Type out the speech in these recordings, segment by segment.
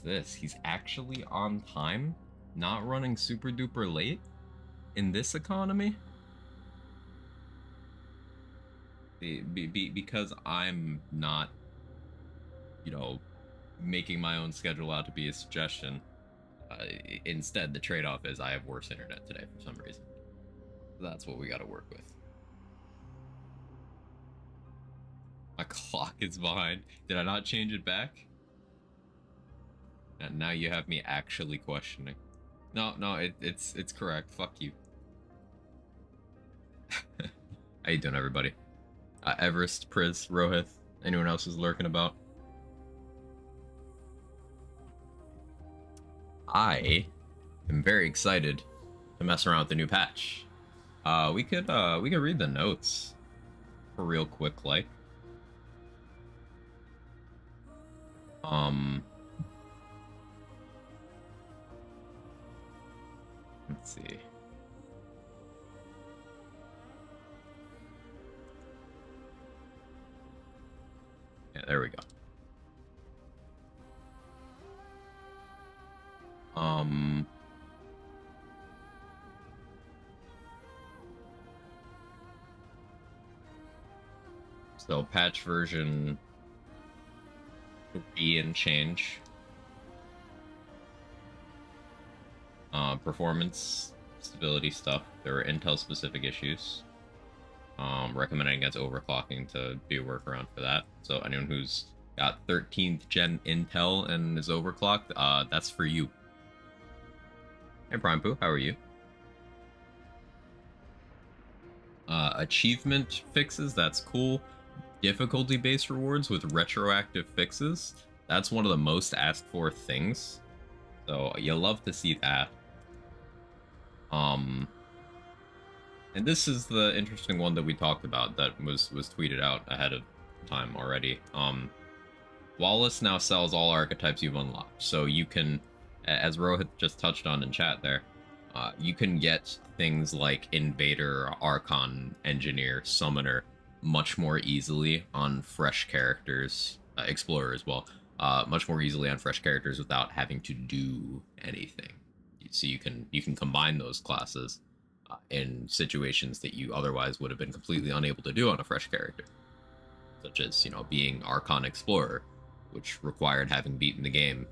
this? He's actually on time, not running super duper late in this economy? Because I'm not, you know, making my own schedule out to be a suggestion. Instead, the trade-off is I have worse internet today for some reason. That's what we got to work with. My clock is behind. Did I not change it back? And now you have me actually questioning. No, it's correct. Fuck you. How you doing, everybody? Everest, Priz, Rohith, anyone else who's lurking about? I am very excited to mess around with the new patch. We could read the notes for real quick, like. Let's see. Yeah, there we go. So patch version 3 and change. Performance stability stuff. There were Intel specific issues. Recommending against overclocking to be a workaround for that. So anyone who's got 13th gen Intel and is overclocked, that's for you. Hey Prime Poo, how are you? Achievement fixes, that's cool. Difficulty based rewards with retroactive fixes, that's one of the most asked for things. So you'll love to see that. And this is the interesting one that we talked about that was tweeted out ahead of time already. Wallace now sells all archetypes you've unlocked, so you can, as Rohit just touched on in chat there, you can get things like Invader, Archon, Engineer, Summoner much more easily on fresh characters, Explorer as well, much more easily on fresh characters without having to do anything. So you can combine those classes in situations that you otherwise would have been completely unable to do on a fresh character, such as, you know, being Archon Explorer, which required having beaten the game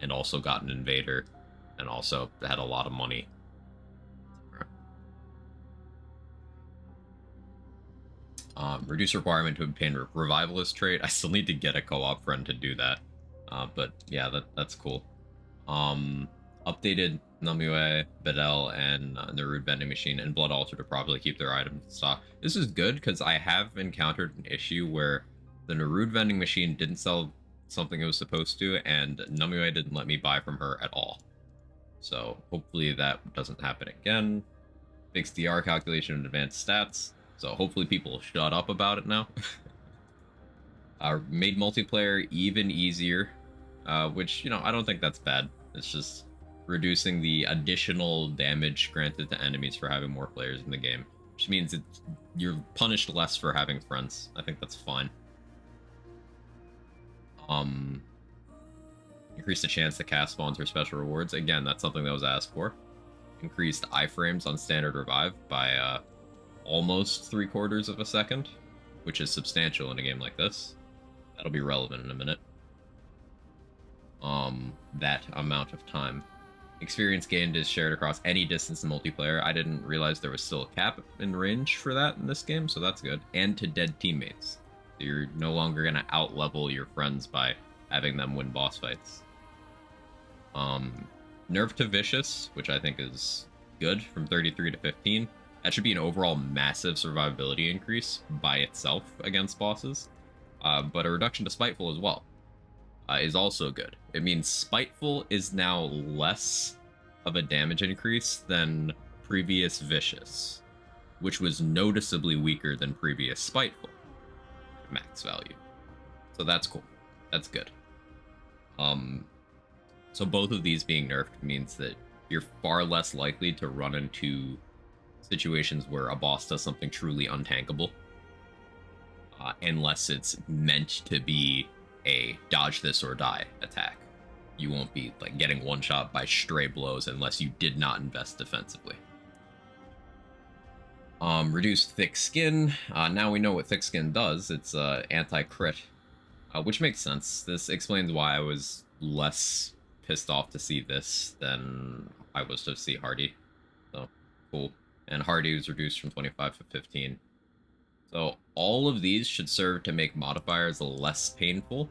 and also gotten Invader and also had a lot of money. Reduce requirement to obtain Revivalist trait. I still need to get a co-op friend to do that, but yeah, that's cool. Updated Namue, Bedell, and Narud vending machine and Blood Altar to properly keep their items in stock. This is good because I have encountered an issue where the Narud vending machine didn't sell something it was supposed to, and Namue didn't let me buy from her at all. So hopefully that doesn't happen again. Fixed DR calculation and advanced stats. So hopefully people shut up about it now. Made multiplayer even easier, which, you know, I don't think that's bad. It's just reducing the additional damage granted to enemies for having more players in the game, which means you're punished less for having friends. I think that's fine. Increase the chance to cast spawns or special rewards. Again, that's something that was asked for. Increased iframes on standard revive by almost 3/4 of a second, which is substantial in a game like this. That'll be relevant in a minute. That amount of time. Experience gained is shared across any distance in multiplayer. I didn't realize there was still a cap in range for that in this game, so that's good. And to dead teammates. So you're no longer going to out-level your friends by having them win boss fights. Nerf to Vicious, which I think is good, from 33 to 15. That should be an overall massive survivability increase by itself against bosses. But a reduction to Spiteful as well is also good. It means Spiteful is now less of a damage increase than previous Vicious, which was noticeably weaker than previous Spiteful max value. So that's cool. That's good. So both of these being nerfed means that you're far less likely to run into situations where a boss does something truly untankable, unless it's meant to be a dodge this or die attack. you won't be like getting one shot by stray blows unless you did not invest defensively. Reduced thick skin. Now we know what thick skin does. It's anti-crit, which makes sense. This explains why I was less pissed off to see this than I was to see Hardy. So, cool. And Hardy was reduced from 25 to 15. So all of these should serve to make modifiers less painful.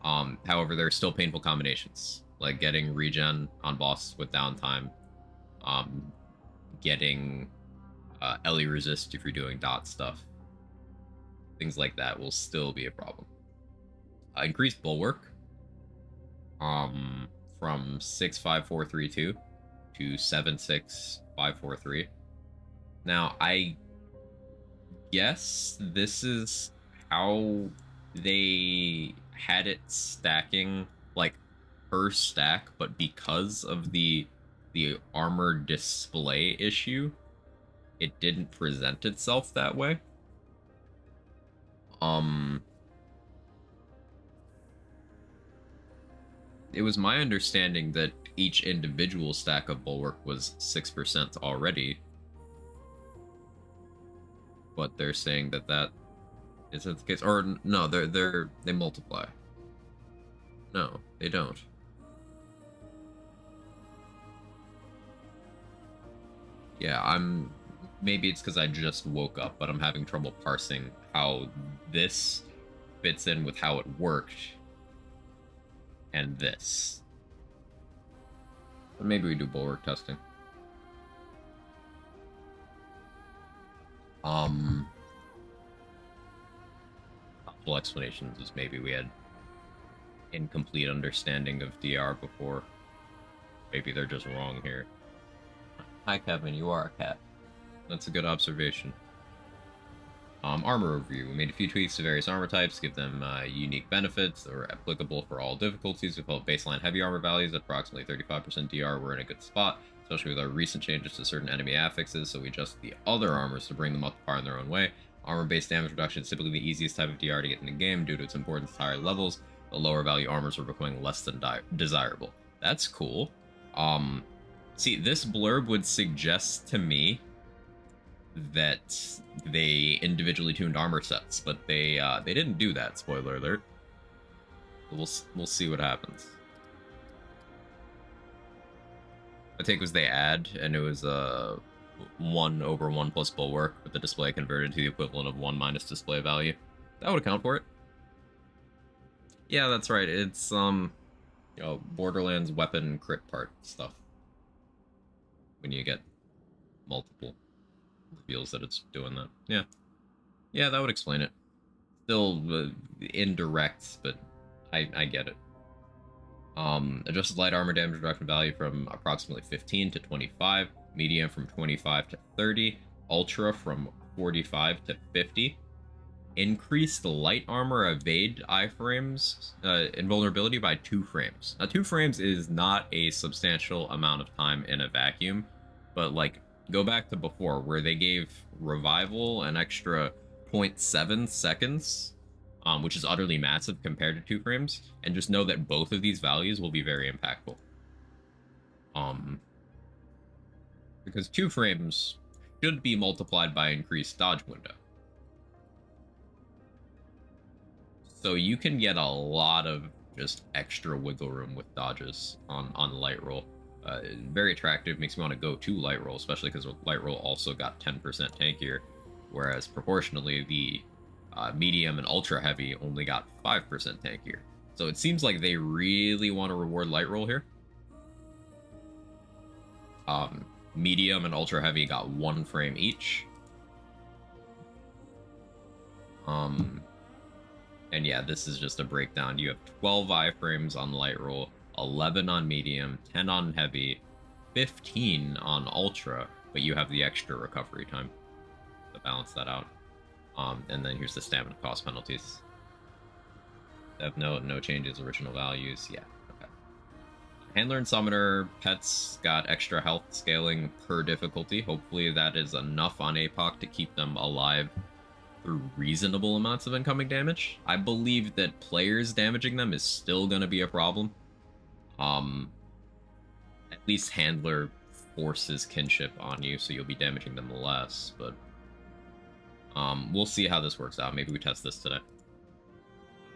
However, there are still painful combinations, like getting regen on boss with downtime, getting Ellie resist if you're doing dot stuff. Things like that will still be a problem. Increased bulwark from 65432 to 76543. Now, I guess this is how they had it stacking like per stack, but because of the armor display issue, it didn't present itself that way. It was my understanding that each individual stack of bulwark was 6% already, but they're saying that that isn't the case. Or no, they multiply. No, they don't. Yeah, maybe it's because I just woke up, but I'm having trouble parsing how this fits in with how it worked and this. But maybe we do bulwark testing. Full explanations is maybe we had incomplete understanding of DR before. Maybe they're just wrong here. Hi, Kevin. You are a cat. That's a good observation. Armor overview. We made a few tweaks to various armor types, give them unique benefits that are applicable for all difficulties. We've held baseline heavy armor values at approximately 35% DR. We're in a good spot, especially with our recent changes to certain enemy affixes, so we adjust the other armors to bring them up to par in their own way. Armor-based damage reduction is typically the easiest type of DR to get in the game due to its importance to higher levels. The lower value armors are becoming less than desirable. That's cool. See, this blurb would suggest to me that they individually tuned armor sets, but they didn't do that. Spoiler alert. We'll see what happens. I think it was they add, and it was 1 over 1 plus bulwark with the display converted to the equivalent of 1 minus display value. That would account for it. Yeah, that's right. It's Borderlands weapon crit part stuff. When you get multiple reveals that it's doing that. Yeah, that would explain it. Still indirect, but I get it. Adjusted light armor damage reduction value from approximately 15 to 25, medium from 25 to 30, ultra from 45 to 50. Increased light armor evade iframes invulnerability by 2 frames. Now, 2 frames is not a substantial amount of time in a vacuum, but like, go back to before where they gave revival an extra 0.7 seconds, which is utterly massive compared to 2 frames, and just know that both of these values will be very impactful. Because 2 frames should be multiplied by increased dodge window. So you can get a lot of just extra wiggle room with dodges on light roll. Very attractive, makes me want to go to light roll, especially because light roll also got 10% tankier, whereas proportionally the medium and ultra heavy only got 5% tankier. So it seems like they really want to reward light roll here. Medium and ultra heavy got 1 frame each. And yeah, this is just a breakdown. You have 12 iframes on light roll, 11 on medium, 10 on heavy, 15 on ultra, but you have the extra recovery time to balance that out. And then here's the stamina cost penalties. They have no changes, original values. Yeah, okay. Handler and Summoner pets got extra health scaling per difficulty. Hopefully that is enough on APOC to keep them alive through reasonable amounts of incoming damage. I believe that players damaging them is still going to be a problem. Um, at least Handler forces kinship on you, so you'll be damaging them less, but we'll see how this works out. Maybe we test this today.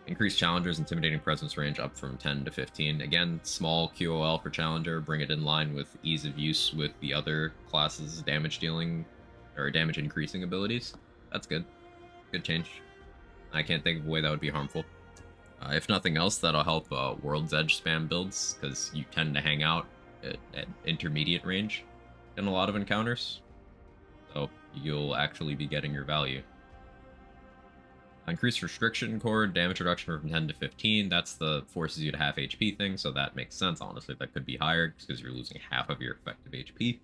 Increase Challenger's intimidating presence range up from 10 to 15. Again, small QOL for Challenger, bring it in line with ease of use with the other classes' damage dealing or damage increasing abilities. That's good. Good change. I can't think of a way that would be harmful. If nothing else, that'll help World's Edge spam builds, because you tend to hang out at intermediate range in a lot of encounters. So you'll actually be getting your value. Increased restriction cord, damage reduction from 10 to 15. That's the forces you to half HP thing, so that makes sense. Honestly, that could be higher because you're losing half of your effective HP,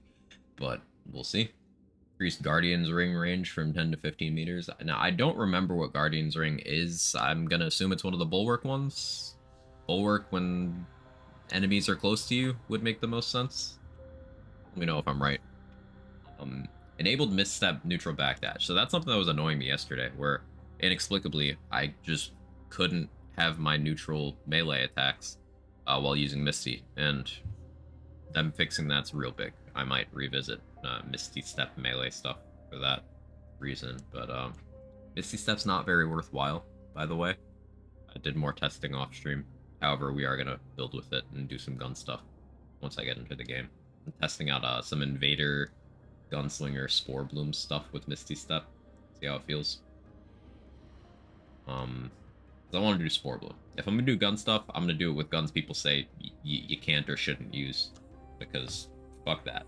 but we'll see. Increased Guardian's Ring range from 10 to 15 meters. Now, I don't remember what Guardian's Ring is. I'm gonna assume it's one of the Bulwark ones. Bulwark, when enemies are close to you, would make the most sense. Let me know if I'm right. Enabled misstep neutral backdash. So that's something that was annoying me yesterday, where inexplicably I just couldn't have my neutral melee attacks while using Misty, and them fixing that's real big. I might revisit Misty Step melee stuff for that reason, but Misty Step's not very worthwhile, by the way. I did more testing off stream. However, we are gonna build with it and do some gun stuff once I get into the game. I'm testing out some Invader Gunslinger Spore Bloom stuff with Misty Step. See how it feels. I want to do Spore Bloom. If I'm gonna do gun stuff, I'm gonna do it with guns people say you can't or shouldn't use, because fuck that.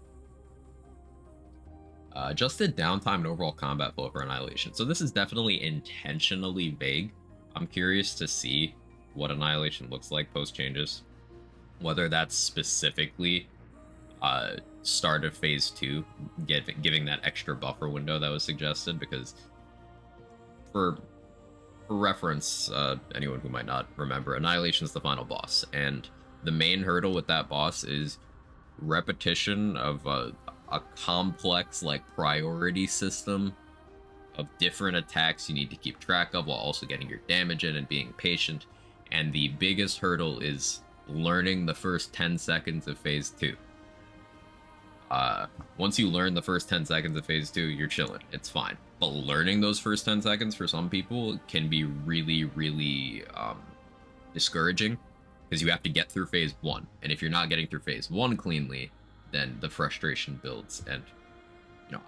Adjusted downtime and overall combat flow for Annihilation. So this is definitely intentionally vague. I'm curious to see what Annihilation looks like post changes. Whether that's specifically start of phase 2, giving that extra buffer window that was suggested, because for reference, anyone who might not remember, Annihilation is the final boss, and the main hurdle with that boss is repetition of a complex priority system of different attacks you need to keep track of while also getting your damage in and being patient. And the biggest hurdle is learning the first 10 seconds of phase 2. Once you learn the first 10 seconds of phase 2, you're chilling. It's fine. But learning those first 10 seconds for some people can be really, really discouraging, because you have to get through phase 1. And if you're not getting through phase 1 cleanly, then the frustration builds. And,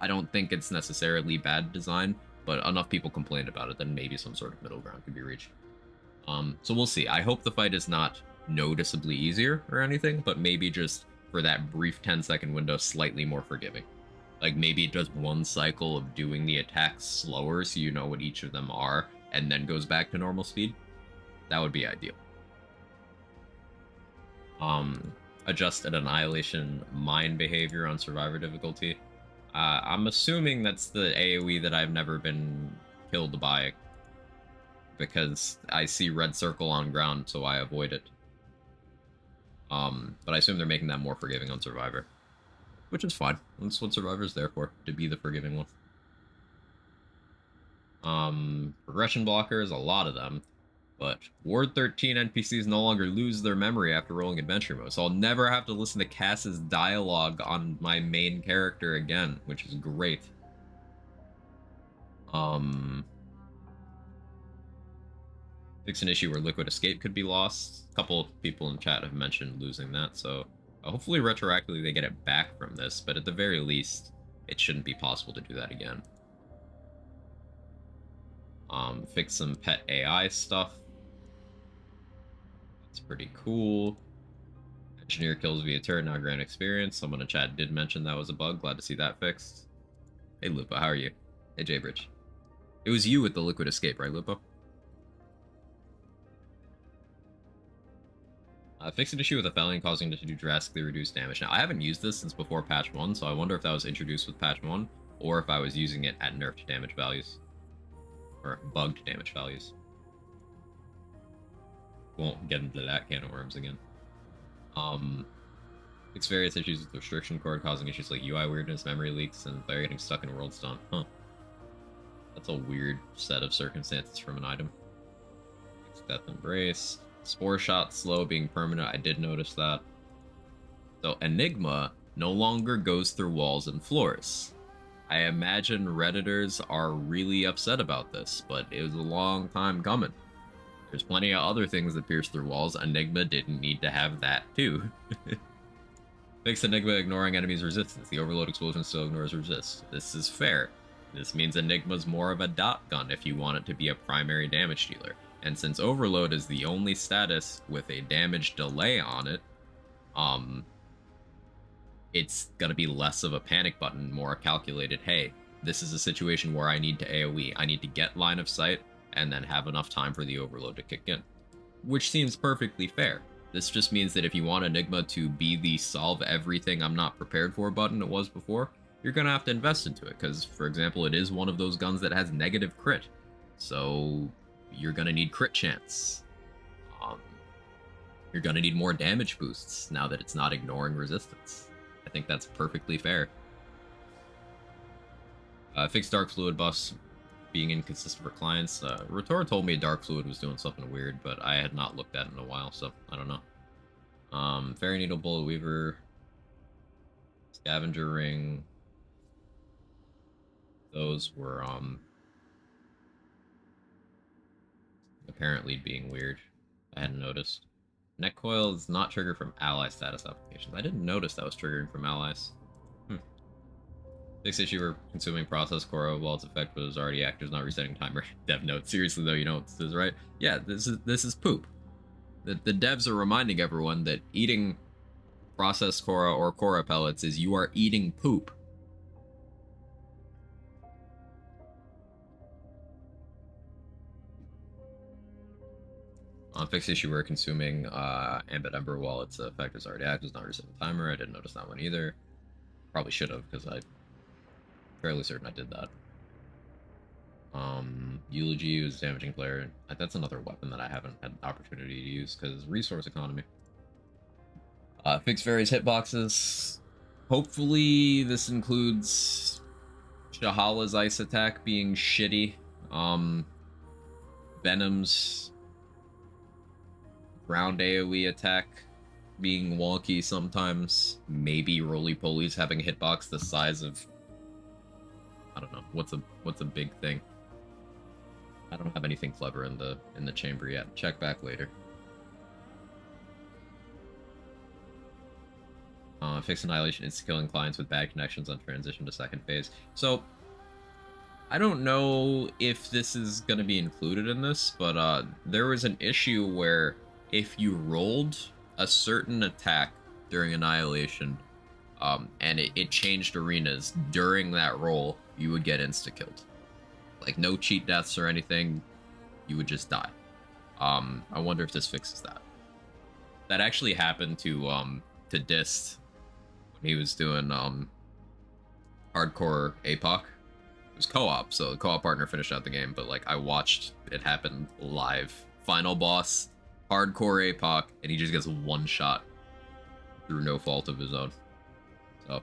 I don't think it's necessarily bad design, but enough people complained about it that maybe some sort of middle ground could be reached. So we'll see. I hope the fight is not noticeably easier or anything, but maybe just for that brief 10-second window, slightly more forgiving. Like, maybe it does one cycle of doing the attacks slower so you know what each of them are, and then goes back to normal speed. That would be ideal. Adjusted Annihilation Mine behavior on Survivor difficulty. I'm assuming that's the AoE that I've never been killed by, because I see red circle on ground, so I avoid it. But I assume they're making that more forgiving on Survivor, which is fine. That's what Survivor's there for, to be the forgiving one. Progression blockers, a lot of them, but Ward 13 NPCs no longer lose their memory after rolling adventure mode, so I'll never have to listen to Cass's dialogue on my main character again, which is great. Fix an issue where Liquid Escape could be lost. A couple of people in chat have mentioned losing that, so hopefully retroactively they get it back from this, but at the very least, it shouldn't be possible to do that again. Fix some pet AI stuff. That's pretty cool. Engineer kills via turret, now grant experience. Someone in chat did mention that was a bug. Glad to see that fixed. Hey Lupo, how are you? Hey Jaybridge. It was you with the Liquid Escape, right Lupo? Fix an issue with a felon causing it to do drastically reduced damage. Now, I haven't used this since before patch 1, so I wonder if that was introduced with patch 1, or if I was using it at nerfed damage values. Or bugged damage values. Won't get into that can of worms again. Fix various issues with the restriction cord, causing issues like UI weirdness, memory leaks, and player getting stuck in World Stun. Huh. That's a weird set of circumstances from an item. Fix Death Embrace. Spore Shot slow being permanent, I did notice that. So Enigma no longer goes through walls and floors. I imagine Redditors are really upset about this, but it was a long time coming. There's plenty of other things that pierce through walls. Enigma didn't need to have that too. Fix Enigma ignoring enemies' resistance. The Overload explosion still ignores resist. This is fair. This means Enigma's more of a dot gun if you want it to be a primary damage dealer. And since Overload is the only status with a damage delay on it, it's gonna be less of a panic button, more calculated, hey, this is a situation where I need to AoE. I need to get line of sight and then have enough time for the Overload to kick in. Which seems perfectly fair. This just means that if you want Enigma to be the solve everything I'm not prepared for button it was before, you're gonna have to invest into it, because, for example, it is one of those guns that has negative crit. So you're gonna need crit chance. You're gonna need more damage boosts now that it's not ignoring resistance. I think that's perfectly fair. Fix Dark Fluid buffs being inconsistent for clients. Rotor told me Dark Fluid was doing something weird, but I had not looked at it in a while, so I don't know. Fairy Needle, Bullet Weaver, Scavenger Ring. Those were apparently being weird. I hadn't noticed. Neck Coil is not triggered from ally status applications. I didn't notice that was triggering from allies. Fix issue where consuming process core while its effect was already active, not resetting timer. Dev note. Seriously though, you know what this is, right? Yeah, this is poop. The devs are reminding everyone that eating processed Cora or Cora pellets is you are eating poop. Fix issue where consuming Ambit Ember while its effect is already active, not resetting timer. I didn't notice that one either. Probably should have, because I'm fairly certain I did that. Eulogy is damaging player. That's another weapon that I haven't had the opportunity to use because resource economy. Fix various hitboxes. Hopefully this includes Shahala's ice attack being shitty. Venom's ground AoE attack being wonky sometimes. Maybe Roly-Poly's having a hitbox the size of, I don't know, what's a big thing. I don't have anything clever in the chamber yet. Check back later. Fix Annihilation is killing clients with bad connections on transition to second phase. So I don't know if this is going to be included in this, but there was an issue where if you rolled a certain attack during Annihilation, and it changed arenas during that roll, you would get insta-killed. Like, no cheat deaths or anything, you would just die. I wonder if this fixes that. That actually happened to Dist when he was doing hardcore APOC. It was co-op, so the co-op partner finished out the game, but like I watched it happen live. Final boss, hardcore APOC, and he just gets one shot through no fault of his own. So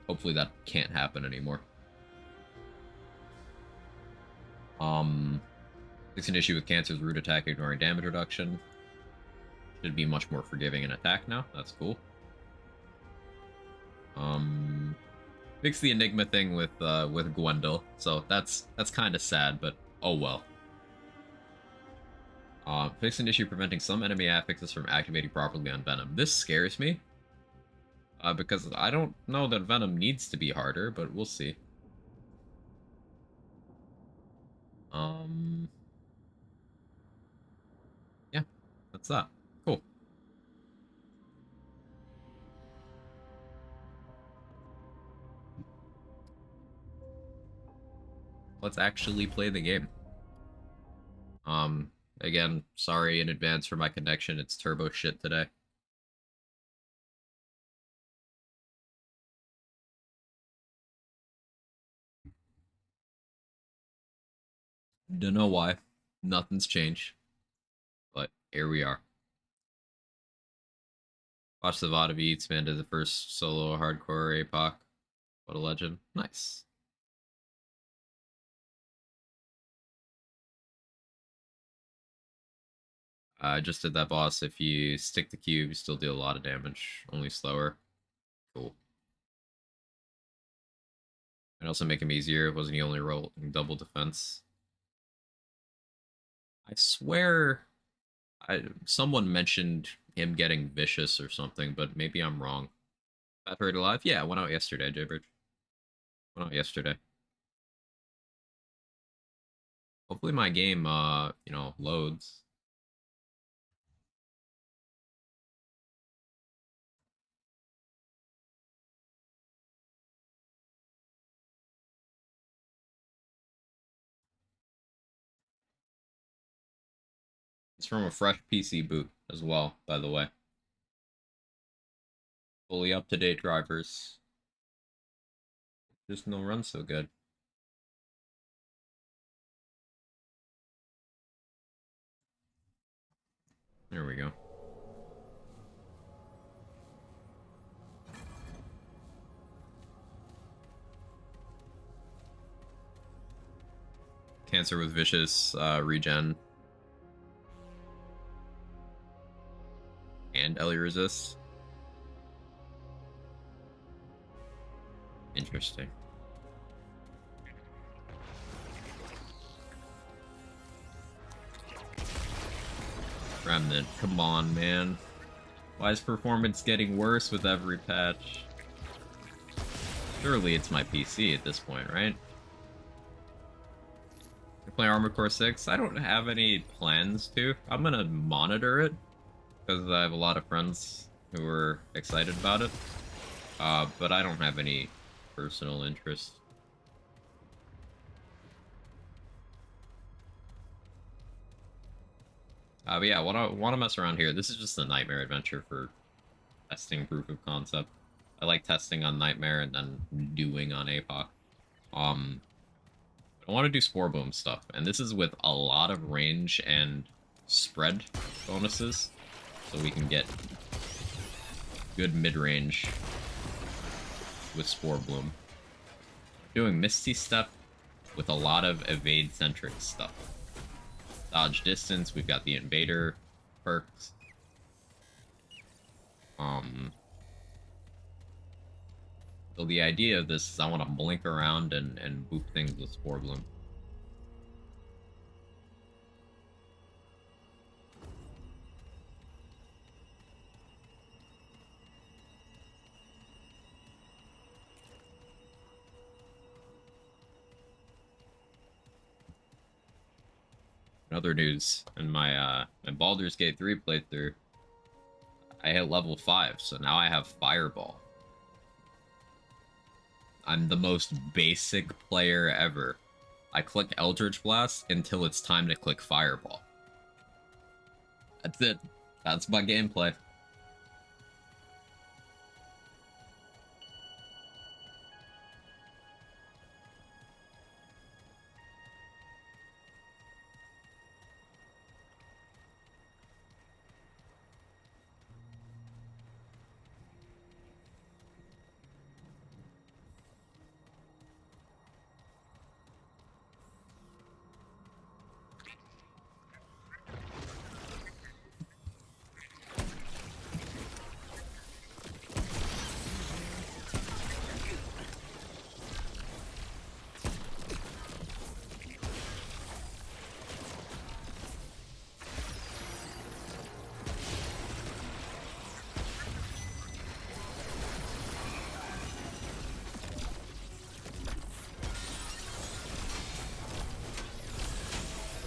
hopefully that can't happen anymore. It's an issue with Cancer's root attack ignoring damage reduction. Should be much more forgiving in attack now. That's cool. Fix the Enigma thing with Gwendol. So that's kind of sad, but oh well. Fix an issue preventing some enemy affixes from activating properly on Venom. This scares me. Because I don't know that Venom needs to be harder, but we'll see. Yeah, that's that. Cool. Let's actually play the game. Again, sorry in advance for my connection. It's turbo shit today. Don't know why. Nothing's changed. But here we are. Watch the VOD of Eats, man, did the first solo hardcore APOC. What a legend. Nice. I just did that boss. If you stick the cube, you still deal a lot of damage, only slower. Cool. And also make him easier. Wasn't he only rolling double defense? I swear, someone mentioned him getting vicious or something, but maybe I'm wrong. Battery Alive? Yeah, went out yesterday, Jaybridge. Went out yesterday. Hopefully my game, loads. It's from a fresh PC boot as well, by the way. Fully up-to-date drivers. Just no run so good. There we go. Cancer with vicious regen. And Ellie resist. Interesting. Remnant, come on, man. Why is performance getting worse with every patch? Surely it's my PC at this point, right? You play Armored Core 6? I don't have any plans to. I'm gonna monitor it, because I have a lot of friends who are excited about it. But I don't have any personal interest. But yeah, want to mess around here. This is just a Nightmare adventure for testing proof of concept. I like testing on Nightmare and then doing on APOC. I want to do Spore Boom stuff, and this is with a lot of range and spread bonuses, so we can get good mid-range with Spore Bloom. Doing Misty Step with a lot of evade-centric stuff. Dodge distance, we've got the Invader perks. So the idea of this is I want to blink around and boop things with Spore Bloom. In other news, in my Baldur's Gate 3 playthrough, I hit level 5, so now I have Fireball. I'm the most basic player ever. I click Eldritch Blast until it's time to click Fireball. That's it. That's my gameplay.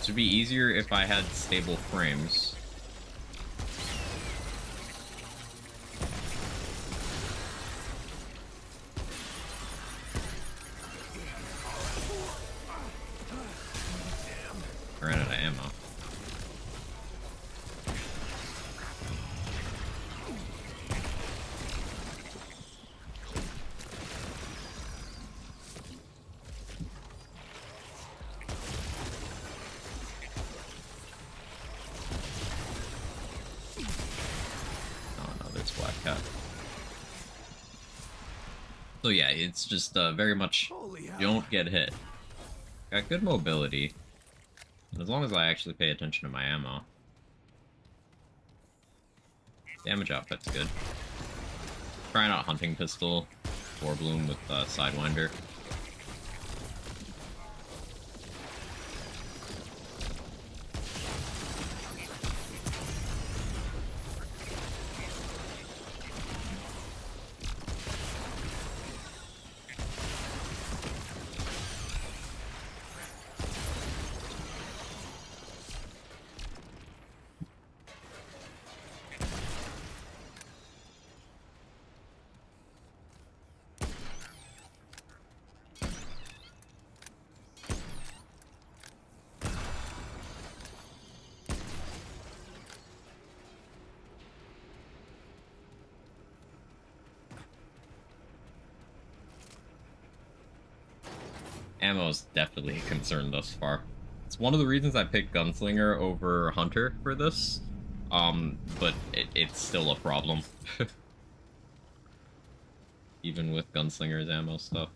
It would be easier if I had stable frames. I ran out of ammo. So yeah, it's just very much don't get hit. Got good mobility. And as long as I actually pay attention to my ammo. Damage output's good. Trying out Hunting Pistol, Bloom with Sidewinder. Ammo is definitely a concern thus far. It's one of the reasons I picked Gunslinger over Hunter for this, but it's still a problem. Even with Gunslinger's ammo stuff.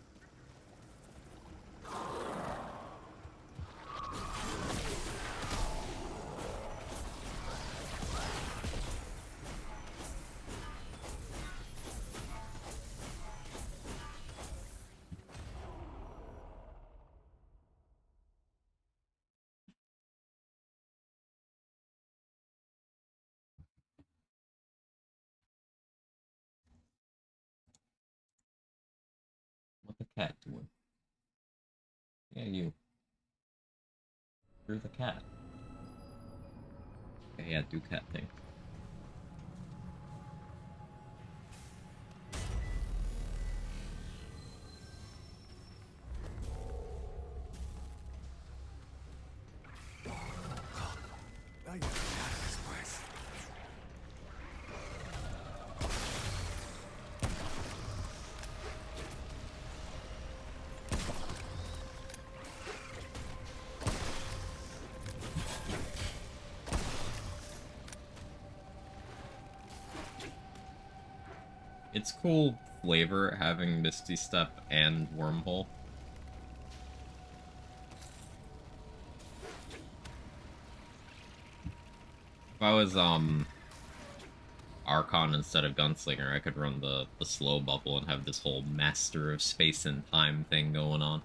What the cat doing? Yeah, you. You're the cat. Okay, yeah, do cat thing. Now you get out of this place. It's cool flavor having Misty Step and Wormhole. If I was Archon instead of Gunslinger, I could run the slow bubble and have this whole master of space and time thing going on.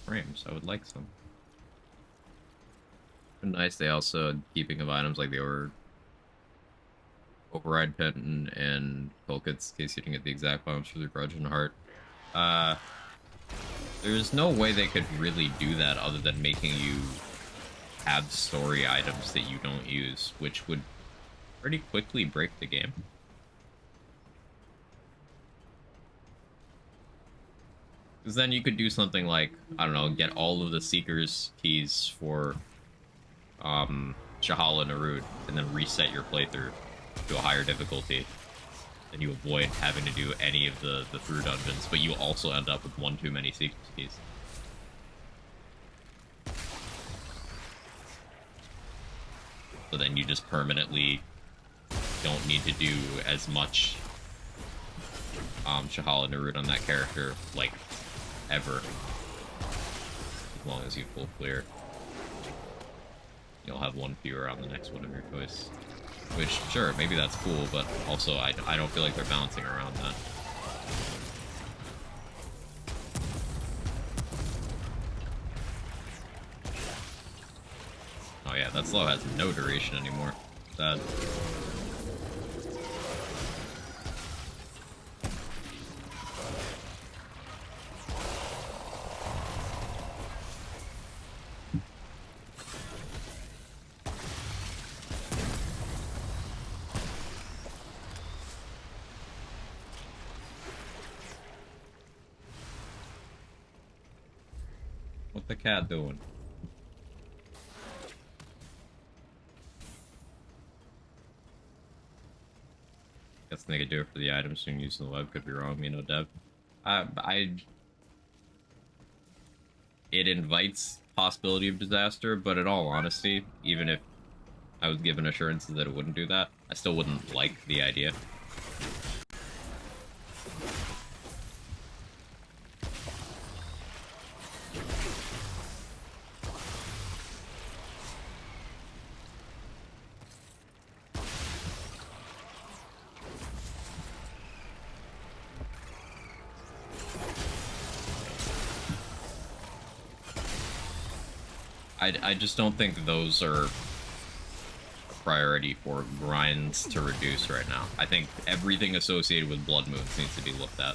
Frames, I would like some. Nice, they also keeping of items like the override pen and Colkits in case you didn't get the exact bombs for the Grudge and Heart. There's no way they could really do that other than making you have story items that you don't use, which would pretty quickly break the game. Because then you could do something like, I don't know, get all of the Seeker's keys for Shahala Narud, and then reset your playthrough to a higher difficulty. And you avoid having to do any of the through dungeons, but you also end up with one too many Seeker's keys. So then you just permanently don't need to do as much Shahala Narud on that character, like, ever. As long as you full clear. You'll have one fewer on the next one of your choice. Which, sure, maybe that's cool, but also I don't feel like they're balancing around that. Oh yeah, that slow has no duration anymore. Sad. What the cat doing? Guess they could do it for the items soon using the web. Could be wrong, me no dev. I it invites possibility of disaster, but in all honesty, even if I was given assurances that it wouldn't do that, I still wouldn't like the idea. I just don't think those are a priority for grinds to reduce right now. I think everything associated with blood moons needs to be looked at.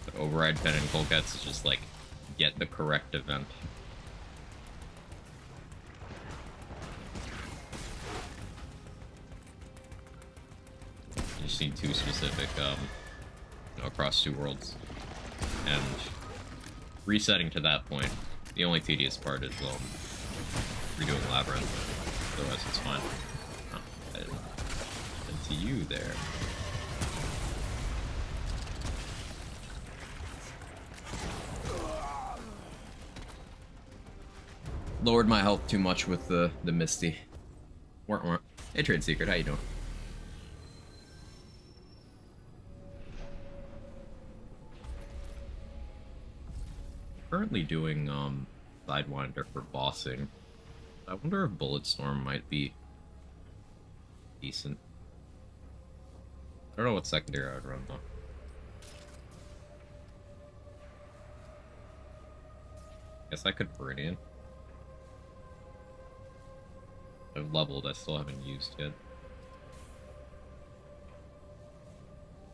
The override pen and Colgets is just like, get the correct event. You just need two specific, across two worlds. And resetting to that point, the only tedious part is, redoing Labyrinth. Otherwise it's fine. Oh, and to you there. Lowered my health too much with the Misty. Weren't. Hey, Trade Secret, how you doing? Currently doing Sidewinder for bossing. I wonder if Bulletstorm might be decent. I don't know what secondary I would run though. Guess I could Viridian. I've leveled, I still haven't used yet.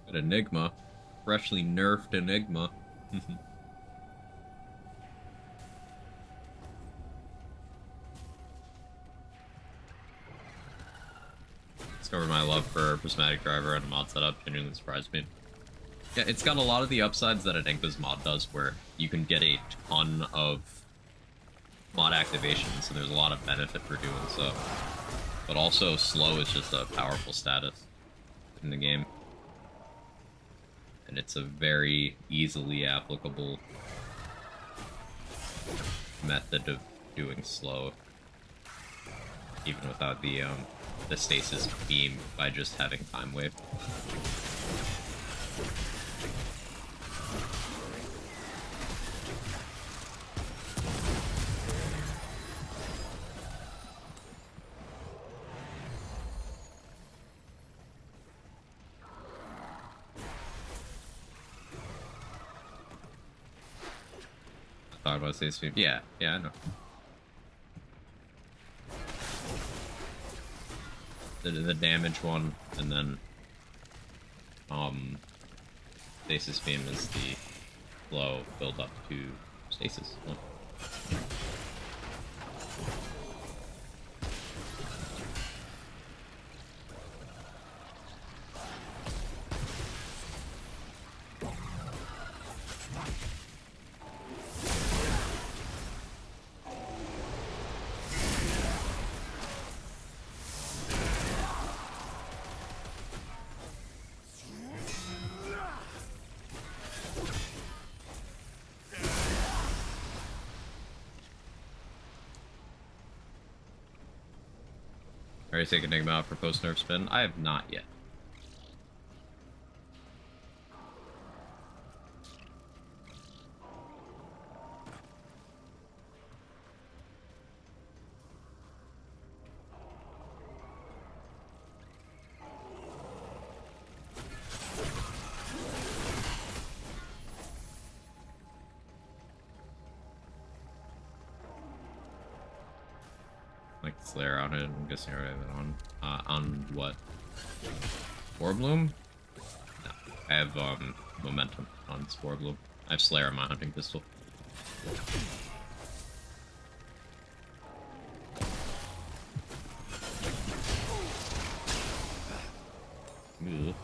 Good Enigma. Freshly nerfed Enigma. Discovered my love for Prismatic Driver and a mod setup genuinely surprised me. Yeah, it's got a lot of the upsides that Enigma's mod does, where you can get a ton of mod activations, so there's a lot of benefit for doing so. But also, slow is just a powerful status in the game. And it's a very easily applicable method of doing slow, even without the stasis beam, by just having Time Wave. Talk about stasis beam. Yeah, I know. The damage one, and then stasis beam is the flow build up to stasis. Oh. Already take Enigma out for post-nerf spin? I have not yet. Like Slayer on it, I'm guessing I already have it on what? Sporebloom? No. I have Momentum on Sporebloom. I have Slayer on my hunting pistol. Ugh.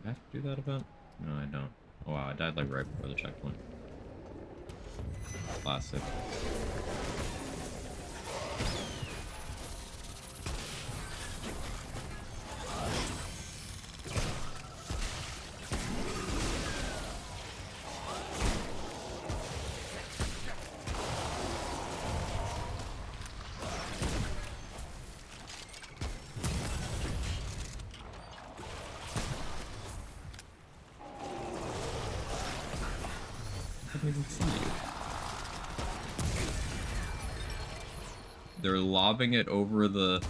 I have to do that event? No, I don't. Oh wow, I died like right before the checkpoint. Classic. I didn't even see you. They're lobbing it over the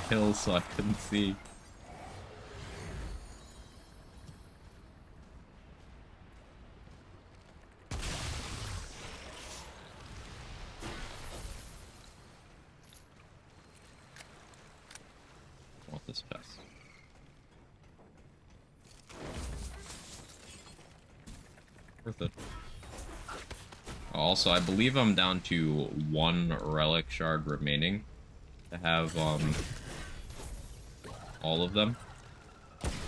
hill so I couldn't see. I want this chest. Worth it. Also, I believe I'm down to 1 relic shard remaining to have all of them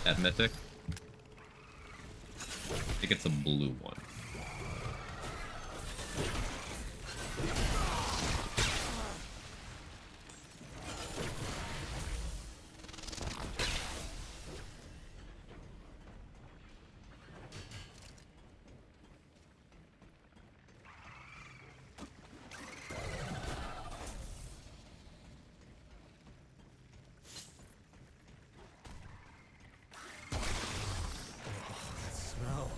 at Mythic. I think it's a blue one. Smell.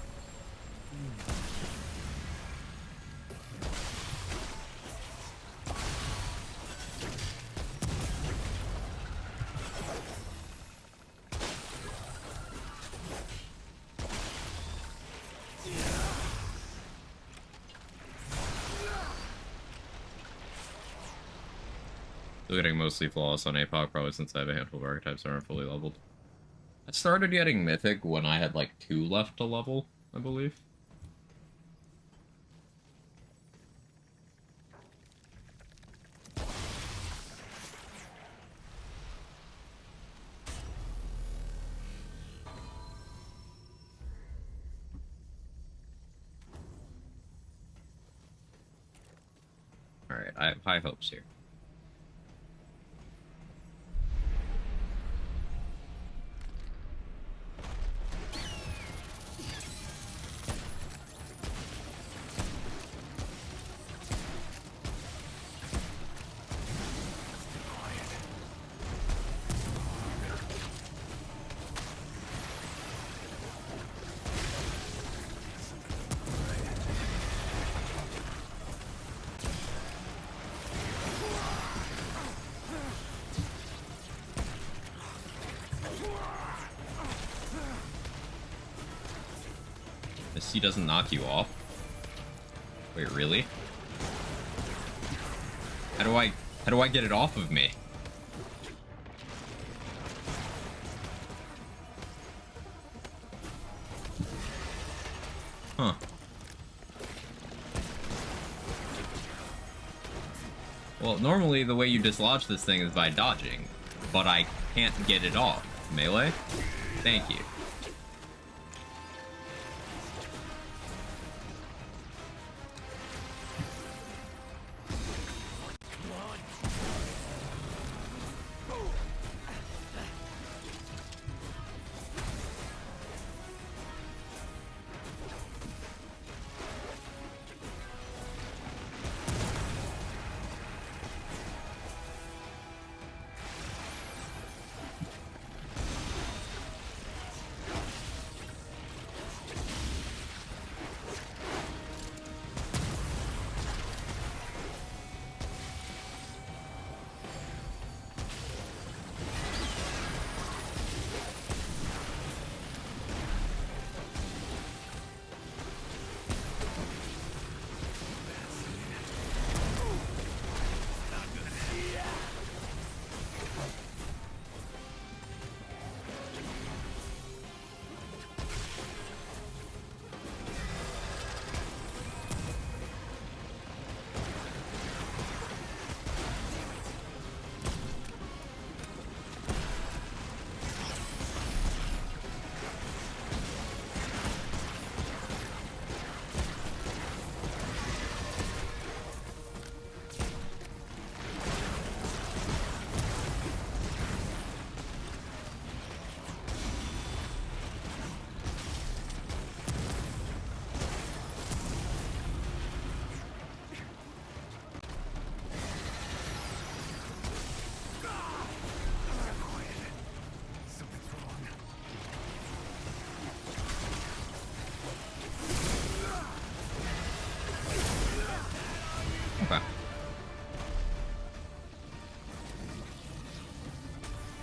Still getting mostly flawless on APOC, probably since I have a handful of archetypes that aren't fully leveled. I started getting Mythic when I had like 2 left to level, I believe. Alright, I have high hopes here. Misty doesn't knock you off? Wait, really? How do I get it off of me? Huh. Well, normally the way you dislodge this thing is by dodging, but I can't get it off. Melee? Thank you.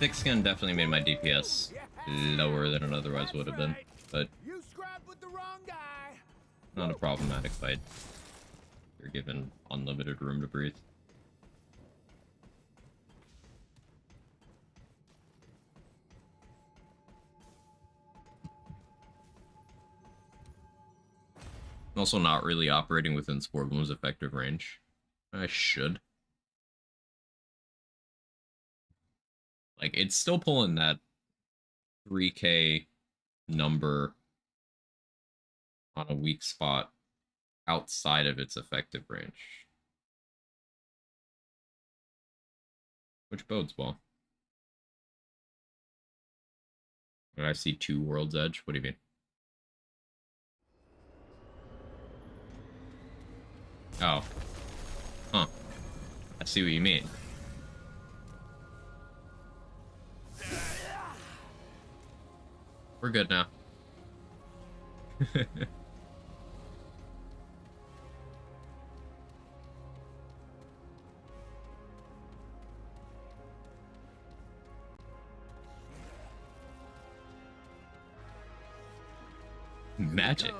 thick skin definitely made my DPS lower than it otherwise would have been, but You scrapped with the wrong guy. not a problematic fight. You're given unlimited room to breathe. I'm also not really operating within Sporbloom's effective range. I should. Like, it's still pulling that 3k number on a weak spot outside of its effective range. Which bodes well. When I see 2 World's Edge, what do you mean? Oh. Huh. I see what you mean. We're good now. Magic.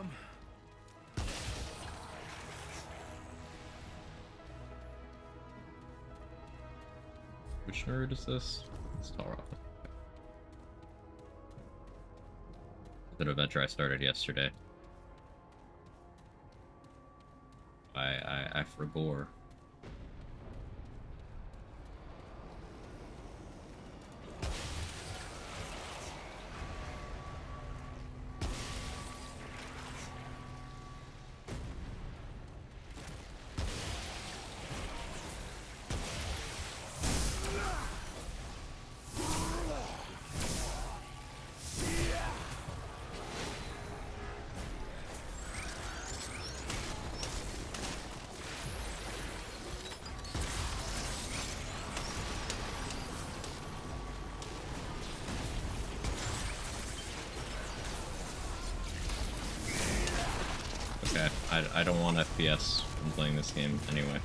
Which nerd is this? It's Tara. An adventure I started yesterday. I forgore. Okay, I don't want FPS from playing this game anyway.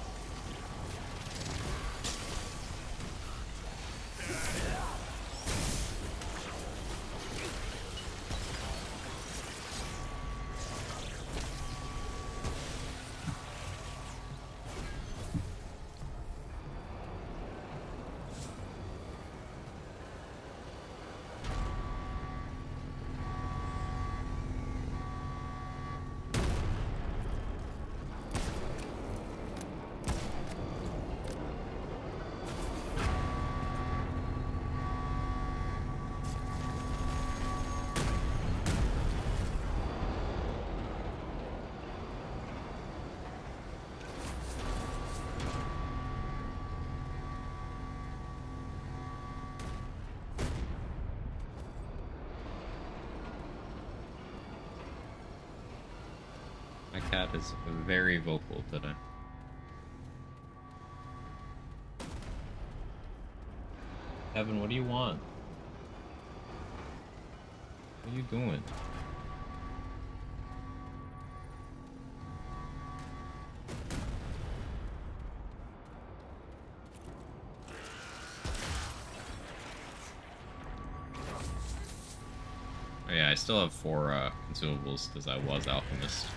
My cat is very vocal today. Evan, what do you want? What are you doing? Oh yeah, I still have 4 consumables because I was Alchemist.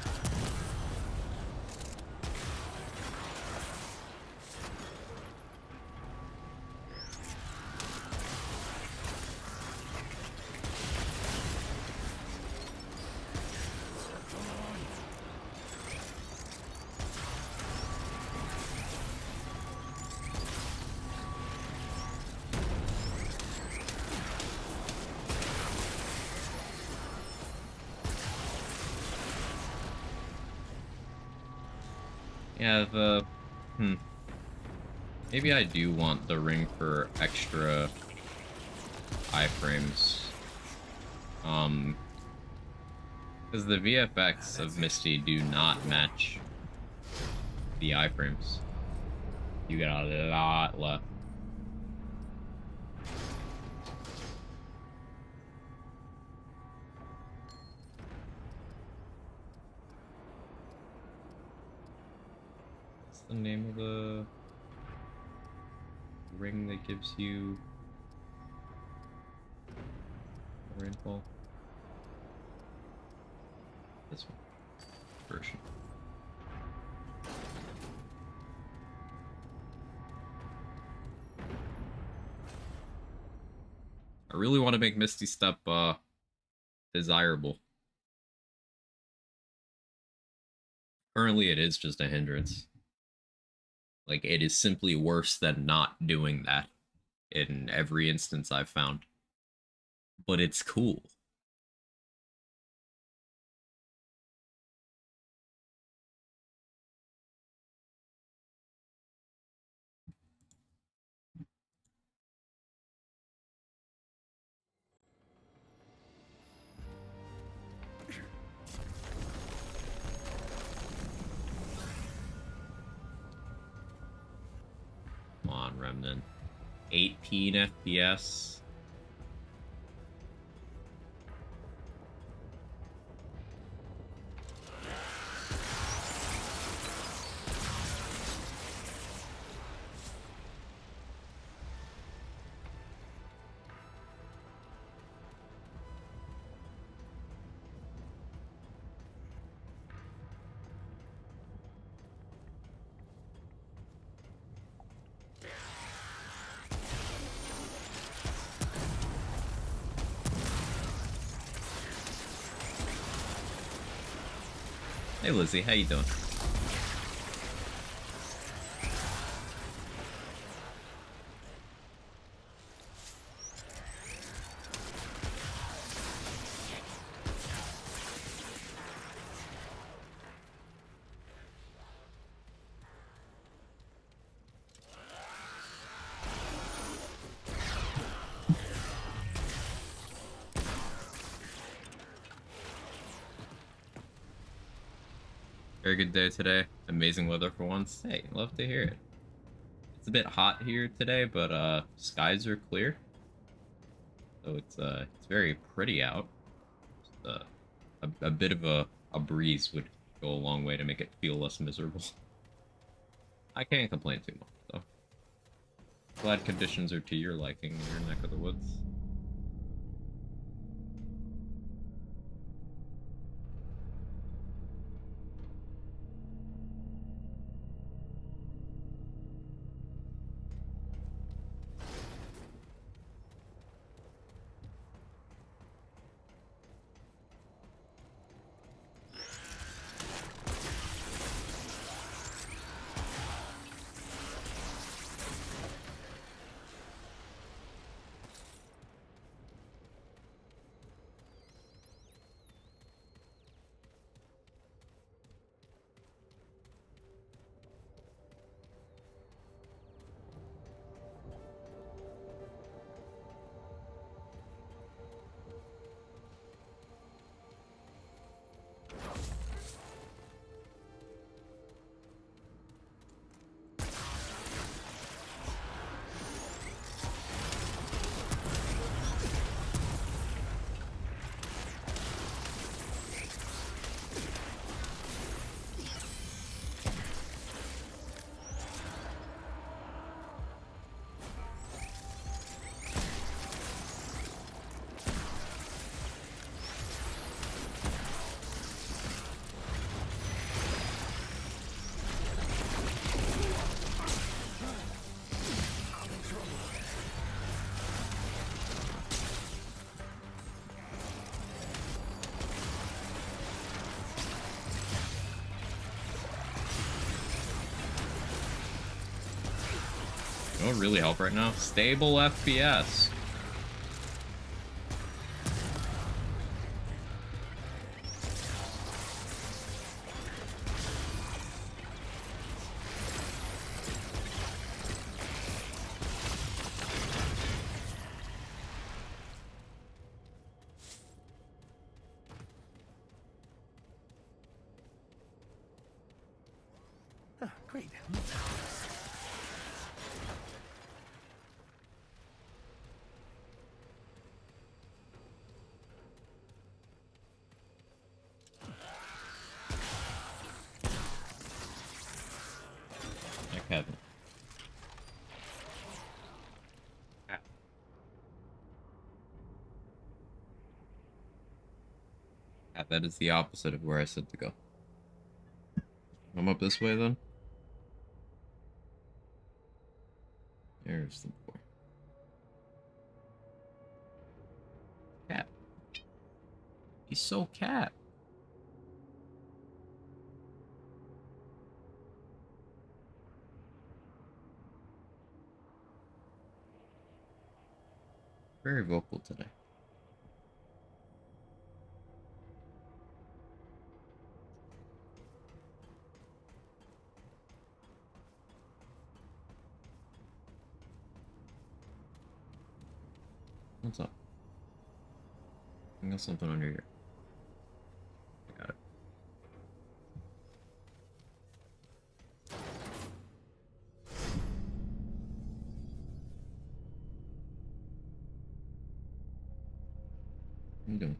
Yeah, maybe I do want the ring for extra iframes. Because the VFX of Misty do not match the iframes. You got a lot left. What's the name of the ring that gives you rainfall. This one. Version. I really want to make Misty Step desirable. Currently it is just a hindrance. Like, it is simply worse than not doing that in every instance I've found. But it's cool. Come on, Remnant. 18 FPS. Hey Lizzie, how you doing? Very good day today. Amazing weather for once. Hey, love to hear it. It's a bit hot here today, but skies are clear. So it's very pretty out. Just, a bit of a breeze would go a long way to make it feel less miserable. I can't complain too much though. Glad conditions are to your liking in your neck of the woods. You know what really help right now? Stable FPS. Great. Heck, Kevin. Yeah, that is the opposite of where I said to go. I'm up this way then. There's the boy. Cat. He's so cat. Very vocal today. What's up? I got something under here. I got it. What are you doing?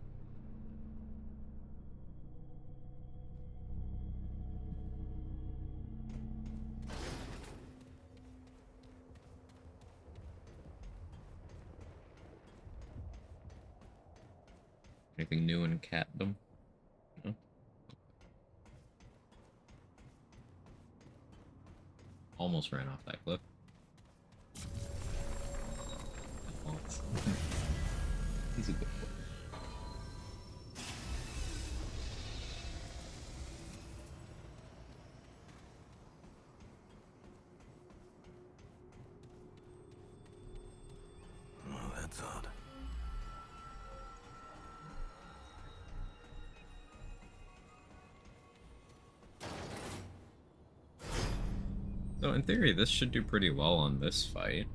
Anything new in catdom? No? Almost ran off that cliff. He's a good boy. Oh, that's odd. So in theory, this should do pretty well on this fight.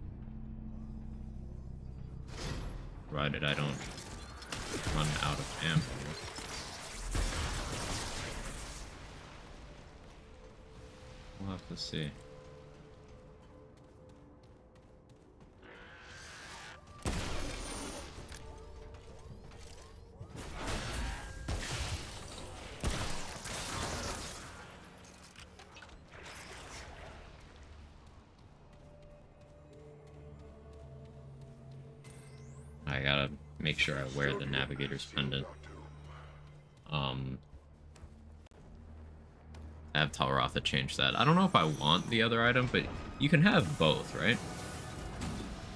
Provided I don't run out of ammo. We'll have to see. I gotta make sure I wear the Navigator's Pendant. Have Talrotha change that. I don't know if I want the other item, but you can have both, right?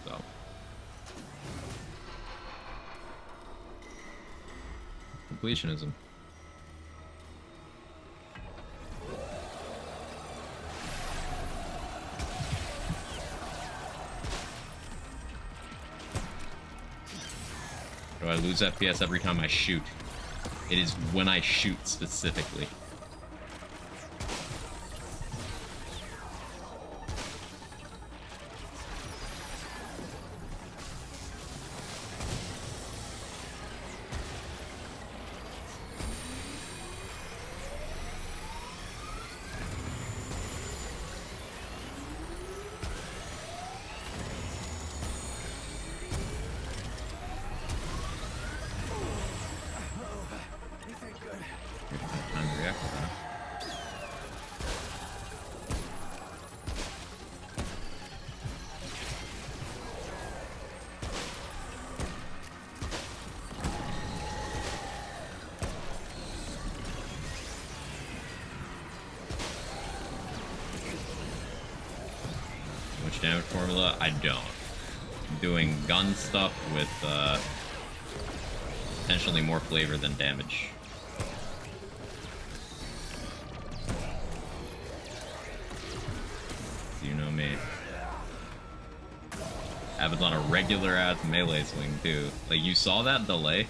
So. Completionism. Do I lose FPS every time I shoot? It is when I shoot specifically. Time to react to that. Which damage formula? I don't. I'm doing gun stuff with potentially more flavor than damage. You know me. Avid's on a regular ass melee swing too. Like, you saw that delay?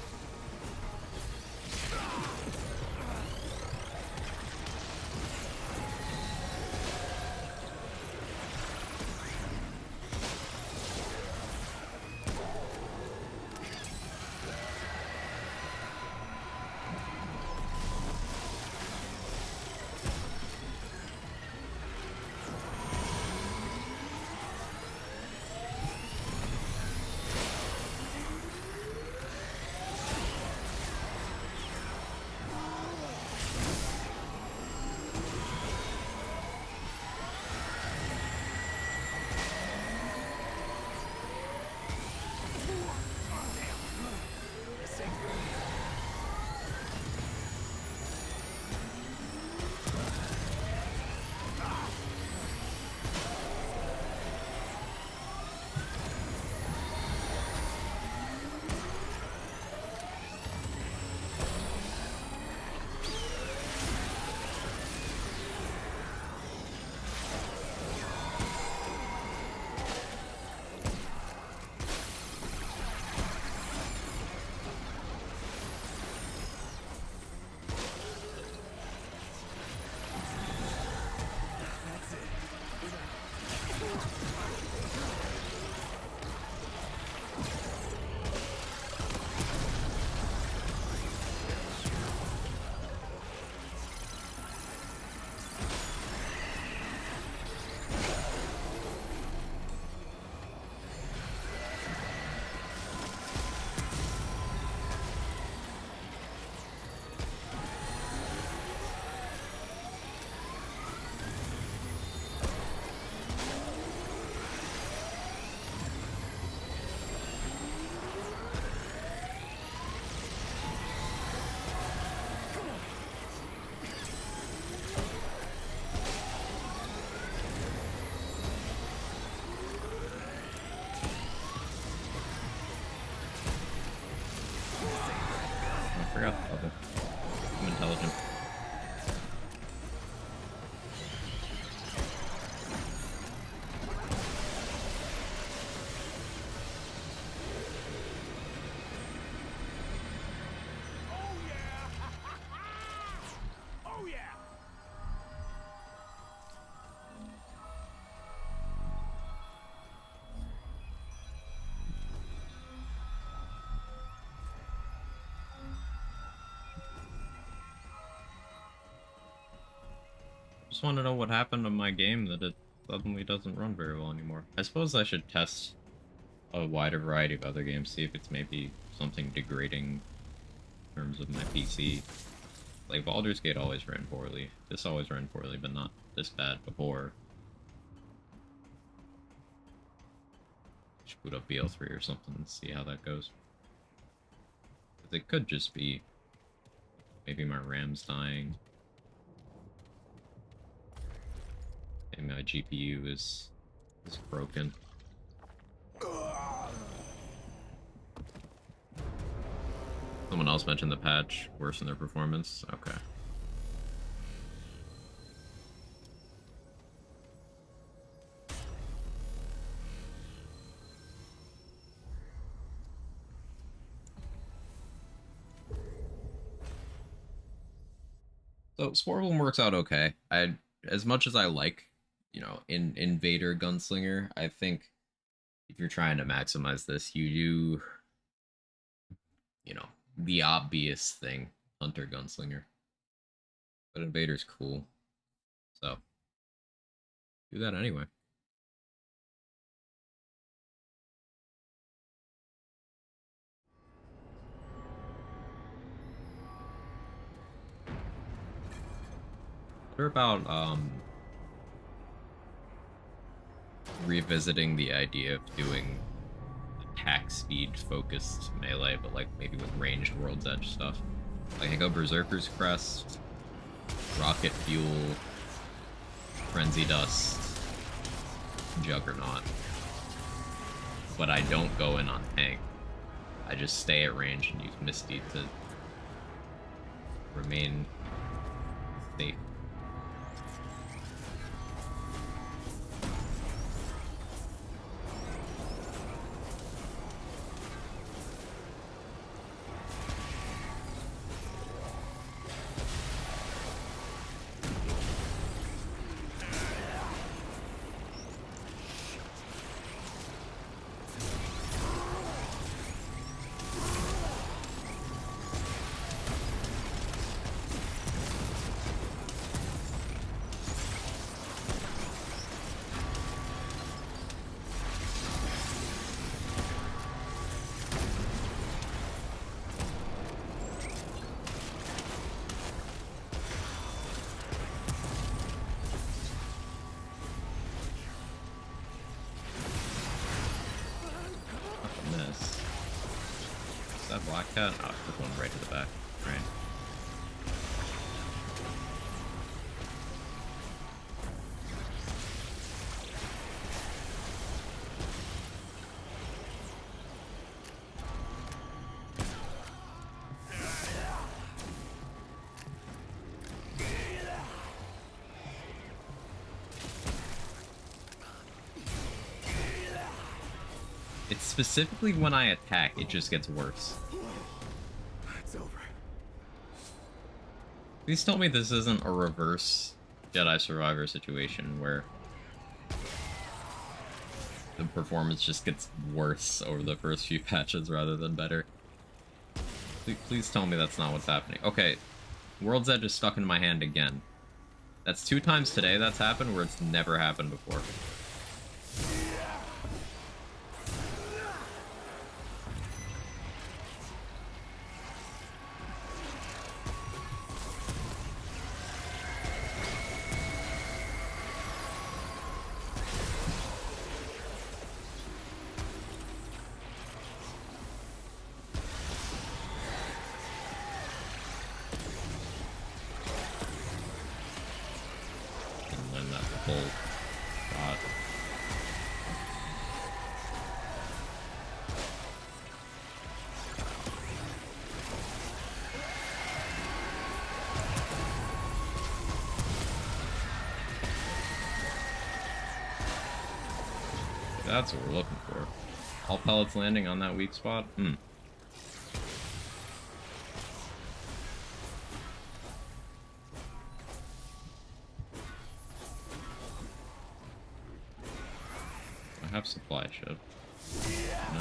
Forgot the level. I'm intelligent. Oh yeah! Oh yeah! Just want to know what happened to my game that it suddenly doesn't run very well anymore. I suppose I should test a wider variety of other games, see if it's maybe something degrading in terms of my PC. Like, Baldur's Gate always ran poorly. This always ran poorly, but not this bad before. Should boot up BL3 or something and see how that goes. It could just be maybe my RAM's dying. Maybe my GPU is broken. Someone else mentioned the patch worsened their performance. Okay. So Sportable works out okay. As much as I like, Invader Gunslinger, I think if you're trying to maximize this, you do, the obvious thing, Hunter Gunslinger. But Invader's cool. So do that anyway. What about revisiting the idea of doing attack speed focused melee, but like maybe with ranged World's Edge stuff? Like I go Berserker's Crest, Rocket Fuel, Frenzy Dust, Juggernaut. But I don't go in on tank. I just stay at range and use Misty to remain safe. Black Cat? Oh, I took one right to the back. Right. It's specifically when I attack, it just gets worse. It's over. Please tell me this isn't a reverse Jedi Survivor situation where the performance just gets worse over the first few patches rather than better. Please tell me that's not what's happening. Okay, World's Edge is stuck in my hand again. That's 2 times today that's happened where it's never happened before. That's what we're looking for. All pellets landing on that weak spot? Hmm. I have supply ship. No.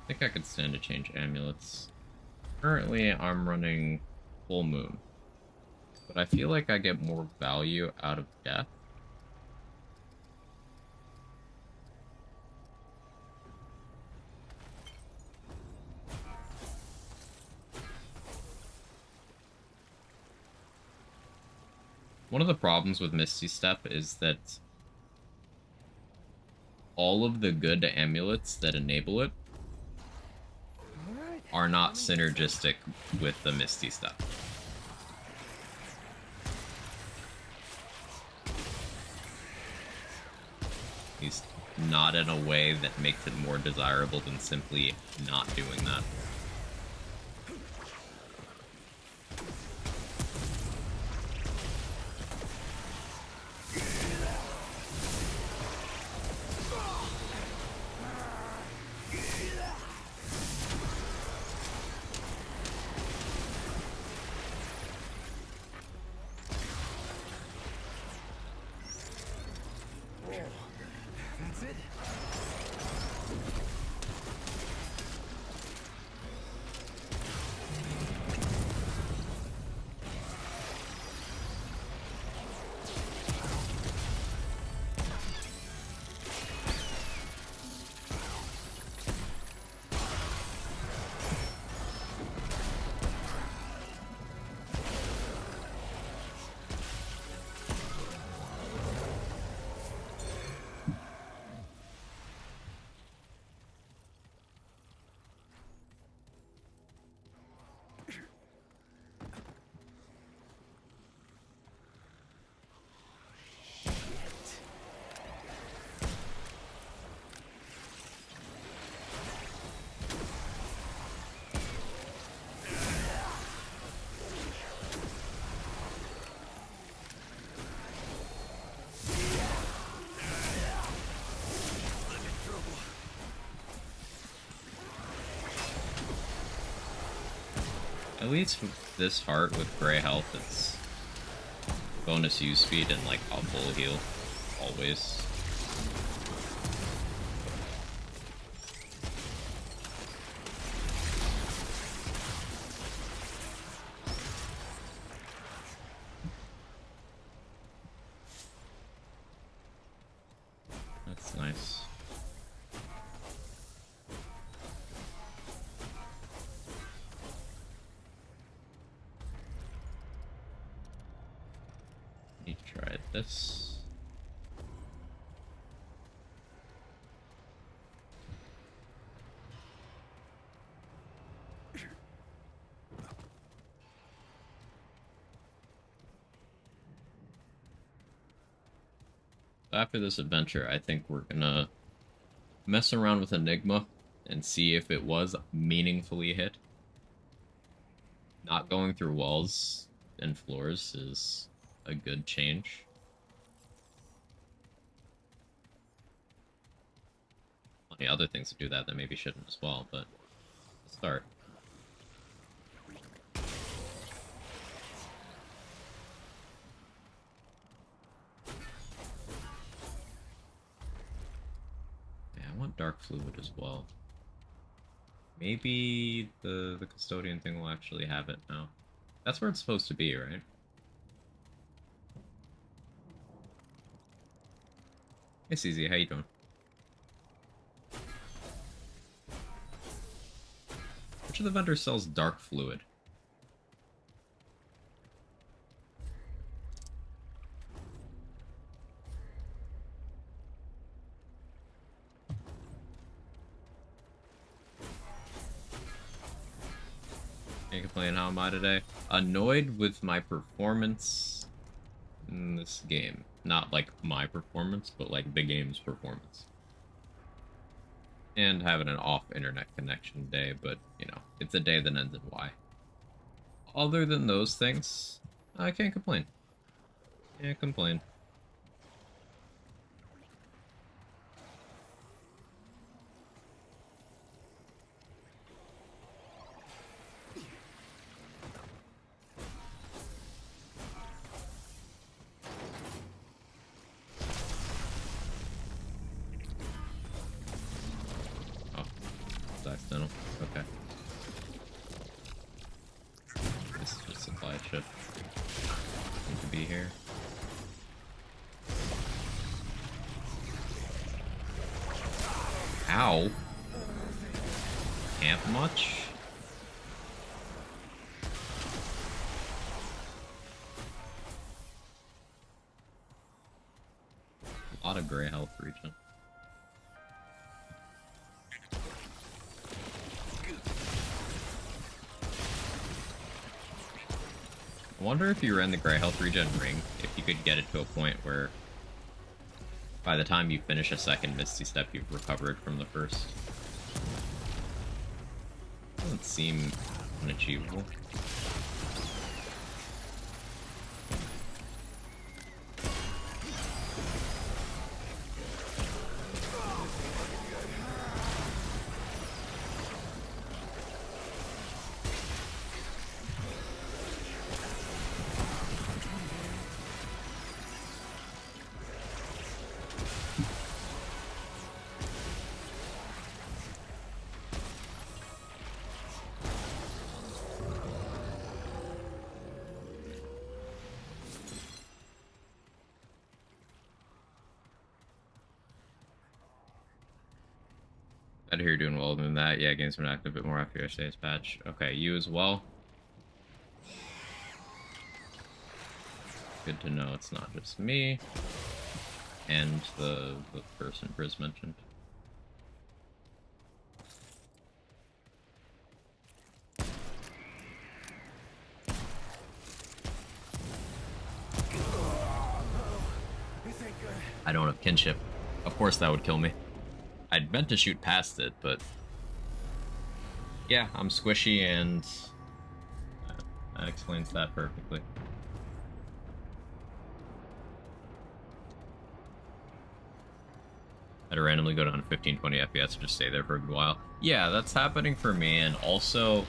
I think I could stand to change amulets. Currently, I'm running Full Moon, but I feel like I get more value out of Death. One of the problems with Misty Step is that all of the good amulets that enable it are not synergistic with the Misty Step. At least not in a way that makes it more desirable than simply not doing that. That's it. At least with this heart with gray health, it's bonus use speed and like a full heal. Always. That's nice. Let me try this. After this adventure, I think we're gonna mess around with Enigma and see if it was meaningfully hit. Not going through walls and floors is a good change. Plenty of other things to do that maybe shouldn't as well, but let's start. Yeah, I want dark fluid as well. Maybe the custodian thing will actually have it now. That's where it's supposed to be, right? Hey CZ, how you doing? Which of the vendors sells dark fluid? Can't complain. How am I today? Annoyed with my performance in this game. Not like my performance, but like the game's performance. And having an off internet connection day, but you know, it's a day that ends in Y. Other than those things, I can't complain. Can't complain. Oh, it's accidental. Okay. This is just supply ship. Need to be here. Ow. Camp much? A lot of gray health region. I wonder if you ran the gray health regen ring, if you could get it to a point where by the time you finish a second Misty Step, you've recovered from the first. Doesn't seem unachievable. I hear you're doing well than that. Yeah, game's been active a bit more after yesterday's patch. Okay, you as well. Good to know it's not just me and the person Briz mentioned. I don't have kinship. Of course that would kill me. I'd meant to shoot past it, but yeah, I'm squishy, and that explains that perfectly. I had to randomly go down to 15-20 FPS and just stay there for a good while. Yeah, that's happening for me, and also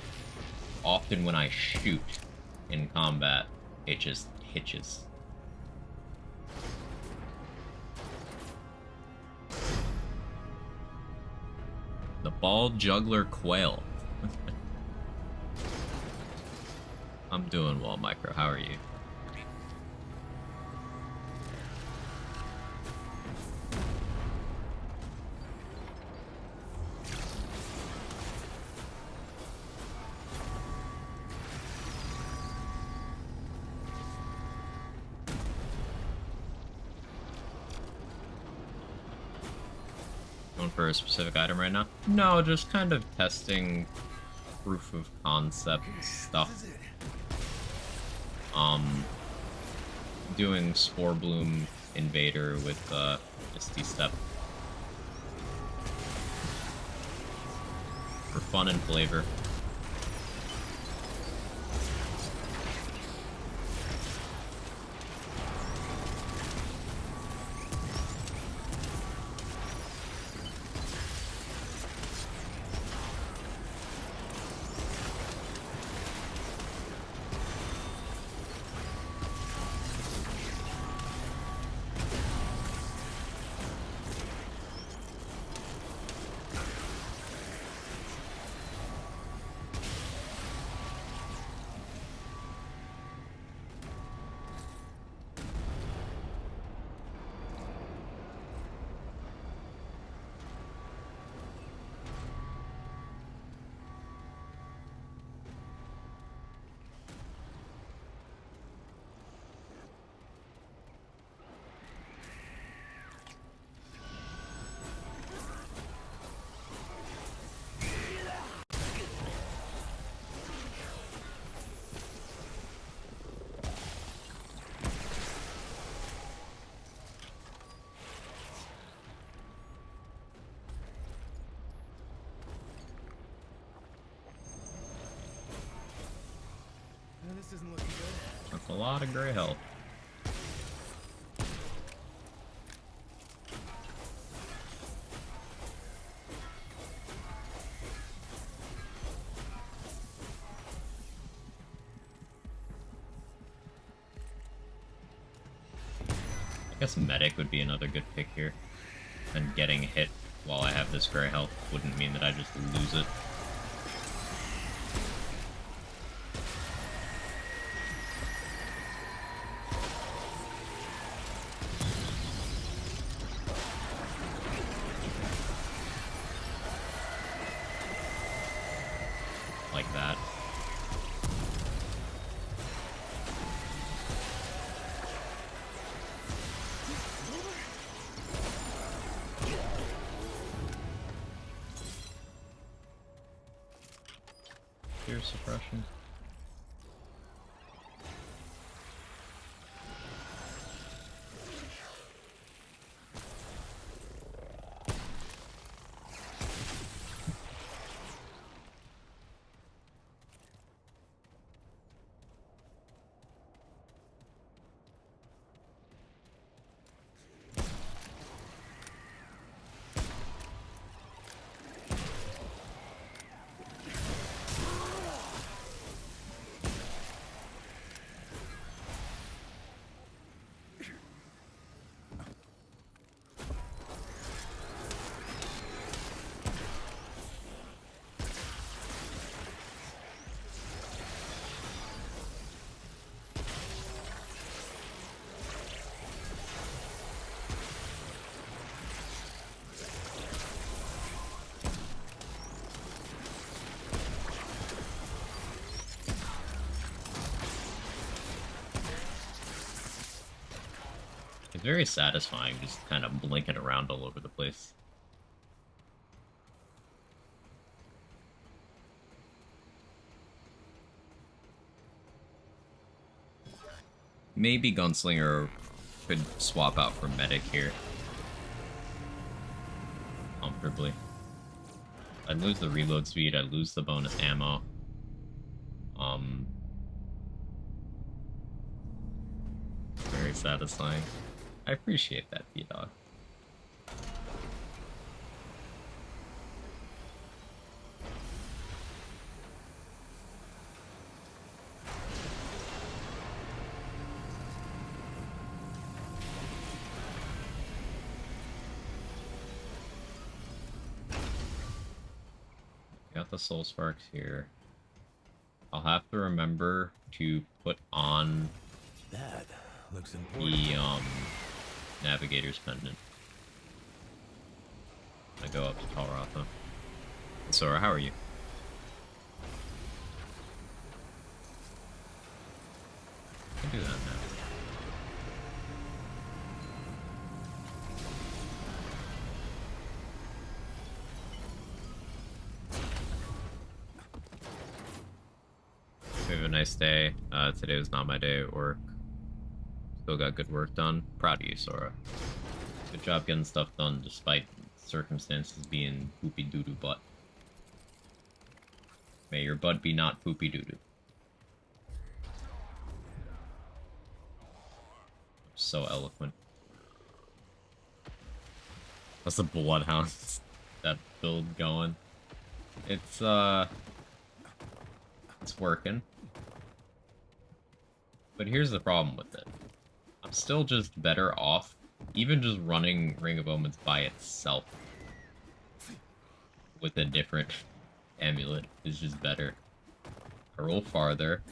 often when I shoot in combat, it just hitches. The bald juggler quail. I'm doing well, Micro. How are you? Going for a specific item right now? No, just kind of testing proof of concept stuff. Doing Spore Bloom Invader with Misty Step. For fun and flavor. A lot of gray health. I guess medic would be another good pick here. And getting hit while I have this gray health wouldn't mean that I just lose it. Like that. Fear suppression. It's very satisfying just kind of blinking around all over the place. Maybe Gunslinger could swap out for Medic here. Comfortably. I'd lose the reload speed, I'd lose the bonus ammo. Very satisfying. I appreciate that, P-Dog. Got the soul sparks here. I'll have to remember to put on That looks important. the Navigator's Pendant. I go up to Talratha. Sora, how are you? I can do that now. We have a nice day. Today was not my day at work. Still got good work done. Proud of you, Sora. Good job getting stuff done despite circumstances being poopy doo-doo butt. May your butt be not poopy doo-doo. So eloquent. That's the Bloodhounds. That build going. It's working. But here's the problem with it. I'm still just better off, even just running Ring of Omens by itself with a different amulet is just better. I roll farther.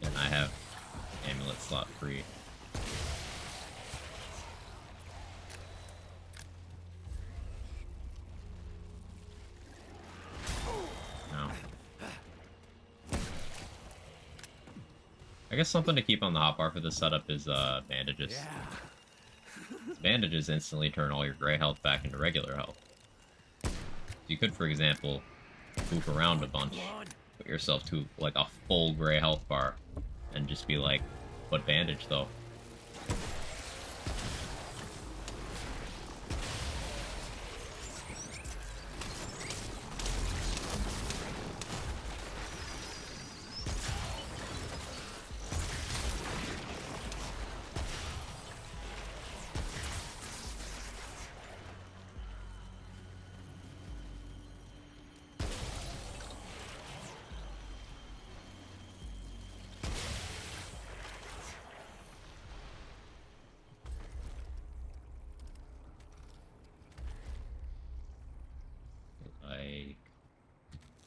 And I have amulet slot free. I guess something to keep on the hotbar for this setup is bandages. Yeah. Bandages instantly turn all your gray health back into regular health. You could, for example, move around a bunch, put yourself to like a full gray health bar, and just be like, what bandage though?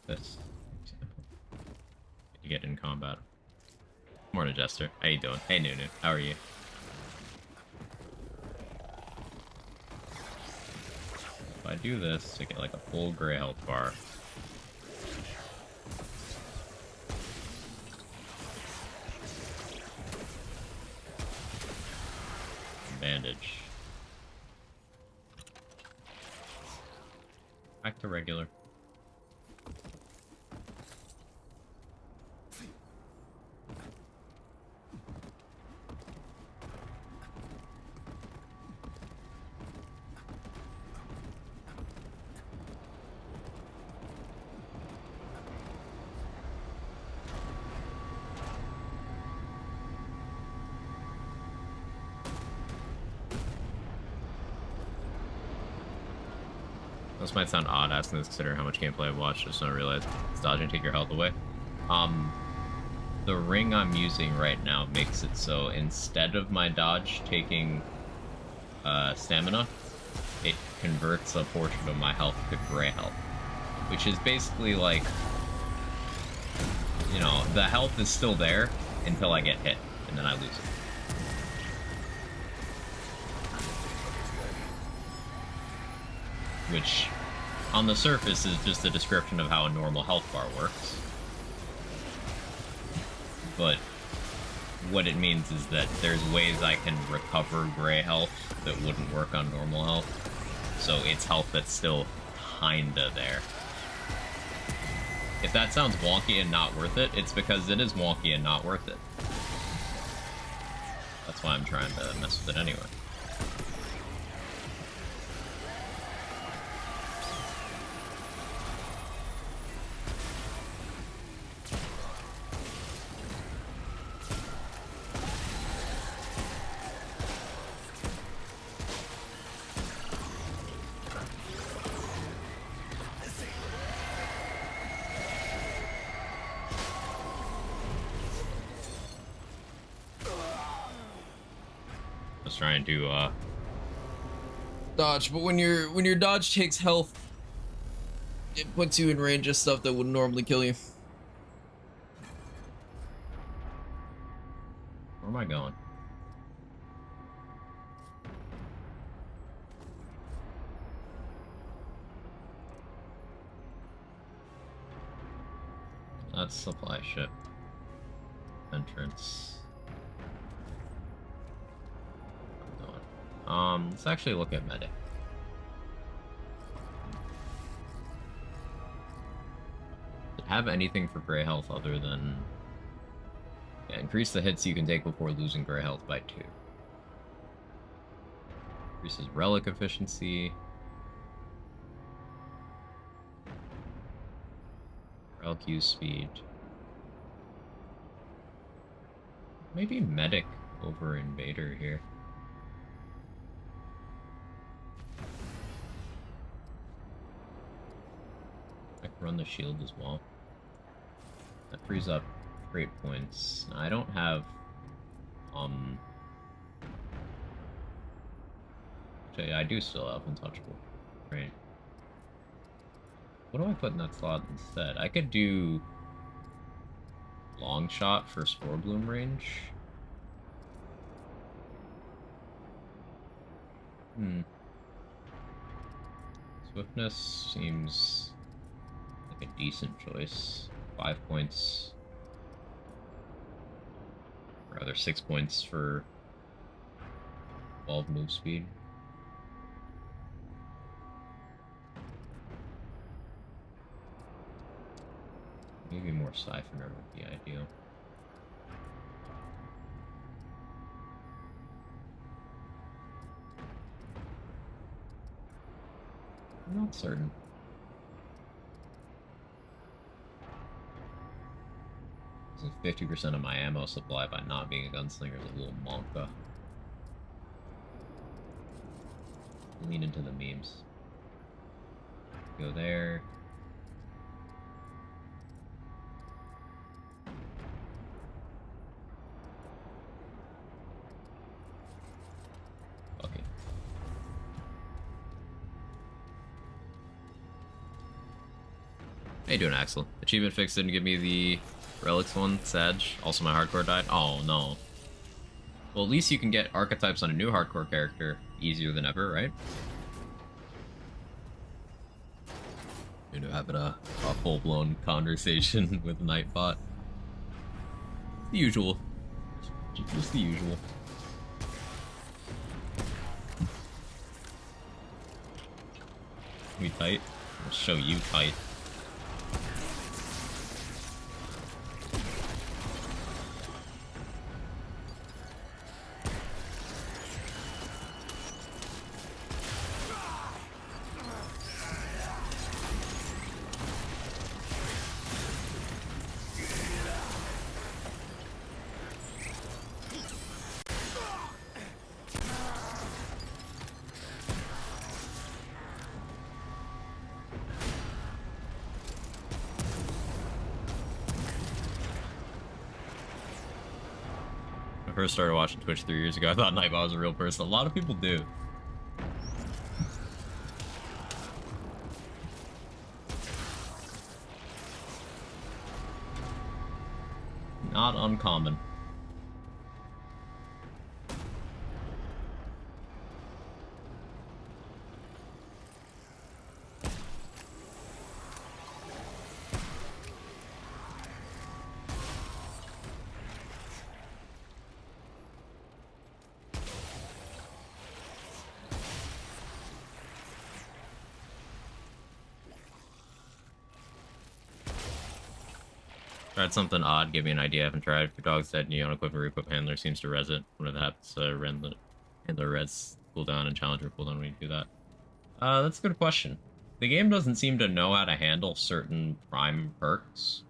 this. You get in combat. Morning, Jester. How you doing? Hey, Nunu. How are you? If I do this, I get like a full gray health bar. Bandage. Back to regular. This might sound odd asking this considering how much gameplay I've watched, just don't realize it's dodging take your health away. The ring I'm using right now makes it so instead of my dodge taking stamina, it converts a portion of my health to gray health. Which is basically like, you know, the health is still there until I get hit, and then I lose it. Which, on the surface, is just a description of how a normal health bar works. But what it means is that there's ways I can recover gray health that wouldn't work on normal health. So it's health that's still kinda there. If that sounds wonky and not worth it, it's because it is wonky and not worth it. That's why I'm trying to mess with it anyway. Trying to dodge, but when your dodge takes health, it puts you in range of stuff that would normally kill you. Where am I going? That's supply ship entrance. Let's actually look at medic. Does it have anything for gray health other than... Yeah, increase the hits you can take before losing gray health by 2. Increases relic efficiency. Relic use speed. Maybe medic over invader here. Run the shield as well. That frees up great points. Now, I don't have actually, I do still have untouchable. Right. What do I put in that slot instead? I could do long shot for Spore Bloom range. Swiftness seems like a decent choice. 5 points. Rather 6 points for 12 move speed. Maybe more Siphoner would be ideal. I'm not certain. 50% of my ammo supply by not being a gunslinger is a little monka. Lean into the memes. Go there. Okay. How you doing, Axel? Achievement fix didn't give me the relics one. Sag. Also, my hardcore died. Oh no. Well, at least you can get archetypes on a new hardcore character easier than ever, right? You know, having a full-blown conversation with Nightbot. The usual. Just the usual. We tight? I'll show you tight. First started watching Twitch 3 years ago, I thought Nightbot was a real person. A lot of people do. Not uncommon. Tried something odd, give me an idea. I haven't tried. If your dog's dead and you don't equip a re-equip handler, seems to res it. Whenever that happens, handler res cooldown and challenger cooldown when you do that. That's a good question. The game doesn't seem to know how to handle certain prime perks.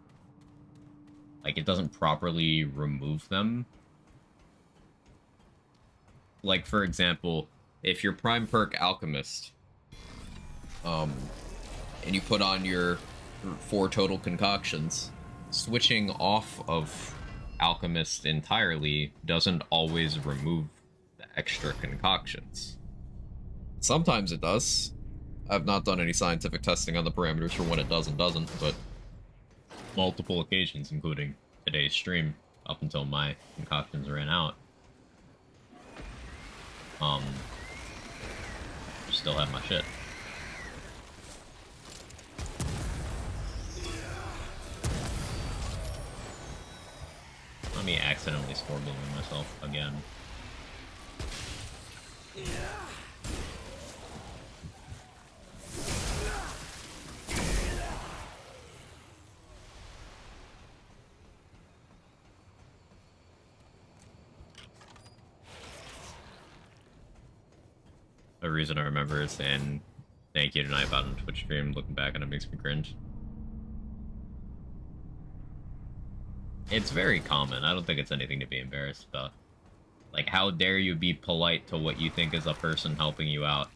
Like, it doesn't properly remove them. Like, for example, if your prime perk Alchemist, and you put on your 4 total concoctions, switching off of Alchemist entirely doesn't always remove the extra concoctions. Sometimes it does. I've not done any scientific testing on the parameters for when it does and doesn't, but multiple occasions, including today's stream, up until my concoctions ran out. Still have my shit. Let me accidentally score balloon myself again. The reason I remember is saying thank you to Nightbot on Twitch stream. Looking back and it makes me cringe. It's very common. I don't think it's anything to be embarrassed about. Like, how dare you be polite to what you think is a person helping you out?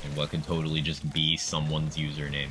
And what can totally just be someone's username.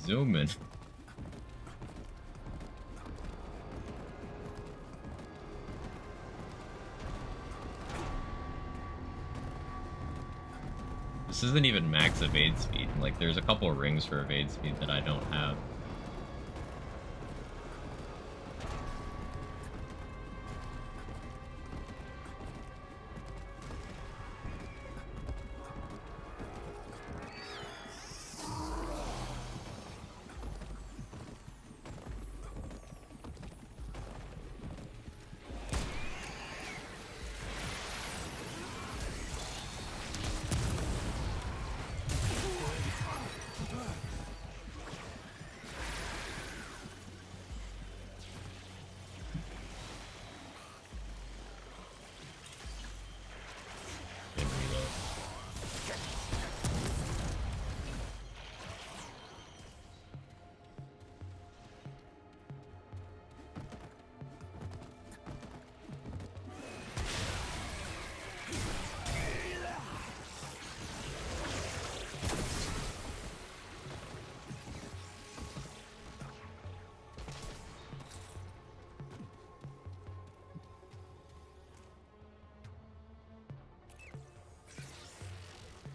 Zoom in. This isn't even max evade speed. Like, there's a couple of rings for evade speed that I don't have.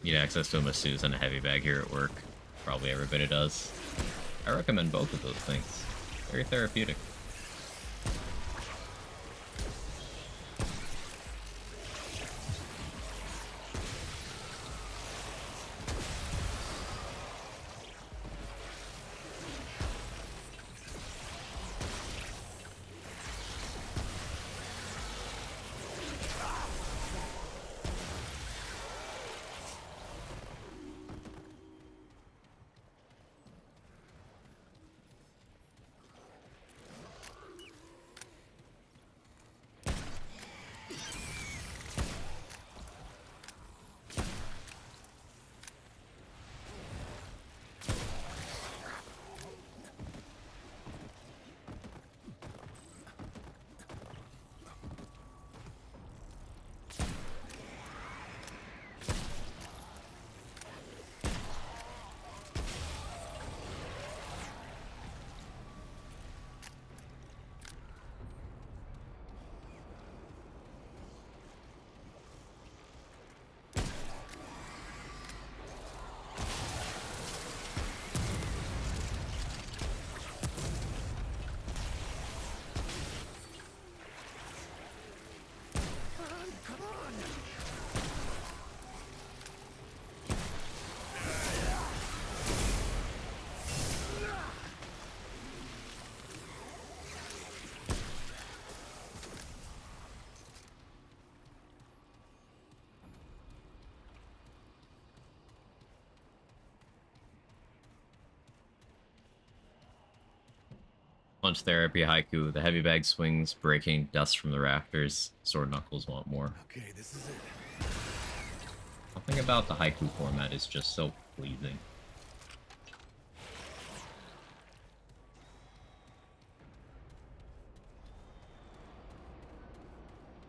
Need access to a masseuse and a heavy bag here at work. Probably everybody does. I recommend both of those things. Very therapeutic. Punch therapy, haiku, the heavy bag swings, breaking dust from the rafters. Sword knuckles want more. Okay, this is it. Something about the haiku format is just so pleasing.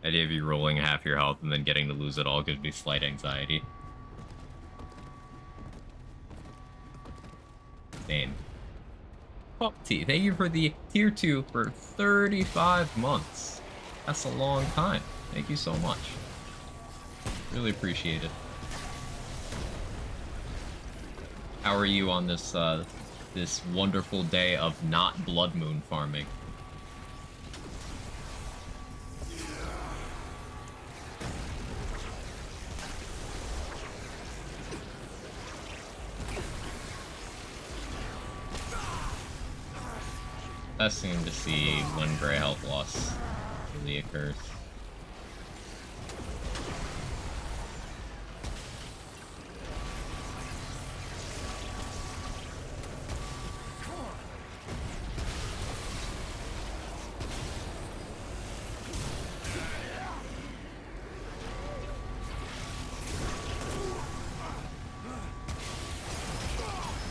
The idea of you rolling half your health and then getting to lose it all gives me slight anxiety. Name. Pop T, thank you for the tier 2 for 35 months. That's a long time. Thank you so much. Really appreciate it. How are you on this this wonderful day of not blood moon farming? Best thing to see when gray health loss really occurs.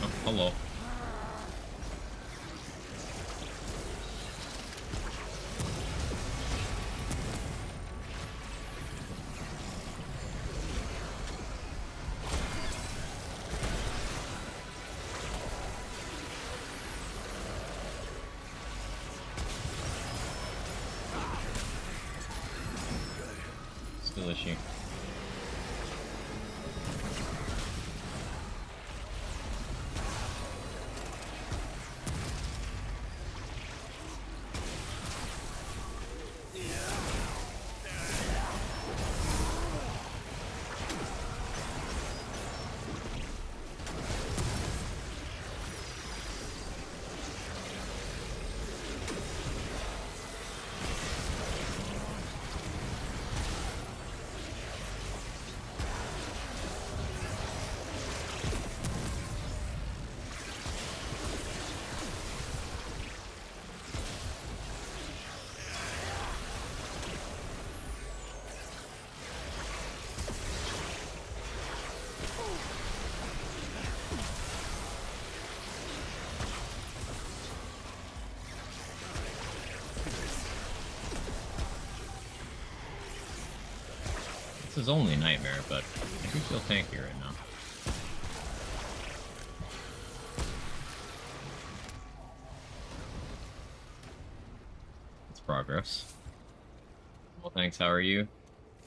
Oh, hello. Still issue. This is only Nightmare, but I do feel tanky right now. It's progress. Well, thanks, how are you?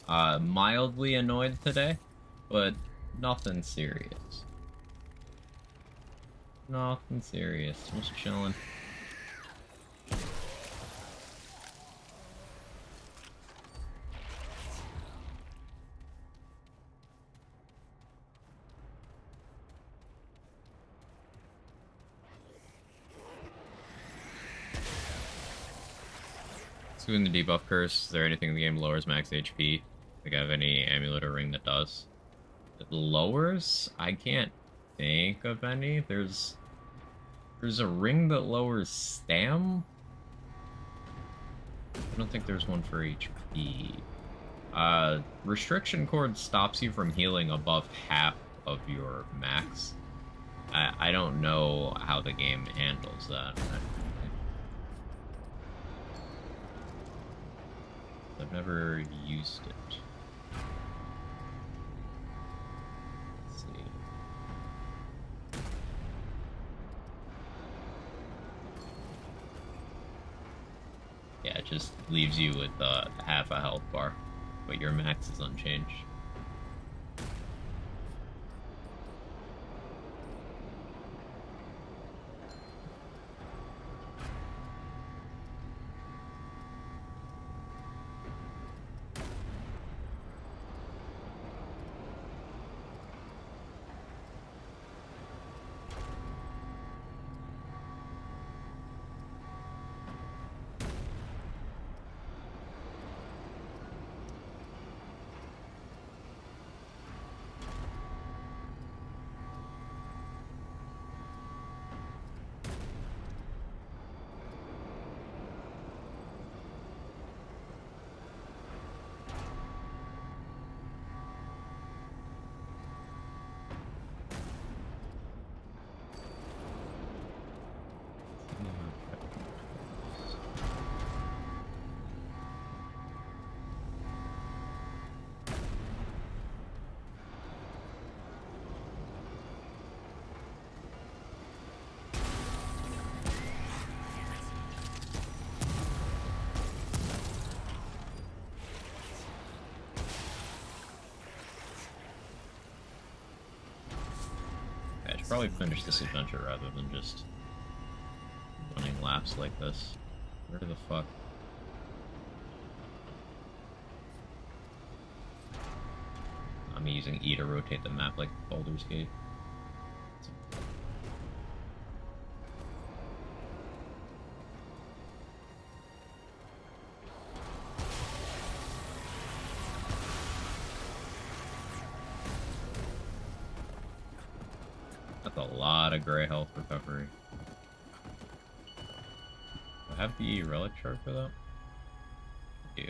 Mildly annoyed today, but Nothing serious. Nothing serious. Just chilling. Doing the debuff curse. Is there anything in the game that lowers max HP? Like I have any amulet or ring that does? It lowers? I can't think of any. There's a ring that lowers stam. I don't think there's one for HP. Restriction cord stops you from healing above half of your max. I don't know how the game handles that. I've never used it. Let's see. Yeah, it just leaves you with half a health bar, but your max is unchanged. I should probably finish this adventure rather than just running laps like this. Where the fuck? I'm using E to rotate the map like Baldur's Gate. That's a lot of gray health recovery. Do I have the relic chart for that? I do.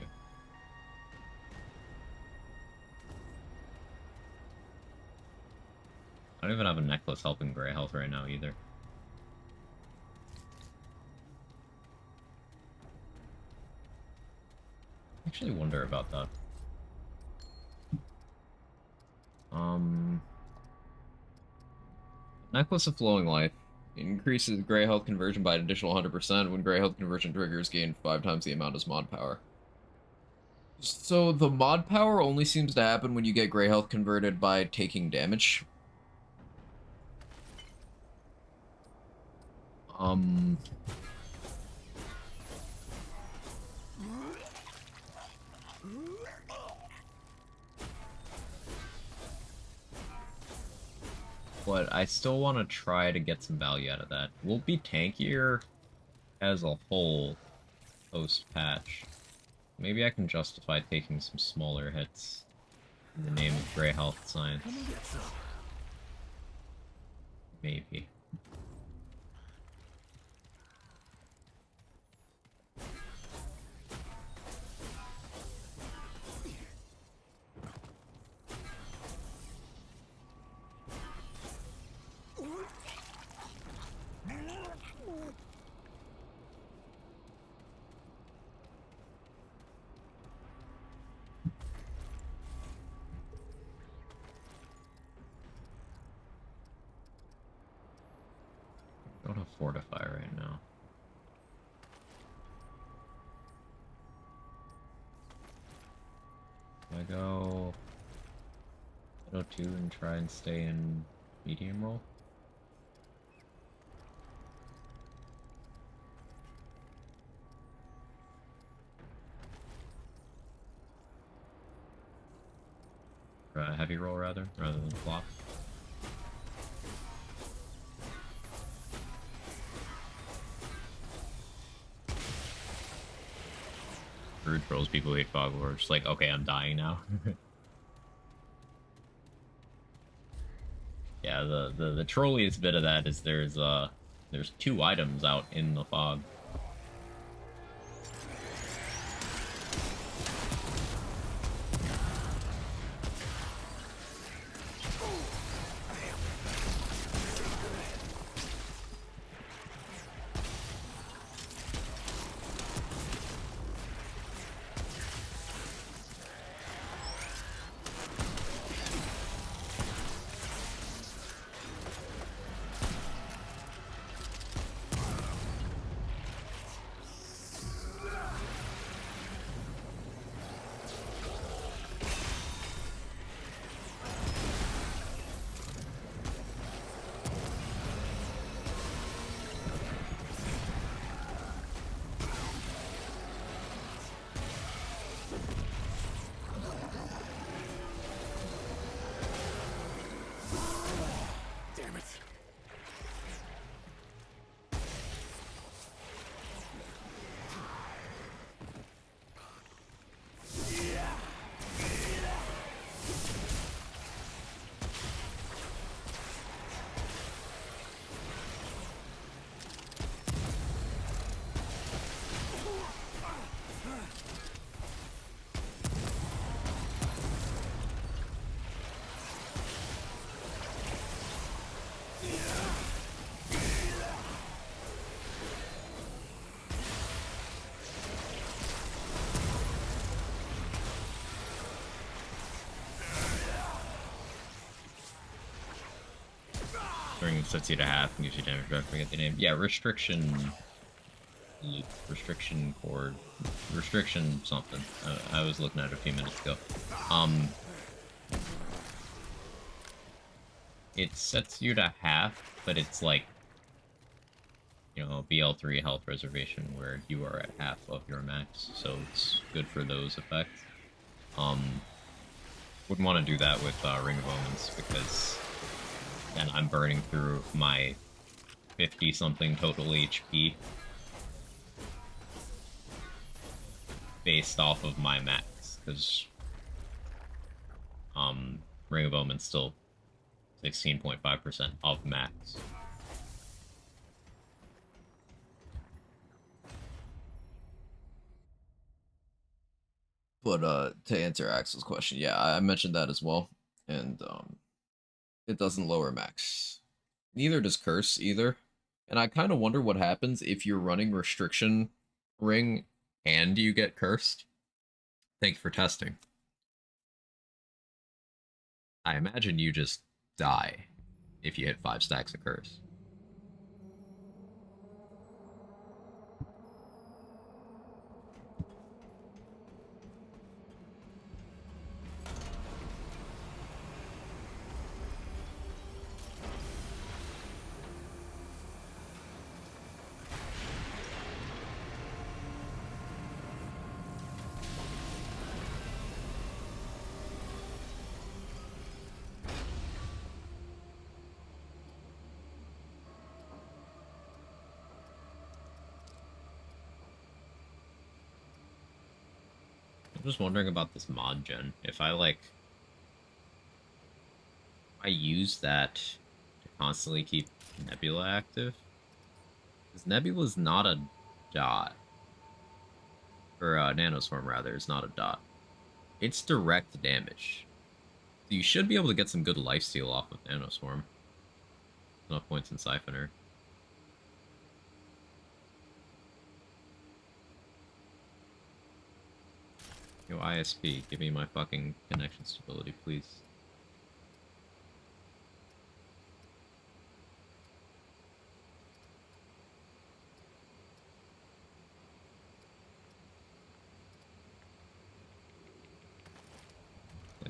I don't even have a necklace helping gray health right now either. I actually wonder about that. Necklace of Flowing Life increases gray health conversion by an additional 100%. When gray health conversion triggers, gain 5 times the amount as mod power. So the mod power only seems to happen when you get gray health converted by taking damage. But I still want to try to get some value out of that. We'll be tankier as a whole post-patch. Maybe I can justify taking some smaller hits in the name of Grey Health Science. Maybe. I don't have Fortify right now. I go Shadow 2 and try and stay in medium roll. Heavy roll rather than flop. Rude trolls, people hate fog war. Just like, okay, I'm dying now. Yeah, the trolliest bit of that is there's 2 items out in the fog. Damn it. Sets you to half and gives you damage back. Forget the name. Yeah, restriction. Restriction cord. Restriction something. I was looking at it a few minutes ago. It sets you to half, but it's like, you know, BL3 health reservation where you are at half of your max, so it's good for those effects. Wouldn't want to do that with Ring of Omens because then I'm burning through my 50-something total HP based off of my max, because Ring of Omens still 16.5% of max. But to answer Axel's question, yeah, I mentioned that as well, and it doesn't lower max. Neither does Curse either, and I kind of wonder what happens if you're running Restriction Ring and you get Cursed. Thanks for testing. I imagine you just die if you hit 5 stacks of Curse. I'm just wondering about this mod gen. If I use that to constantly keep Nebula active, because Nebula's not a dot, or Nanoswarm rather, is not a dot. It's direct damage. So you should be able to get some good lifesteal off of Nanoswarm. Enough points in Siphoner. Yo, ISP, give me my fucking connection stability, please.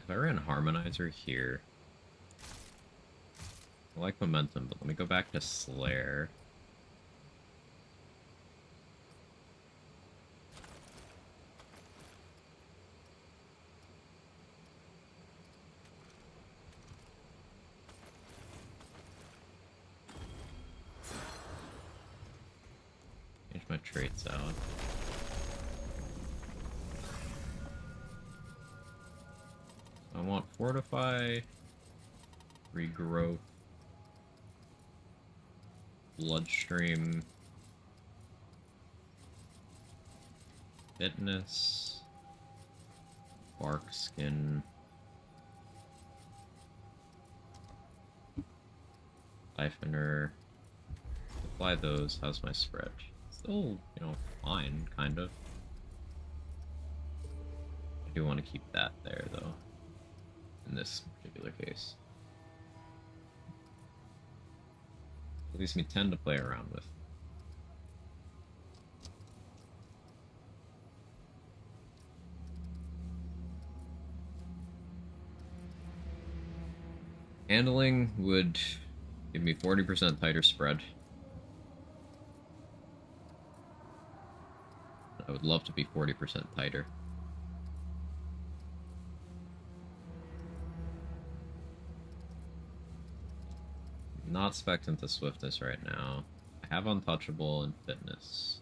If I ran Harmonizer here, I like Momentum, but let me go back to Slayer. Change my traits out. I want Fortify, Regrowth, Bloodstream, Fitness, Bark Skin, Siphoner. Apply those. How's my spread? Still, you know, fine, kind of. I do want to keep that there, though, in this particular case. It leaves me 10 to play around with. Handling would give me 40% tighter spread. I would love to be 40% tighter. Not spec'd into Swiftness right now. I have Untouchable and Fitness.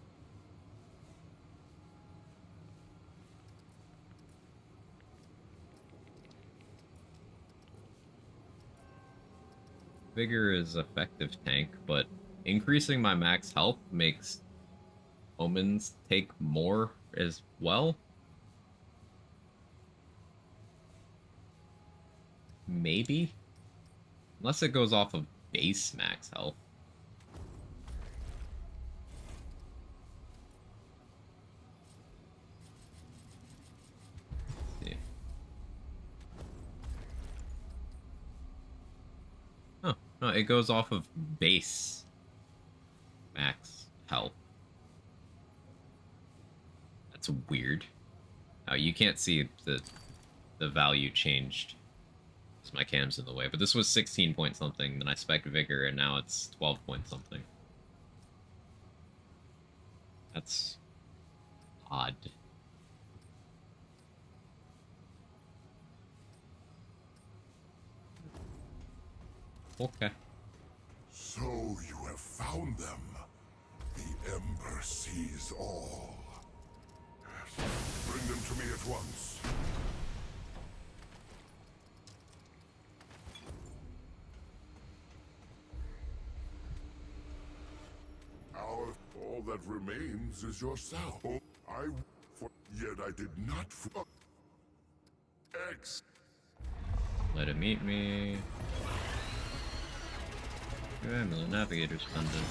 Vigor is effective tank, but increasing my max health makes Omens take more as well. Maybe? Unless it goes off of base max health. Let's see. Oh, no, it goes off of base max health. That's weird. Oh, you can't see the value changed. My cam's in the way, but this was 16 point something, then I spec'd Vigor, and now it's 12 point something. That's odd. Okay. So you have found them. The Ember sees all. Bring them to me at once. All that remains is yourself. Yet I did not. X. Let it meet me. Amulet Navigator's funded.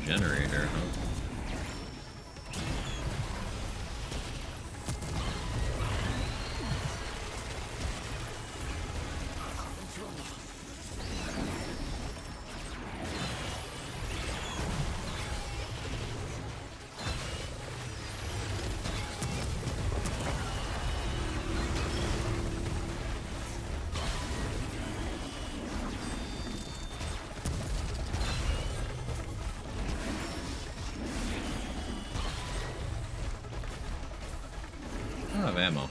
Generator, huh? I don't have ammo.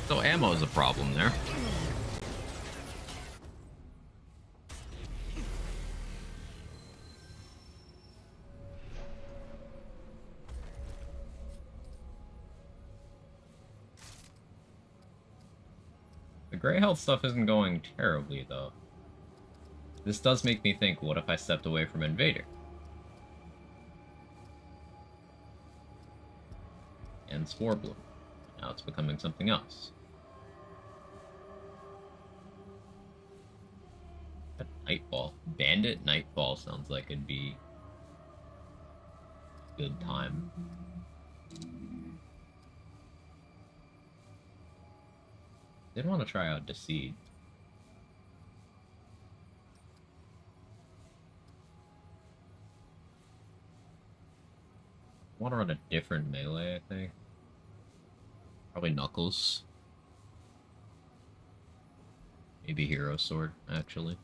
So ammo is a problem there. The gray health stuff isn't going terribly, though. This does make me think, what if I stepped away from Invader? And Spore Bloom. Now it's becoming something else. But Nightfall. Bandit Nightfall sounds like it'd be a good time. Did want to try out Deceit. Want to run a different melee, I think. Probably Knuckles. Maybe Hero Sword, actually.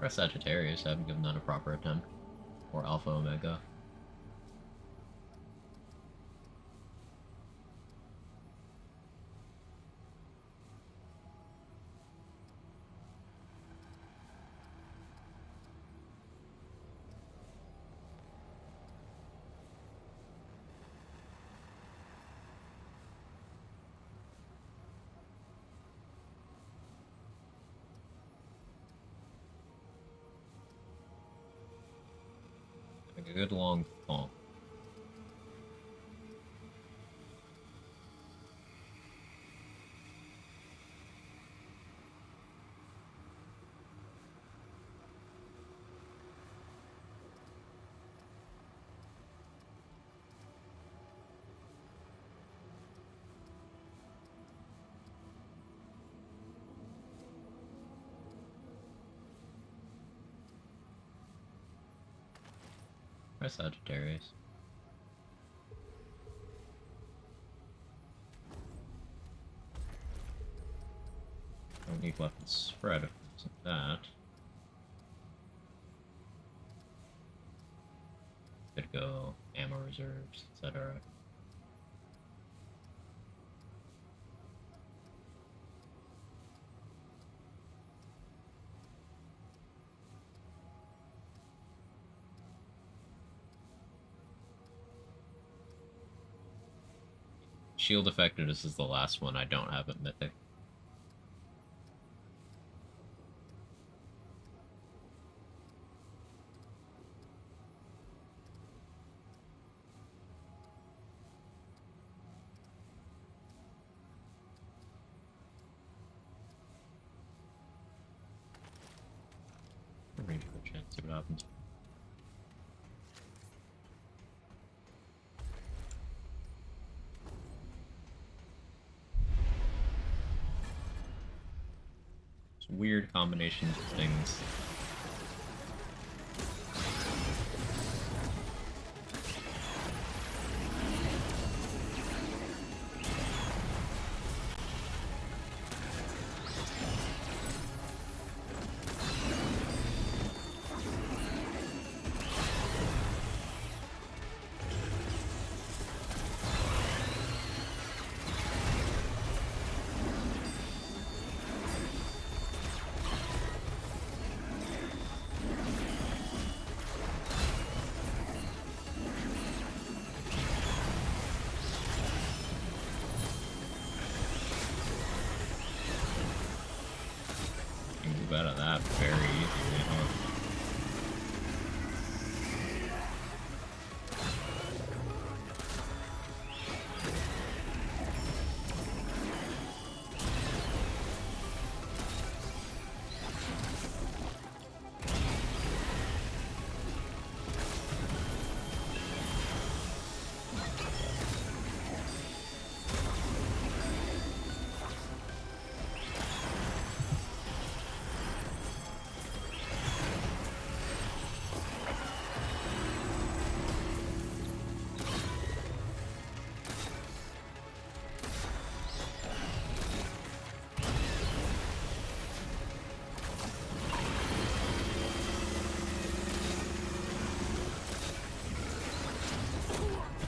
Or Sagittarius, I haven't given that a proper attempt. Or Alpha Omega. Like a good long fall. Or Sagittarius. Don't need weapons spread if it's like that. Could go ammo reserves, etc. Shield effectiveness is the last one I don't have at Mythic. Range for a chance, see what happens. Weird combinations of things. Out of that very easily, huh?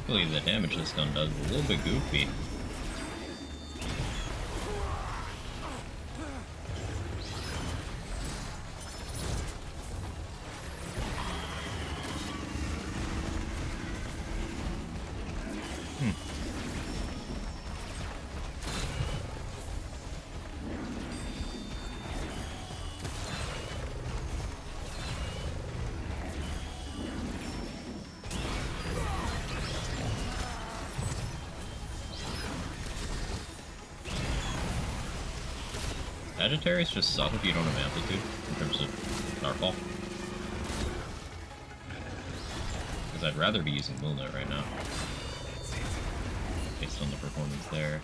Luckily, the damage this gun does is a little bit goofy. Sagittarius just suck if you don't have amplitude in terms of Starfall. Because I'd rather be using Moonlit right now. Based on the performance there.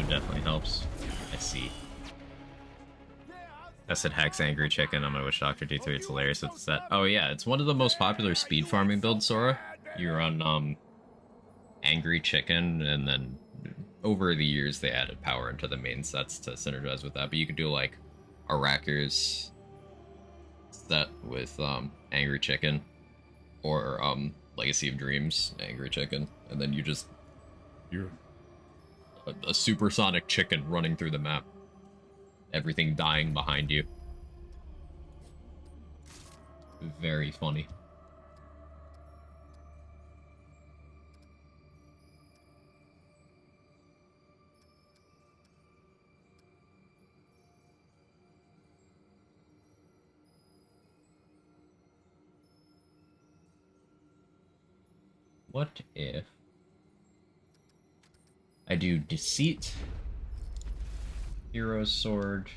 Definitely helps. I see. I said Hex Angry Chicken. I'm gonna wish Dr. D3. It's hilarious with the set. Oh yeah, it's one of the most popular speed farming builds, Sora. You run Angry Chicken, and then over the years they added power into the main sets to synergize with that. But you could do like Arrakir's set with Angry Chicken, or Legacy of Dreams Angry Chicken, and then you're a supersonic chicken running through the map. Everything dying behind you. Very funny. What if I do Deceit, Hero's Sword,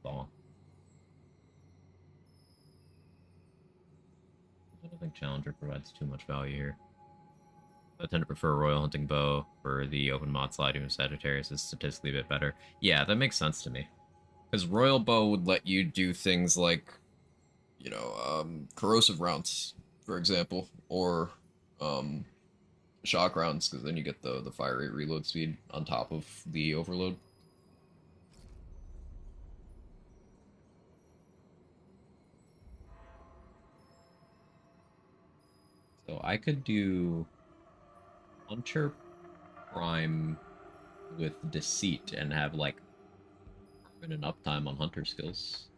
Ball. I don't think Challenger provides too much value here. I tend to prefer Royal Hunting Bow for the open mod sliding with Sagittarius is statistically a bit better. Yeah, that makes sense to me. Because Royal Bow would let you do things like, you know, corrosive rounds, for example, or shock rounds, because then you get the fire rate reload speed on top of the overload. So I could do Hunter Prime with Deceit and have like permanent uptime on Hunter skills.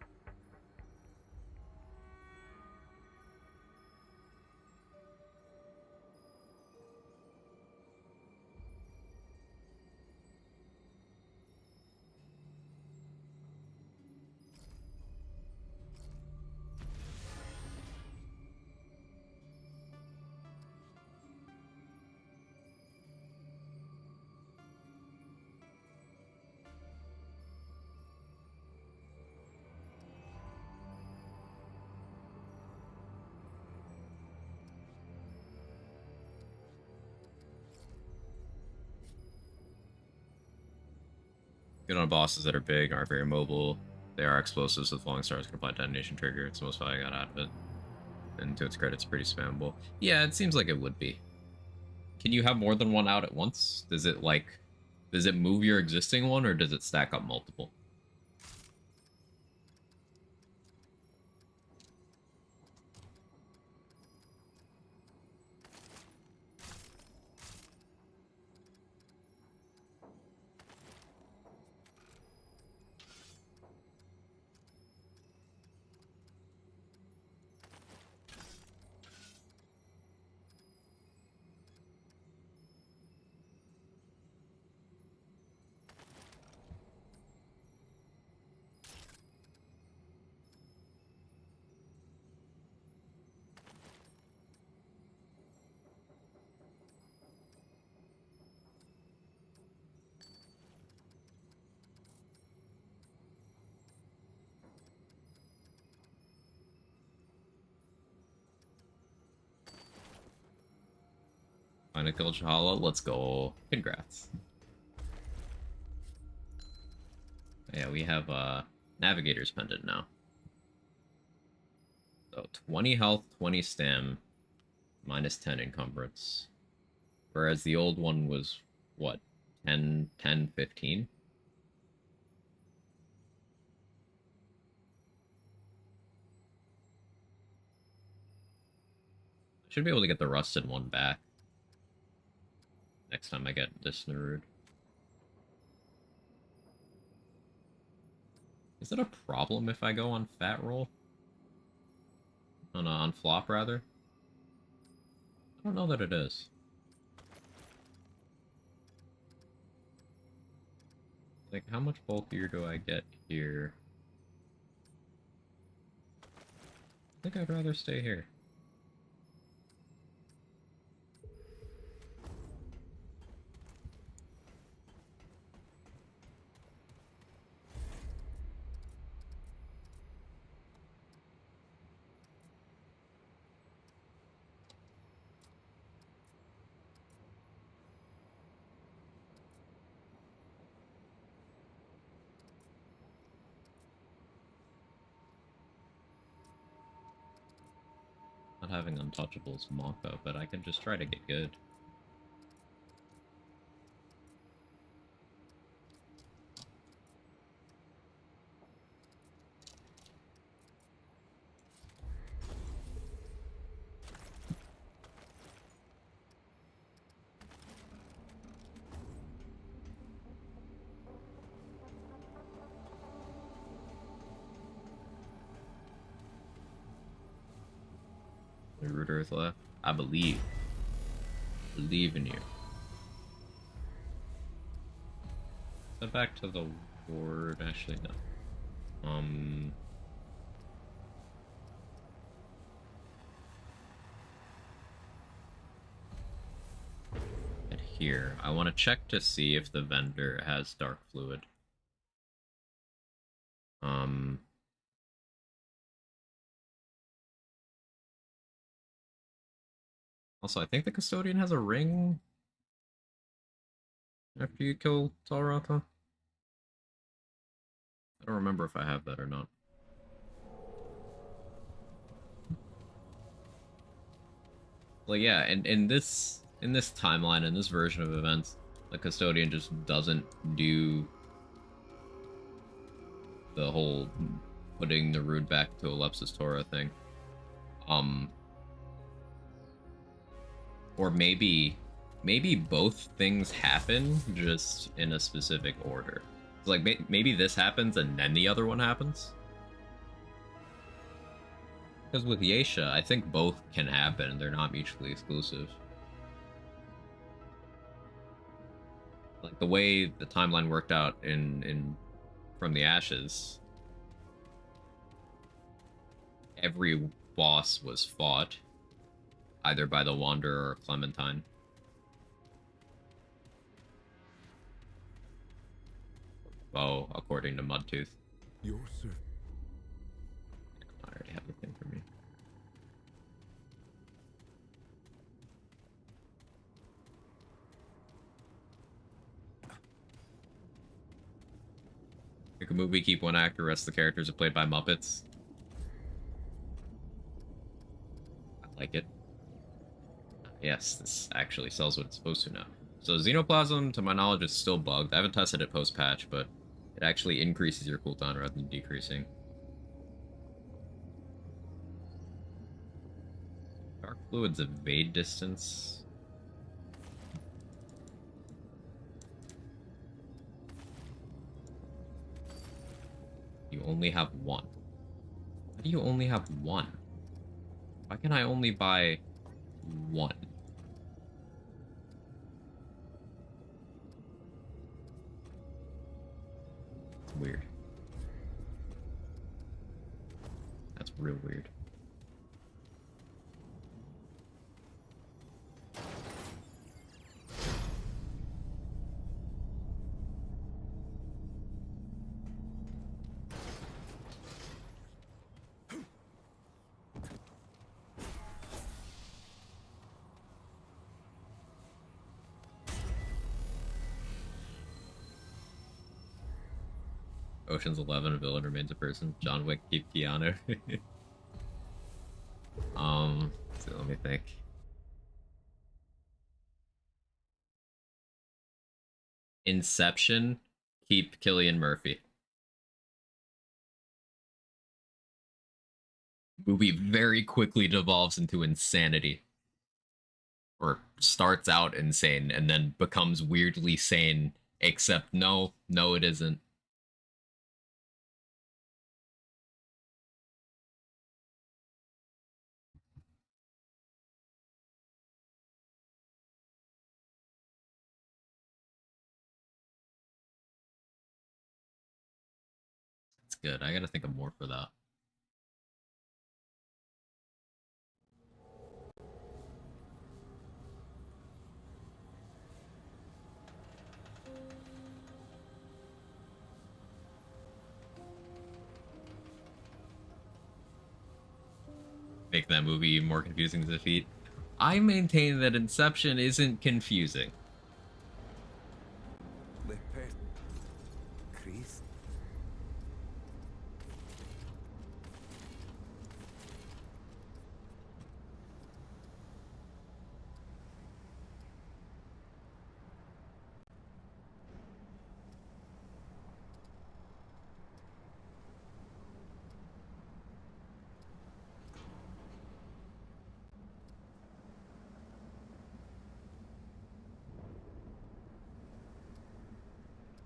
Good on bosses that are big, aren't very mobile. They are explosives with falling stars can apply detonation trigger. It's the most value I got out of it. And to its credit, it's pretty spammable. Yeah, it seems like it would be. Can you have more than one out at once? Does it move your existing one, or does it stack up multiple? Trying to kill Shahala. Let's go. Congrats. Yeah, we have Navigator's Pendant now. So 20 health, 20 stam, minus 10 encumbrance. Whereas the old one was, what, 10, 10, 15? I should be able to get the rusted one back next time I get this Narud. Is it a problem if I go on fat roll? On flop, rather? I don't know that it is. Like, how much bulkier do I get here? I think I'd rather stay here. Not having Untouchables Monka, but I can just try to get good. The Root Earth left. I believe. Believe in you. Head back to the ward. Actually, no. And here, I want to check to see if the vendor has Dark Fluid. Also, I think the Custodian has a ring after you kill Talrata. I don't remember if I have that or not. Like, yeah, and in this timeline, in this version of events, the Custodian just doesn't do the whole putting the Root back to Alepsis Torah thing. Or maybe both things happen just in a specific order. So like maybe this happens and then the other one happens. Because with Yesha, I think both can happen. They're not mutually exclusive. Like the way the timeline worked out in From the Ashes, every boss was fought either by the Wanderer or Clementine. Oh, according to Mudtooth. Your servant. I already have the thing for me. Pick a movie, keep one actor, rest of the characters are played by Muppets. I like it. Yes, this actually sells what it's supposed to now. So Xenoplasm, to my knowledge, is still bugged. I haven't tested it post-patch, but it actually increases your cooldown rather than decreasing. Dark Fluid's evade distance. You only have one. How do you only have one? Why can I only buy one? It's weird. That's real weird. Ocean's 11, a villain remains a person. John Wick, keep Keanu. So let me think. Inception, keep Killian Murphy. Movie very quickly devolves into insanity. Or starts out insane and then becomes weirdly sane, except no, it isn't. It's good. I gotta think of more for that. Make that movie more confusing to defeat. I maintain that Inception isn't confusing. Chris?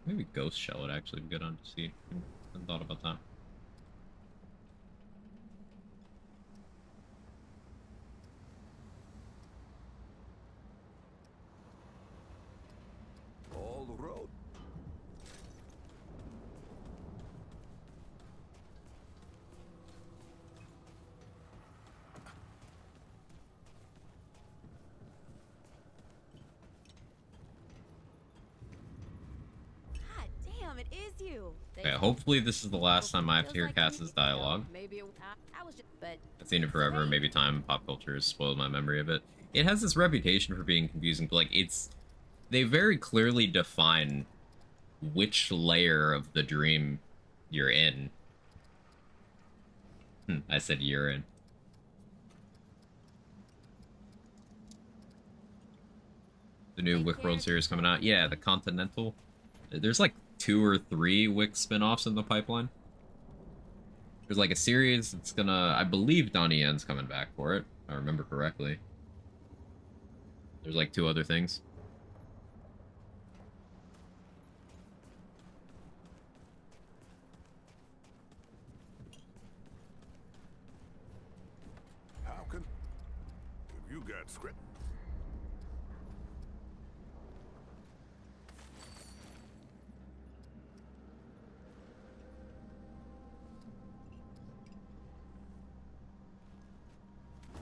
Maybe Ghost Shell would actually be good on to see. I hadn't thought about that. All road. God damn, it is you. Okay, hopefully this is the last time I have to hear Feels like Cass's dialogue. Maybe I was just, but I've seen it forever. Maybe time and pop culture has spoiled my memory of it. It has this reputation for being confusing, but like they very clearly define which layer of the dream you're in. I said you're in. The new Wick World series coming out. Yeah, the Continental. There's like 2 or 3 Wick spin-offs in the pipeline. There's like a series that's gonna, I believe Donnie Yen's coming back for it, if I remember correctly. There's like 2 other things. How can... If you got script...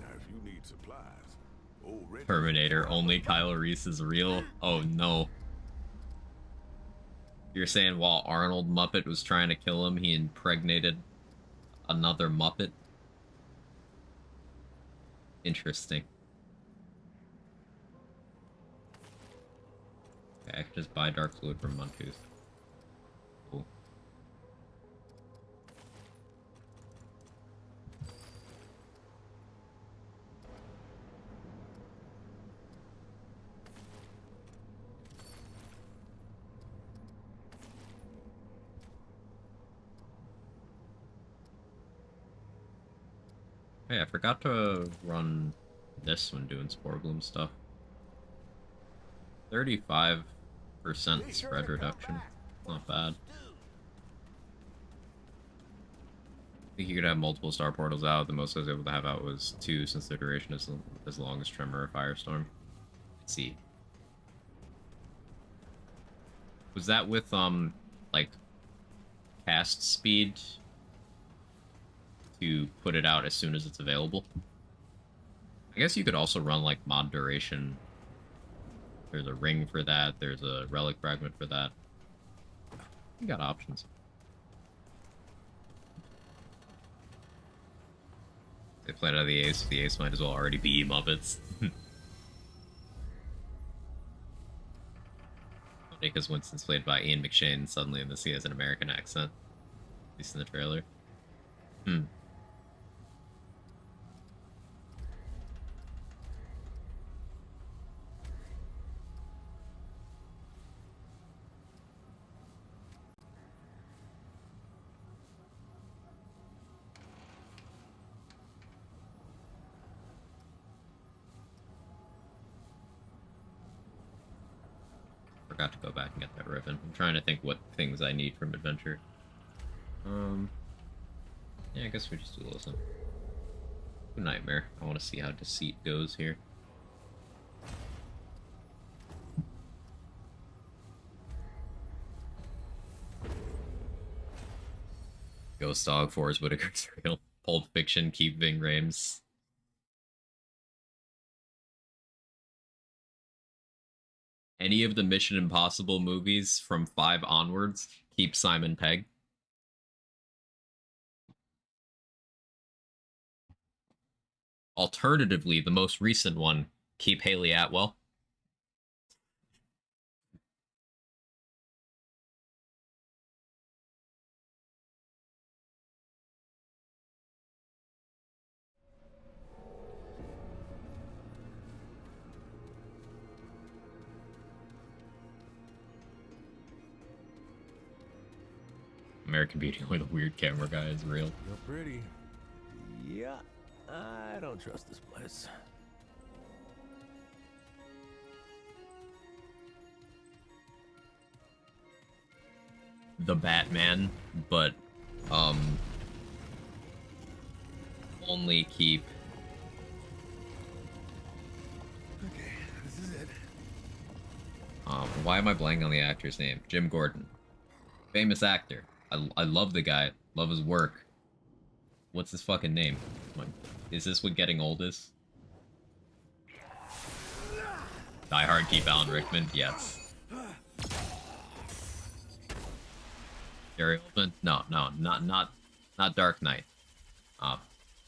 Now, if you need supplies, old Reggie... Terminator, only Kyle Reese is real. Oh no. You're saying while Arnold Muppet was trying to kill him, he impregnated another Muppet? Interesting. Okay, I could just buy Dark Fluid from Muntooth. Cool. Hey, I forgot to run this when doing Spore Bloom stuff. 35% spread reduction. Not bad. I think you could have multiple star portals out. The most I was able to have out was 2 since the duration is as long as Tremor or Firestorm. Let's see. Was that with, like, cast speed to put it out as soon as it's available? I guess you could also run, like, mod duration. There's a ring for that. There's a relic fragment for that. You got options. They played out of the Ace. The Ace might as well already be Muppets. Because Winston's played by Ian McShane, suddenly in this he has an American accent. least in the trailer. Hmm. Forgot to go back and get that ribbon. I'm trying to think what things I need from adventure. Yeah, I guess we just do listen. Nightmare. I want to see how deceit goes here. Ghost Dog, Forrest Whitaker's real. Pulp Fiction, keep Ving Rhames. Any of the Mission Impossible movies from 5 onwards, keep Simon Pegg. Alternatively, the most recent one, keep Haley Atwell. American Beauty, where the weird camera guy is real. You're pretty. Yeah, I don't trust this place. The Batman, but only keep Okay, this is it. why am I blanking on the actor's name? Jim Gordon. Famous actor. I love the guy. Love his work. What's his fucking name? Is this what getting old is? Die Hard, keep Alan Rickman? Yes. Gary Oldman? No, not Dark Knight.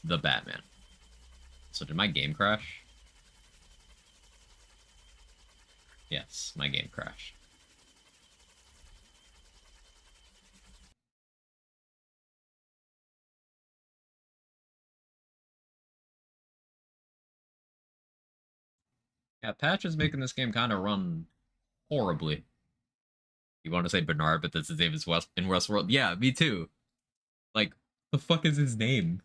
The Batman. So did my game crash? Yes, my game crashed. Yeah, Patch is making this game kind of run horribly. You want to say Bernard, but that's his name is West in Westworld. Yeah, me too. Like, the fuck is his name?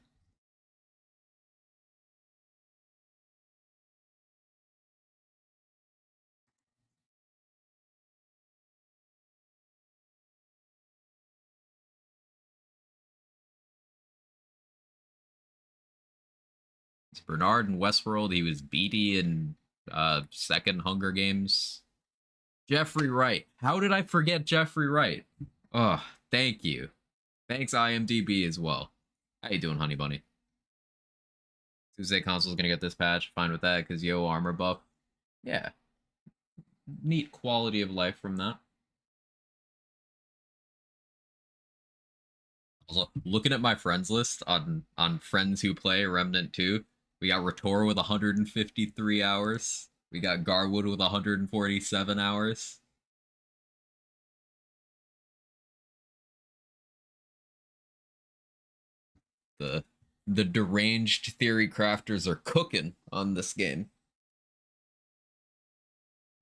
It's Bernard in Westworld. He was Beatty in second Hunger Games. Jeffrey Wright. How did I forget Jeffrey Wright? Oh, thank you. Thanks IMDb as well. How you doing, Honey Bunny? Tuesday console's gonna get this patch. Fine with that, because yo, armor buff. Yeah. Neat quality of life from that. Also, looking at my friends list on friends who play Remnant 2, we got Rator with 153 hours. We got Garwood with 147 hours. The deranged theory crafters are cooking on this game.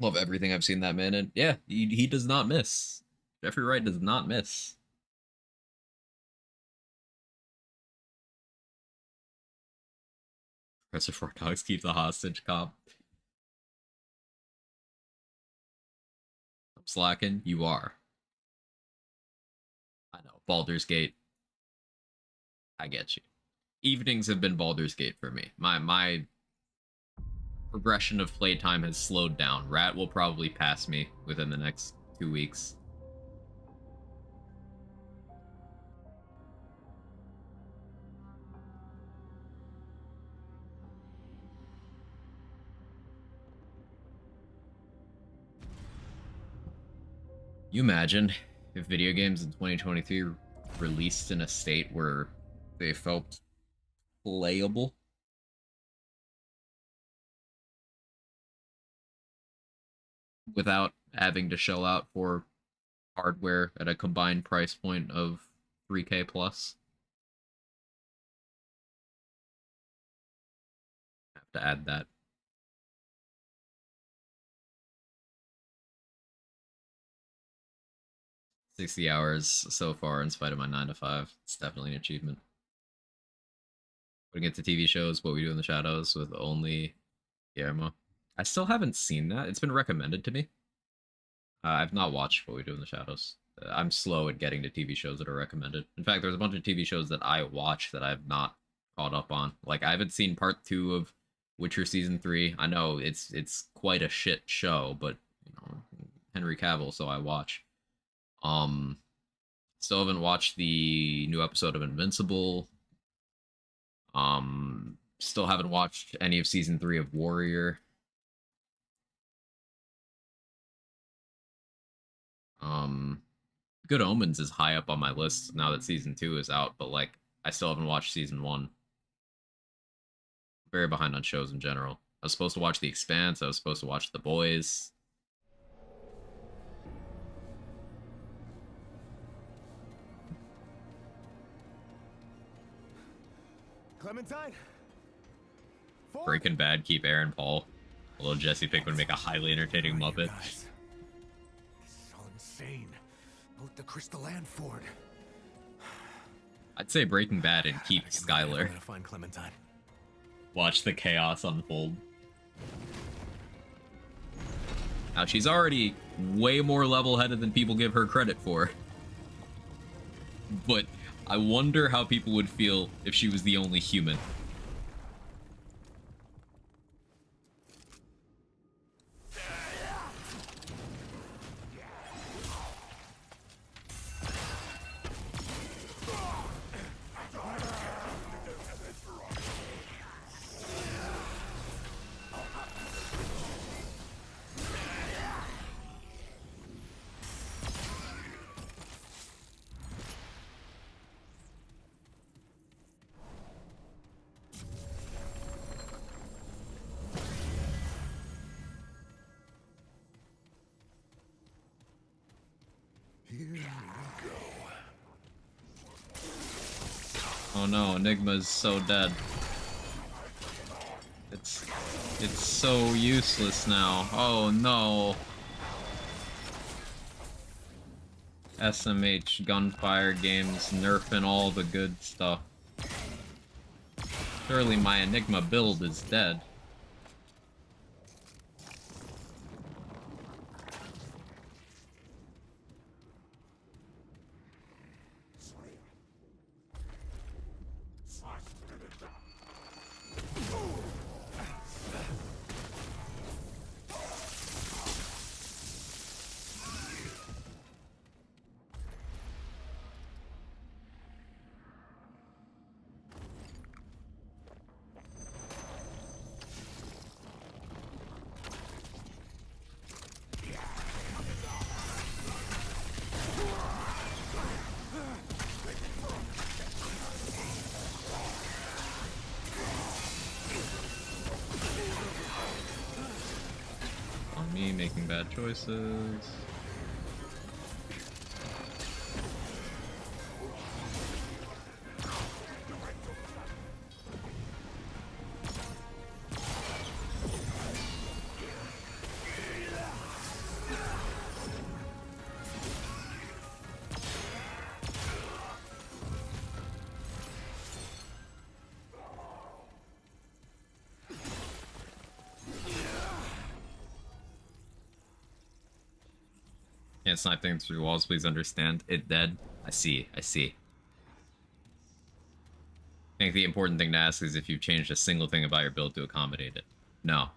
Love everything I've seen that man in. Yeah, he does not miss. Jeffrey Wright does not miss. Professor Four Dogs keep the hostage cop. I'm slacking. You are. I know. Baldur's Gate. I get you. Evenings have been Baldur's Gate for me. My progression of playtime has slowed down. Rat will probably pass me within the next 2 weeks. You imagine if video games in 2023 released in a state where they felt playable? Without having to shell out for hardware at a combined price point of 3K plus. Have to add that. 60 hours so far in spite of my 9 to 5. It's definitely an achievement. Putting it to TV shows, What We Do in the Shadows with only Guillermo. I still haven't seen that. It's been recommended to me. I've not watched What We Do in the Shadows. I'm slow at getting to TV shows that are recommended. In fact, there's a bunch of TV shows that I watch that I've not caught up on. Like, I haven't seen part 2 of Witcher Season 3. I know it's quite a shit show, but, you know, Henry Cavill, so I watch. Still haven't watched the new episode of Invincible. Still haven't watched any of Season 3 of Warrior. Good Omens is high up on my list now that Season 2 is out, but, like, I still haven't watched Season 1. Very behind on shows in general. I was supposed to watch The Expanse, I was supposed to watch The Boys. Clementine? Ford? Breaking Bad, keep Aaron Paul. Although Jesse Pinkman would make a highly entertaining Muppet. Guys, this is all insane. Both the Crystal and Ford. I'd say Breaking Bad and keep I'm Skylar. gonna find Clementine. Watch the chaos unfold. Now, she's already way more level-headed than people give her credit for. But I wonder how people would feel if she was the only human. Here we go. Oh no, Enigma's so dead. It's so useless now. Oh no. SMH Gunfire Games nerfing all the good stuff. Surely my Enigma build is dead. On me making bad choices. Can't snipe things through walls, please understand. It dead. I see, I see. I think the important thing to ask is if you've changed a single thing about your build to accommodate it. No.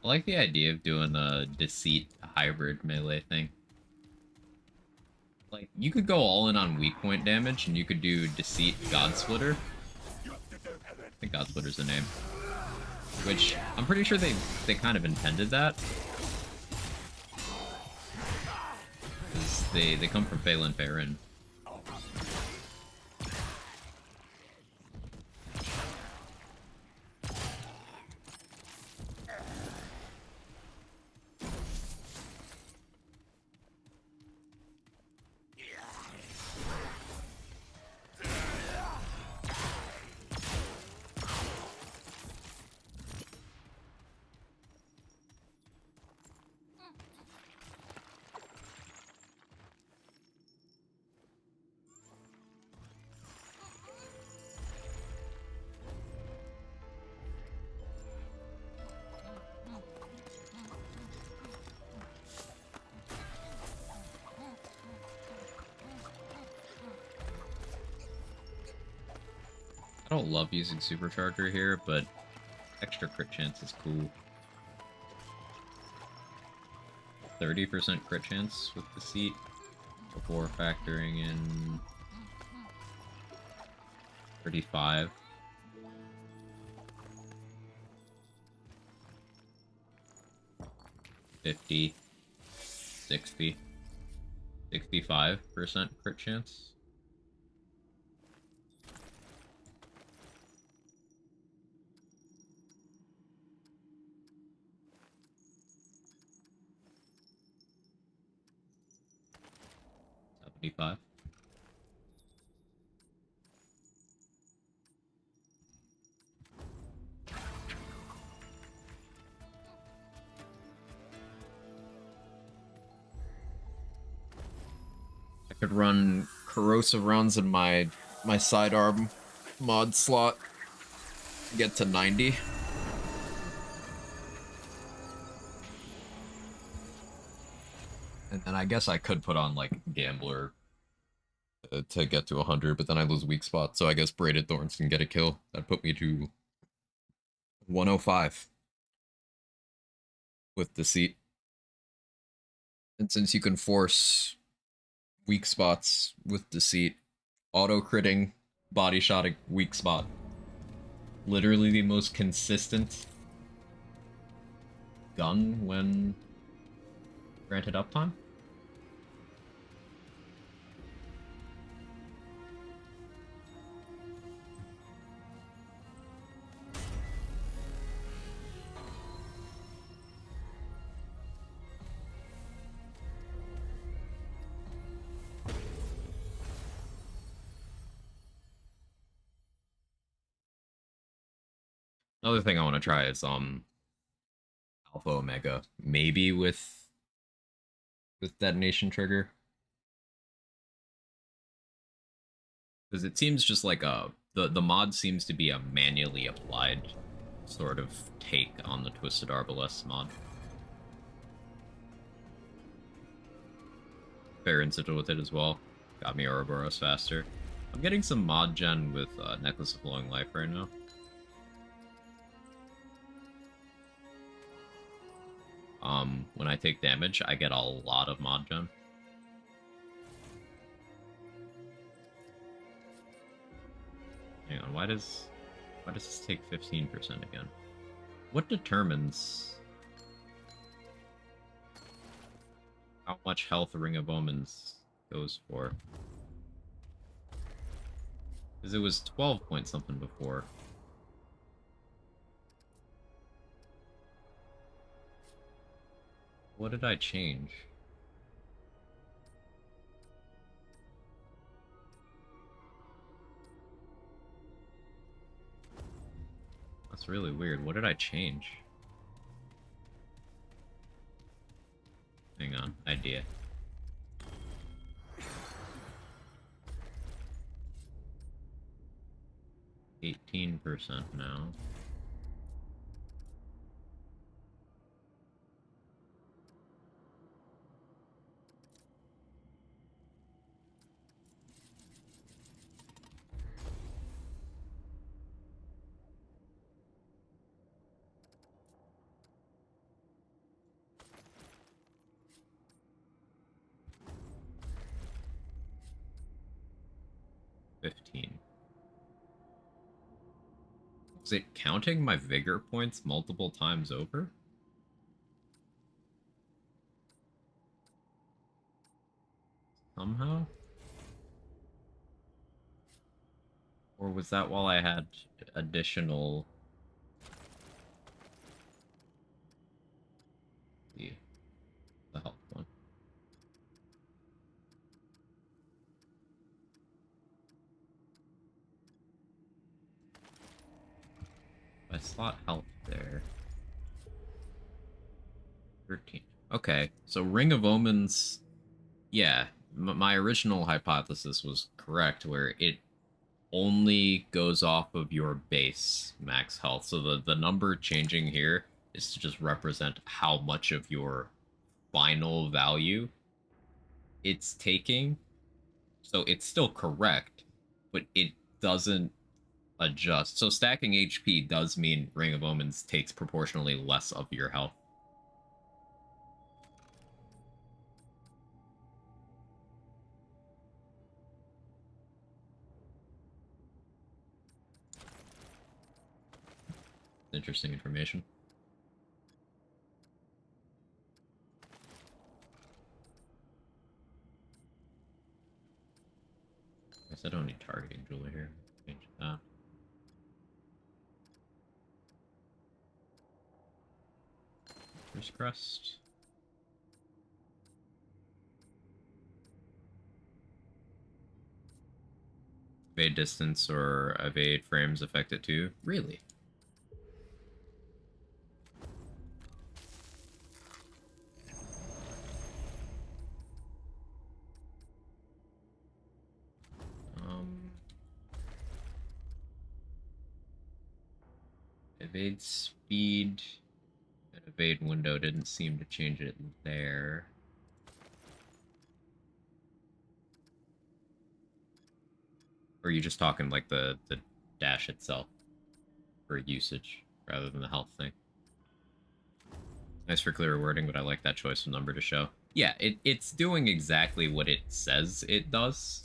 I like the idea of doing a deceit hybrid melee thing. Like, you could go all in on weak point damage, and you could do deceit Godsplitter. I think Godsplitter's the name. Which, I'm pretty sure they kind of intended that. Because they come from Phelan Farron. I don't love using Supercharger here, but extra crit chance is cool. 30% crit chance with Deceit before factoring in 35. $50, $60, 65% crit chance. $75. I could run corrosive rounds in my sidearm mod slot. Get to 90. And then I guess I could put on, like, Gambler to get to 100, but then I lose weak spot, so I guess Braided Thorns can get a kill. That'd put me to 105 with Deceit. And since you can force weak spots with Deceit, auto-critting, body-shotting weak spot. Literally the most consistent gun when granted uptime. Another thing I want to try is Alpha Omega, maybe with detonation trigger, because it seems just like the mod seems to be a manually applied sort of take on the Twisted Arbalest mod. Farron Sigil with it as well. Got me Ouroboros faster. I'm getting some mod gen with Necklace of Flowing Life right now. When I take damage, I get a lot of mod gen. Hang on, why does this take 15% again? What determines how much health Ring of Omens goes for? Because it was 12 point something before. What did I change? That's really weird. What did I change? Hang on, idea. %18 now. 15. Is it counting my vigor points multiple times over? Somehow? Or was that while I had additional... the health one. I slot health there. 13. Okay, so Ring of Omens... Yeah, my original hypothesis was correct, where it only goes off of your base max health. So the number changing here is to just represent how much of your final value it's taking. So it's still correct, but it doesn't adjust. So stacking HP does mean Ring of Omens takes proportionally less of your health. Interesting information. I guess I don't need targeting jewelry here. Change that. First crest. Evade distance or evade frames affect it too? Really? Evade speed and evade window didn't seem to change it there. Or are you just talking like the dash itself for usage rather than the health thing? Nice for clearer wording, but I like that choice of number to show. Yeah, it's doing exactly what it says it does.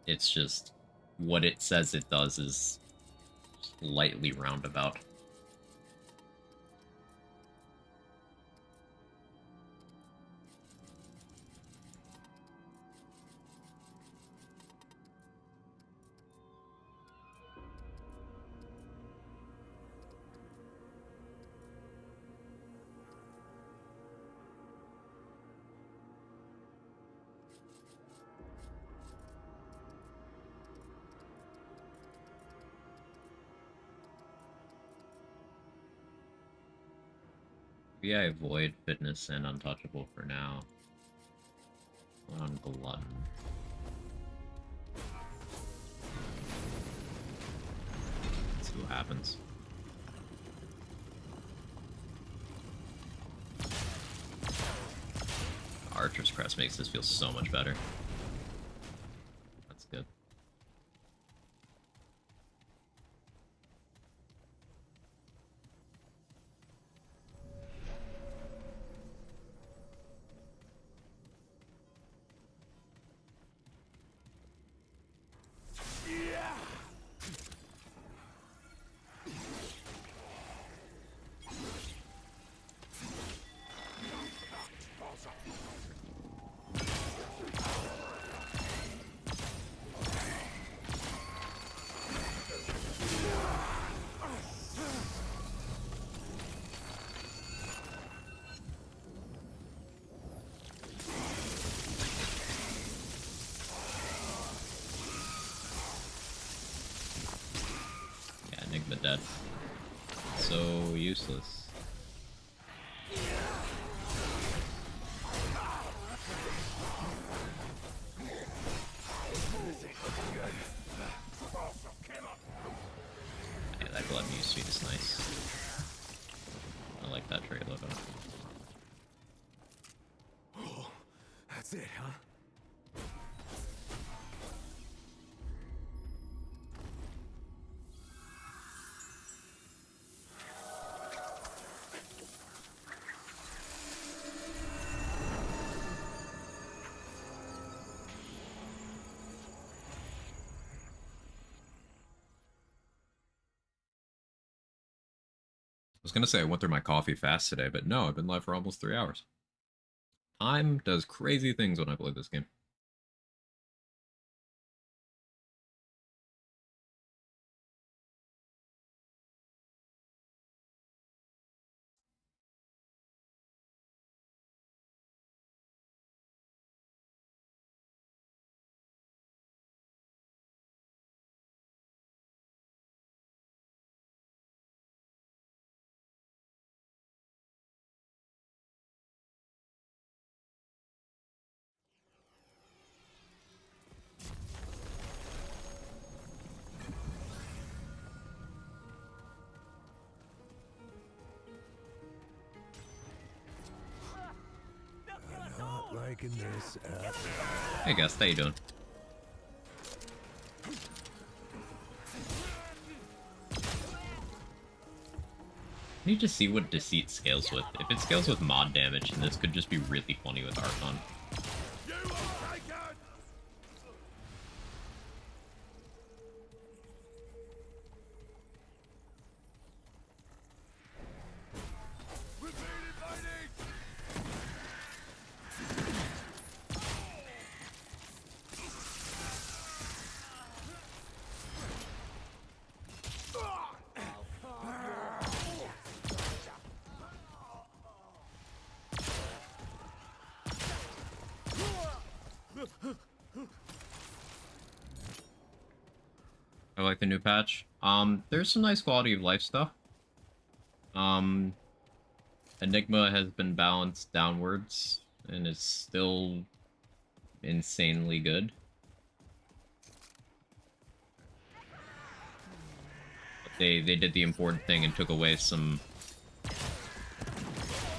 It's just what it says it does is slightly roundabout. Maybe I avoid fitness and untouchable for now. On glutton. Let's see what happens. Archer's Crest makes this feel so much better. That's good. Enigma dead. So useless. Yeah, that glutton use suite is nice. I like that trade logo. Oh, that's it, huh? was gonna say I went through my coffee fast today, but no, I've been live for almost 3 hours. Time does crazy things when I play this game. Not liking this at all. Hey guys, how you doing? I need to see what Deceit scales with. If it scales with mod damage, then this could just be really funny with Archon. I like the new patch. There's some nice quality of life stuff. Enigma has been balanced downwards and is still insanely good. But they did the important thing and took away some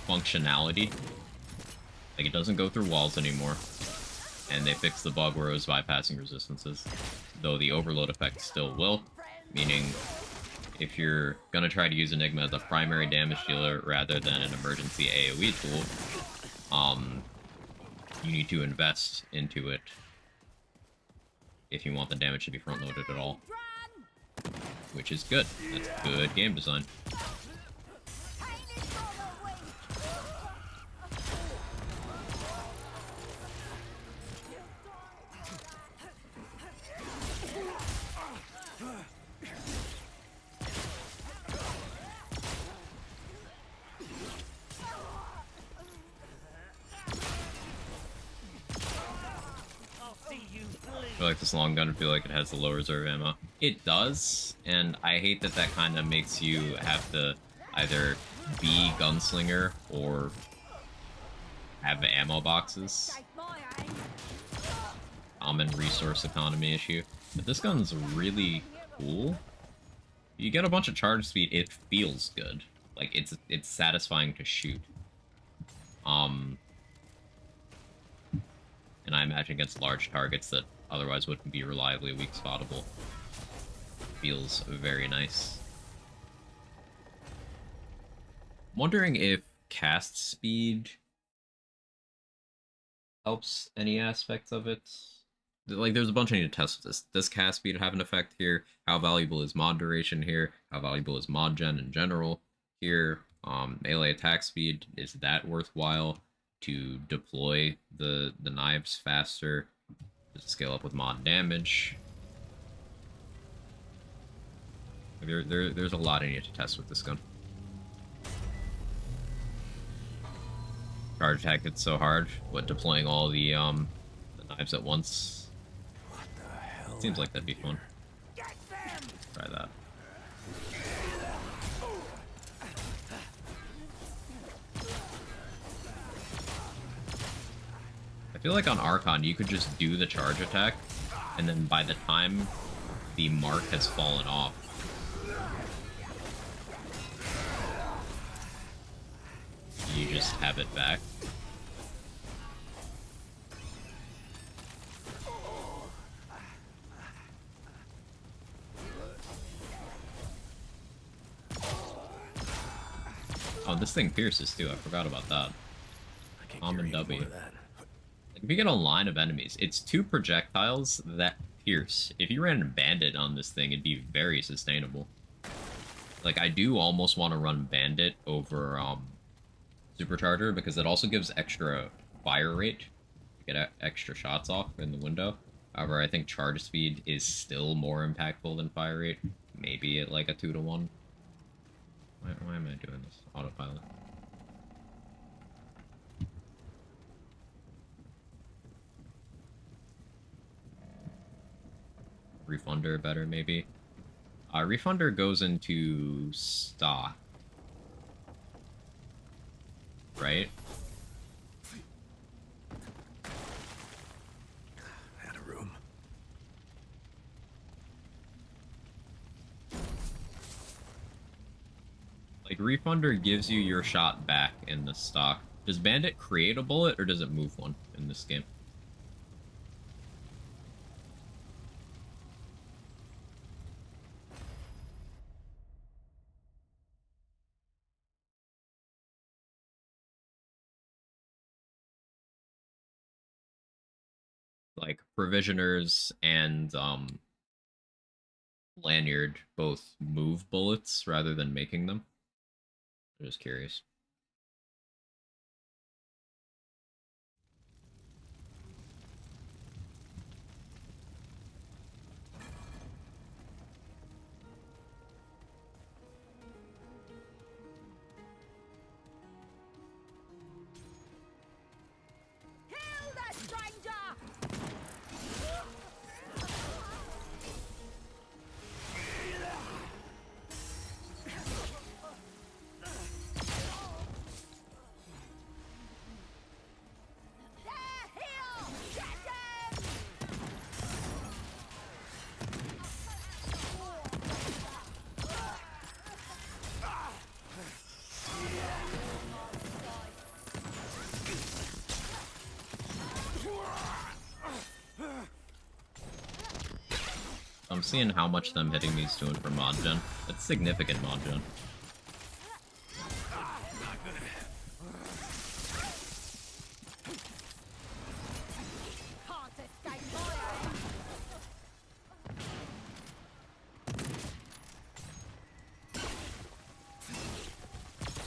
functionality. Like, it doesn't go through walls anymore. And they fixed the bug where it was bypassing resistances. Though the overload effect still will, meaning if you're gonna try to use Enigma as a primary damage dealer rather than an emergency AoE tool, you need to invest into it if you want the damage to be front-loaded at all. Which is good. That's good game design. I feel like this long gun, I feel like it has the low reserve ammo. It does, and I hate that that kind of makes you have to either be gunslinger or have ammo boxes. Common resource economy issue. But this gun's really cool. You get a bunch of charge speed, it feels good. Like, it's satisfying to shoot. And I imagine against large targets that otherwise wouldn't be reliably weak spottable. Feels very nice. I'm wondering if cast speed helps any aspects of it. Like, there's a bunch I need to test with this. Does cast speed have an effect here? How valuable is mod duration here? How valuable is mod gen in general here? Melee attack speed, is that worthwhile to deploy the knives faster? Does it scale up with mod damage? There's a lot I need to test with this gun. Charge attack hits so hard. What, deploying all the knives at once? What the hell? Seems like that'd be fun. Try that. I feel like on Archon, you could just do the charge attack, and then by the time the mark has fallen off, you just have it back. Oh, this thing pierces too, I forgot about that. I can't Common carry any W. more of that. If you get a line of enemies, it's 2 projectiles that pierce. If you ran a bandit on this thing, it'd be very sustainable. Like, I do almost want to run Bandit over Supercharger because it also gives extra fire rate. You get extra shots off in the window. However, I think charge speed is still more impactful than fire rate. Maybe at like a 2-to-1. Why am I doing this? Autopilot. Refunder better, maybe. Refunder goes into stock. Right? Out of room. Like, Refunder gives you your shot back in the stock. Does Bandit create a bullet, or does it move one in this game? Like, Provisioners and Lanyard both move bullets rather than making them. I'm just curious. Kill the stranger! They're here! Get them! I'm seeing how much them hitting me is doing for mod gen. That's significant mod gen. Can't escape my aim!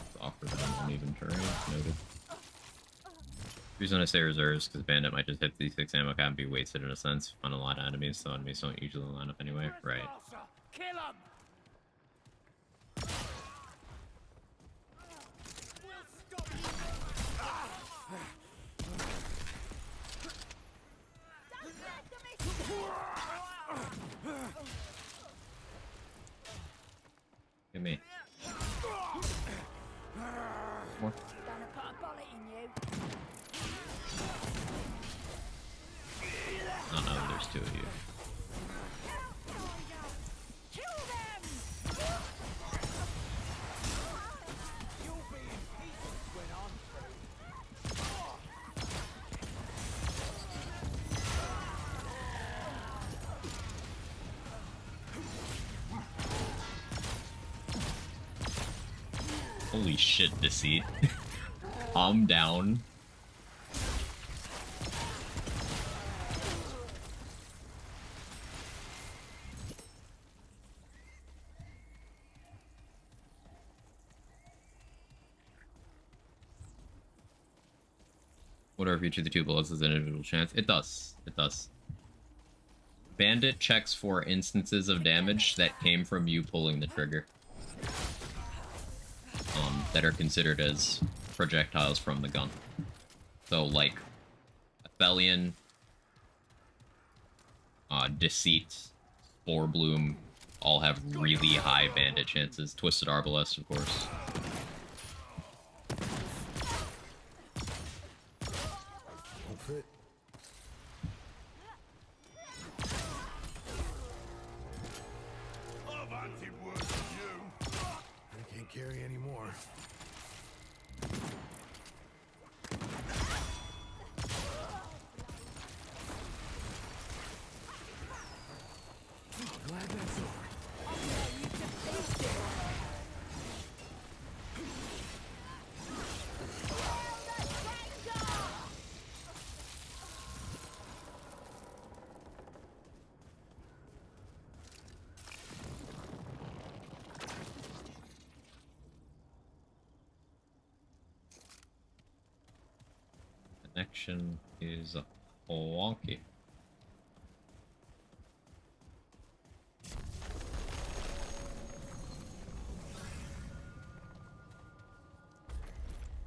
It's awkward that I'm uneven terrain. Noted. The reason I say reserves because Bandit might just hit D6 ammo cap and be wasted in a sense on a lot of enemies, so enemies don't usually line up anyway. Right. Kill him! Don't let them escape! Give me. More. Gonna put a bullet in you. Oh no, there's two of you. Kill them! You'll be in pieces when I'm through. Holy shit, Deceit. I'm down. Whatever, each of the two bullets has an individual chance. It does. It does. Bandit checks for instances of damage that came from you pulling the trigger. That are considered as projectiles from the gun. So, like, Athelion, Deceit, Spore Bloom, all have really high Bandit chances. Twisted Arbalest, of course. Won't fit. I've hunted worse than you. I can't carry any more. Glad that's over. Connection is wonky.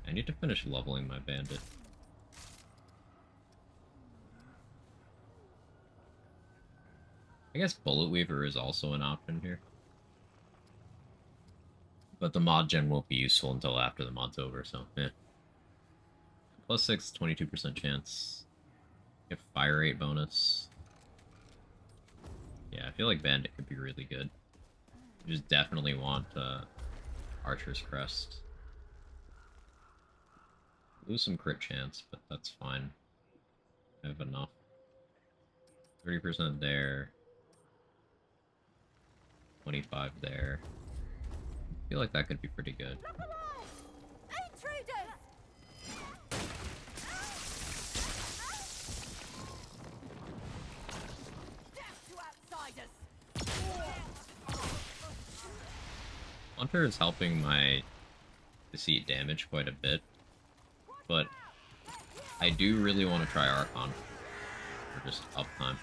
I need to finish leveling my bandit. I guess Bullet Weaver is also an option here. But the mod gen won't be useful until after the mod's over, so yeah. Plus 6, 22% chance. Get fire rate bonus. Yeah, I feel like Bandit could be really good. You just definitely want Archer's Crest. Lose some crit chance, but that's fine. I have enough. 30% there. 25 there. I feel like that could be pretty good. Hunter is helping my deceit damage quite a bit, but I do really want to try Archon for just uptime.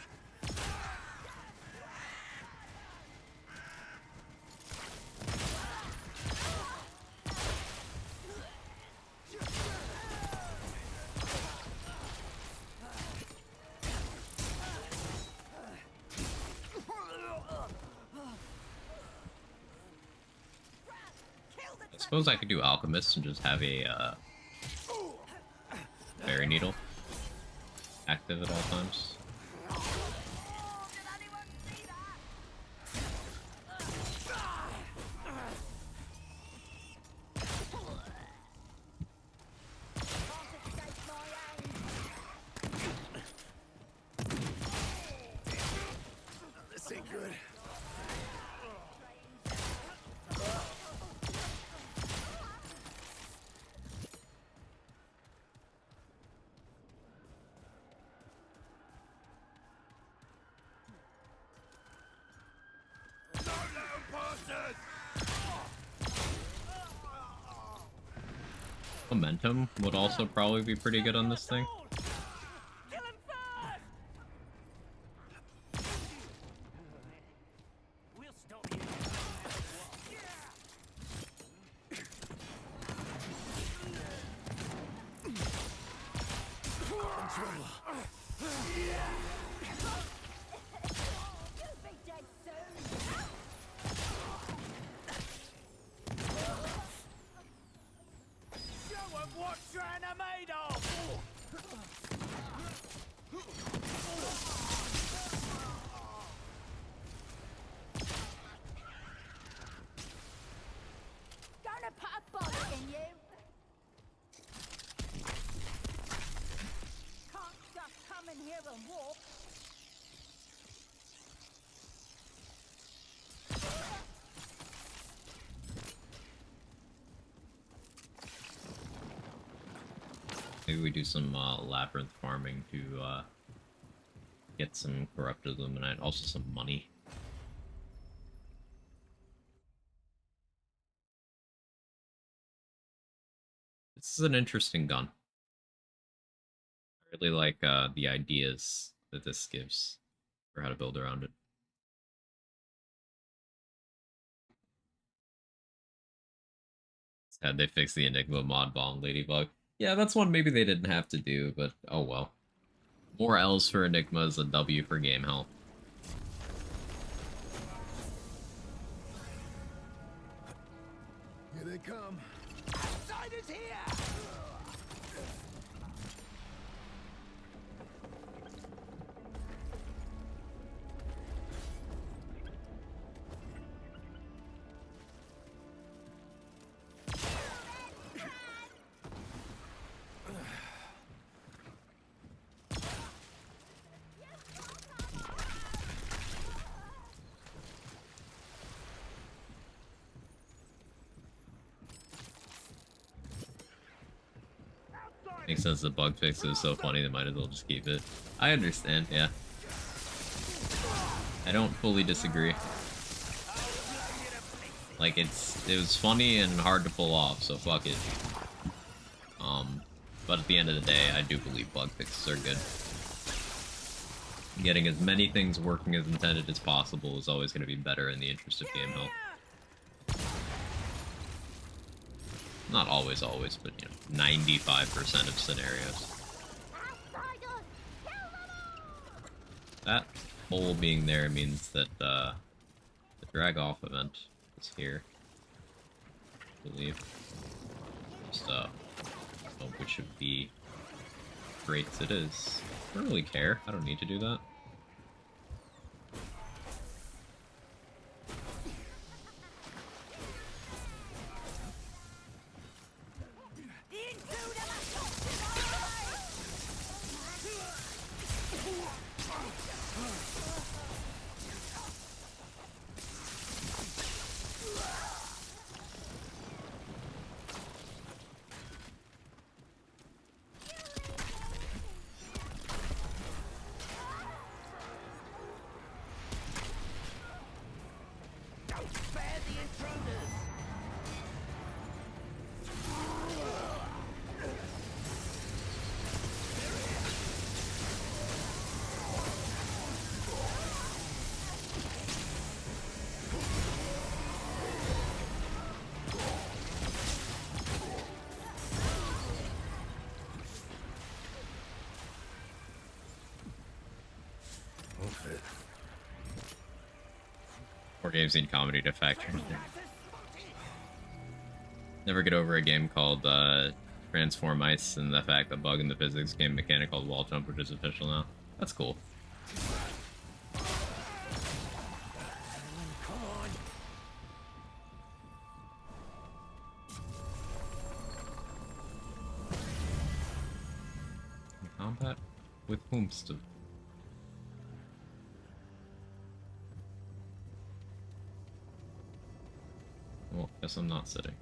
I suppose I could do Alchemist and just have a Fairy Needle active at all times. This ain't good. Momentum would also probably be pretty good on this thing. Maybe we do some labyrinth farming to get some corrupted illuminite, also some money. This is an interesting gun. I really like the ideas that this gives for how to build around it. Had they fixed the Enigma mod bomb Ladybug? Yeah, that's one maybe they didn't have to do, but oh well. More L's for Enigma is a W for game health. Here they come. Outsiders here! Makes sense, the bug fix is so funny they might as well just keep it. I understand, yeah. I don't fully disagree. Like, it was funny and hard to pull off, so fuck it. But at the end of the day, I do believe bug fixes are good. Getting as many things working as intended as possible is always going to be better in the interest of game health. Not always, but, you know, 95% of scenarios. That hole being there means that, the drag-off event is here. I believe. Just, which should be great as it is. I don't really care. I don't need to do that. More games need comedy to factor in. Never get over a game called Transform Ice and the fact that bug in the physics game mechanic called Wall Jump, which is official now. That's cool. Combat with whomst? Well, guess I'm not sitting.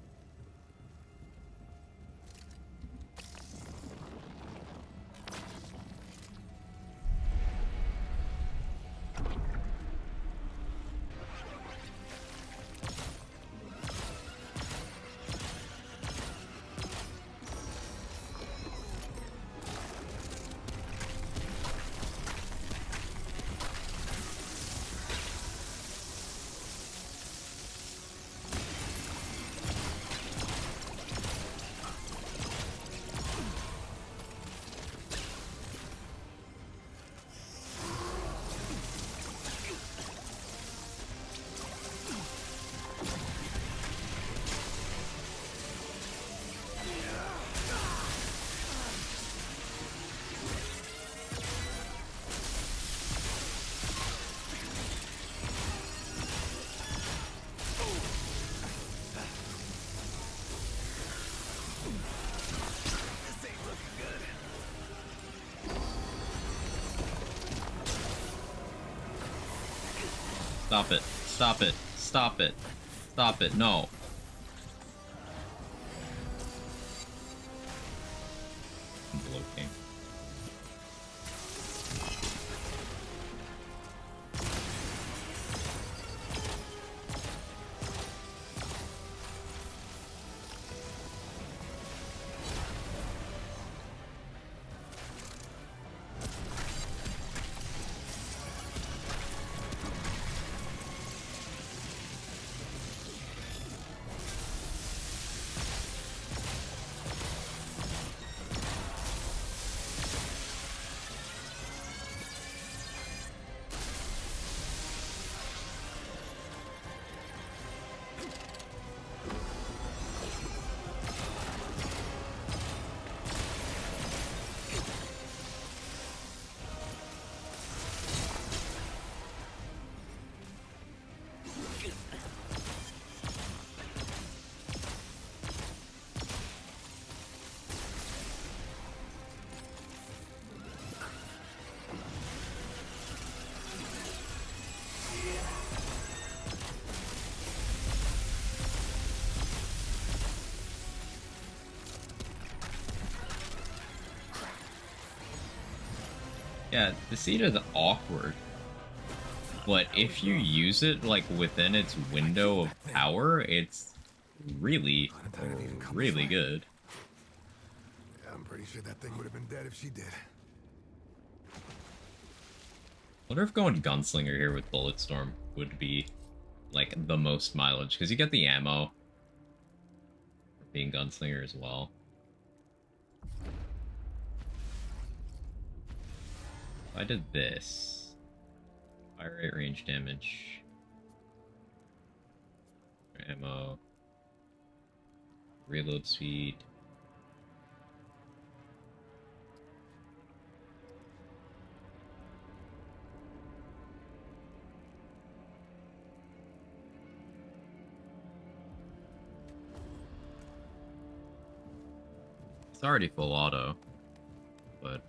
Stop it. Stop it. Stop it. Stop it. No. Bloating. Yeah, the seed is awkward. But if you use it, like, within its window of power, it's really, really good. I'm pretty sure that thing would have been dead if she did. Wonder if going Gunslinger here with Bulletstorm would be like the most mileage, because you get the ammo for being Gunslinger as well. If I did this, fire rate, range damage, ammo, reload speed. It's already full auto, but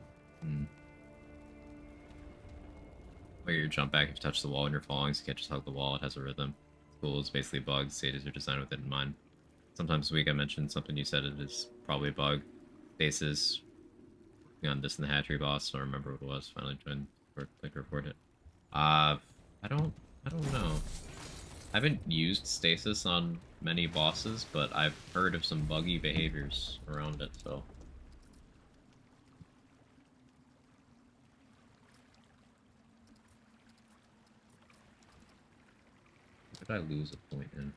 where you jump back if you touch the wall when you're falling, so you can't just hug the wall. It has a rhythm. It's cool. It's basically bugs. Status are designed with it in mind. Sometimes this week I mentioned something, you said it is probably a bug. Stasis on this and the hatchery boss. I don't remember what it was. Finally joined or click to report it. I don't know. I haven't used stasis on many bosses, but I've heard of some buggy behaviors around it, so. What did I lose a point in?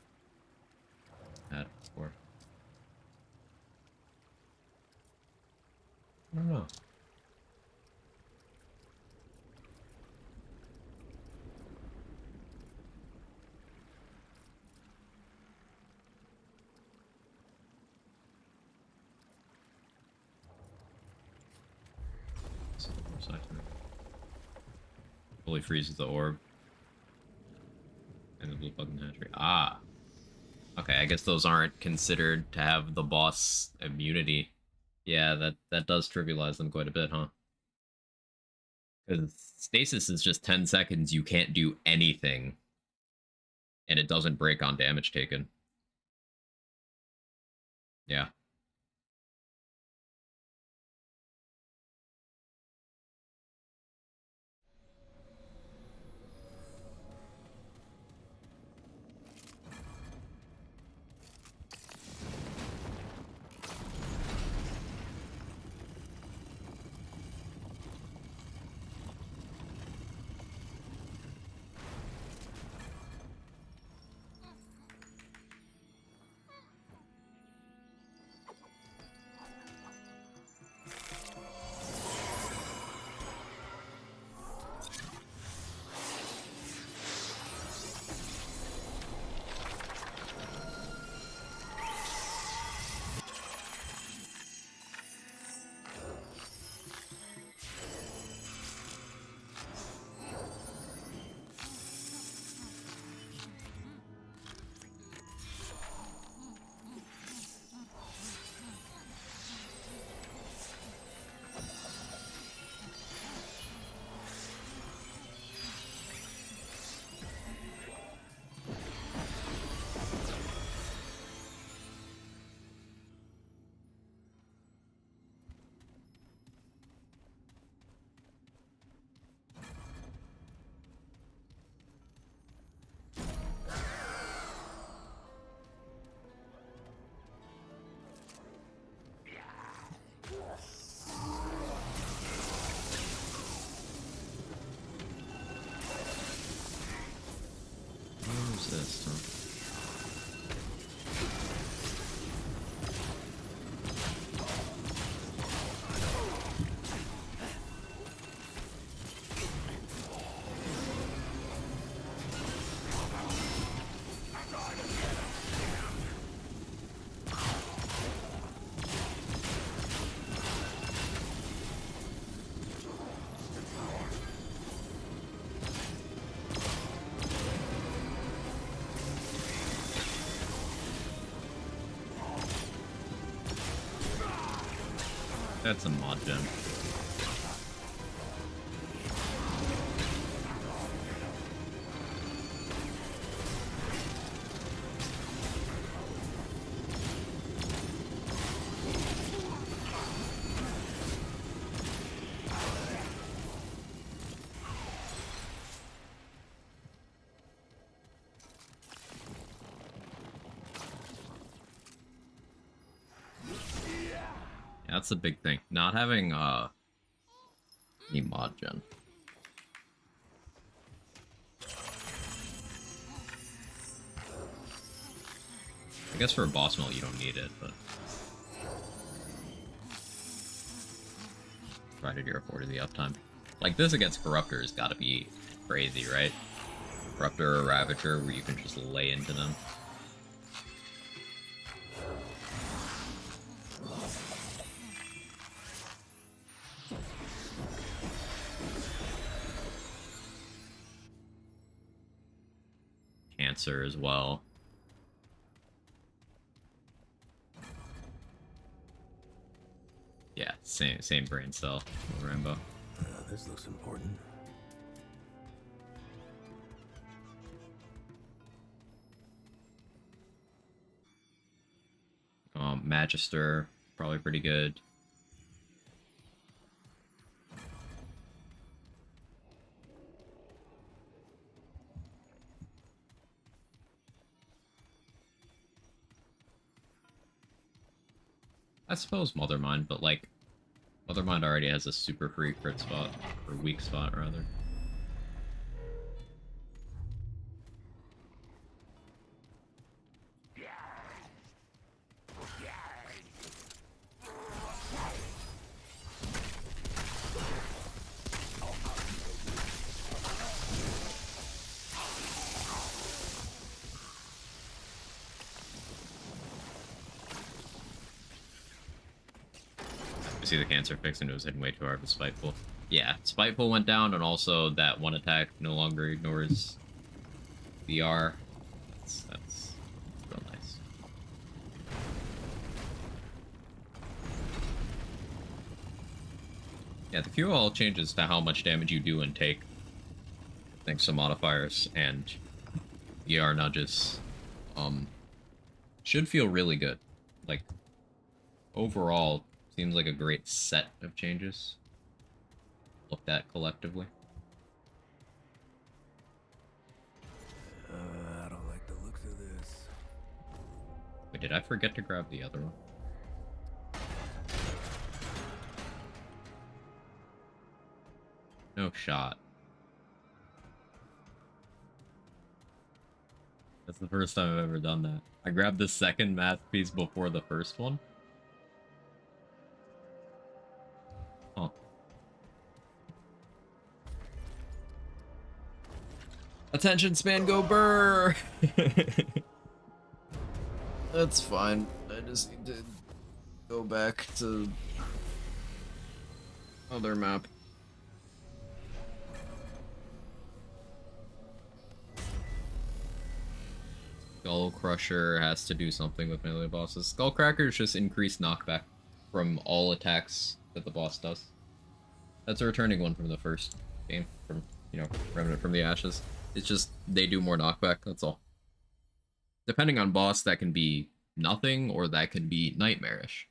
At before. I don't know. Fully freezes the orb. And the blue bug and hatchery. Ah. Okay, I guess those aren't considered to have the boss immunity. Yeah, that does trivialize them quite a bit, huh? Because stasis is just 10 seconds, you can't do anything. And it doesn't break on damage taken. Yeah. Resist, huh? That's a mod gem. Yeah, That's the big thing. Not having any mod gen. I guess for a boss mill you don't need it, but provided you're afforded the uptime. Like this against Corruptor has got to be crazy, right? Corruptor or Ravager where you can just lay into them. Cancer as well. Yeah, same brain cell, Rainbow. This looks important. Magister, probably pretty good. I suppose Mothermind, but like, Mothermind already has a super free crit spot, or weak spot rather. See the cancer fix and it was hitting way too hard with Spiteful. Yeah, Spiteful went down, and also that one attack no longer ignores VR. That's real nice. Yeah, the QOL changes to how much damage you do and take, thanks to modifiers and VR nudges. Should feel really good. Like, overall, seems like a great set of changes looked at collectively. I don't like the looks of this. Wait, did I forget to grab the other one? No shot. That's the first time I've ever done that. I grabbed the second masterpiece before the first one. Huh. Attention span, go burr! That's fine. I just need to go back to other map. Skull Crusher has to do something with melee bosses. Skullcracker is just increased knockback from all attacks that the boss does. That's a returning one from the first game, from, you know, Remnant from the Ashes. It's just, they do more knockback, that's all. Depending on boss, that can be nothing, or that can be nightmarish.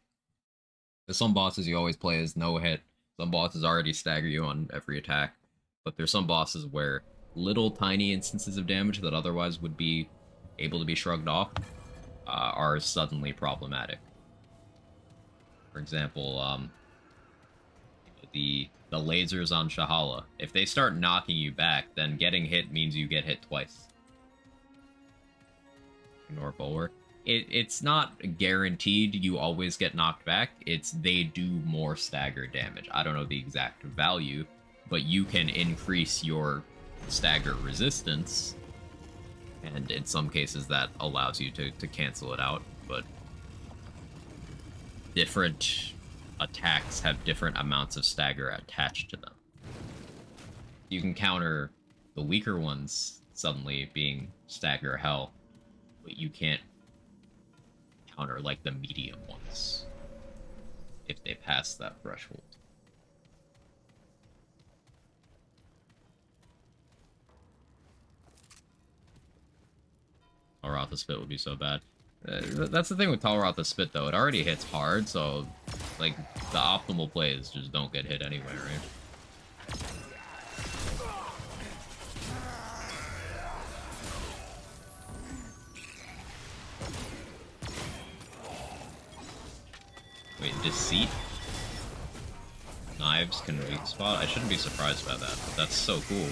There's some bosses you always play as no hit, some bosses already stagger you on every attack, but there's some bosses where little tiny instances of damage that otherwise would be able to be shrugged off are suddenly problematic. For example, the lasers on Shahala. If they start knocking you back, then getting hit means you get hit twice. Ignore Bulwark. It's not guaranteed you always get knocked back. It's they do more stagger damage. I don't know the exact value, but you can increase your stagger resistance, and in some cases that allows you to cancel it out, but different attacks have different amounts of stagger attached to them. You can counter the weaker ones suddenly being stagger hell, but you can't counter like the medium ones if they pass that threshold. Talrotha Spit would be so bad. That's the thing with Talrotha Spit, though. It already hits hard, so, like, the optimal plays just don't get hit anyway, right? Wait, Deceit? knives can weak spot. I shouldn't be surprised by that, but that's so cool.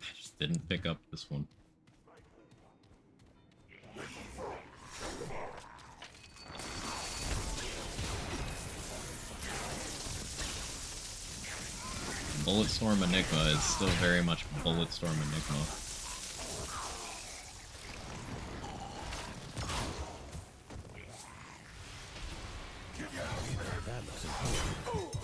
I just didn't pick up this one. Bulletstorm Enigma is still very much Bulletstorm Enigma. That looks important.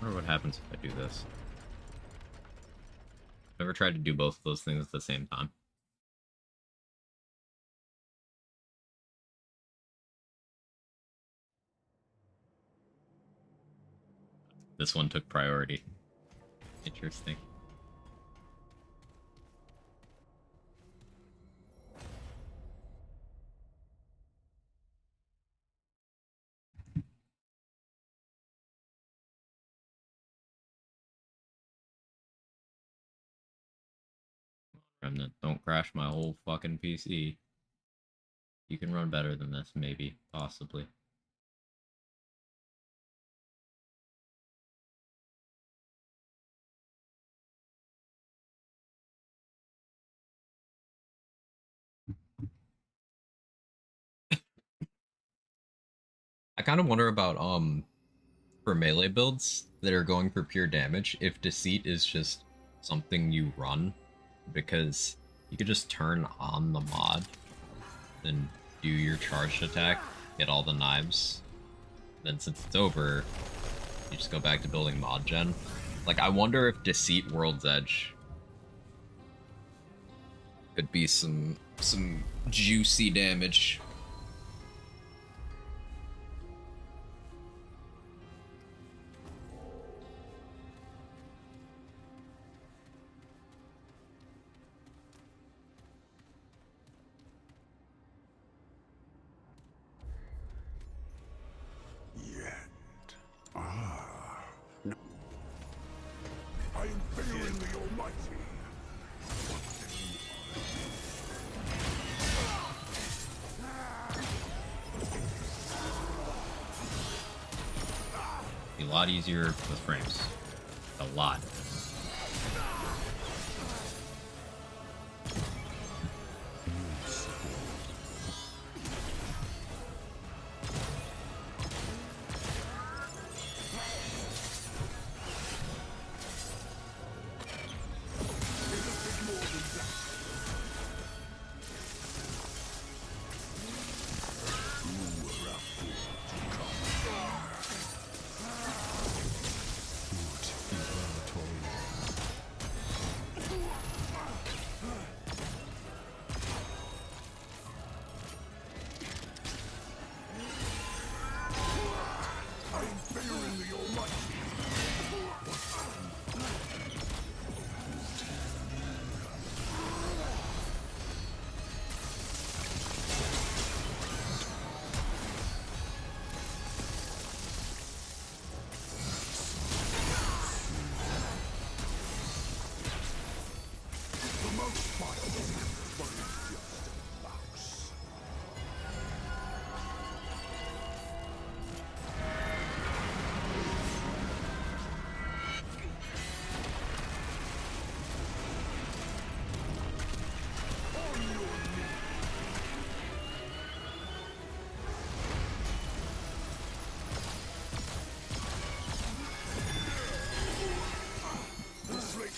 I wonder what happens if I do this. Never tried to do both of those things at the same time. This one took priority. Interesting. Remnant, don't crash my whole fucking PC. You can run better than this, maybe, possibly. I kind of wonder about, for melee builds that are going for pure damage, if Deceit is just something you run, because you could just turn on the mod, then do your charged attack, get all the knives, then since it's over, you just go back to building mod gen. Like, I wonder if Deceit World's Edge could be some juicy damage. I am fearing the Almighty. Be a lot easier with frames. A lot.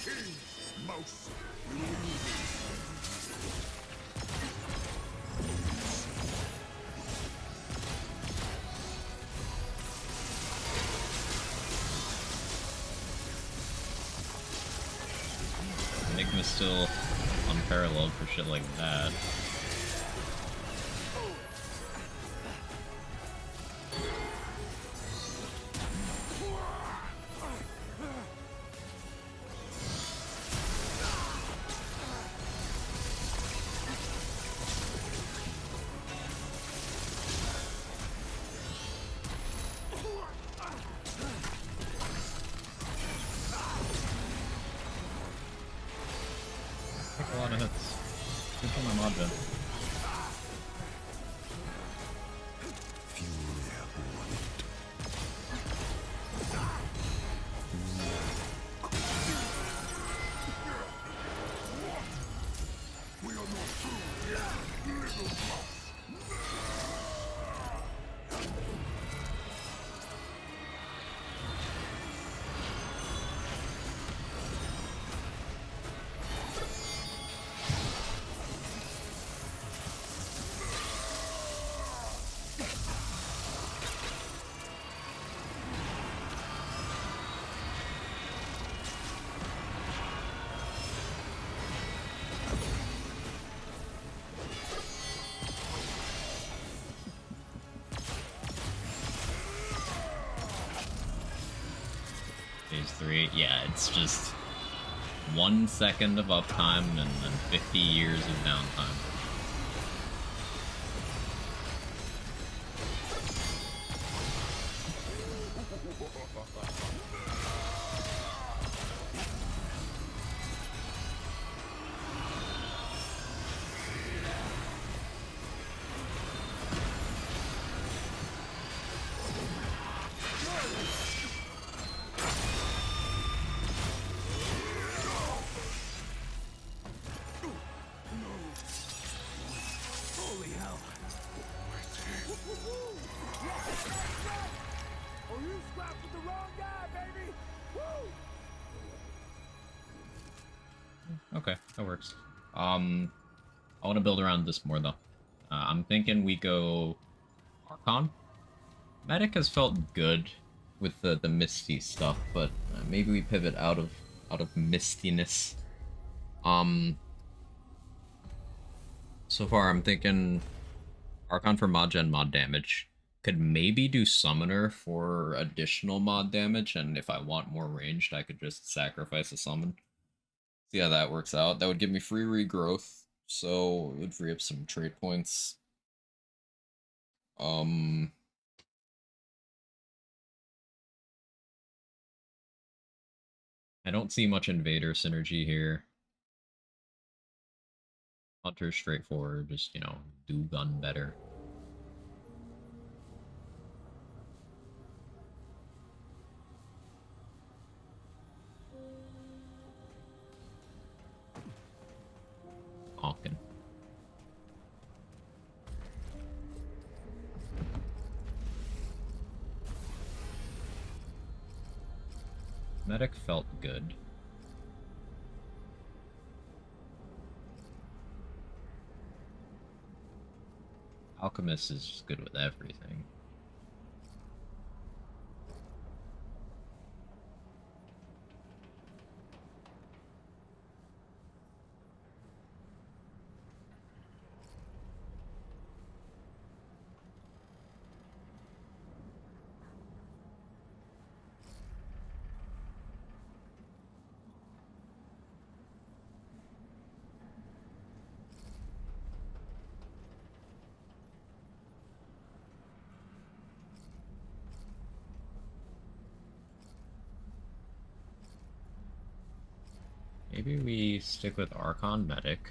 King Mouse. Enigma's still unparalleled for shit like that. Took a lot of hits. Good for my mod gen. Phase 3, yeah, it's just 1 second of uptime and then 50 years of downtime. Holy hell! Oh, you scrapped with the wrong guy, baby! Woo! Okay, that works. I want to build around this more, though. I'm thinking we go Archon. Medic has felt good with the misty stuff, but maybe we pivot out of mistiness. So far I'm thinking Archon for mod gen mod damage. Could maybe do Summoner for additional mod damage, and if I want more ranged, I could just sacrifice a summon. See how that works out. That would give me free regrowth, so it would free up some trade points. I don't see much Invader synergy here. Hunter's straightforward, just, you know, do gun better. Honkin'. Medic felt good. Alchemist is just good with everything. Maybe we stick with Archon Medic.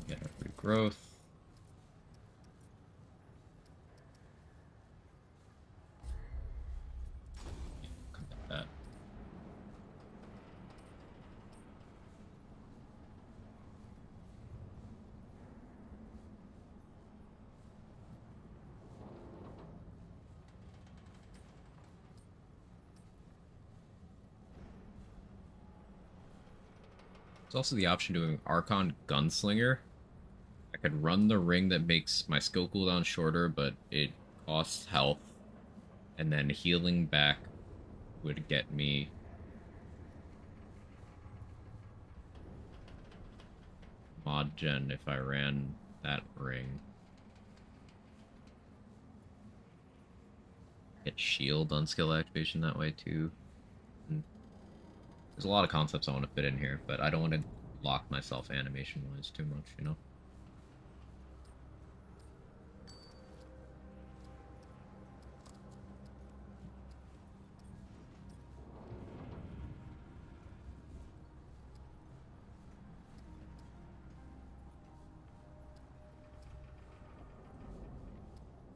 Get our free growth. Commit that. There's also the option doing Archon Gunslinger. I could run the ring that makes my skill cooldown shorter, but it costs health. And then healing back would get me mod gen if I ran that ring. Get shield on skill activation that way too. And there's a lot of concepts I want to fit in here, but I don't want to lock myself animation wise too much, you know?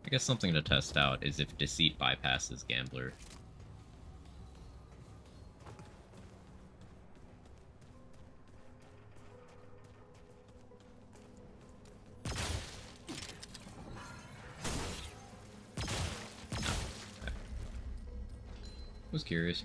I guess something to test out is if Deceit bypasses Gambler. Okay. Was curious.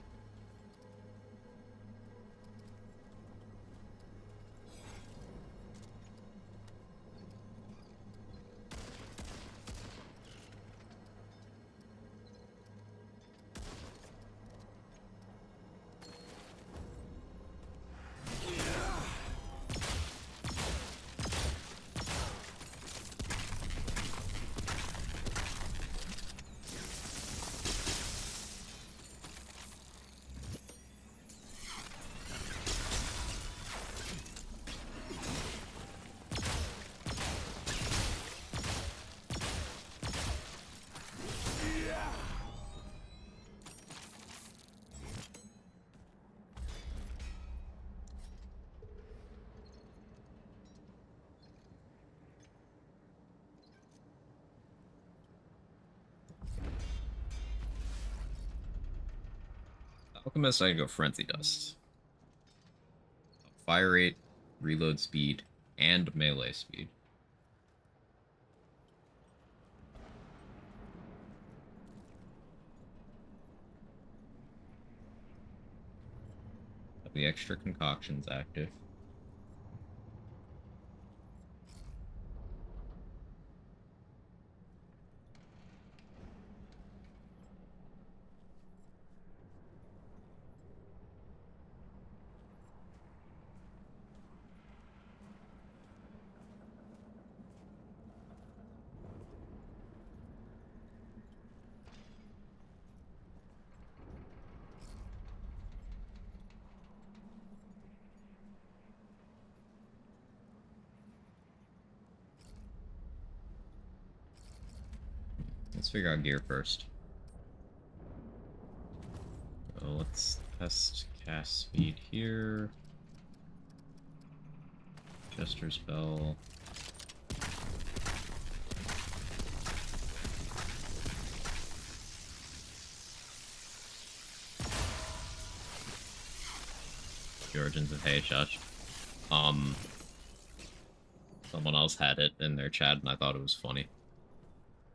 Alchemist, I can go Frenzy Dust. Fire rate, reload speed, and melee speed. Have the extra concoctions active. Let's figure out gear first. So let's test cast speed here. Jester's Bell. The Origins of Hey Shush. Someone else had it in their chat and I thought it was funny.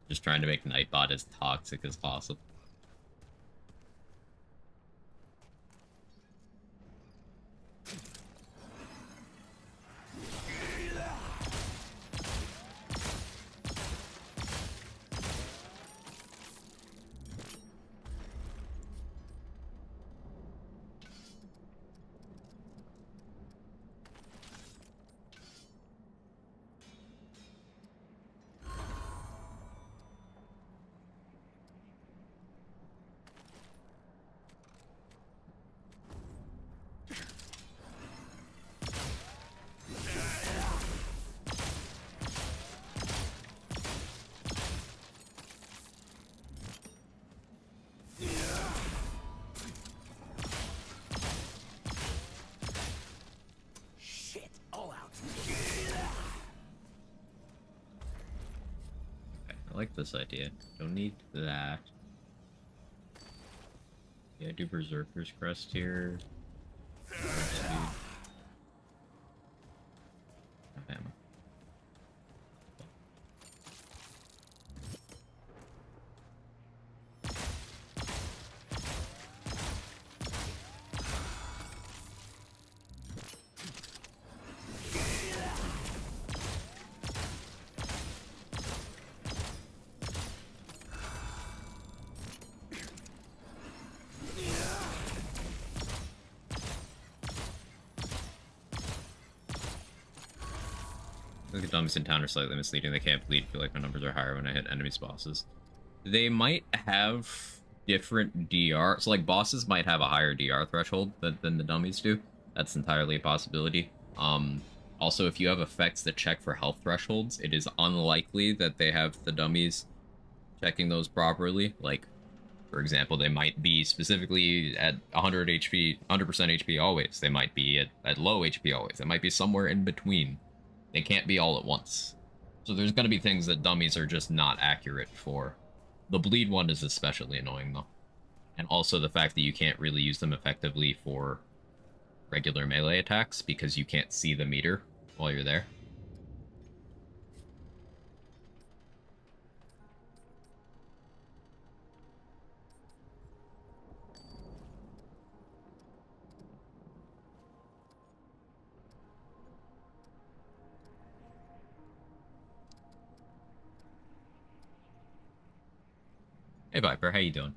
Just trying to make Nightbot as toxic as possible. I like this idea. Don't need that. Yeah, do Berserker's Crest here. Ammo. The dummies in town are slightly misleading. They can't bleed. Feel like my numbers are higher when I hit enemies bosses. They might have different DR. So like bosses might have a higher DR threshold than the dummies do. That's entirely a possibility. Also, if you have effects that check for health thresholds, it is unlikely that they have the dummies checking those properly. Like, for example, they might be specifically at 100 HP, 100% HP always. They might be at low HP always. It might be somewhere in between. They can't be all at once. So there's going to be things that dummies are just not accurate for. The bleed one is especially annoying, though. And also the fact that you can't really use them effectively for regular melee attacks because you can't see the meter while you're there. Hey Viper, how you doing?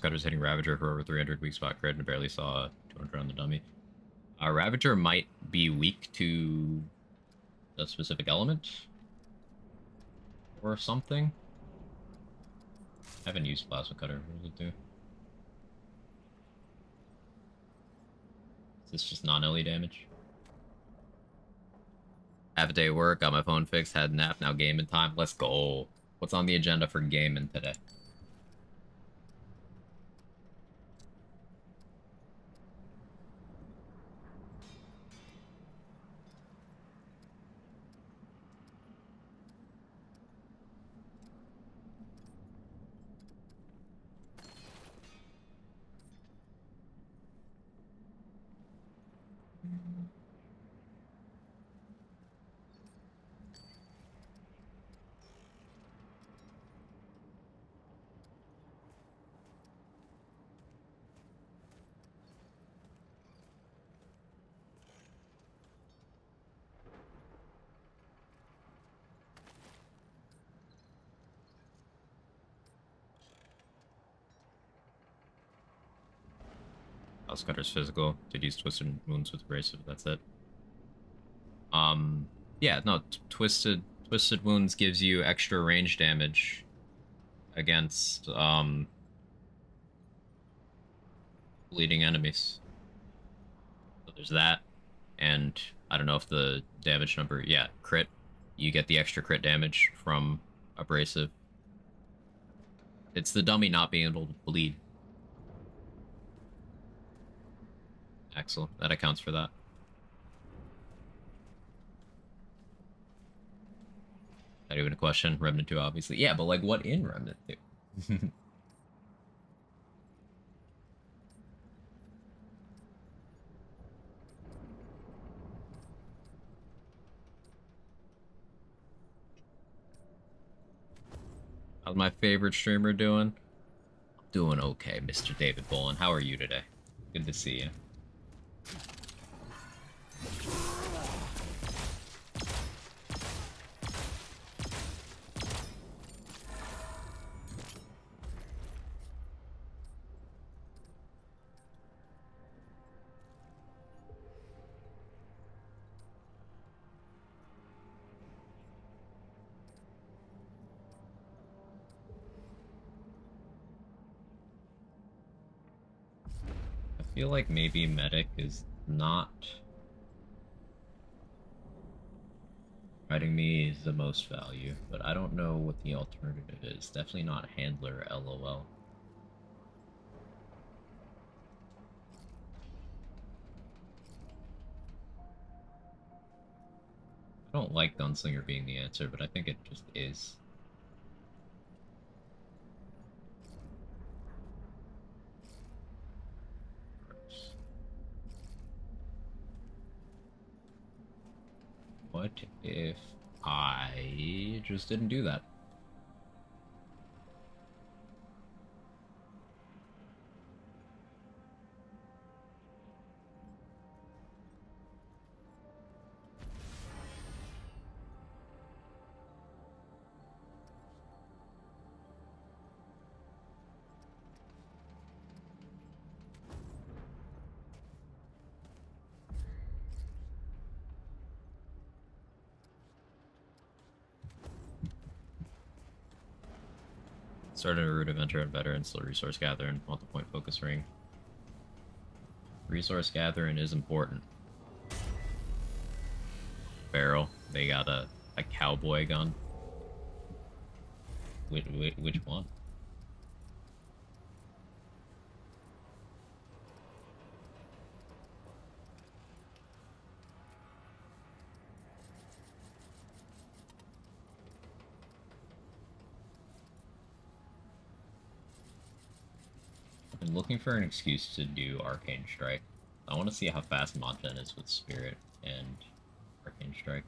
Cutter's hitting Ravager for over 300 weak spot crit and barely saw 200 on the dummy. Ravager might be weak to a specific element or something. I haven't used Plasma Cutter. What does it do? Is this just non-LE damage? Have a day of work, got my phone fixed, had a nap, now gaming time. Let's go. What's on the agenda for gaming today? House Cutter's physical. Did use Twisted Wounds with Abrasive, that's it. Yeah, no, Twisted Wounds gives you extra range damage against, bleeding enemies. So there's that, and I don't know if the damage number, yeah, crit. You get the extra crit damage from Abrasive. It's the dummy not being able to bleed. Excellent. That accounts for that. Not even a question. Remnant 2, obviously. Yeah, but like, what in Remnant 2? How's my favorite streamer doing? Doing okay, Mr. David Bolin. How are you today? Good to see you. I feel like maybe Medic is not providing me the most value, but I don't know what the alternative is. Definitely not Handler, LOL. I don't like Gunslinger being the answer, but I think it just is. What if I just didn't do that? Started a rudimental and veteran, still resource gathering, multi-point focus ring. Resource gathering is important. Barrel, they got a cowboy gun. Which one? I'm looking for an excuse to do Arcane Strike. I want to see how fast Monten is with Spirit and Arcane Strike.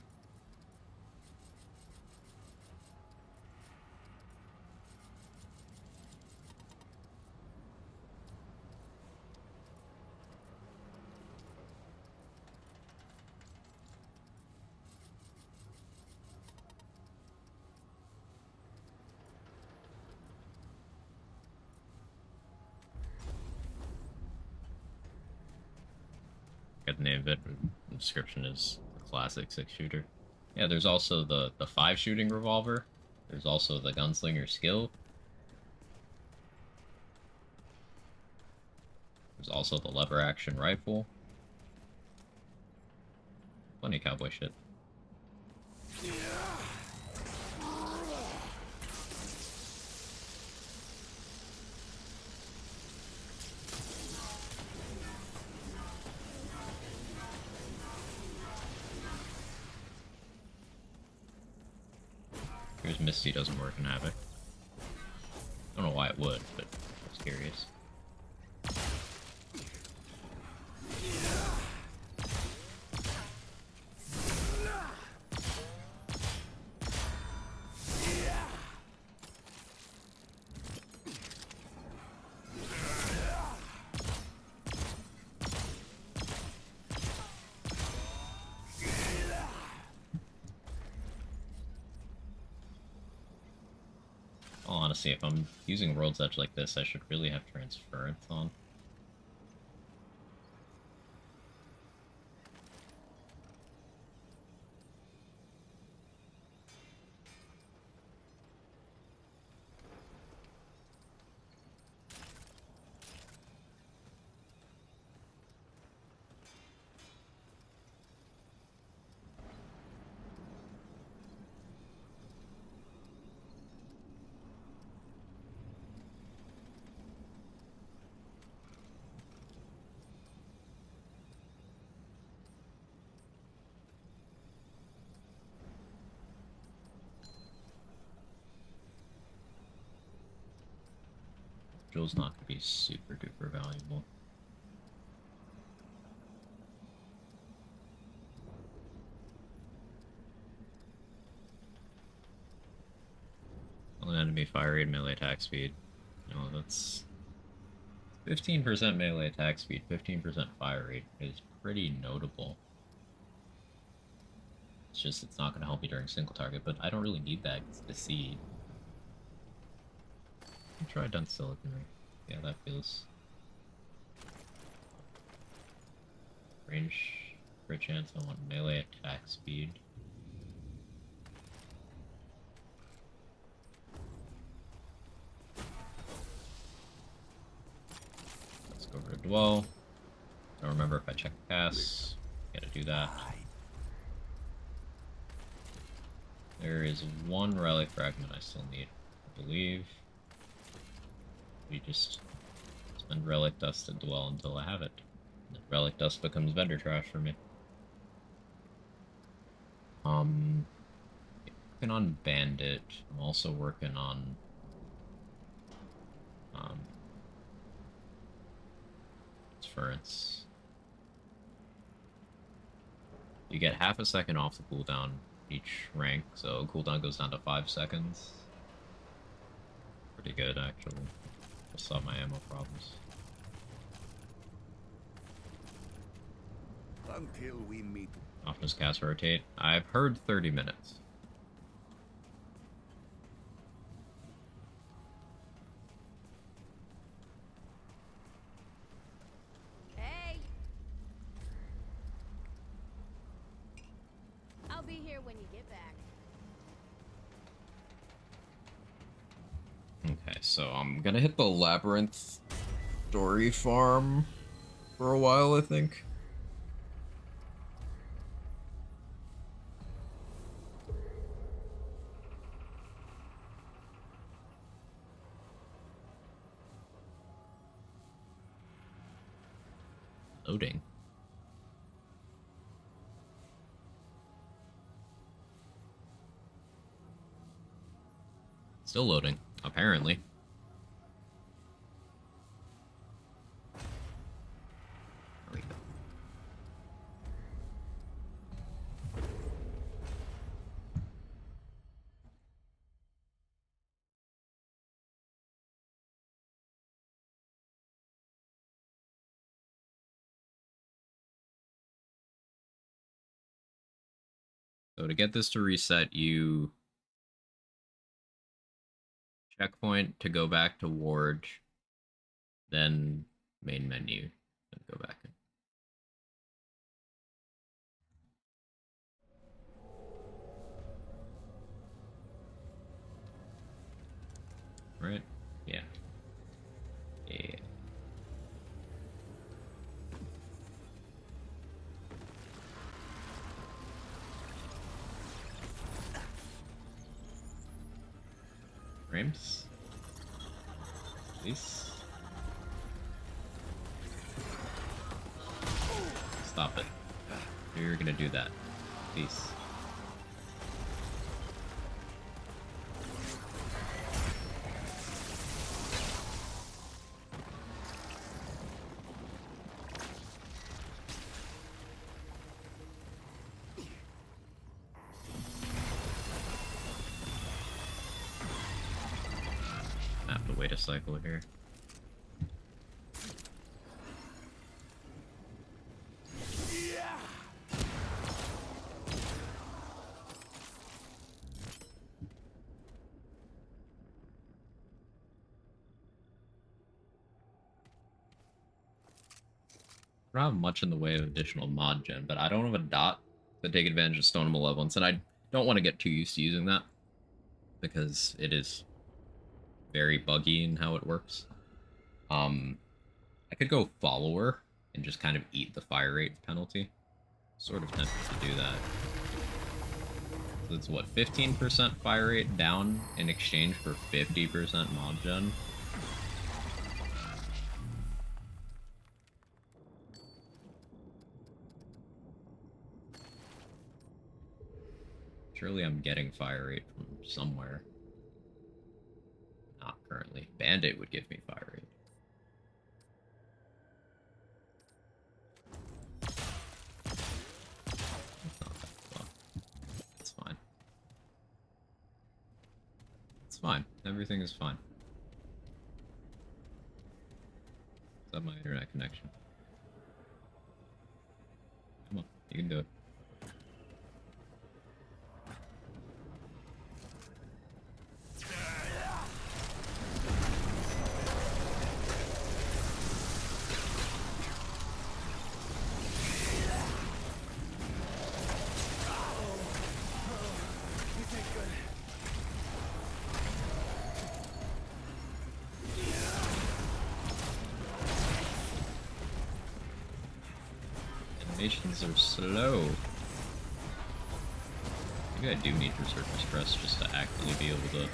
Got the name of it, the description is a classic 6-shooter. Yeah, there's also the 5-shooting revolver. There's also the gunslinger skill. There's also the lever action rifle. Plenty of cowboy shit. Here's Misty doesn't work in Havoc. I don't know why it would, but I was curious. Honestly, if I'm using World's Edge like this, I should really have Transference on. Jewel's not going to be super duper valuable. Only enemy fire rate, melee attack speed. No, that's 15% melee attack speed, 15% fire rate is pretty notable. It's just it's not going to help me during single target, but I don't really need that. It's the seed. Try done silicon ring. Yeah, that feels range for a chance. I want melee attack speed. Let's go over to dwell. Don't remember if I check the pass. Gotta do that. There is one relic fragment I still need, I believe. We just spend relic dust to dwell until I have it. And relic dust becomes vendor trash for me. Working on Bandit. I'm also working on Transference. You get half a second off the cooldown each rank, so cooldown goes down to 5 seconds. Pretty good, actually. Just solve my ammo problems. Until we meet. Often does cast rotate? I've heard 30 minutes. Hey! I'll be here when you get back. Okay. so I'm gonna hit the Labyrinth story farm for a while, I think. Loading. Still loading, apparently. There we go. So to get this to reset, you checkpoint to go back to ward, then main menu, then go back in. Right? Yeah. Yeah. Frames? Please? Stop it. You're gonna do that. Please. I have to wait a cycle here. I don't have much in the way of additional mod gen, but I don't have a dot to take advantage of stone malevolence, and I don't want to get too used to using that because it is very buggy in how it works. I could go follower and just kind of eat the fire rate penalty. Sort of tempted to do that. So it's what, 15% fire rate down in exchange for 50% mod gen? Surely I'm getting fire rate from somewhere. Not currently. Band-Aid would give me fire rate. That's not that fun. It's fine. It's fine. Everything is fine. Is that my internet connection? Come on, you can do it. Animations are slow. Maybe I do need Berserker's Crest just to actually be able to...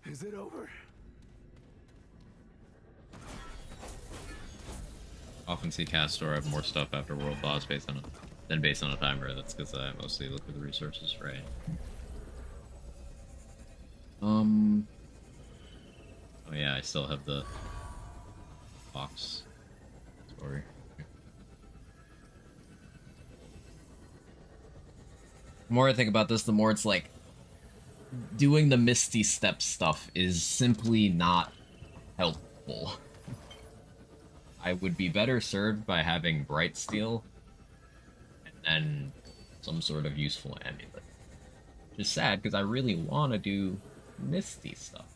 Is it over? Often see Castor have more stuff after World Boss based on a timer. That's because I mostly look for the resources, right? Oh yeah, I still have the box story. The more I think about this, the more it's like, doing the Misty Step stuff is simply not helpful. I would be better served by having Bright Steel and then some sort of useful amulet. Which is sad because I really want to do Misty stuff.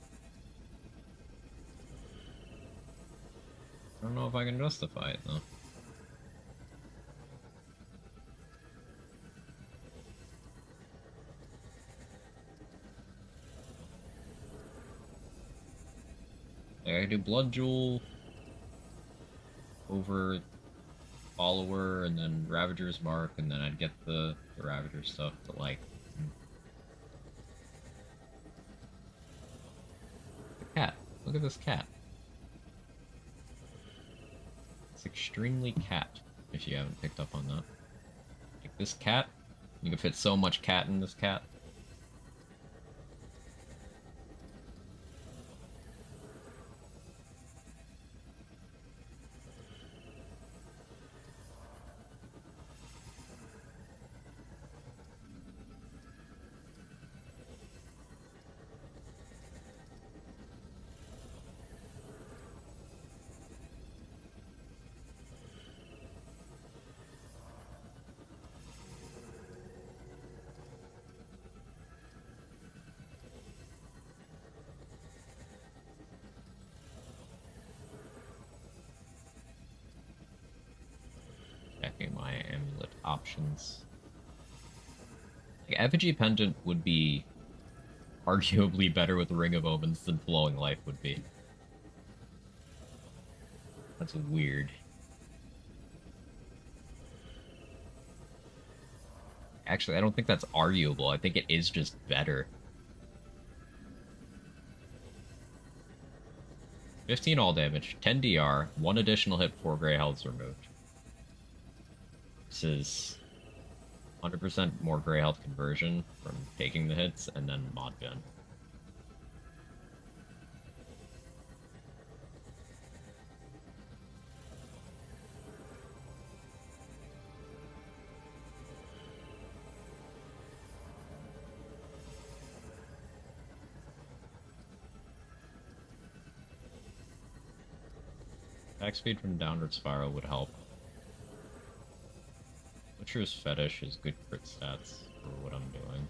I don't know if I can justify it though. Like, I could do Blood Jewel over Follower and then Ravager's Mark, and then I'd get the Ravager stuff, but like... The cat. Look at this cat. It's extremely cat, if you haven't picked up on that. Like this cat, you can fit so much cat in this cat. Checking my amulet options. Like, Effigy Pendant would be arguably better with Ring of Omens than Flowing Life would be. That's weird. Actually, I don't think that's arguable. I think it is just better. 15 all damage, 10 DR, 1 additional hit, 4 gray healths removed. This is 100% more gray health conversion from taking the hits, and then mod gen. Back speed from Downward Spiral would help. Butcher's Fetish is good crit stats for what I'm doing.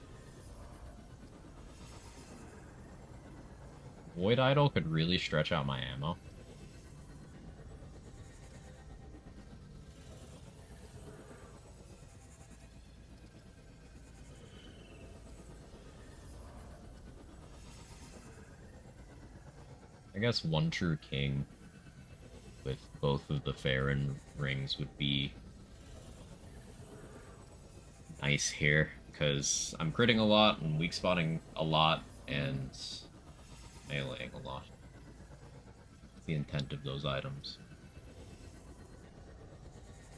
Void Idol could really stretch out my ammo. I guess One True King with both of the Farron rings would be nice here, because I'm critting a lot and weak spotting a lot and meleeing a lot. That's the intent of those items.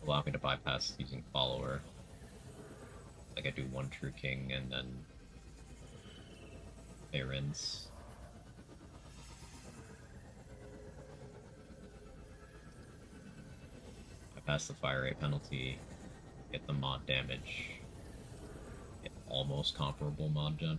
Allow me to bypass using Follower. Like I do One True King and then Farron's. Pass the fire rate penalty, get the mod damage, get almost comparable mod gen.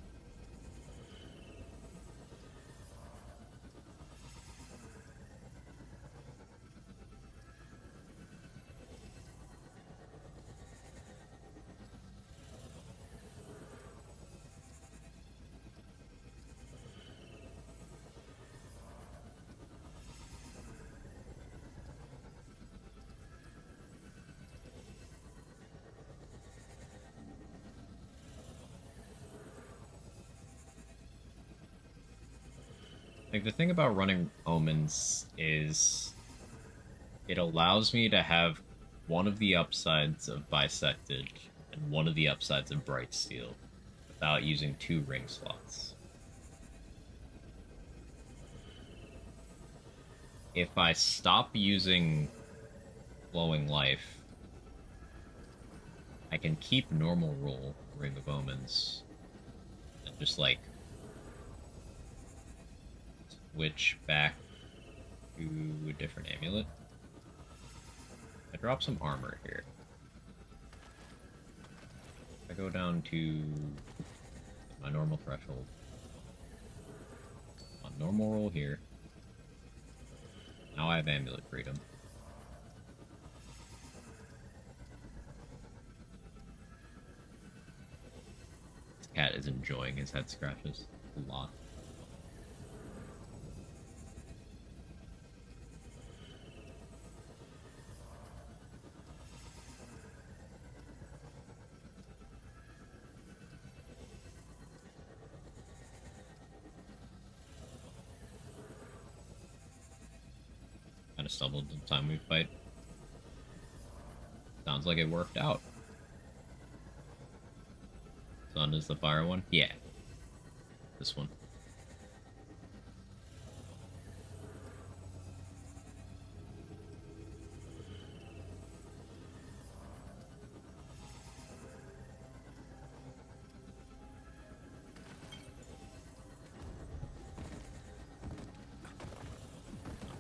Like, the thing about running Omens is it allows me to have one of the upsides of Bisected and one of the upsides of Bright Steel without using 2 ring slots. If I stop using Flowing Life, I can keep normal roll Ring of Omens and just, like, switch back to a different amulet. I drop some armor here. I go down to my normal threshold. Normal roll here. Now I have amulet freedom. This cat is enjoying his head scratches a lot. Kind of stumbled the time we fight. Sounds like it worked out. Sun is the fire one? Yeah. This one.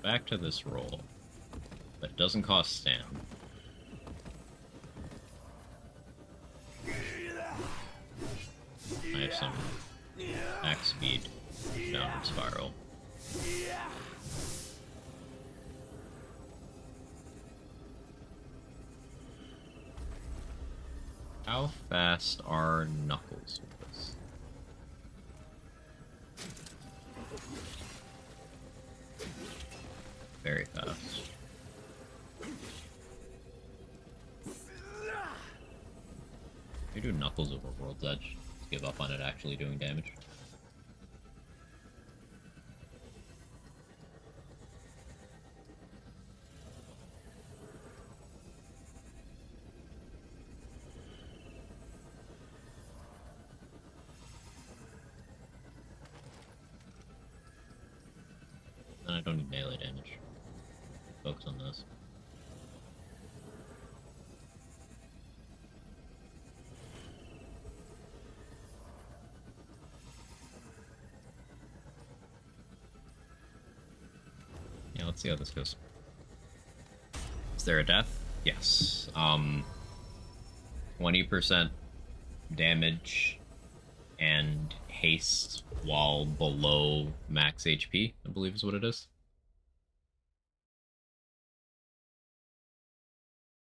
Back to this roll. But it doesn't cost stam. I have some max speed downward spiral. How fast are Knuckles with this? Very fast. You do Knuckles over World's Edge. Give up on it actually doing damage. Then I don't need melee damage. Focus on this. Yeah, let's see how this goes. Is there a death? Yes. 20% damage and haste while below max HP, I believe is what it is.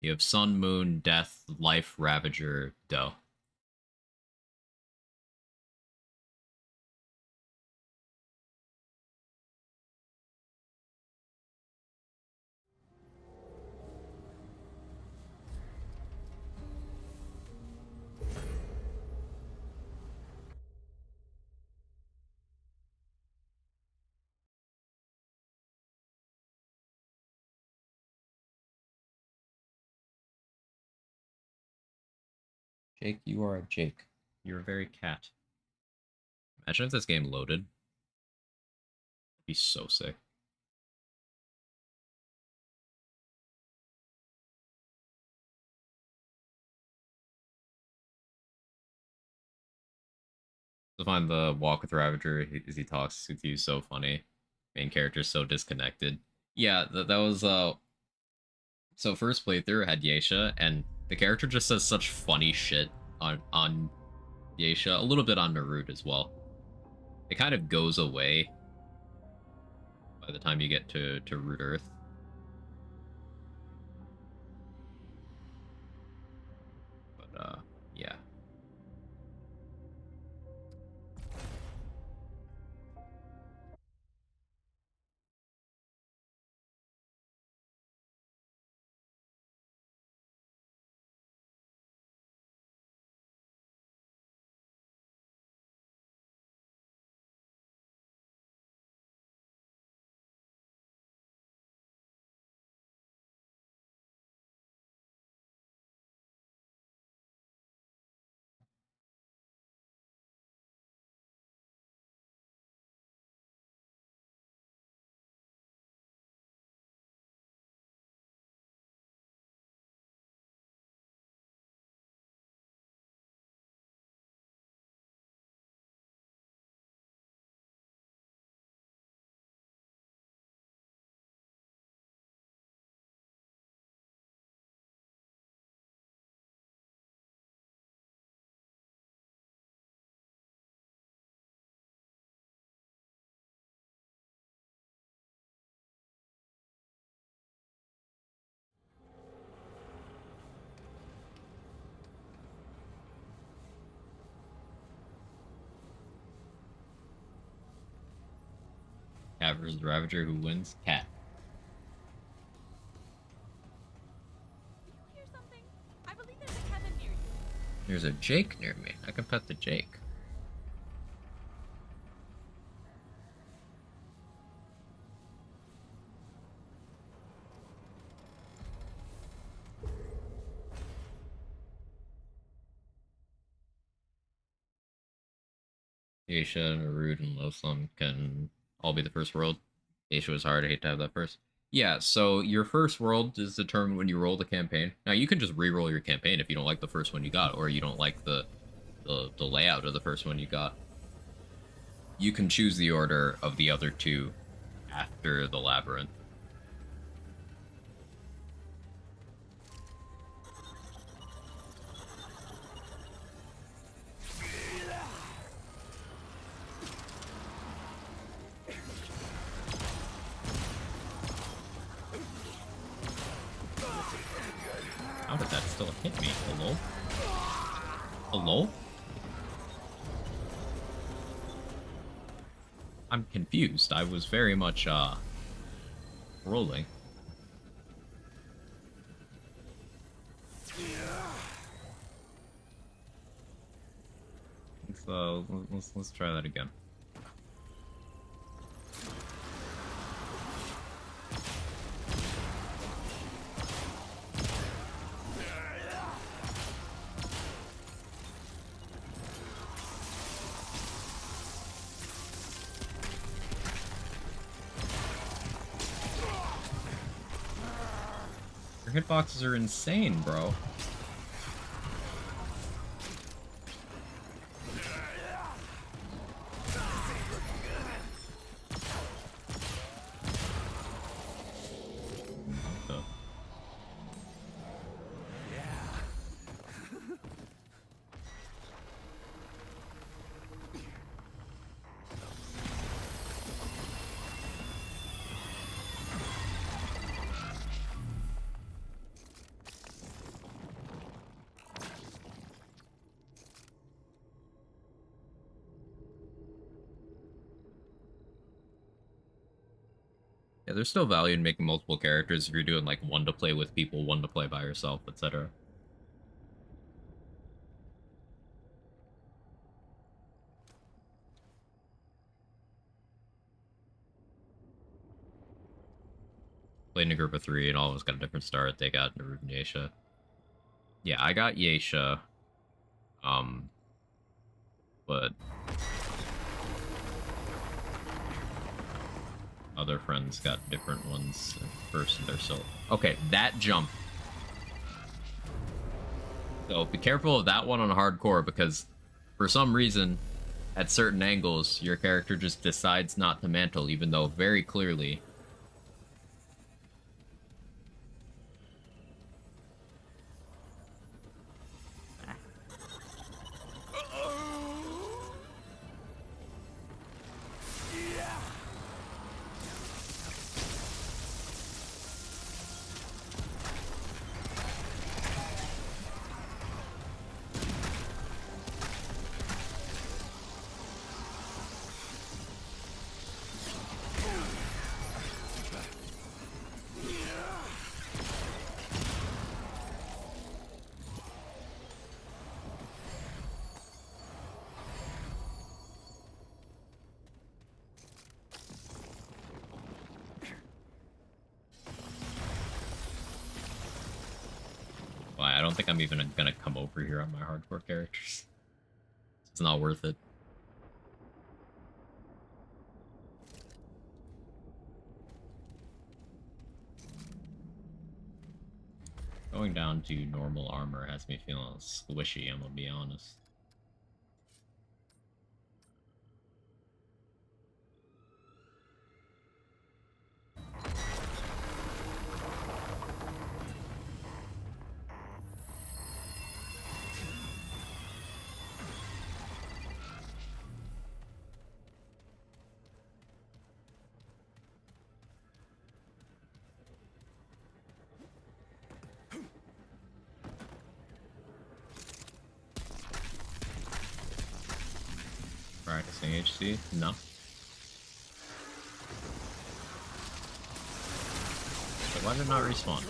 You have Sun, Moon, Death, Life, Ravager, Doe. Jake, you are a Jake. You're a very cat. Imagine if this game loaded. It'd be so sick. I find the walk with Ravager as he talks with you so funny. Main character's so disconnected. Yeah, that was so first playthrough had Yeisha, and the character just says such funny shit on Yeisha, a little bit on Narut as well. It kind of goes away by the time you get to Root Earth. But yeah. versus Ravager. Who wins? Cat. Hear something? I believe there's a Kevin near you. There's a Jake near me. I can pet the Jake. Aisha, Narud, and Lothlam can all be the first world. Aisha was hard. I hate to have that first. Yeah, so your first world is determined when you roll the campaign. Now you can just re-roll your campaign if you don't like the first one you got, or you don't like the layout of the first one you got. You can choose the order of the other two after the labyrinth. How did that still hit me? Hello? Hello? I'm confused. I was very much, rolling. Let's try that again. Your hitboxes are insane, bro. Yeah, there's still value in making multiple characters if you're doing like one to play with people, one to play by yourself, etc. Played in a group of 3 and all of us got a different start. They got Narud and Yesha. Yeah, I got Yesha. But other friends got different ones first in their soul. Okay, that jump. So be careful of that one on hardcore, because for some reason, at certain angles, your character just decides not to mantle, even though very clearly I don't think I'm even gonna come over here on my hardcore characters. It's not worth it. Going down to normal armor has me feeling squishy, I'm gonna be honest. Practicing HC? No. Why did it not respawn?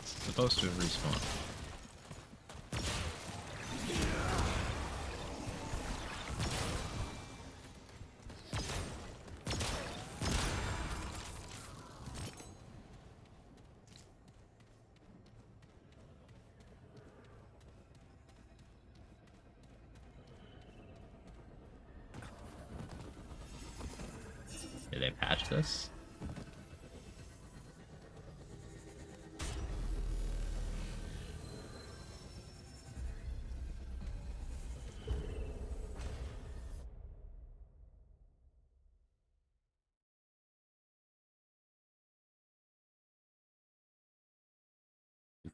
It's supposed to respawn. Did they patch this?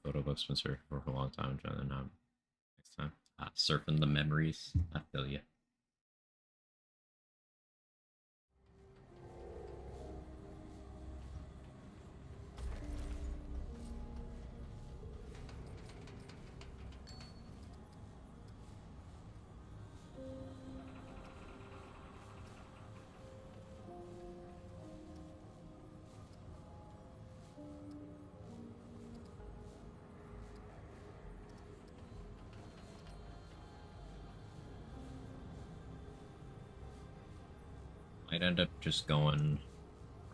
Photo books been surfing for a long time, trying to now next time. Surfing the memories. I feel you. Might end up just going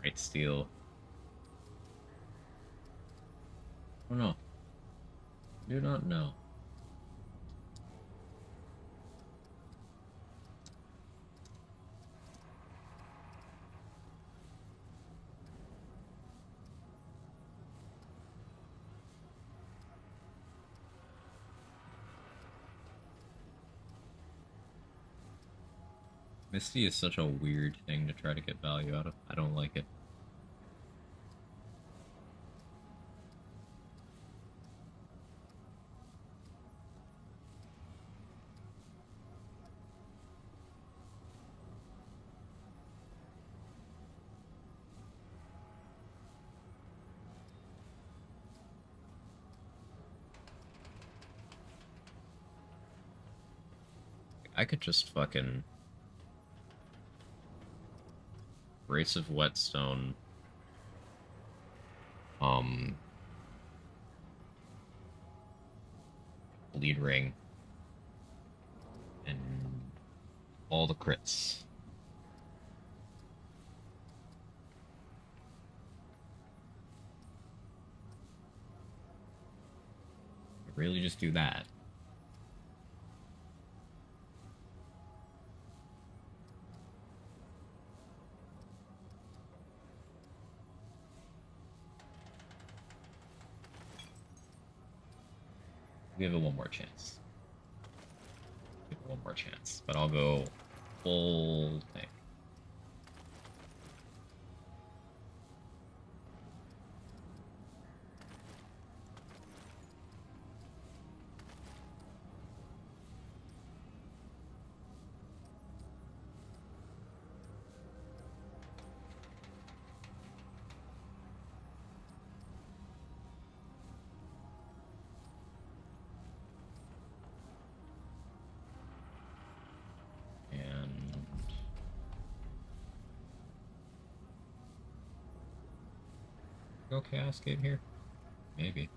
right steel. I don't know. Do not know. Misty is such a weird thing to try to get value out of. I don't like it. I could just fucking Brace of Whetstone. Lead ring. And all the crits. Really just do that. Give it one more chance. Give it one more chance. But I'll go full thing. Go Chaos Gate here? Maybe.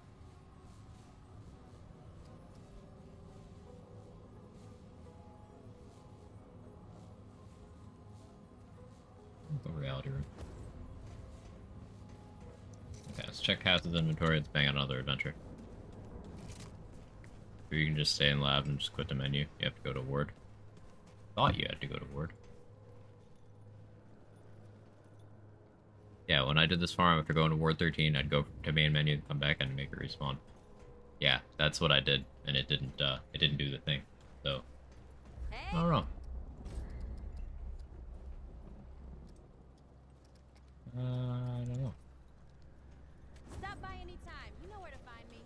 Go Reality Room. Okay, let's check Cass's inventory. Let's bang on another adventure. Or you can just stay in lab and just quit the menu. You have to go to Ward. Thought you had to go to Ward. Yeah, when I did this farm after going to Ward 13, I'd go to main menu, come back, and make it respawn. Yeah, that's what I did, and it didn't do the thing. So, Hey. not wrong. I don't know. Stop by anytime. You know where to find me.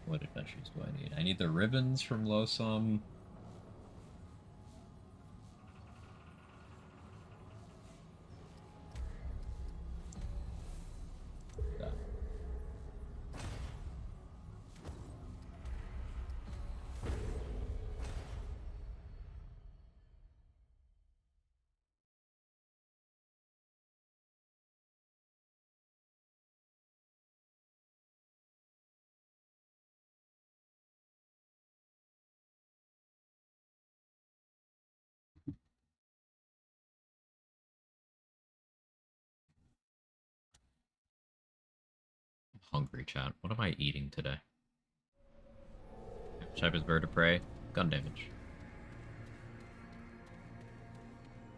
What adventures do I need? I need the ribbons from Losum. hungry, chat. What am I eating today? Type is bird of prey. Gun damage.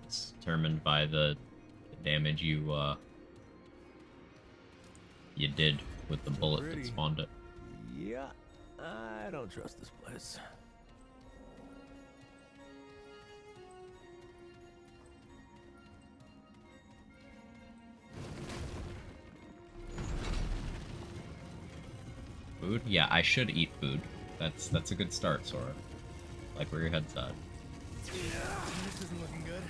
It's determined by the damage you did with the bullet that spawned it. Yeah, I don't trust this place. Food? Yeah, I should eat food. That's a good start, Sora. Like where your head's at. This isn't looking good.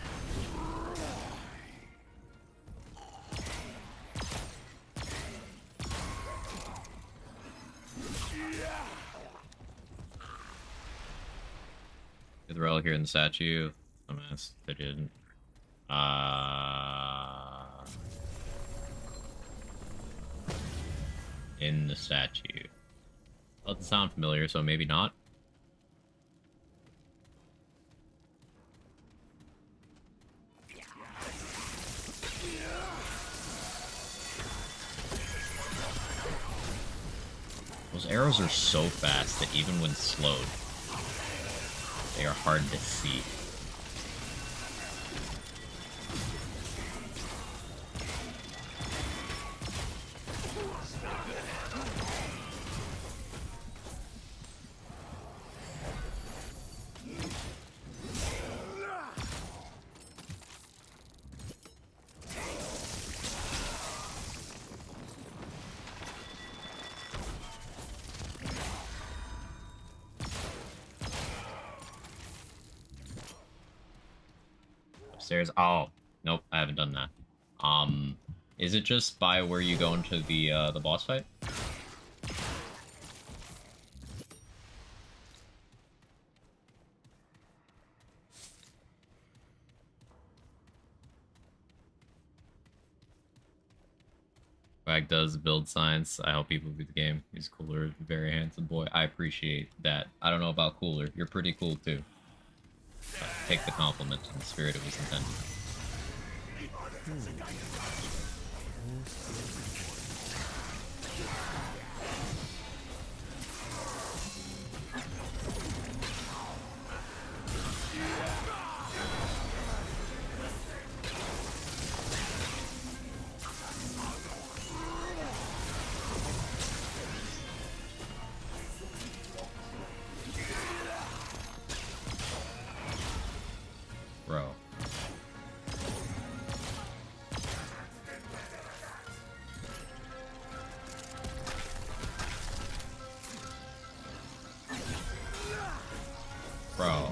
Did the relic here in the statue? I'm asked. They didn't. In the statue. Doesn't sound familiar, so maybe not. Those arrows are so fast that even when slowed, they are hard to see. Upstairs. Oh, nope, I haven't done that. Is it just by where you go into the boss fight? Wag does build science. I help people beat the game. He's cooler, very handsome boy. I appreciate that. I don't know about cooler. You're pretty cool too. Take the compliment in the spirit it was intended. Bro. Bro.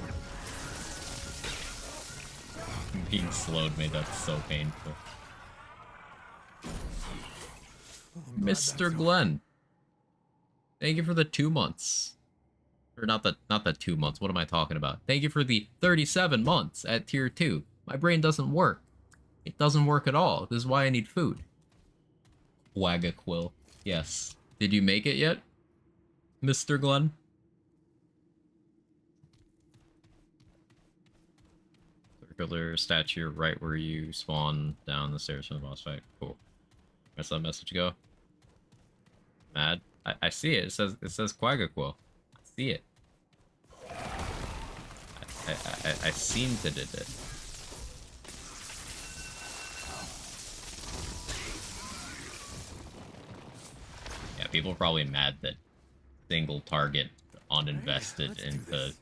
Being slowed made that so painful. Mr. Glenn. Thank you for the 2 months. Or not the 2 months. What am I talking about? Thank you for the 37 months at tier 2. My brain doesn't work. It doesn't work at all. This is why I need food. Wagaquill. Yes. Did you make it yet, Mr. Glenn? Circular statue right where you spawn down the stairs from the boss fight. Cool. Where's that message go? Mad? I see it. It says Quagaquill. I see it. I seen to did it. Yeah, people are probably mad that single target uninvested into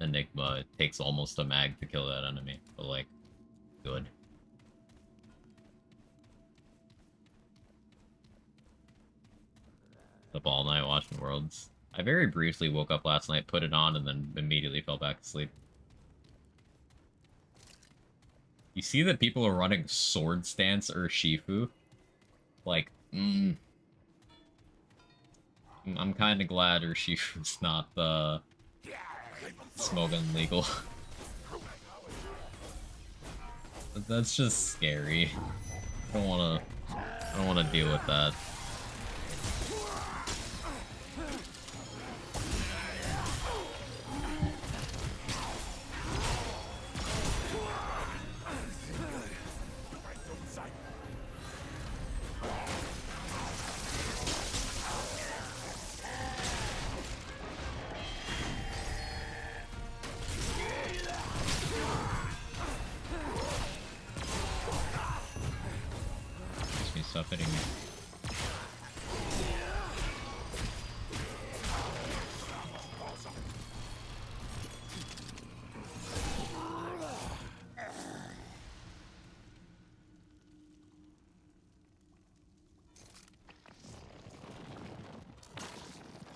Enigma it takes almost a mag to kill that enemy, but like, good. Up all night watching Worlds. I very briefly woke up last night, put it on, and then immediately fell back asleep. You see that people are running Sword Stance or Shifu? Like, I'm kind of glad Urshifu's not smoking legal. That's just scary. I don't wanna deal with that. hitting me.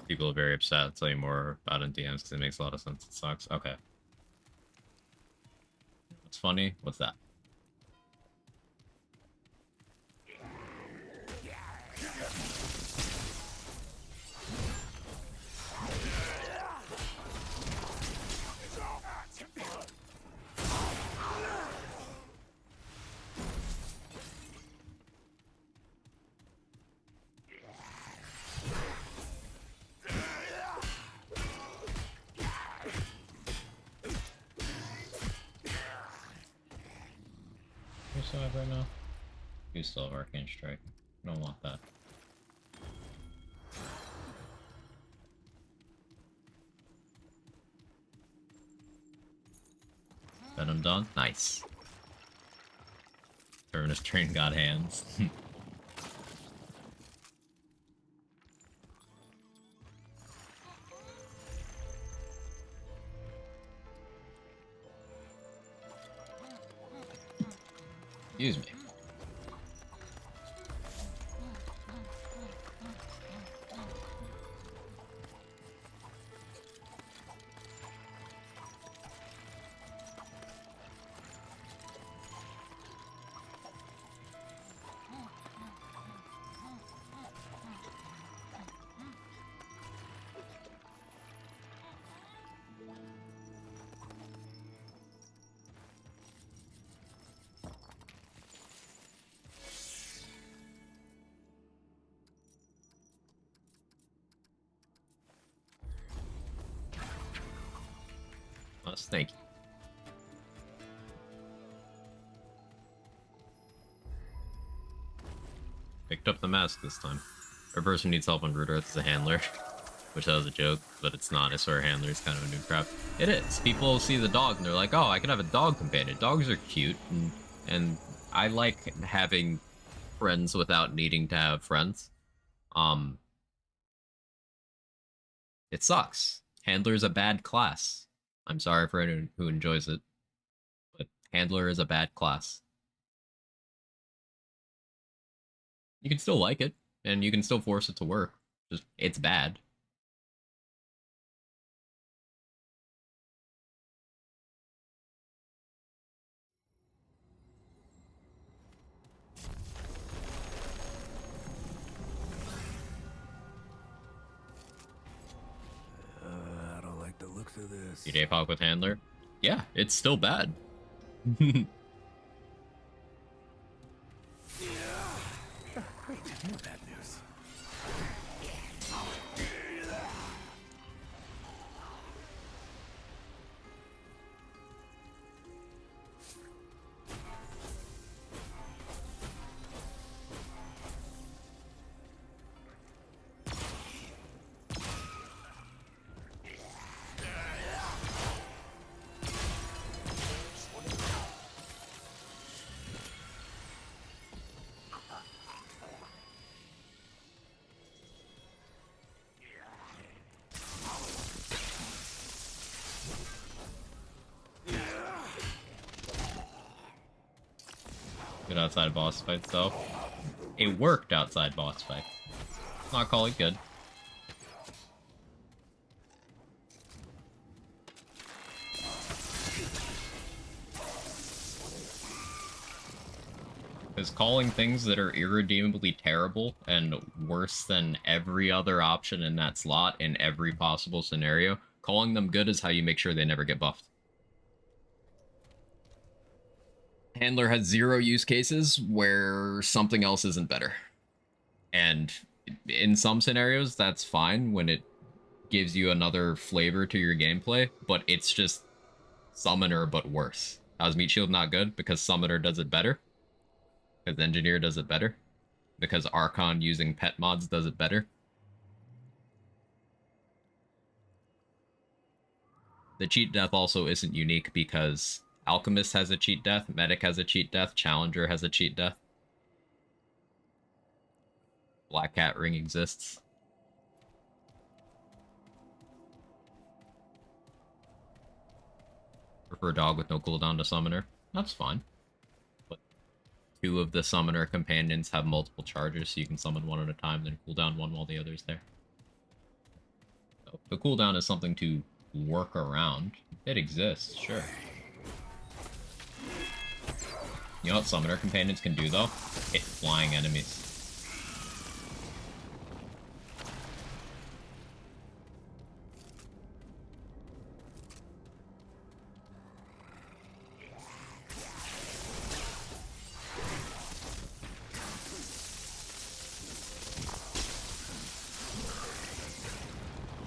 People are very upset. I'll tell you more about it in DMs because it makes a lot of sense. It sucks. Okay. What's funny? What's that? You still have right now? You still have Arcane Strike. I don't want that. Venom done? Nice. Terminus Train got hands. Excuse me. Thank you. Picked up the mask this time. Our person needs help on Root Earth as a handler. Which that was a joke, but it's not. I swear handler is kind of a new crap. It is. People see the dog and they're like, oh, I can have a dog companion. Dogs are cute, and I like having friends without needing to have friends. It sucks. Handler is a bad class. I'm sorry for anyone who enjoys it, but handler is a bad class. You can still like it, and you can still force it to work. Just, it's bad. I don't like the looks of this. You Dave Hawk with handler? Yeah, it's still bad. Wait, more bad news. Good outside boss fights, though. It worked outside boss fight. Not call it good. Because calling things that are irredeemably terrible and worse than every other option in that slot in every possible scenario, calling them good is how you make sure they never get buffed. Handler has 0 use cases where something else isn't better. And in some scenarios, that's fine when it gives you another flavor to your gameplay, but it's just Summoner, but worse. How's Meat Shield not good? Because Summoner does it better. Because Engineer does it better. Because Archon using pet mods does it better. The cheat death also isn't unique because Alchemist has a cheat death, Medic has a cheat death, Challenger has a cheat death. Black Cat ring exists. Prefer dog with no cooldown to summoner. That's fine. But 2 of the summoner companions have multiple charges, so you can summon one at a time, then cooldown one while the other's there. So the cooldown is something to work around. It exists, sure. You know what summoner companions can do, though? Hit flying enemies.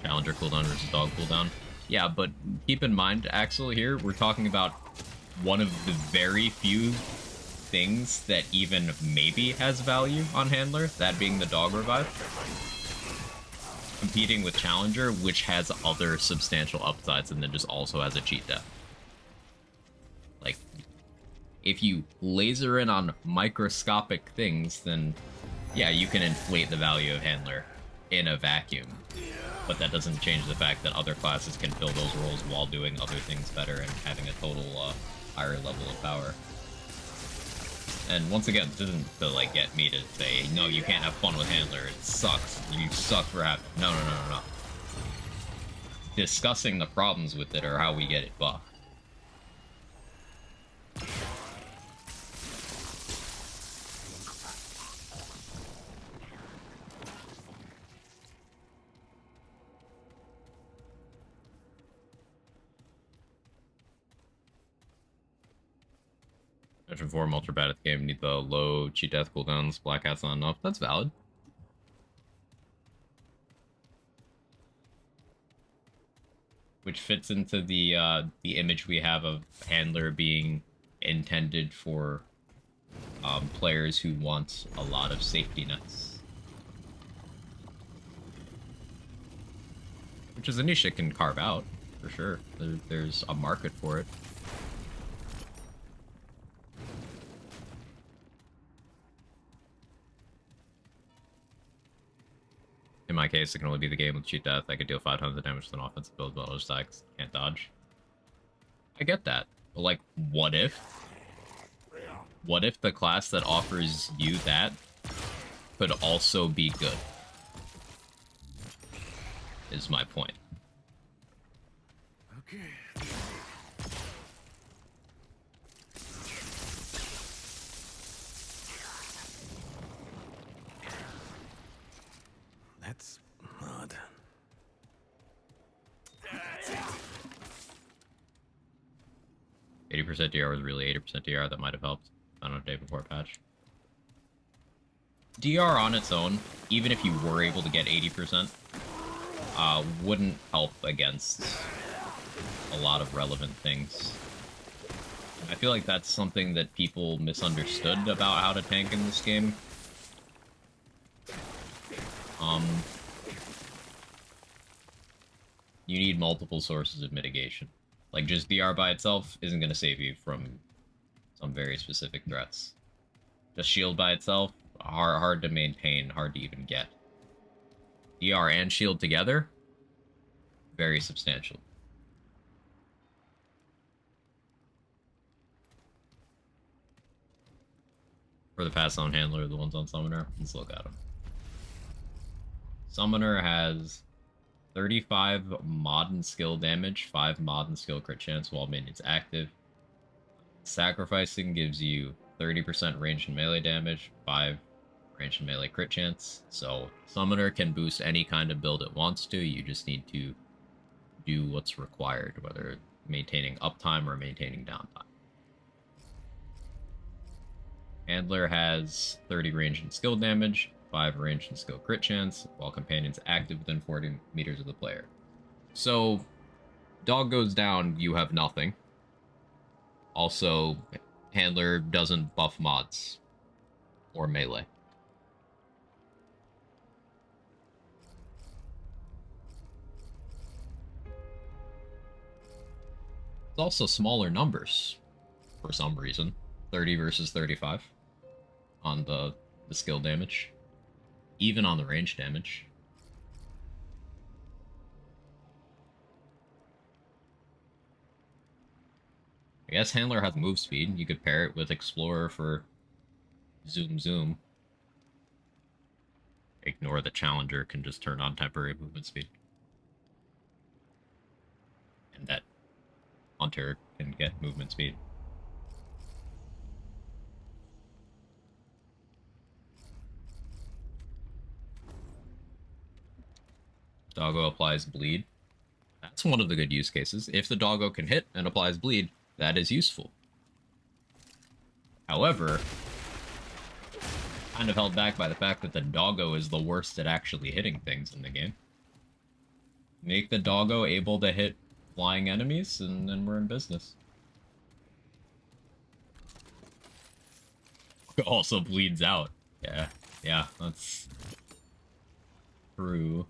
Challenger cooldown versus dog cooldown. Yeah, but keep in mind, Axel, here, we're talking about one of the very few things that even maybe has value on Handler, that being the dog revive. Competing with Challenger, which has other substantial upsides and then just also has a cheat death. Like, if you laser in on microscopic things, then yeah, you can inflate the value of Handler in a vacuum. But that doesn't change the fact that other classes can fill those roles while doing other things better and having a total higher level of power. And once again, this isn't to like get me to say, no, you can't have fun with Handler, it sucks, you suck for having... No. Discussing the problems with it or how we get it buffed. Section 4, ultra bad at the game, need the low cheat death cooldowns, Black Cat's not enough. That's valid. Which fits into the image we have of Handler being intended for players who want a lot of safety nets. Which is a niche it can carve out, for sure. There's a market for it. In my case, it can only be the game with cheat death. I could deal 5 times the damage with an offensive build, but other stacks can't dodge. I get that. But, like, what if? What if the class that offers you that could also be good? Is my point. Okay. That's odd. 80% DR was really 80% DR. That might have helped. I don't know, day before patch. DR on its own, even if you were able to get 80%, wouldn't help against a lot of relevant things. I feel like that's something that people misunderstood about how to tank in this game. You need multiple sources of mitigation. Like, just DR by itself isn't going to save you from some very specific threats. Just shield by itself, hard to maintain, hard to even get. DR and shield together, very substantial. For the pass on Handler, the ones on Summoner, let's look at them. Summoner has 35 mod and skill damage, 5 mod and skill crit chance while minions active. Sacrificing gives you 30% range and melee damage, 5 range and melee crit chance. So Summoner can boost any kind of build it wants to, you just need to do what's required, whether maintaining uptime or maintaining downtime. Handler has 30 range and skill damage, 5 range and skill crit chance, while Companion's active within 40 meters of the player. So, Dog goes down, you have nothing. Also, Handler doesn't buff mods or melee. It's also smaller numbers, for some reason. 30 versus 35 on the skill damage. even on the range damage. I guess Handler has move speed. You could pair it with Explorer for zoom zoom. Ignore the Challenger can just turn on temporary movement speed. And that Hunter can get movement speed. Doggo applies bleed. That's one of the good use cases. If the doggo can hit and applies bleed, that is useful. However, kind of held back by the fact that the doggo is the worst at actually hitting things in the game. Make the doggo able to hit flying enemies, and then we're in business. Also bleeds out. Yeah, that's true.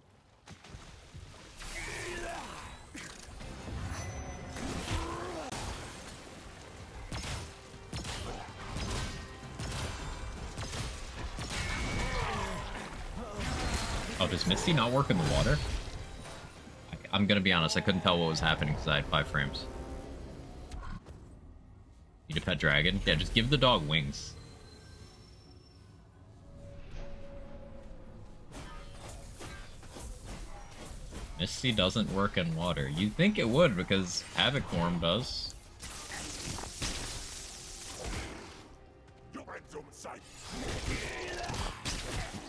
Oh, does Misty not work in the water? I'm gonna be honest, I couldn't tell what was happening because I had 5 frames. Need a pet dragon? Yeah, just give the dog wings. Misty doesn't work in water. You'd think it would because Havoc Form does.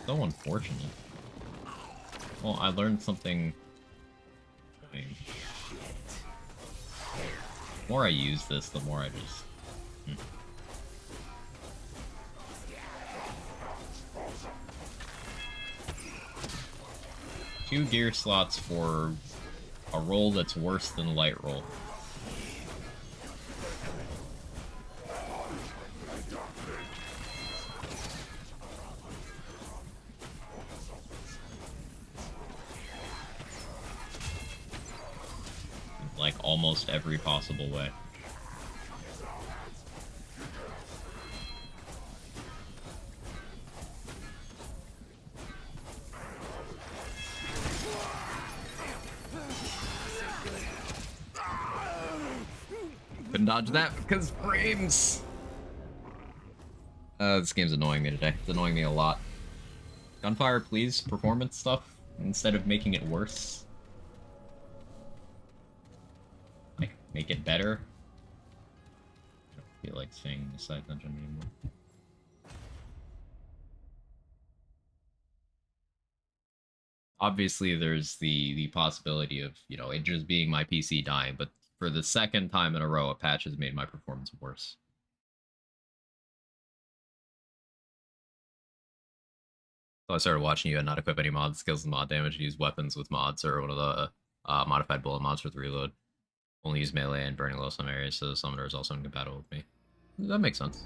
So unfortunate. Well, I learned something. I mean, the more I use this, the more I just... Two gear slots for a roll that's worse than light roll. Like almost every possible way. Couldn't dodge that because frames. This game's annoying me today. It's annoying me a lot. Gunfire, please, performance stuff instead of making it worse. Make it better. I don't feel like saying the side dungeon anymore. Obviously, there's the possibility of, you know, it just being my PC dying, but for the second time in a row, a patch has made my performance worse. So I started watching you and not equip any mod skills and mod damage, use weapons with mods or one of the modified bullet mods with reload. Only use melee and burning low some areas, so the summoner is also incompatible with me. That makes sense.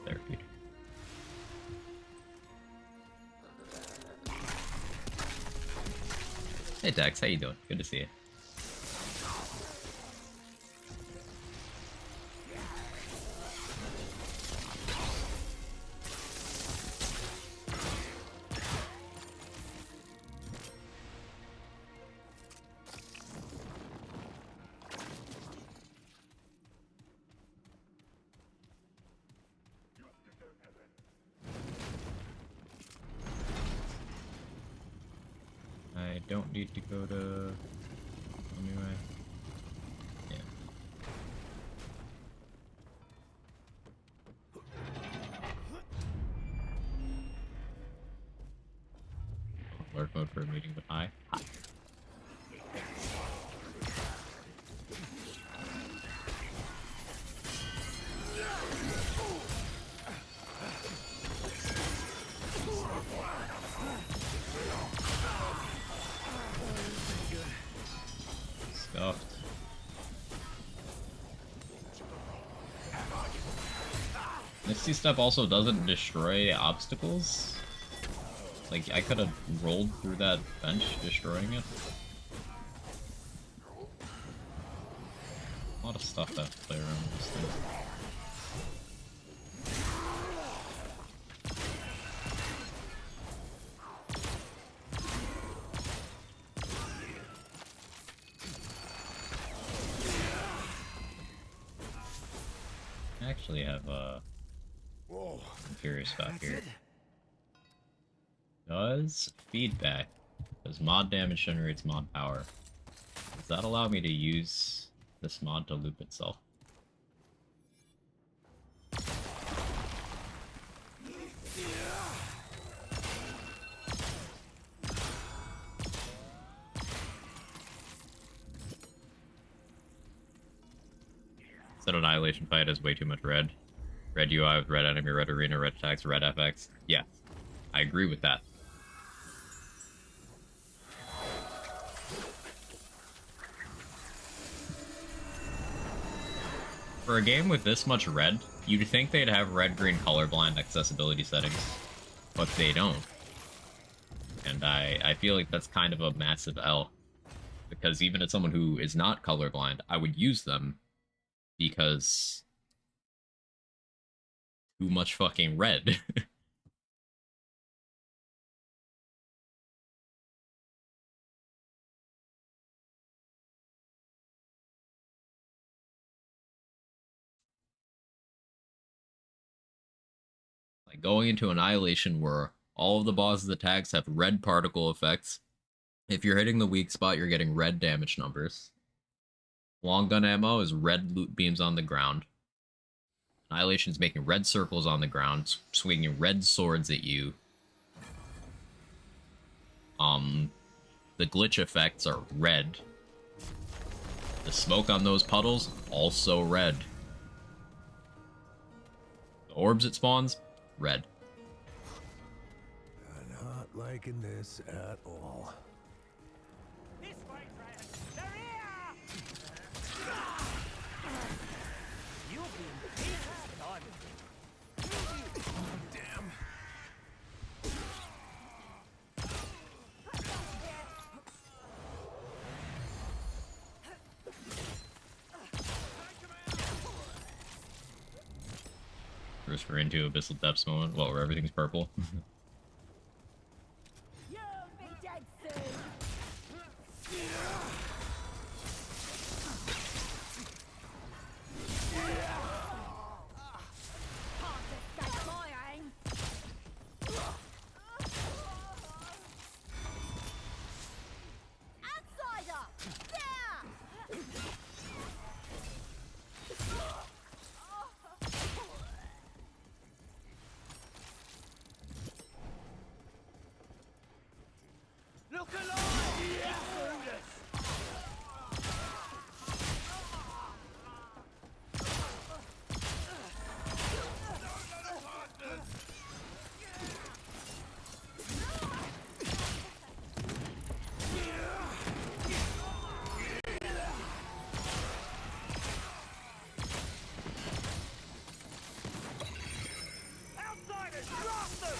There, Peter. Hey Dex, how you doing? Good to see you. I don't need to go to... Anyway. Yeah. Alert mode for a meeting, but hi. Hi. Stuffed. Misty Step also doesn't destroy obstacles. Like, I could have rolled through that bench destroying it. lot of stuff to play around with this thing. I actually have Whoa. I'm curious about That's here. it? Does feedback, does mod damage generates mod power? Does that allow me to use this mod to loop itself? Said Annihilation fight has way too much red. Red UI with red enemy, red arena, red attacks, red FX. Yeah, I agree with that. For a game with this much red, you'd think they'd have red-green colorblind accessibility settings, but they don't. And I feel like that's kind of a massive L. Because even as someone who is not colorblind, I would use them because too much fucking red. Like going into Annihilation where all of the bosses' attacks have red particle effects. If you're hitting the weak spot, you're getting red damage numbers. Long gun ammo is red loot beams on the ground. Annihilation's making red circles on the ground, swinging red swords at you. The glitch effects are red. The smoke on those puddles, also red. The orbs it spawns, red. I'm not liking this at all. This way, Dragon! They're here! You'll be in pieces, son. Damn. First, we're into Abyssal Depths moment, well, where everything's purple. You'll be dead soon. Can't escape my aim. Outsider! There! Look alive! Brutus! Outsiders, drop them!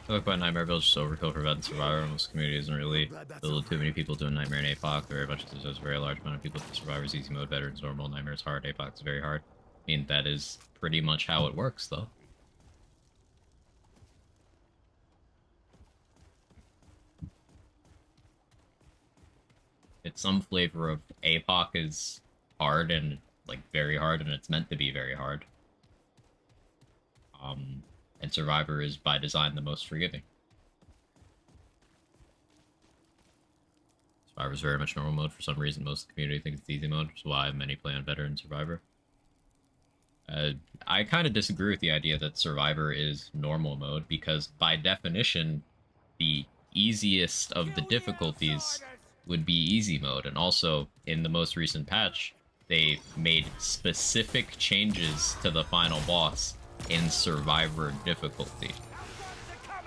I look by Nightmare Village is overkill for vet and survivor. Most community isn't really build too many people doing Nightmare and APOC. Very much there's a very large amount of people to survivors easy mode, veterans normal, Nightmare is hard, APOC is very hard. I mean that is pretty much how it works though. It's some flavor of APOC is hard and like very hard and it's meant to be very hard. And Survivor is by design the most forgiving. Survivor is very much normal mode for some reason. Most of the community thinks it's easy mode, which is why many play on Veteran Survivor. I kind of disagree with the idea that Survivor is normal mode because by definition, the easiest of the difficulties would be easy mode. And also, in the most recent patch, they made specific changes to the final boss in Survivor difficulty,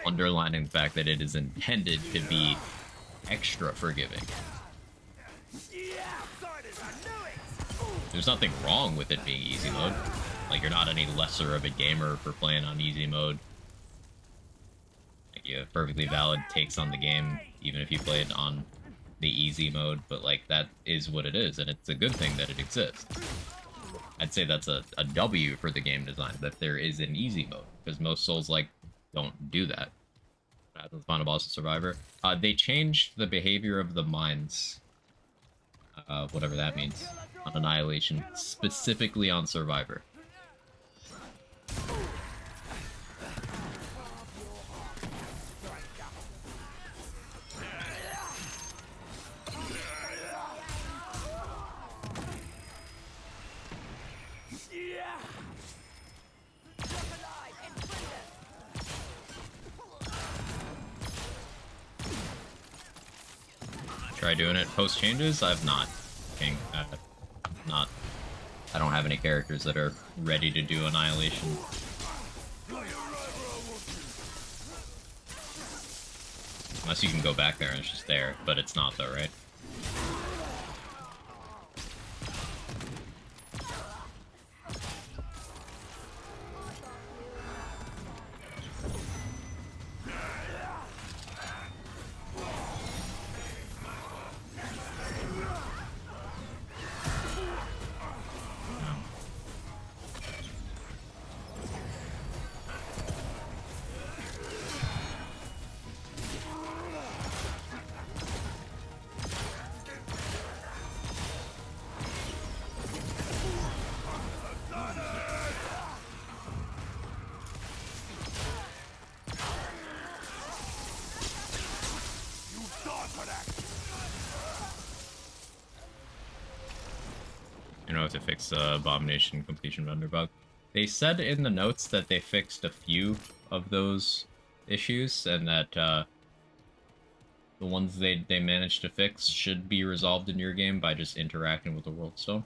underlining the fact that it is intended to be extra forgiving. There's nothing wrong with it being easy mode. Like, you're not any lesser of a gamer for playing on easy mode. Like, yeah, perfectly valid takes on the game, even if you play it on the easy mode, but like that is what it is, and it's a good thing that it exists. I'd say that's a W for the game design, that there is an easy mode, because most Souls-like don't do that. The final boss of Survivor. They changed the behavior of the mines, whatever that means, on Annihilation, specifically on Survivor. Try doing it post changes? I've not. Not. I don't have any characters that are ready to do Annihilation. Unless you can go back there and it's just there, but it's not though, right? You know, to fix Abomination completion vendor bug. They said in the notes that they fixed a few of those issues, and that the ones they managed to fix should be resolved in your game by just interacting with the World Stone.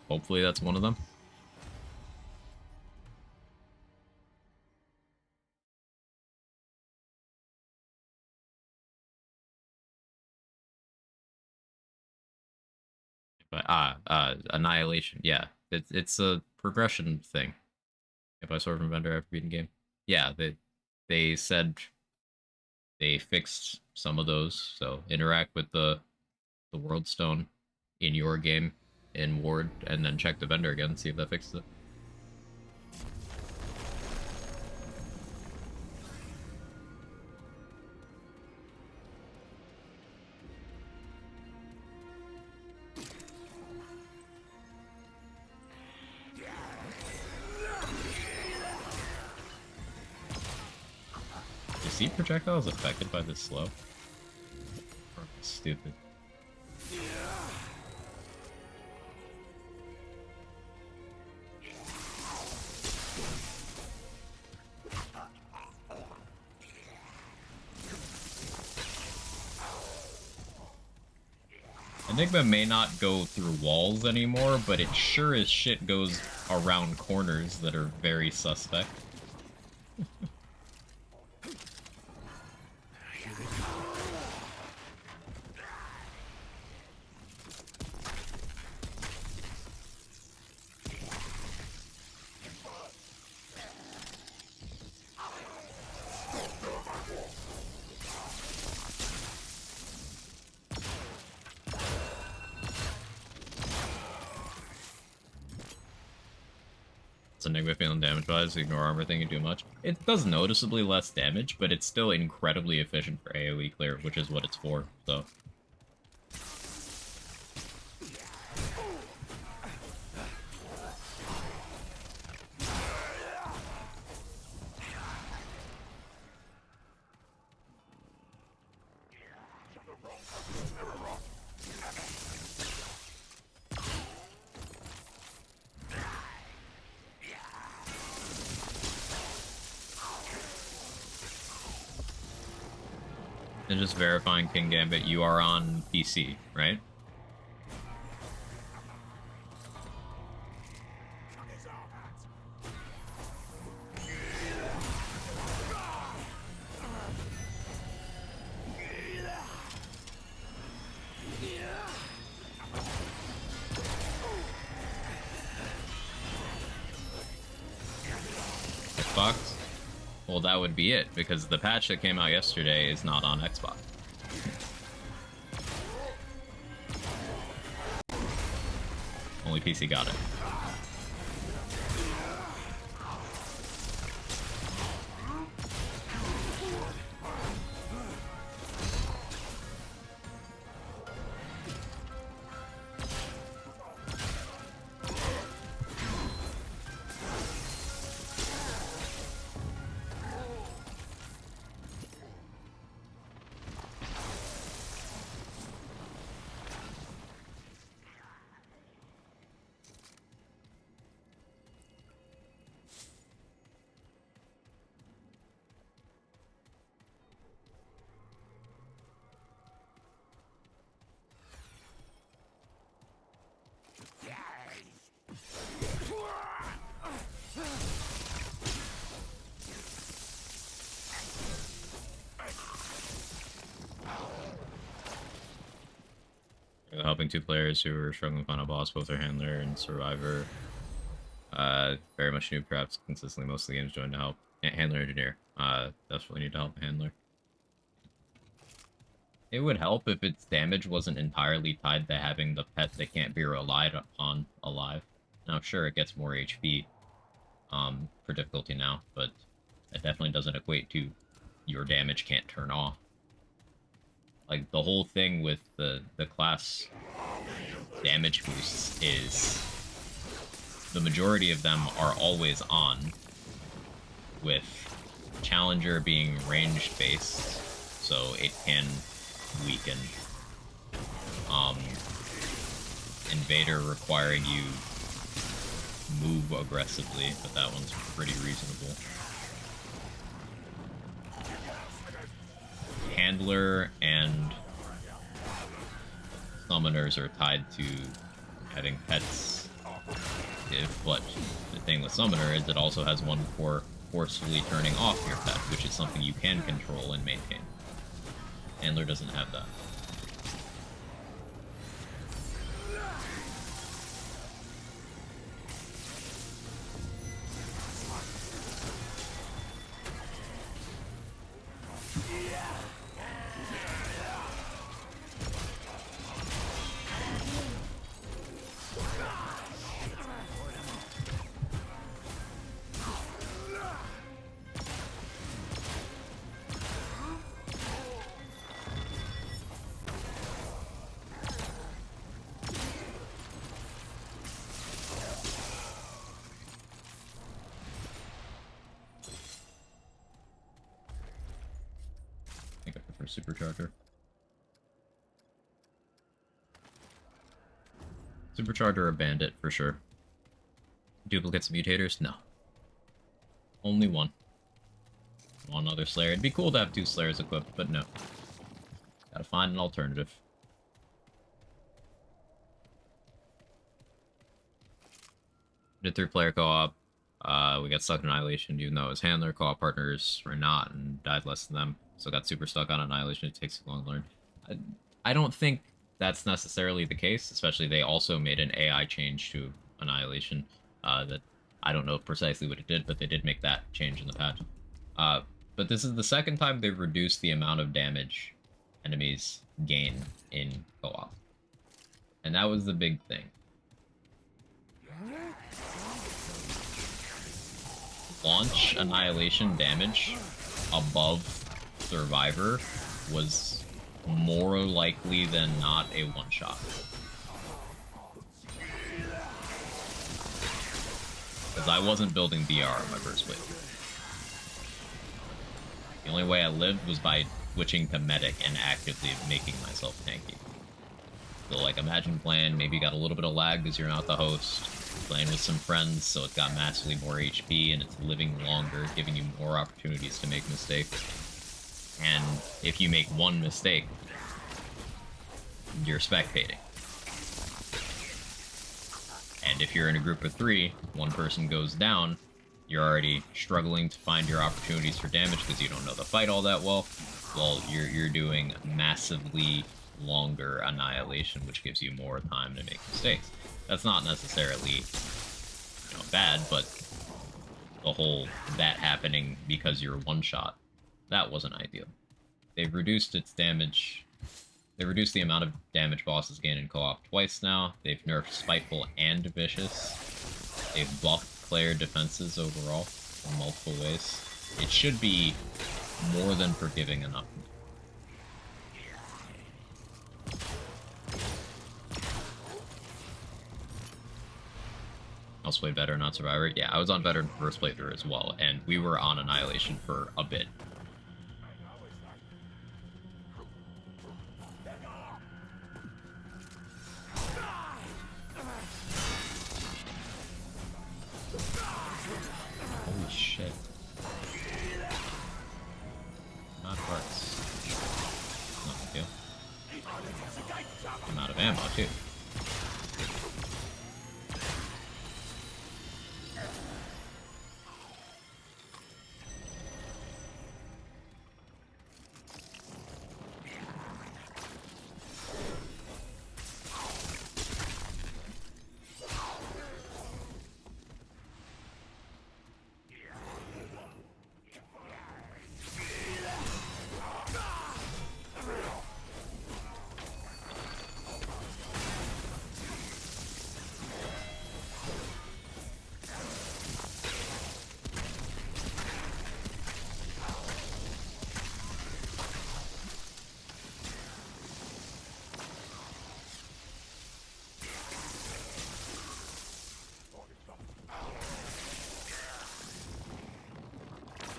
Hopefully that's one of them. But Annihilation, yeah, it's a progression thing. If I sort from vendor after beating game, yeah, they said they fixed some of those. So interact with the World Stone in your game in Ward, and then check the vendor again, see if that fixes it. You see projectiles affected by this slow? Stupid. Enigma may not go through walls anymore, but it sure as shit goes around corners that are very suspect. Enigma feeling damage wise, ignore armor thing and do much. It does noticeably less damage, but it's still incredibly efficient for AoE clear, which is what it's for, so. And just verifying King Gambit, you are on PC, right? Xbox? well, that would be it, because the patch that came out yesterday is not on Xbox. Only PC got it. Helping two players who are struggling to find a boss, both their handler and survivor. Very much new, perhaps consistently most of the games joined to help. Handler engineer. Definitely need to help a handler. It would help if its damage wasn't entirely tied to having the pet that can't be relied upon alive. Now, sure, it gets more HP for difficulty now, but it definitely doesn't equate to your damage can't turn off. Like, the whole thing with the class damage boosts is the majority of them are always on, with Challenger being ranged based, so it can weaken. Invader requiring you move aggressively, but that one's pretty reasonable. Handler and summoners are tied to having pets. But the thing with summoner is it also has one for forcefully turning off your pet, which is something you can control and maintain. Handler doesn't have that. I think I prefer Supercharger. Supercharger or Bandit, for sure. Duplicates and mutators? No. Only one. One other Slayer. It'd be cool to have two Slayers equipped, but no. Gotta find an alternative. Did 3-player co-op. We got stuck in Annihilation, even though it was handler. Co-op partners were not and died less than them. So got super stuck on Annihilation. It takes too long to learn. I don't think that's necessarily the case, especially they also made an AI change to Annihilation that I don't know precisely what it did, but they did make that change in the patch. But this is the second time they've reduced the amount of damage enemies gain in co-op. And that was the big thing. Launch Annihilation damage above Survivor was more likely than not a one-shot. Because I wasn't building BR in my first wave. The only way I lived was by switching to medic and actively making myself tanky. So like imagine playing, maybe you got a little bit of lag because you're not the host, playing with some friends so it's got massively more HP and it's living longer, giving you more opportunities to make mistakes. And if you make one mistake, you're spectating. And if you're in a group of 3, one person goes down, you're already struggling to find your opportunities for damage because you don't know the fight all that well. Well, you're doing massively longer Annihilation, which gives you more time to make mistakes. That's not necessarily, bad, but the whole that happening because you're one shot. That wasn't ideal. They've reduced its damage. They reduced the amount of damage bosses gain in co-op twice now. They've nerfed Spiteful and Vicious. They've buffed player defenses overall in multiple ways. It should be more than forgiving enough. Else played Veteran, not Survivor. Yeah, I was on Veteran first playthrough as well, and we were on Annihilation for a bit. Holy shit. Not parts. Not a deal. I'm out of ammo, too.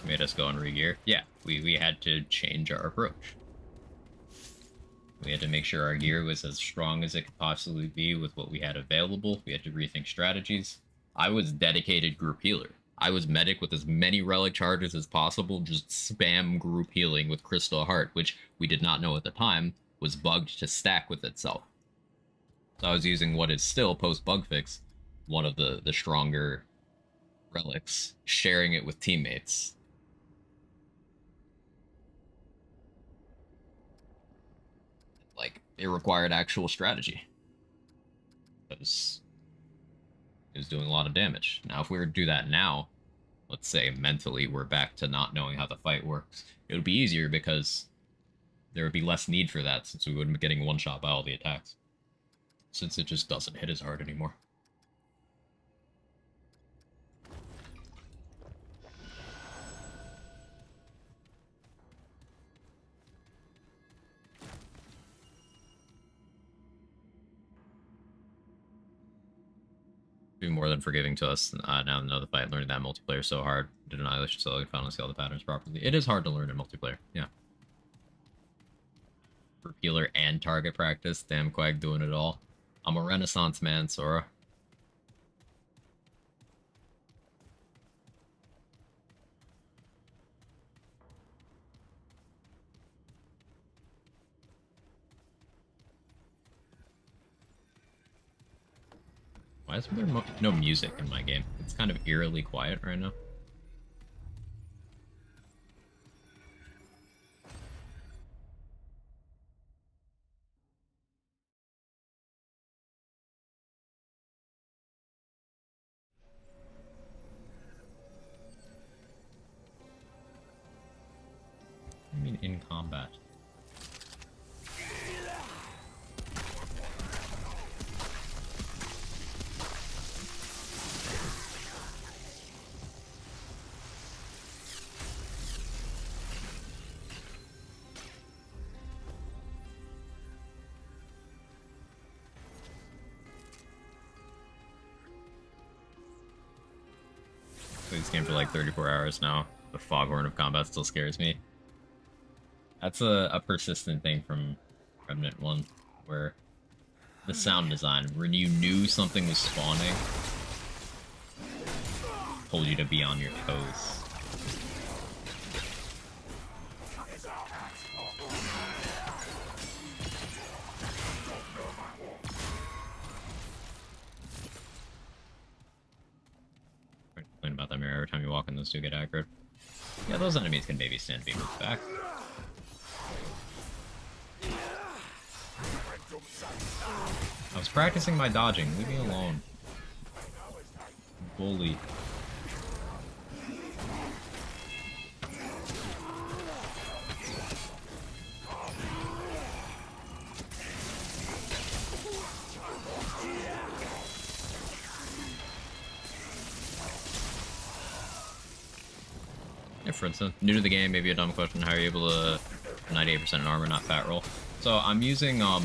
Made us go and regear. Yeah, we had to change our approach. We had to make sure our gear was as strong as it could possibly be with what we had available. We had to rethink strategies. I was dedicated group healer. I was medic with as many relic charges as possible, just spam group healing with Crystal Heart, which we did not know at the time was bugged to stack with itself. So I was using what is still, post-bug fix, one of the stronger relics, sharing it with teammates. Like, it required actual strategy. Because it was doing a lot of damage. Now, if we were to do that now, let's say mentally we're back to not knowing how the fight works, it would be easier because there would be less need for that since we wouldn't be getting one-shot by all the attacks. Since it just doesn't hit as hard anymore. Be more than forgiving to us now the fight, learning that multiplayer is so hard. Did Annihilation so I could finally see all the patterns properly. It is hard to learn in multiplayer, yeah. For healer and target practice, damn Quag doing it all. I'm a Renaissance man, Sora. Why is there no music in my game? It's kind of eerily quiet right now. I mean, in combat. Played this game for like 34 hours now. The foghorn of combat still scares me. That's a persistent thing from Remnant 1, where the sound design, when you knew something was spawning, told you to be on your toes. Complain about that mirror every time you walk in, those two get aggroed. Yeah, those enemies can maybe stand to be moved back. I was practicing my dodging. Leave me alone. Bully. Yeah, for instance, new to the game, maybe a dumb question. How are you able to 98% in armor, not fat roll? So I'm using not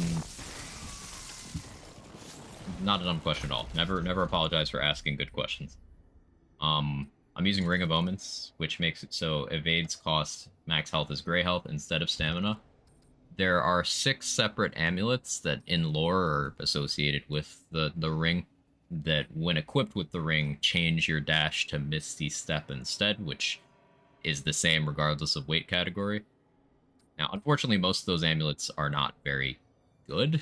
a dumb question at all. Never apologize for asking good questions. I'm using Ring of Omens, which makes it so evades cost max health is gray health instead of stamina. There are 6 separate amulets that in lore are associated with the ring that when equipped with the ring change your dash to Misty Step instead, which is the same regardless of weight category. Now, unfortunately, most of those amulets are not very good.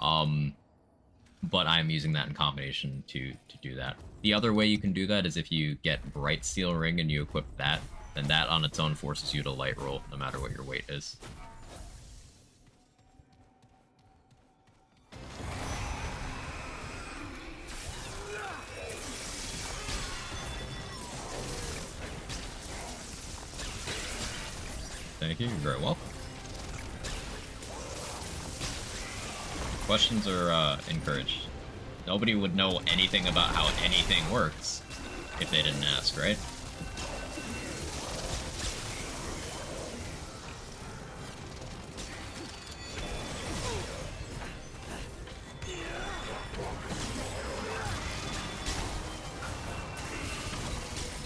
But I'm using that in combination to do that. The other way you can do that is if you get Bright Steel Ring and you equip that, then that on its own forces you to light roll, no matter what your weight is. Thank you, you're very welcome. Questions are encouraged. Nobody would know anything about how anything works if they didn't ask, right?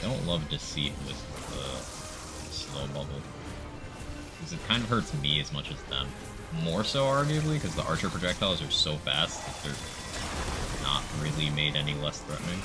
Don't love Deceit with the slow bubble. Because it kind of hurts me as much as them. More so, arguably, because the archer projectiles are so fast that they're not really made any less threatening.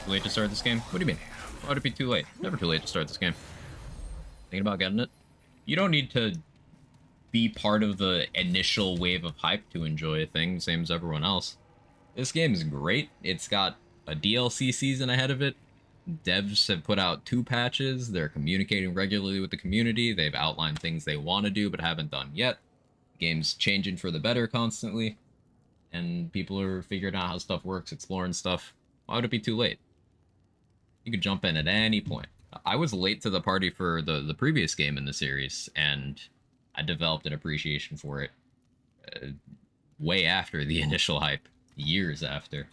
Too late to start this game? What do you mean? Why would it be too late? Never too late to start this game. Thinking about getting it? You don't need to be part of the initial wave of hype to enjoy a thing, same as everyone else. This game is great. It's got a DLC season ahead of it. Devs have put out 2 patches. They're communicating regularly with the community. They've outlined things they want to do but haven't done yet. The game's changing for the better constantly. And people are figuring out how stuff works, exploring stuff. Why would it be too late? You could jump in at any point. I was late to the party for the previous game in the series, and I developed an appreciation for it way after the initial hype, years after.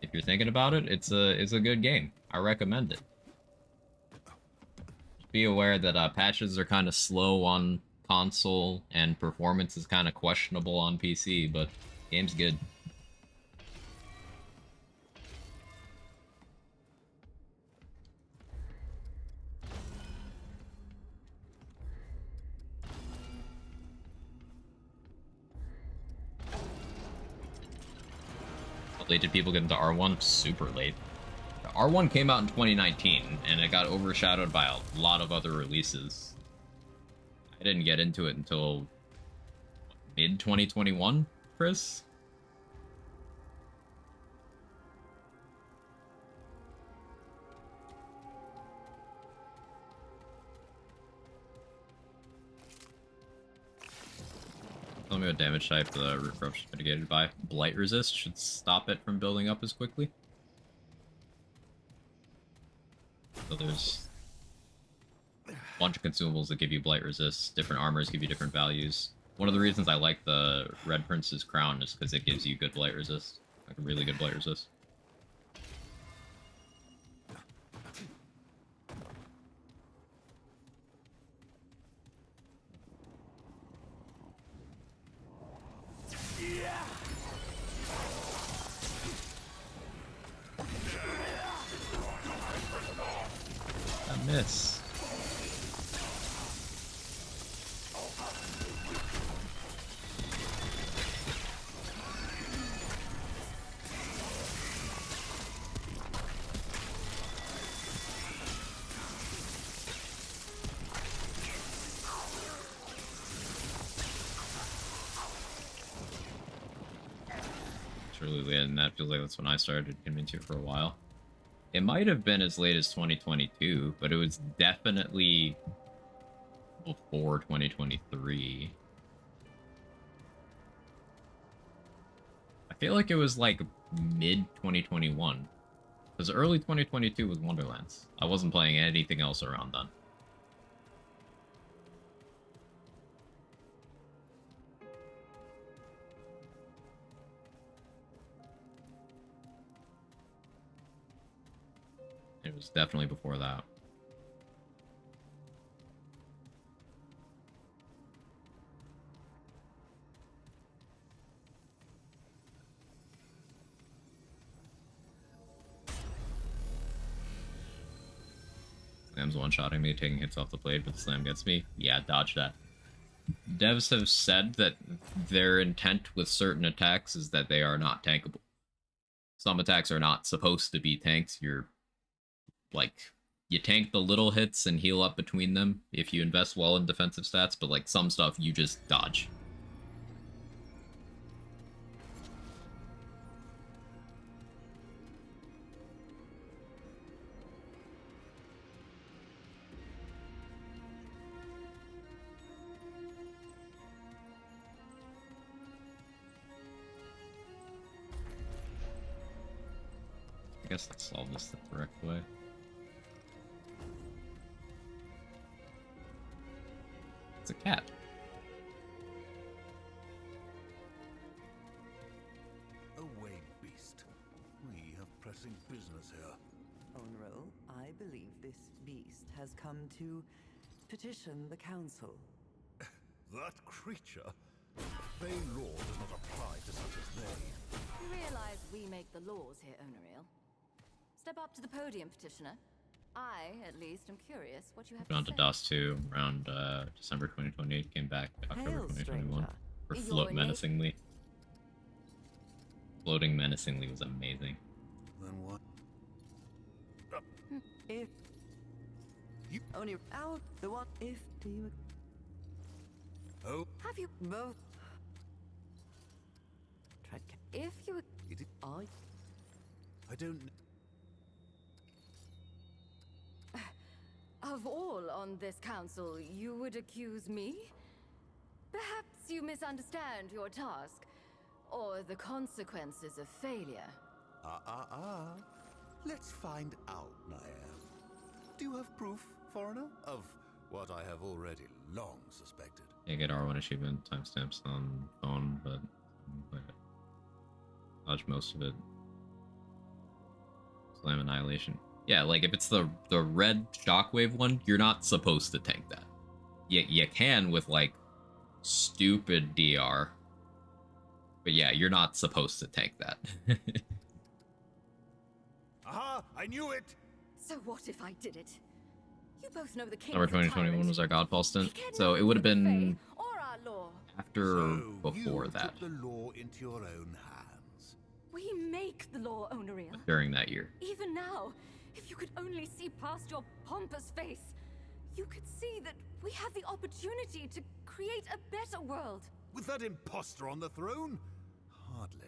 If you're thinking about it, it's a good game. I recommend it. Just be aware that patches are kind of slow on console and performance is kind of questionable on PC, but game's good. How late did people get into R1? Super late. R1 came out in 2019 and it got overshadowed by a lot of other releases. I didn't get into it until mid-2021, Chris? Tell me what damage type the root corruption is mitigated by. Blight resist should stop it from building up as quickly. So there's bunch of consumables that give you blight resist. Different armors give you different values. One of the reasons I like the Red Prince's crown is because it gives you good blight resist, like a really good blight resist. I miss. Absolutely, and that feels like that's when I started getting into it for a while. It might have been as late as 2022, but it was definitely before 2023. I feel like it was like mid 2021, because early 2022 was Wonderlands. I wasn't playing anything else around then. It was definitely before that. Slam's one-shotting me, taking hits off the blade, but the slam gets me. Yeah, dodge that. Devs have said that their intent with certain attacks is that they are not tankable. Some attacks are not supposed to be tanked. You're like, you tank the little hits and heal up between them if you invest well in defensive stats, but like some stuff you just dodge. I guess let's solve this the correct way. It's a cat. Away, beast. We have pressing business here. Onro, I believe this beast has come to petition the council. That creature? Fey law does not apply to such as they. You realize we make the laws here, Onariel. Step up to the podium, petitioner. I, at least, am curious what you have Gone to to say. DOS 2 around December 2028, came back October Hail, 2021. stranger. For You're Float innate- Menacingly. Floating Menacingly was amazing. Then what? If You- only out the one if you Oh, Have you... both tried If you... it is. I don't. Of all on this council, you would accuse me? Perhaps you misunderstand your task, or the consequences of failure. Let's find out, Niall. Do you have proof, foreigner, of what I have already long suspected? Yeah, get R1 achievement timestamps on phone, but dodge most of it. Slam Annihilation. Yeah, like if it's the red shockwave one, you're not supposed to tank that. You can with like stupid DR. But yeah, you're not supposed to tank that. Aha! I knew it! So what if I did it? You both know the king. Summer is a tyrant. 2021 was our Godfall He stint, cared so it nothing would have for the been Fae or our law. after So before you that, took the law into your own hands. We make the law, Onariel. during that year. Even now, if you could only see past your pompous face, you could see that we have the opportunity to create a better world. With that imposter on the throne? Hardly.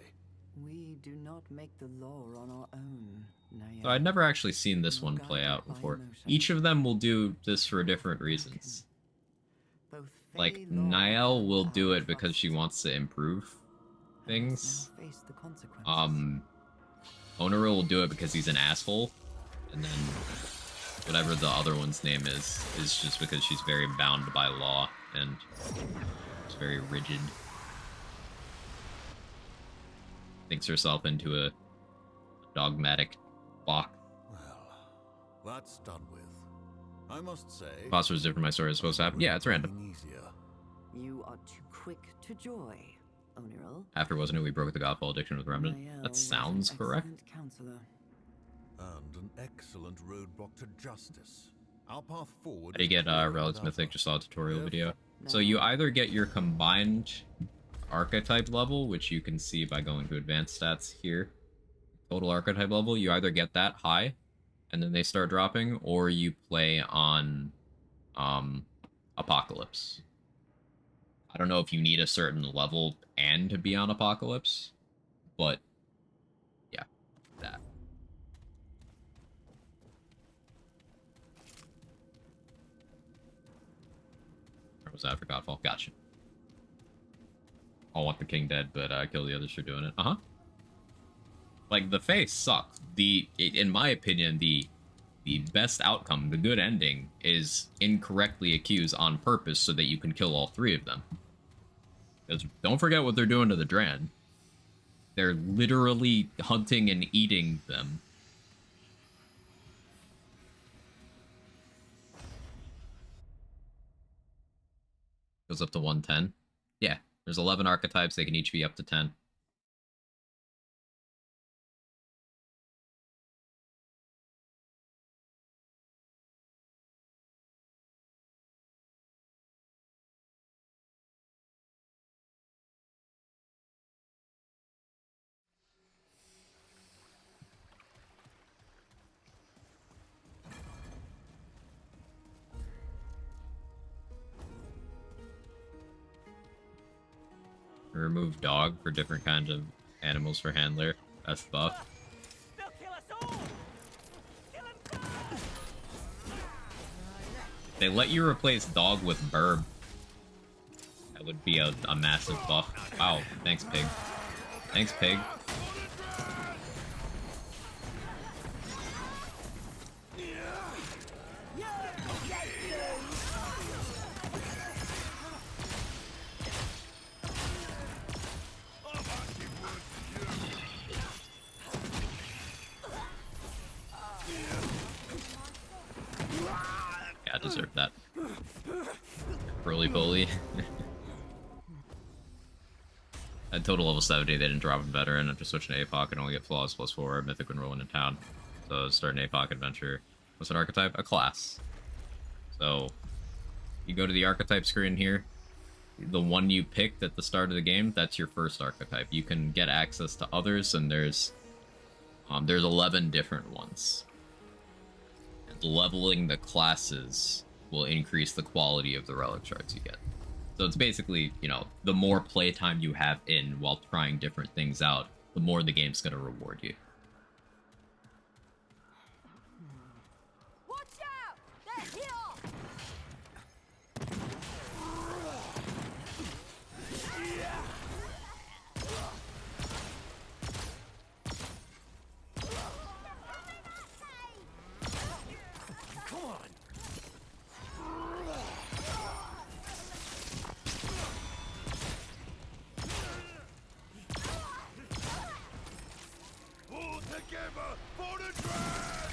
we do not make the law on our own. So I'd never actually seen this one play out before. Each of them will do this for different reasons. Both Like, Fey law Niall will and do our it because she trust wants to improve must things. now face the consequences. Onora will do it because he's an asshole. And then whatever the other one's name is just because she's very bound by law and is very rigid. Thinks herself into a dogmatic box. Well, that's done with. I must say. Foster was different. My story is supposed to happen. Yeah, it's random. Easier. You are too quick to joy, Oniril. After wasn't it we broke the Godfall addiction with Remnant? Niall That was sounds an correct. excellent counselor. And an excellent roadblock to justice. Our path forward. How do you is get clear Relics without Mythic? us. Just saw a tutorial Yeah. video. So you either get your combined archetype level, which you can see by going to advanced stats here. Total archetype level, you either get that high, and then they start dropping, or you play on Apocalypse. I don't know if you need a certain level and to be on Apocalypse, but comes after Godfall. Gotcha. I'll want the king dead, but kill the others for doing it. Uh-huh. Like, the Fae suck. In my opinion, the best outcome, the good ending, is incorrectly accuse on purpose so that you can kill all 3 of them. Because don't forget what they're doing to the Dran. They're literally hunting and eating them. Goes up to 110. Yeah, there's 11 archetypes. They can each be up to 10. Remove dog for different kinds of animals for handler. That's buff. They'll kill us all! Kill 'em first! They let you replace dog with burb. That would be a massive buff. Wow, thanks, pig. Thanks, pig. Yeah, I deserve that. Roly-poly. At total level 70, they didn't drop a veteran. After switching to APOC, and only get flaws +4, mythic when rolling in town. So start an APOC adventure. What's an archetype? A class. So you go to the archetype screen here. The one you picked at the start of the game, that's your first archetype. You can get access to others, and there's 11 different ones. And leveling the classes will increase the quality of the relic shards you get. So it's basically, you know, the more playtime you have in while trying different things out, the more the game's going to reward you. Watch out! They're here! Come on! Pull together for the drag!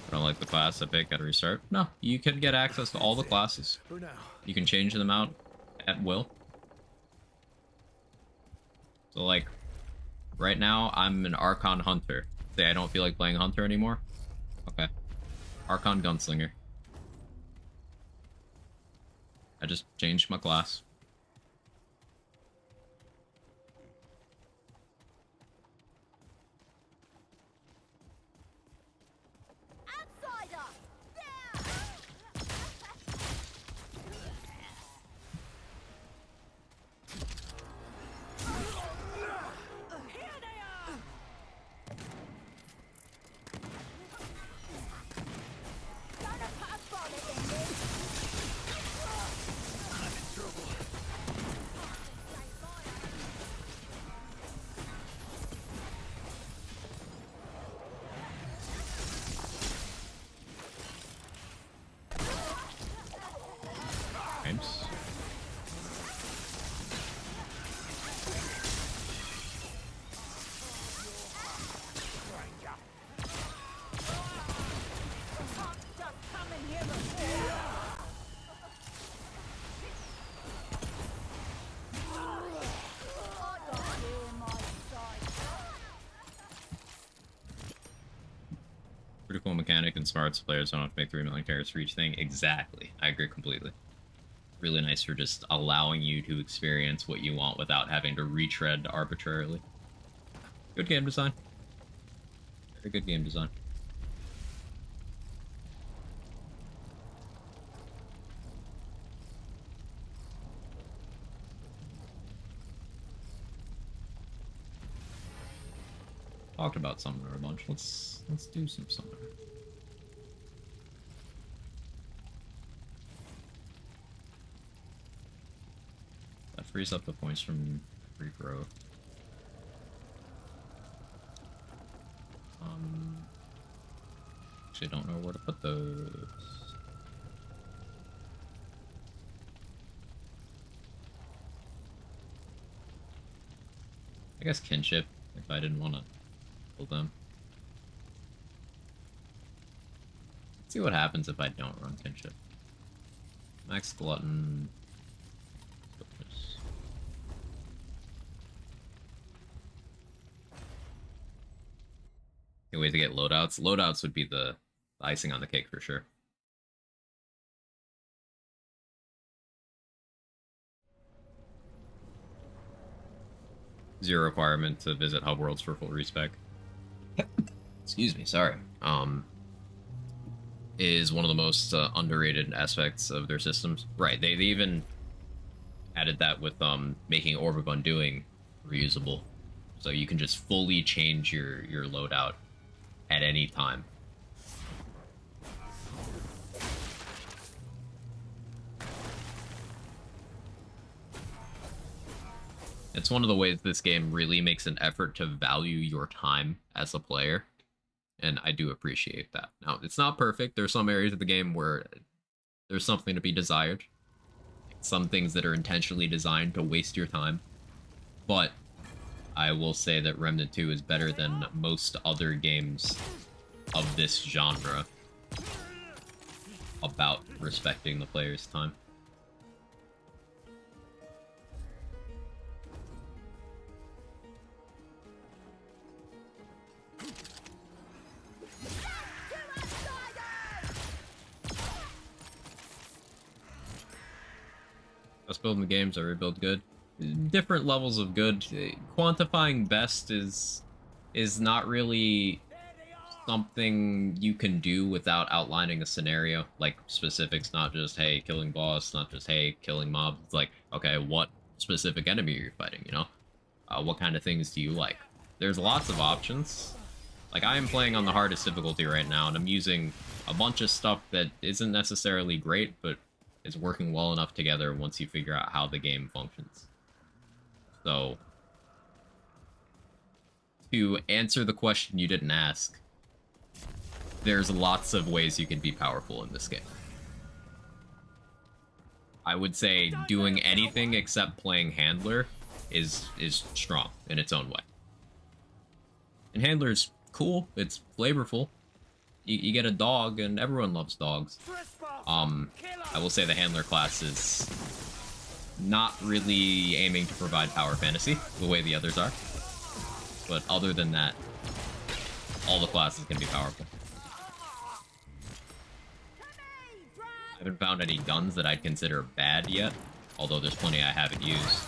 I don't like the class I pick, gotta restart. No, you can get access to all the classes. For now. You can change them out at will. So like, right now I'm an Archon Hunter. Say I don't feel like playing Hunter anymore. Okay. Archon Gunslinger. I just changed my class. Outsider! There! Here they are! Gonna put a bonnet in this! I'm in trouble. James. Just come in here before! I got you in my sight. Pretty cool mechanic and smart, so players don't have to make 3 million characters for each thing. Exactly. I agree completely. Really nice for just allowing you to experience what you want without having to retread arbitrarily. Good game design. Very good game design. talked about Summoner a bunch. Let's do some Summoner. That frees up the points from free growth. Actually don't know where to put those. I guess kinship, if I didn't want to build them. Let's see what happens if I don't run kinship. Max glutton. Can't wait to get loadouts. Loadouts would be the icing on the cake for sure. Zero requirement to visit hub worlds for full respec. Excuse me, sorry. Is one of the most underrated aspects of their systems. Right, they even added that with making Orb of Undoing reusable. So you can just fully change your loadout at any time. It's one of the ways this game really makes an effort to value your time as a player, and I do appreciate that. Now, it's not perfect. There's some areas of the game where there's something to be desired. Some things that are intentionally designed to waste your time. But I will say that Remnant 2 is better than most other games of this genre about respecting the player's time. Best build in the games, every build good. Different levels of good. Quantifying best is not really something you can do without outlining a scenario, like specifics, not just, hey, killing boss, not just, hey, killing mobs. It's like, okay, what specific enemy are you fighting, you know? What kind of things do you like? There's lots of options. Like, I am playing on the hardest difficulty right now, and I'm using a bunch of stuff that isn't necessarily great, but is working well enough together once you figure out how the game functions. So, to answer the question you didn't ask, there's lots of ways you can be powerful in this game. I would say doing anything except playing Handler is strong in its own way. And Handler's cool, it's flavorful. You get a dog, and everyone loves dogs. I will say the Handler class is not really aiming to provide power fantasy the way the others are. But other than that, all the classes can be powerful. I haven't found any guns that I'd consider bad yet, although there's plenty I haven't used.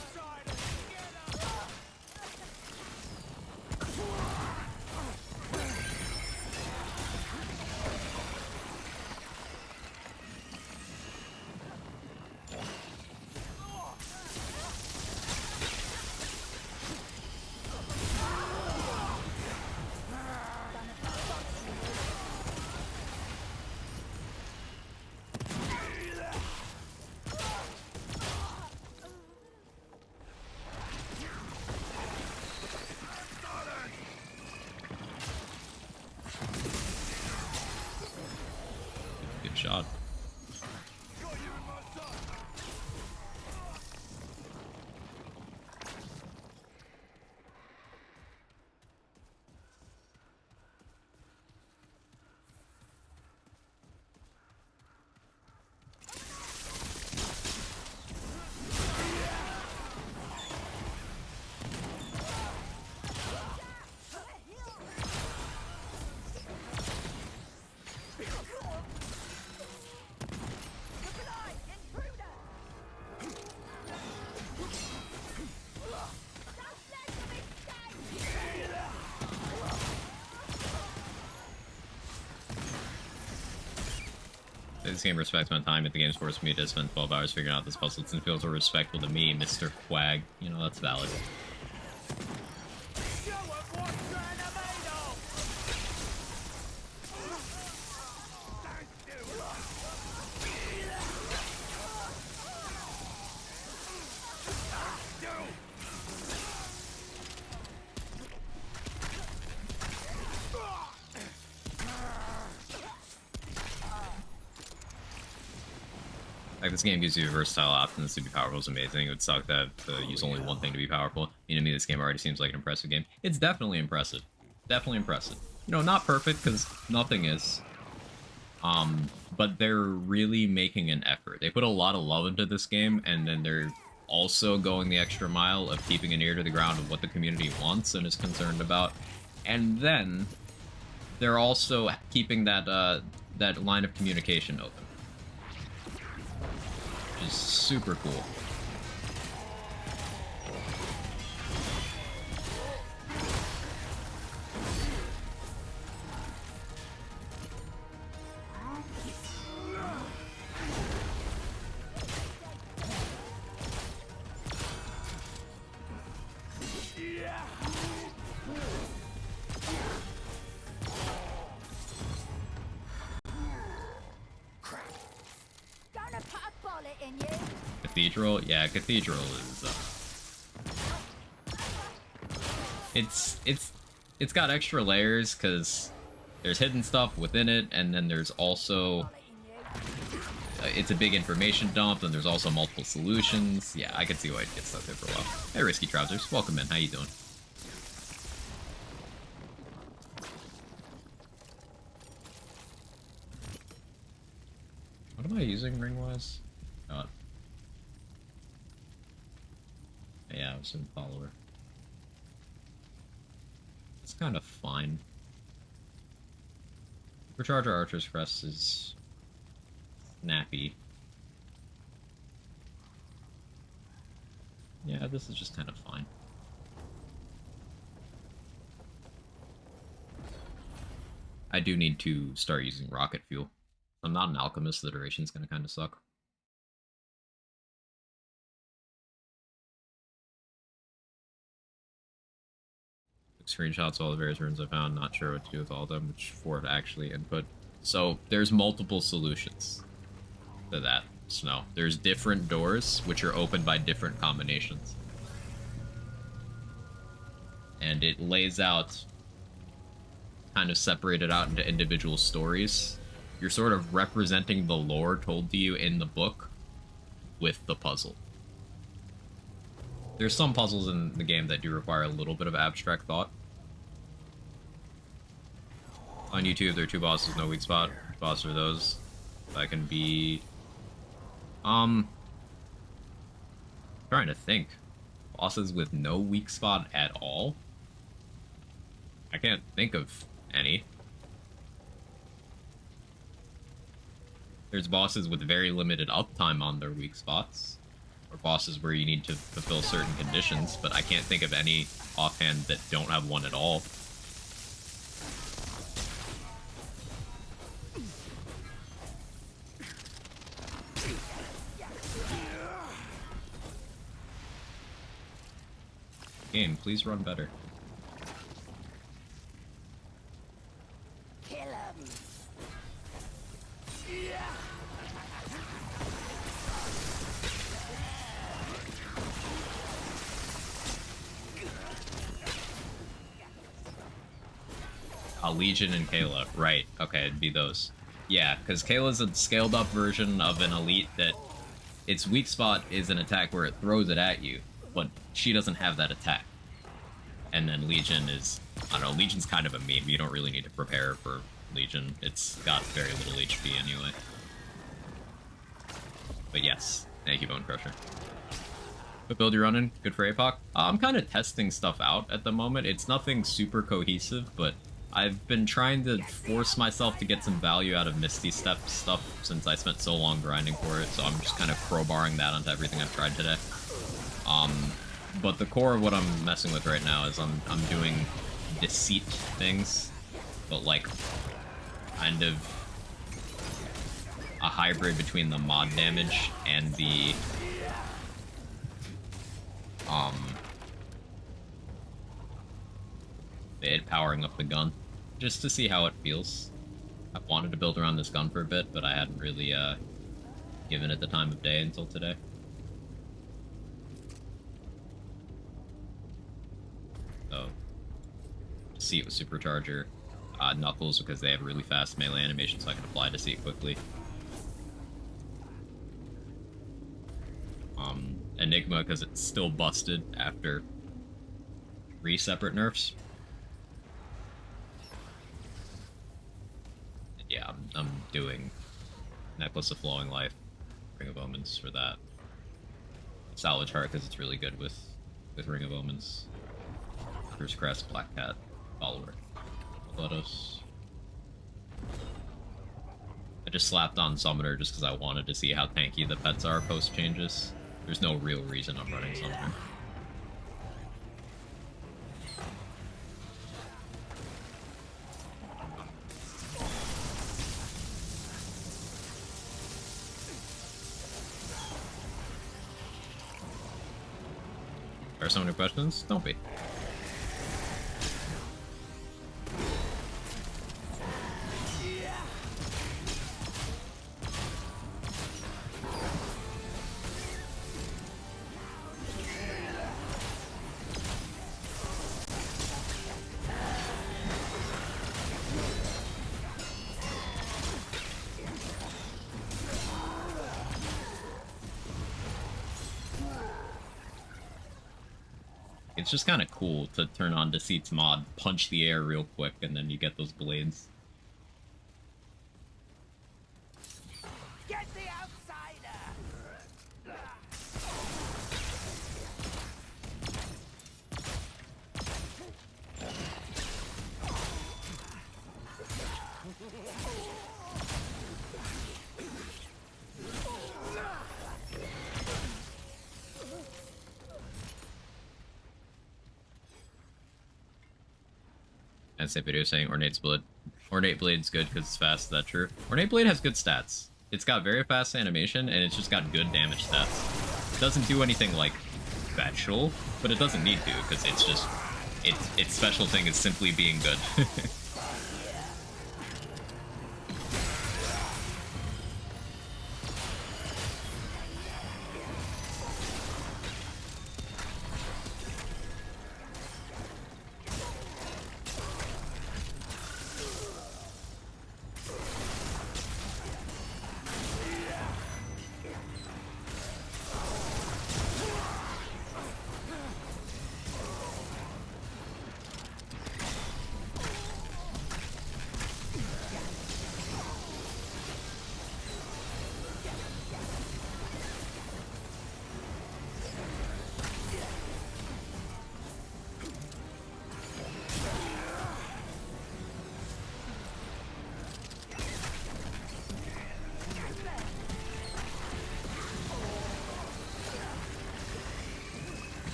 Good shot. This game respects my time, but the game's forced me to spend 12 hours figuring out this puzzle. It feels so respectful to me, Mr. Quag. You know, that's valid. Show 'em what Granamada Like, this game gives you versatile options to be powerful is amazing. It would suck to use only one thing to be powerful. I mean, to me, this game already seems like an impressive game. It's definitely impressive. Definitely impressive. You know, not perfect, because nothing is. But they're really making an effort. They put a lot of love into this game, and then they're also going the extra mile of keeping an ear to the ground of what the community wants and is concerned about. And then they're also keeping that that line of communication open. Which is super cool. Gonna put a bullet in you. Cathedral? Yeah, Cathedral is, It's got extra layers, because there's hidden stuff within it, and then there's also... it's a big information dump, and there's also multiple solutions. Yeah, I can see why it gets stuck there for a while. Hey, Risky Trousers. Welcome in. How you doing? What am I using ring-wise? God. Yeah, I was in follower. It's kind of fine. Supercharger Archer's Crest is snappy. Yeah, this is just kind of fine. I do need to start using rocket fuel. I'm not an alchemist, the duration's gonna kind of suck. Took screenshots of all the various runes I found, not sure what to do with all of them, which for to actually input. So there's multiple solutions to that, Snow. There's different doors, which are opened by different combinations. And it lays out, kind of separated out into individual stories. You're sort of representing the lore told to you in the book with the puzzle. There's some puzzles in the game that do require a little bit of abstract thought. On YouTube, there are 2 bosses, no weak spot. Which bosses are those? That can be... trying to think. Bosses with no weak spot at all? I can't think of any. There's bosses with very limited uptime on their weak spots, or bosses where you need to fulfill certain conditions, but I can't think of any offhand that don't have one at all. Game, please run better. Kill him. Legion and Kayla, right. Okay, it'd be those. Yeah, because Kayla's a scaled up version of an elite that its weak spot is an attack where it throws it at you, but she doesn't have that attack. And then Legion is, I don't know, Legion's kind of a meme. You don't really need to prepare for Legion. It's got very little HP anyway. But yes, thank you, Bone Crusher. What build you running? Good for APOC? I'm kind of testing stuff out at the moment. It's nothing super cohesive, but I've been trying to force myself to get some value out of Misty Step stuff since I spent so long grinding for it, so I'm just kind of crowbarring that onto everything I've tried today. But the core of what I'm messing with right now is I'm doing deceit things, but like kind of a hybrid between the mod damage and the it powering up the gun, just to see how it feels. I've wanted to build around this gun for a bit, but I hadn't really given it the time of day until today. So, Deceit with Supercharger, Knuckles because they have really fast melee animation, so I can apply Deceit quickly. Enigma because it's still busted after 3 separate nerfs. Yeah, I'm doing Necklace of Flowing Life, Ring of Omens for that. Salvage Heart because it's really good with Ring of Omens. Curse Crest, Black Cat, Follower. Lotus. I just slapped on Summoner just because I wanted to see how tanky the pets are post changes. There's no real reason I'm running Summoner. Are so many questions? Don't be. It's just kind of cool to turn on Deceit's mod, punch the air real quick, and then you get those blades. Get the outsider! And say video saying Ornate's Blade. Ornate Blade's good because it's fast, is that true? Ornate Blade has good stats. It's got very fast animation, and it's just got good damage stats. It doesn't do anything, like, special, but it doesn't need to, because it's just... Its special thing is simply being good.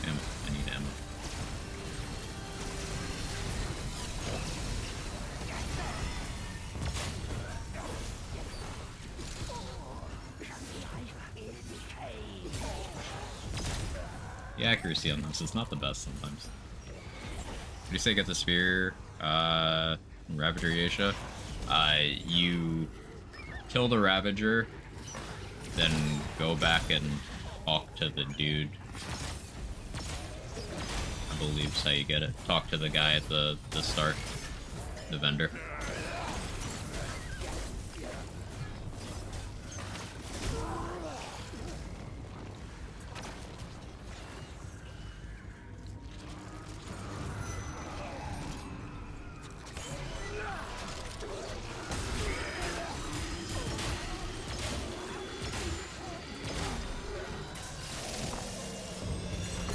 I need ammo. The accuracy on this is not the best sometimes. Did you say get the spear, Ravager Yesha? You kill the Ravager, then go back and talk to the dude. I believe is how you get it. Talk to the guy at the start, the vendor.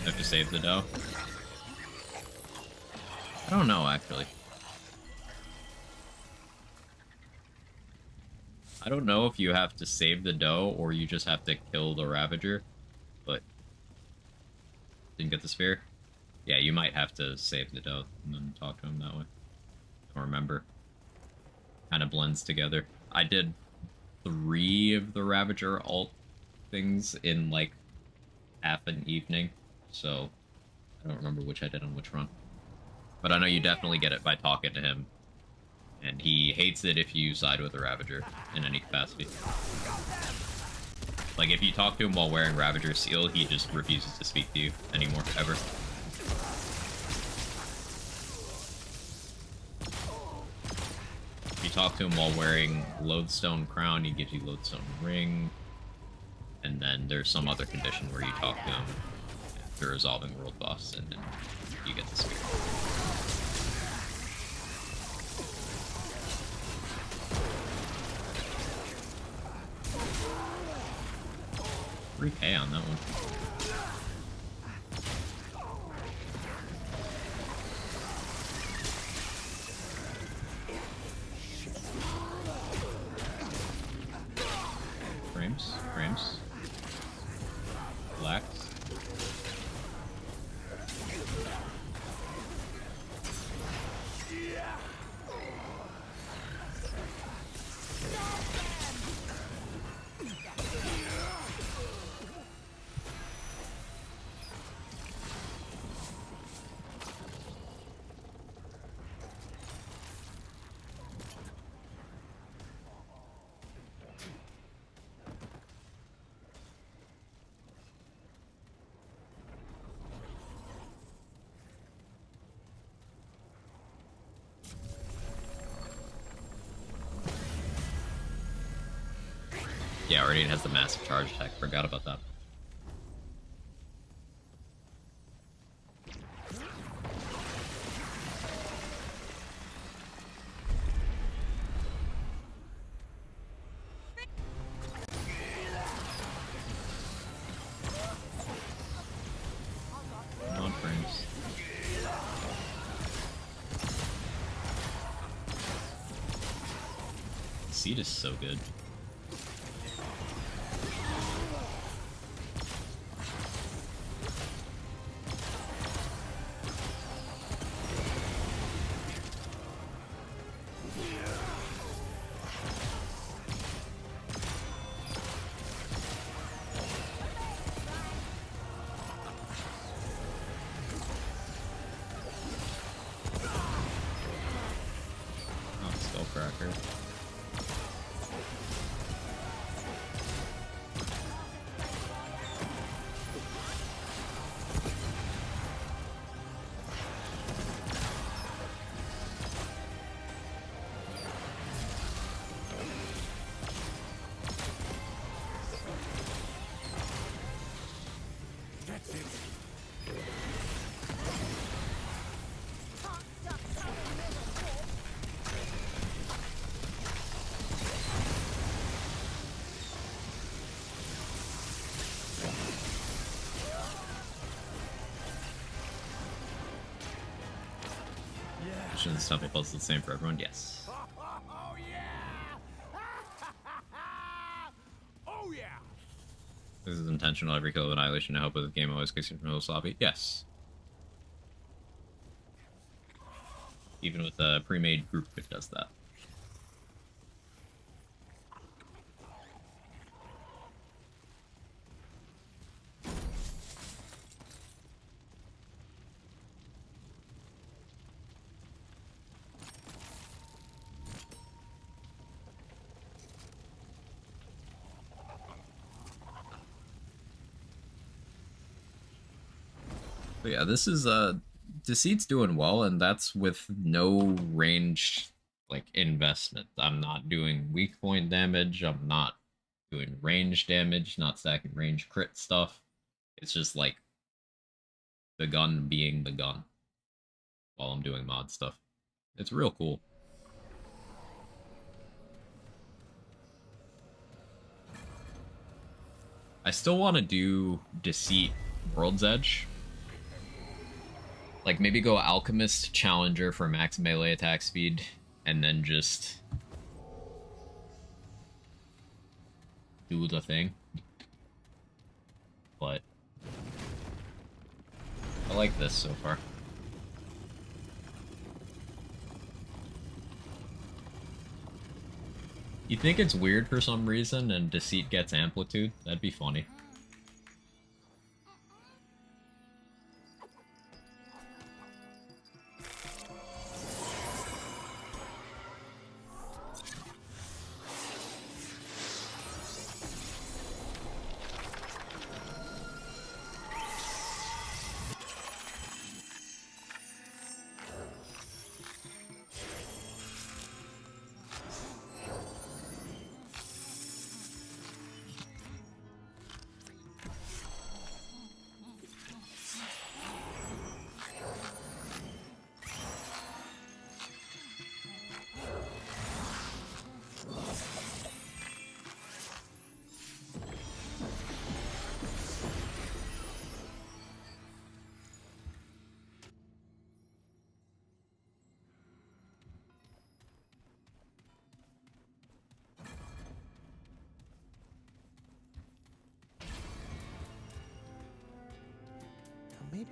Have to save the dough? I don't know, actually. I don't know if you have to save the dough or you just have to kill the Ravager, but... Didn't get the spear? Yeah, you might have to save the dough and then talk to him that way. Don't remember. Kind of blends together. I did 3 of the Ravager alt things in, like, half an evening. So, I don't remember which I did on which run. But I know you definitely get it by talking to him. And he hates it if you side with a Ravager in any capacity. Like, if you talk to him while wearing Ravager Seal, he just refuses to speak to you anymore, ever. If you talk to him while wearing Lodestone Crown, he gives you Lodestone Ring. And then there's some other condition where you talk to him after resolving world boss, and then you get the spear. Repay on that one. Frames. Relax. Yeah, already it has the massive charge attack. Forgot about that. Come on, frames. Seed is so good. Skullcracker. Shouldn't the temple puzzle the same for everyone? Yes. Oh yeah! Oh yeah! This is intentional. Every kill of Annihilation to help with the game always kicks you from a little sloppy. Yes. Even with a pre-made group, it does that. But yeah, this is Deceit's doing well, and that's with no range like investment. I'm not doing weak point damage, I'm not doing range damage, not stacking range crit stuff. It's just like the gun being the gun while I'm doing mod stuff. It's real cool. I still want to do Deceit World's Edge. Like, maybe go Alchemist Challenger for max melee attack speed, and then just do the thing. But I like this so far. You think it's weird for some reason and Deceit gets amplitude? That'd be funny.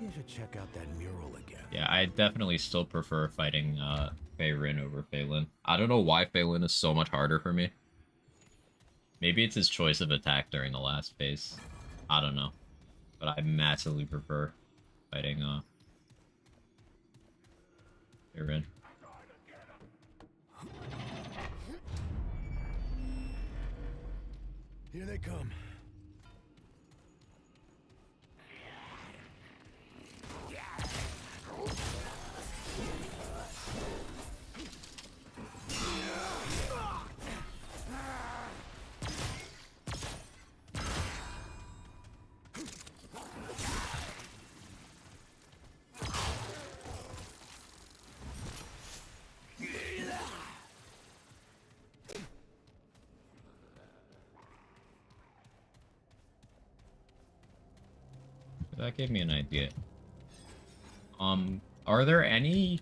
Maybe I should check out that mural again. Yeah, I definitely still prefer fighting Fei Rin over Fei Lin. I don't know why Fei Lin is so much harder for me. Maybe it's his choice of attack during the last phase. I don't know. But I massively prefer fighting Fei Rin. Here they come. That gave me an idea. Are there any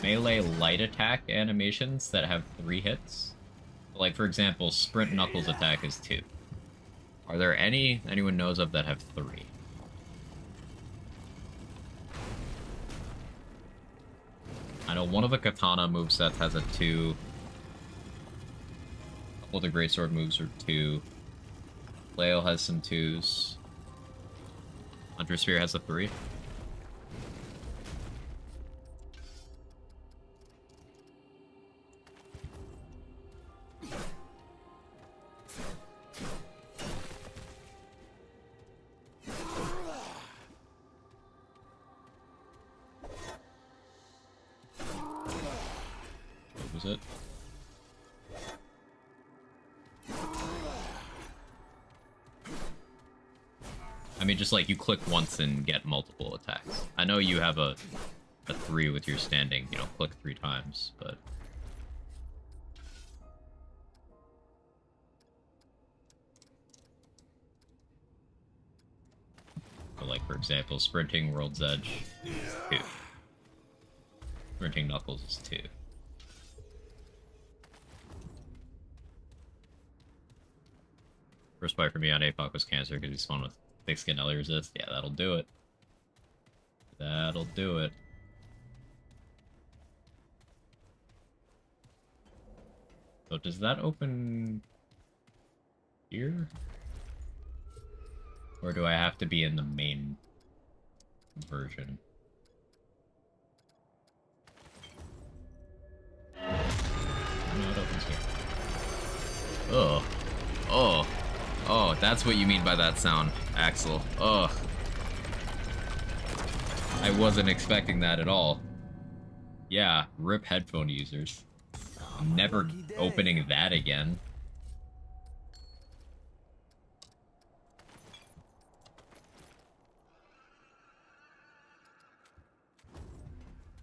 melee light attack animations that have 3 hits? Like, for example, Sprint Knuckles attack is 2. Are there anyone knows of that have 3? I know one of the Katana movesets has a 2. A couple of the Greatsword moves are 2. Leo has some 2s. Hunter Spear has a 3. What was it? I mean, just like you click once and get multiple attacks. I know you have a 3 with your standing, you know, click 3 times, but... But like, for example, Sprinting World's Edge is 2. Sprinting Knuckles is 2. First fight for me on APOC was Cancer because he's fun with thick skin LA resist. Yeah, that'll do it. That'll do it. So does that open here? Or do I have to be in the main version? No, it opens here. Oh. Oh. Oh, that's what you mean by that sound, Axel. Ugh. I wasn't expecting that at all. Yeah, rip headphone users. I'm never opening that again.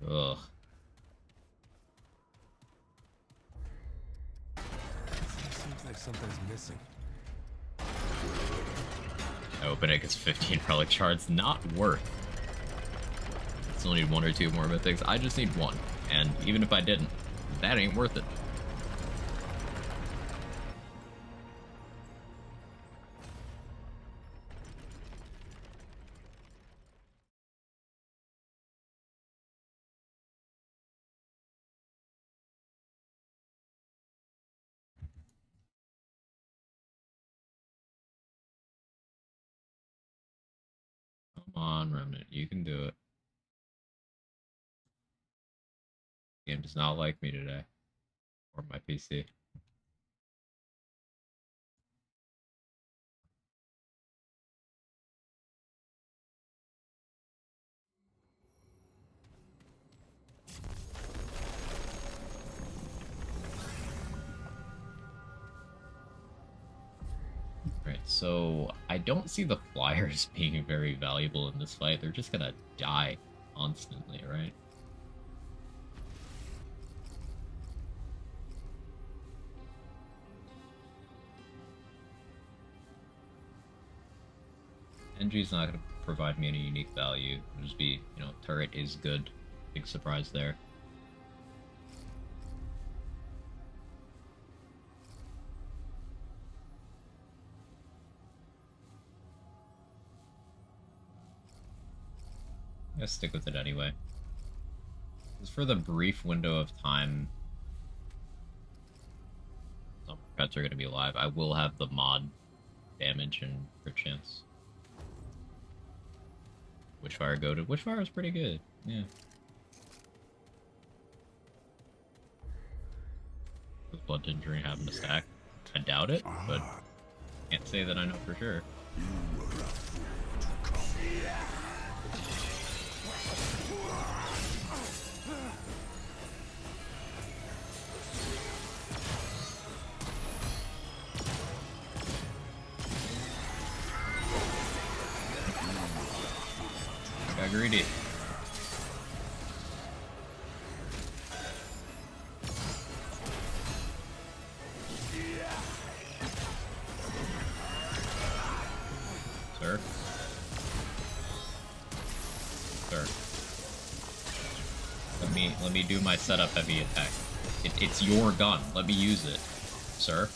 Ugh. Seems like something's missing. I open it because 15 relic shards, not worth. I still need 1 or 2 more mythics. I just need 1. And even if I didn't, that ain't worth it. Come on, Remnant, you can do it. Game does not like me today. Or my PC. Right, so I don't see the flyers being very valuable in this fight. They're just gonna die constantly, right? NG's not gonna provide me any unique value. It'll just be, you know, turret is good. Big surprise there. gonna stick with it anyway. Just for the brief window of time some pets are gonna be alive, I will have the mod damage and crit chance. Witchfire goated. Witchfire is pretty good, yeah. Does Blood Injury happen to stack? I doubt it, but can't say that I know for sure. Got greedy. Sir? Sir. Let me do my setup heavy attack. It's your gun. Let me use it. Sir?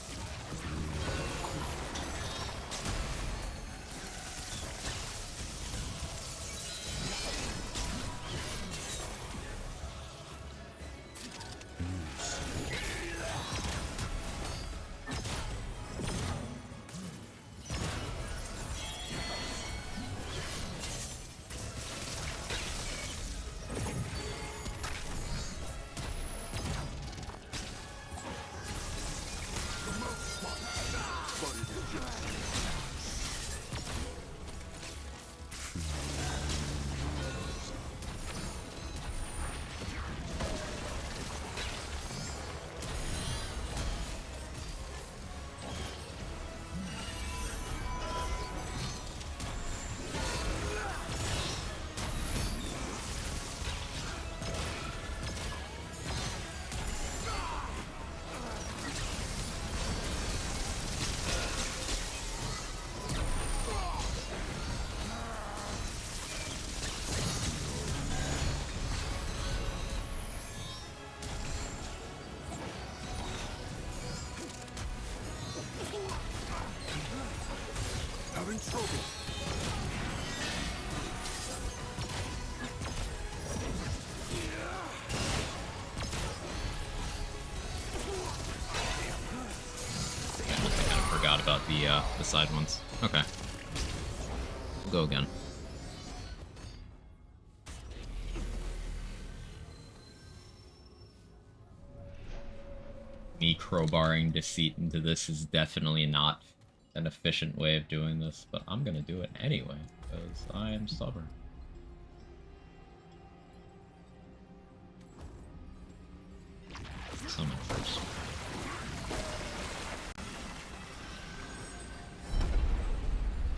Having trouble. I forgot about the side ones. Okay. We'll go again. Me crowbarring Deceit into this is definitely not an efficient way of doing this, but I'm gonna do it anyway, because I am stubborn. Summon first.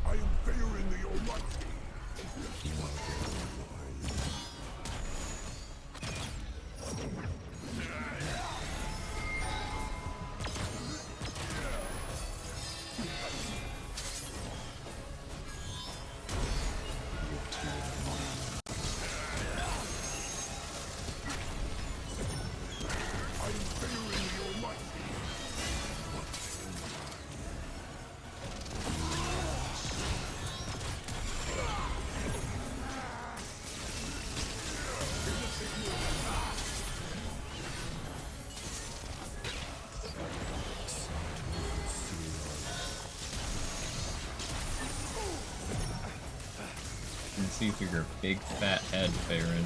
I am favoring the Almighty. I am favoring the Almighty. You can see through your big fat head, Faerun.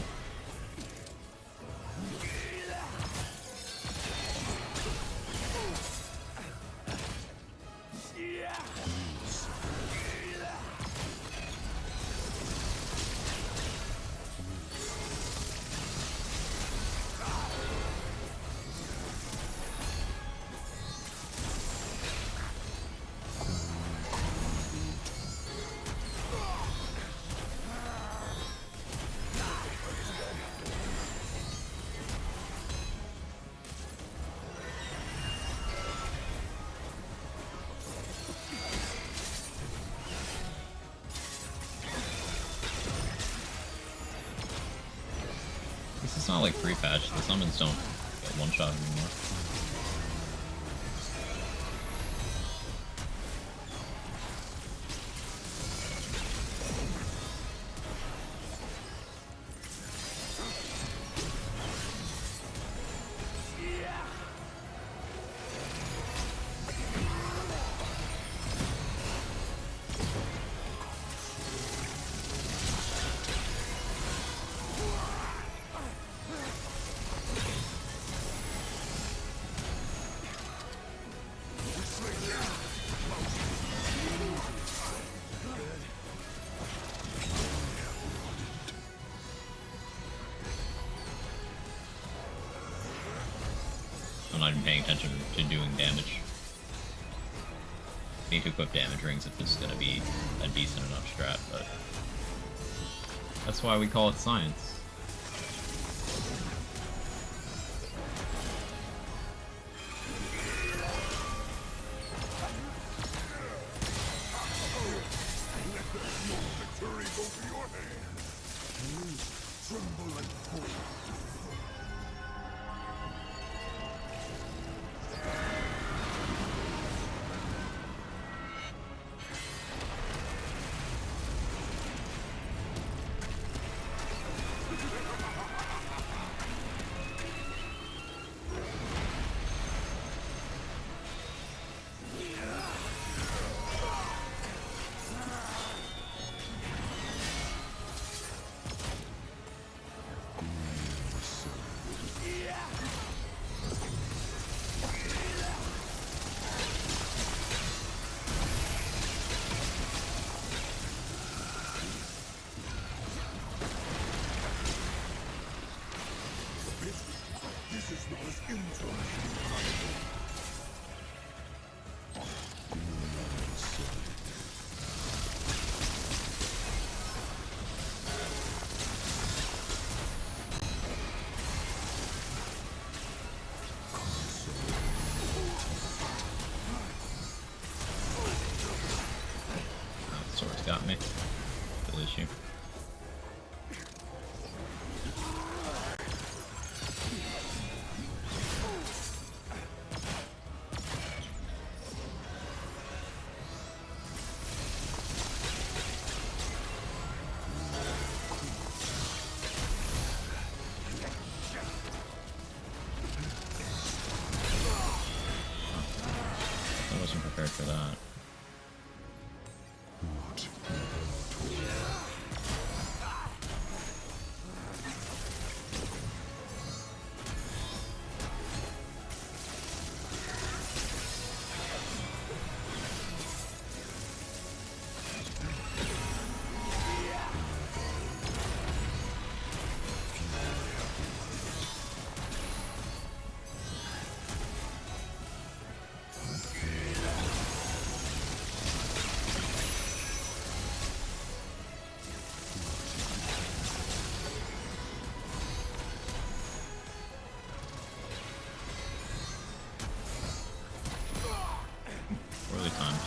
This is not like pre-patch. The summons don't get one shot anymore. attention to doing damage. Need to equip damage rings if this is going to be a decent enough strat, but that's why we call it science. Victory go to your hands. Tremble and fall. This is not as interesting. Sword's got me. Kill issue. I wasn't prepared for that. Poorly timed.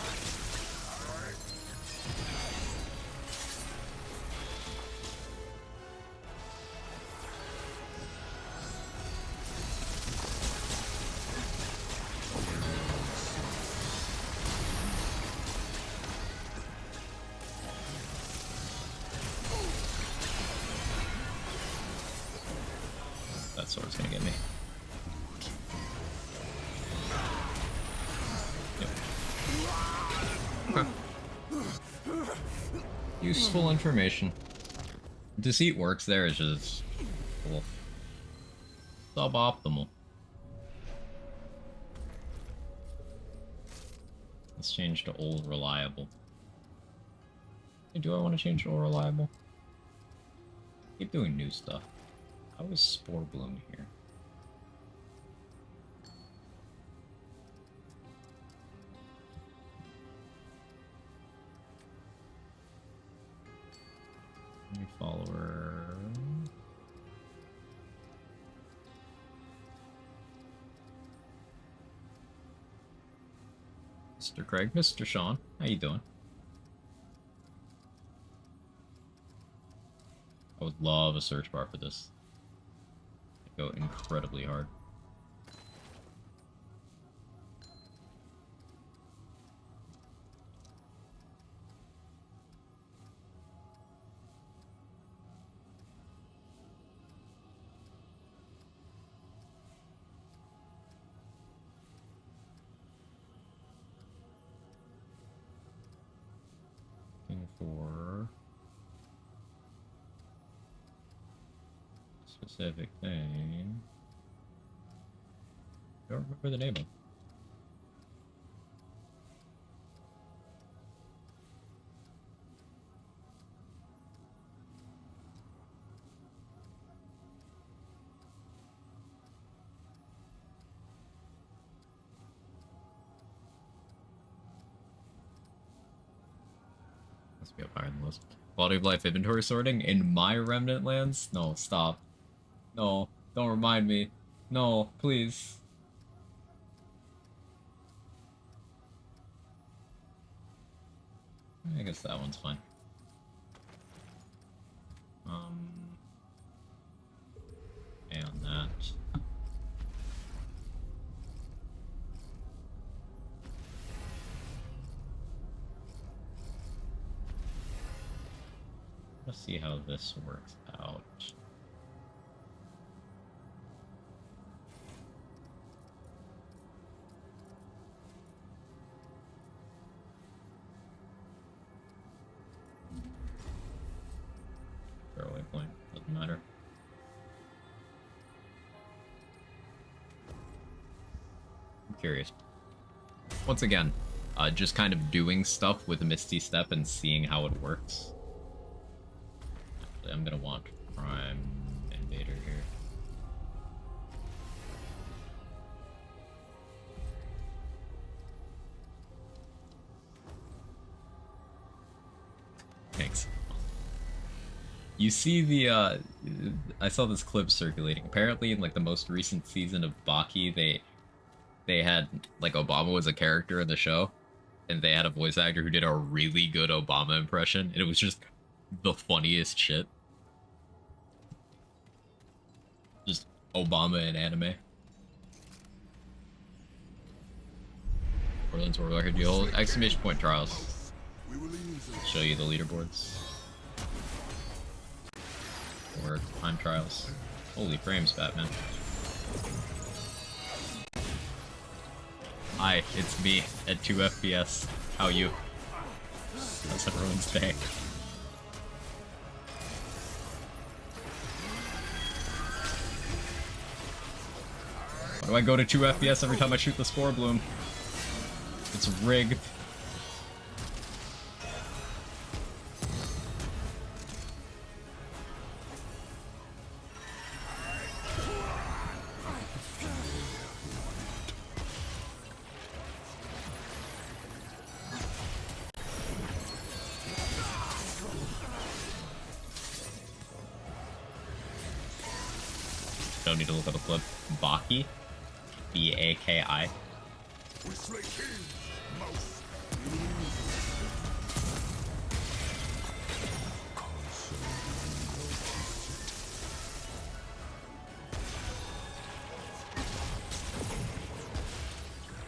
That sword's gonna get me. Okay. Useful information. Deceit works there, it's just well, suboptimal. Let's change to old reliable. Hey, do I want to change to old reliable? Keep doing new stuff. How is Spore Bloom here? New follower. Mr. Craig, Mr. Sean, how you doing? I would love a search bar for this. It'd go incredibly hard. For specific thing. Don't remember the name of it. Must be up higher than the list. Quality of life inventory sorting in my remnant lands? No, stop. No, don't remind me. No, please. I guess that one's fine. And that. Let's see how this works out. Throwaway point, doesn't matter. I'm curious. Once again, just kind of doing stuff with Misty Step and seeing how it works. Actually, I'm gonna want Prime Invader here. Thanks. You see the, I saw this clip circulating. Apparently in like the most recent season of Baki, they had, like, Obama was a character in the show, and they had a voice actor who did a really good Obama impression, and it was just the funniest shit. Just Obama in anime. Orleans Warlock, do you hold exclamation point trials? Show you the leaderboards. Or time trials. Holy frames, Batman. Hi, it's me at 2 FPS. How you? How's everyone's day? Why do I go to 2 FPS every time I shoot the Spore Bloom? It's rigged. Don't need to look up a clip. Baki? B-A-K-I.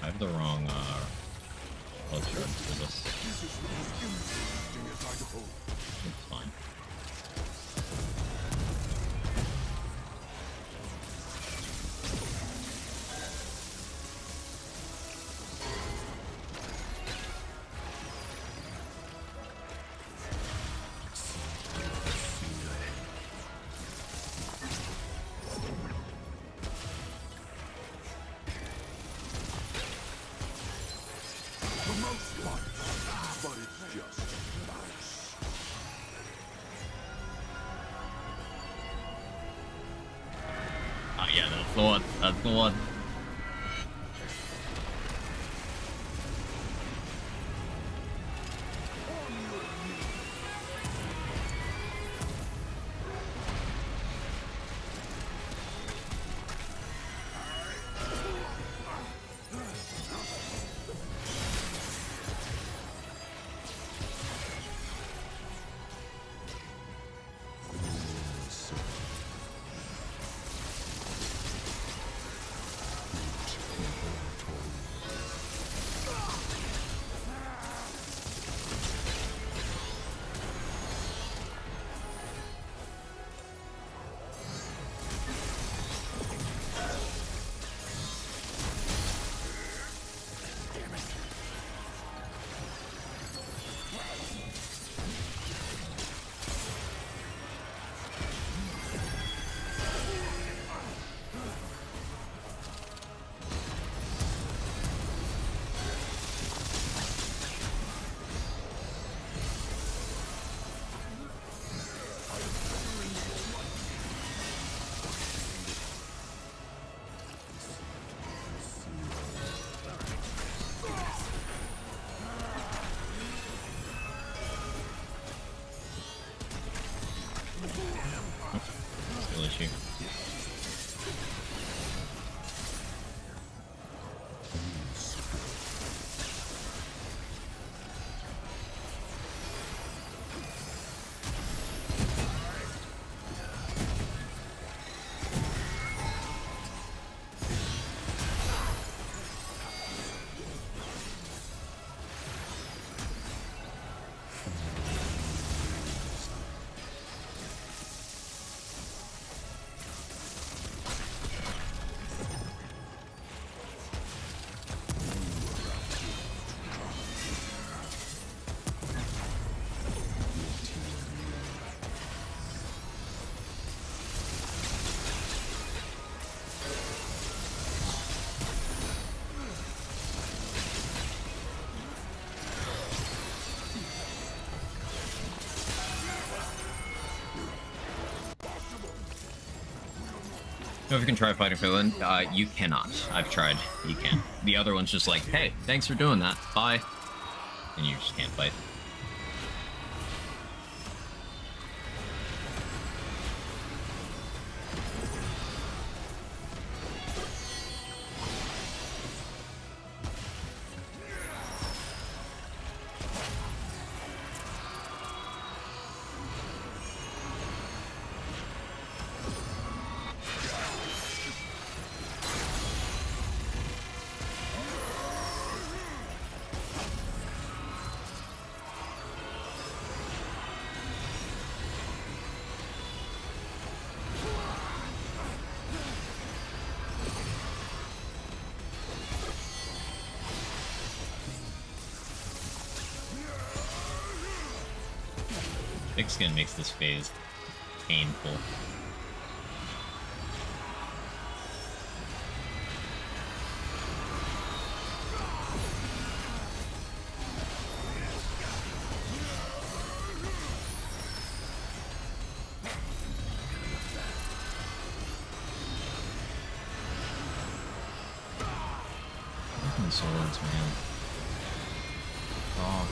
I have the wrong, close shards for this. It's fine. Oh yeah, that's the one. That's the one. know if you can try fighting Finland. You cannot. I've tried. You can't. The other one's just like, hey, thanks for doing that. Bye. And you just can't fight. Thick skin makes this phase painful. Fucking swords, man. Oh.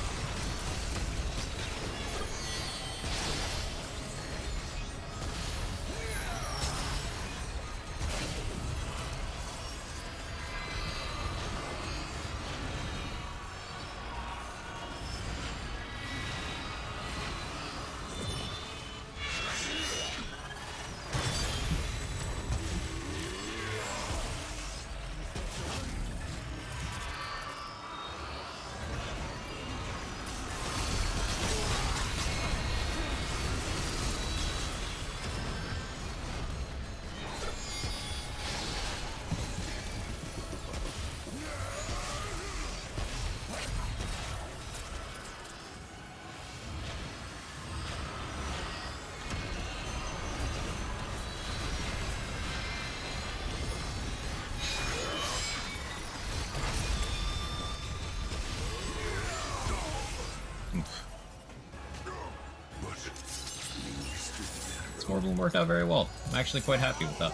This more didn't work out very well. I'm actually quite happy with that.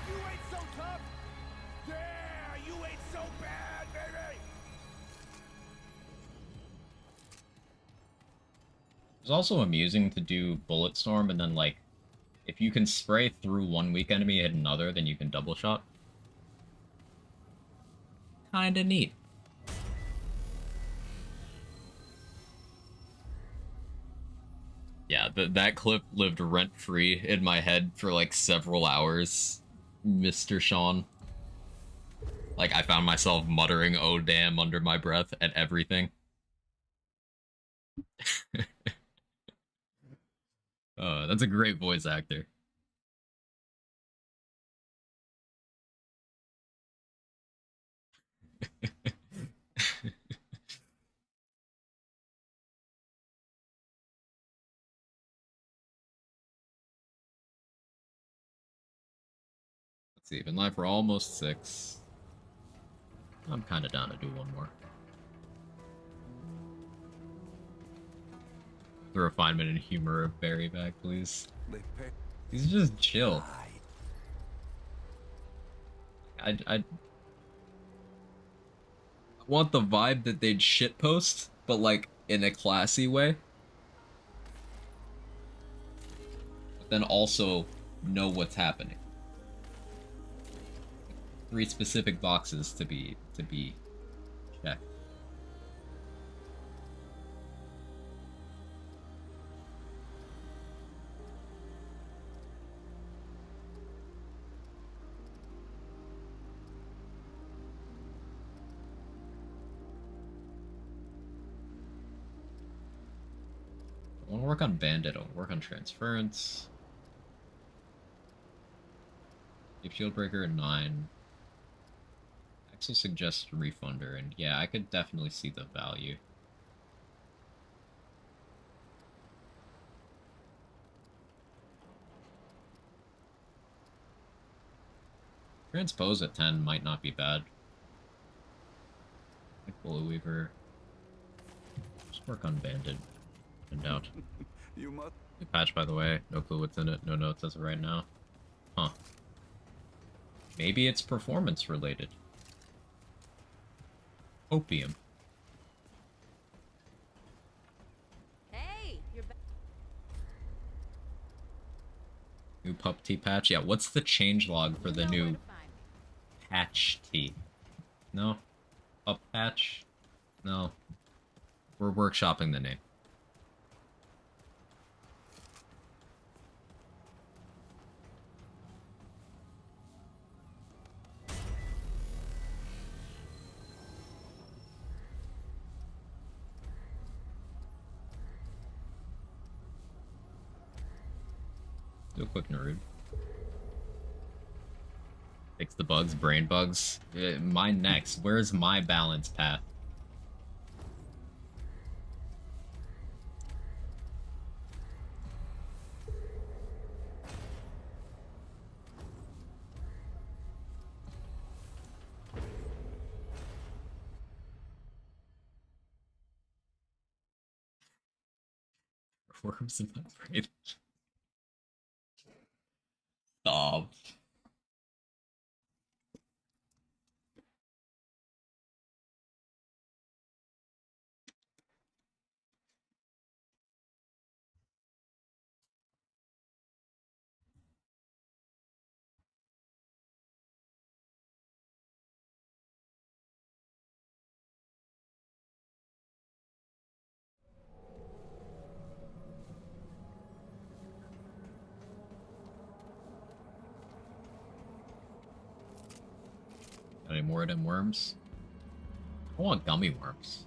You ain't so tough. Yeah, you ain't so bad, baby. It's also amusing to do Bullet Storm and then, like, if you can spray through one weak enemy and hit another, then you can double shot. Kinda neat. Yeah, that clip lived rent-free in my head for like several hours, Mr. Sean. Like, I found myself muttering, "Oh damn," under my breath at everything. That's a great voice actor. Let's see, been live for almost 6. I'm kind of down to do one more. The refinement and humor of Barry back, please. He's just chill. I want the vibe that they'd shitpost, but like in a classy way. But then also know what's happening. 3 specific boxes to be checked. I want to work on Bandit, I want to work on Transference. Deep Shield Breaker 9. Axel suggests Refunder, and yeah, I could definitely see the value. Transpose at 10 might not be bad. Like Bullet Weaver. Just work on Bandit. In doubt. You must. Good patch, by the way. No clue what's in it. No notes as of right now. Huh. Maybe it's performance related. Opium. Hey, you're back. New pup tea patch? Yeah, what's the changelog for the You know where new to find me. patch tea? No? Pup patch? No. We're workshopping the name. Do a quick Naruto. Fix the bugs, brain bugs. Mine next. Where's my balance path? Worms in my brain. Stop. Any more of them worms? I want gummy worms.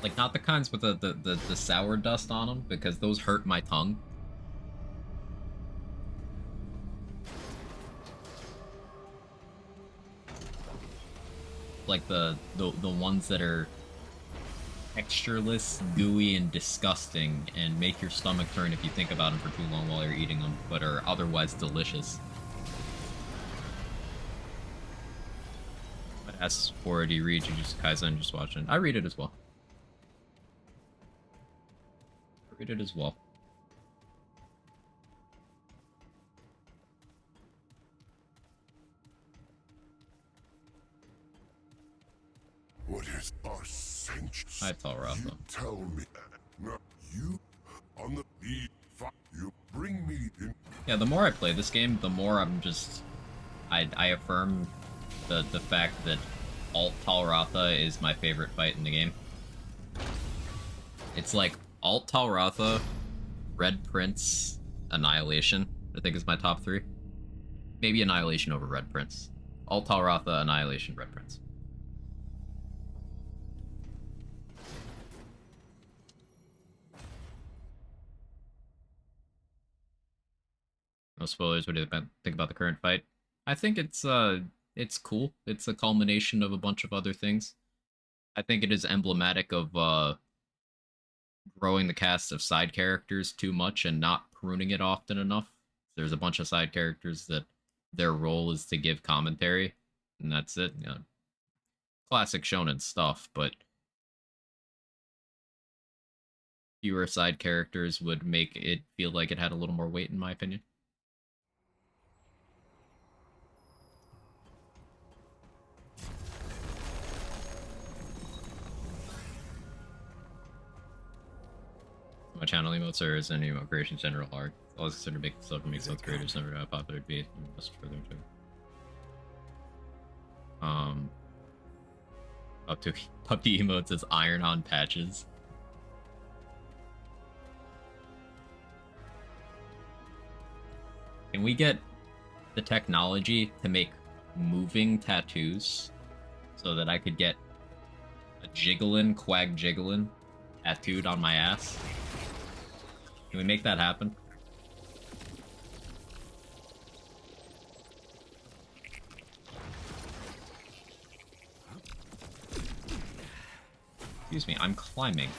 Like, not the kinds with the sour dust on them, because those hurt my tongue. Like the ones that are textureless, gooey, and disgusting, and make your stomach turn if you think about them for too long while you're eating them, but are otherwise delicious. What S4 do you read? You just Kaizen just watching. I read it as well. I read it as well. What is our century? I tell Rafa. You tell me. No, you on the you bring me in. Yeah, the more I play this game, the more I'm just... I affirm the fact that Alt Talratha is my favorite fight in the game. It's like Alt Talratha, Red Prince, Annihilation, I think is my top 3. Maybe Annihilation over Red Prince. Alt Talratha, Annihilation, Red Prince. No spoilers. What do you think about the current fight? I think it's cool. It's a culmination of a bunch of other things. I think it is emblematic of growing the cast of side characters too much and not pruning it often enough. There's a bunch of side characters that their role is to give commentary, and that's it. You know, classic shonen stuff, but fewer side characters would make it feel like it had a little more weight, in my opinion. My channel emotes are as any emote creation general art. Always consider making stuff to make sense creators never how popular it'd be. Must further into puppy emotes as iron on patches. Can we get the technology to make moving tattoos so that I could get a Jiggling, Quag Jiggling tattooed on my ass? Can we make that happen? Excuse me, I'm climbing.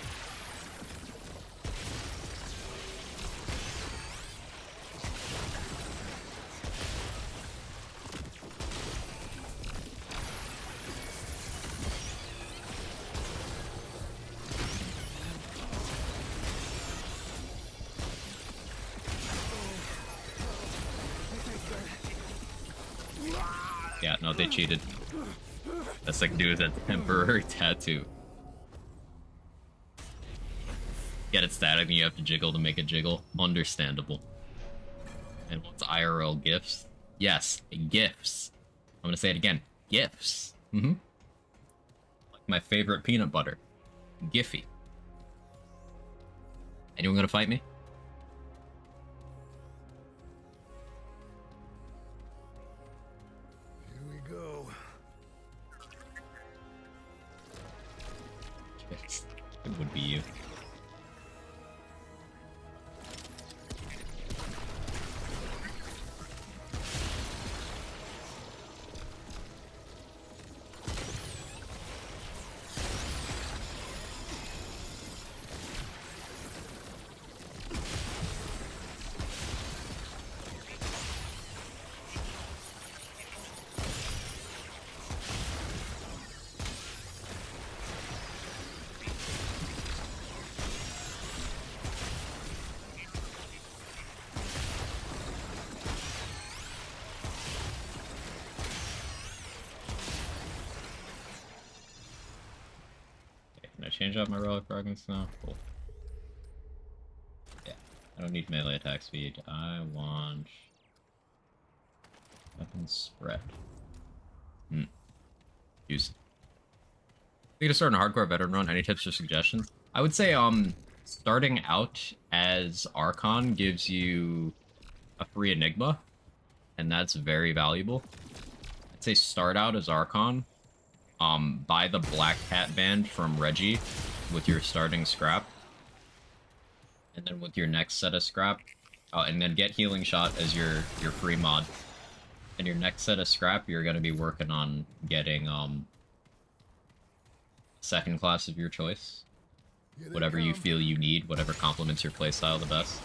Yeah, no, they cheated. That's like do that temporary tattoo. Get it static and you have to jiggle to make it jiggle. Understandable. And what's IRL gifts? Yes, gifts. I'm gonna say it again. Gifts. Mm-hmm. Like my favorite peanut butter. Giphy. Anyone gonna fight me? Here we go. It would be you. Change out my relic fragments now? Cool. Yeah, I don't need melee attack speed. I want weapon spread. Use. You to start a hardcore veteran run. Any tips or suggestions? I would say starting out as Archon gives you a free Enigma, and that's very valuable. I'd say start out as Archon. Buy the Black Cat Band from Reggie with your starting scrap. And then with your next set of scrap, and then get Healing Shot as your free mod. And your next set of scrap, you're going to be working on getting, second class of your choice. Whatever you feel you need, whatever complements your playstyle the best.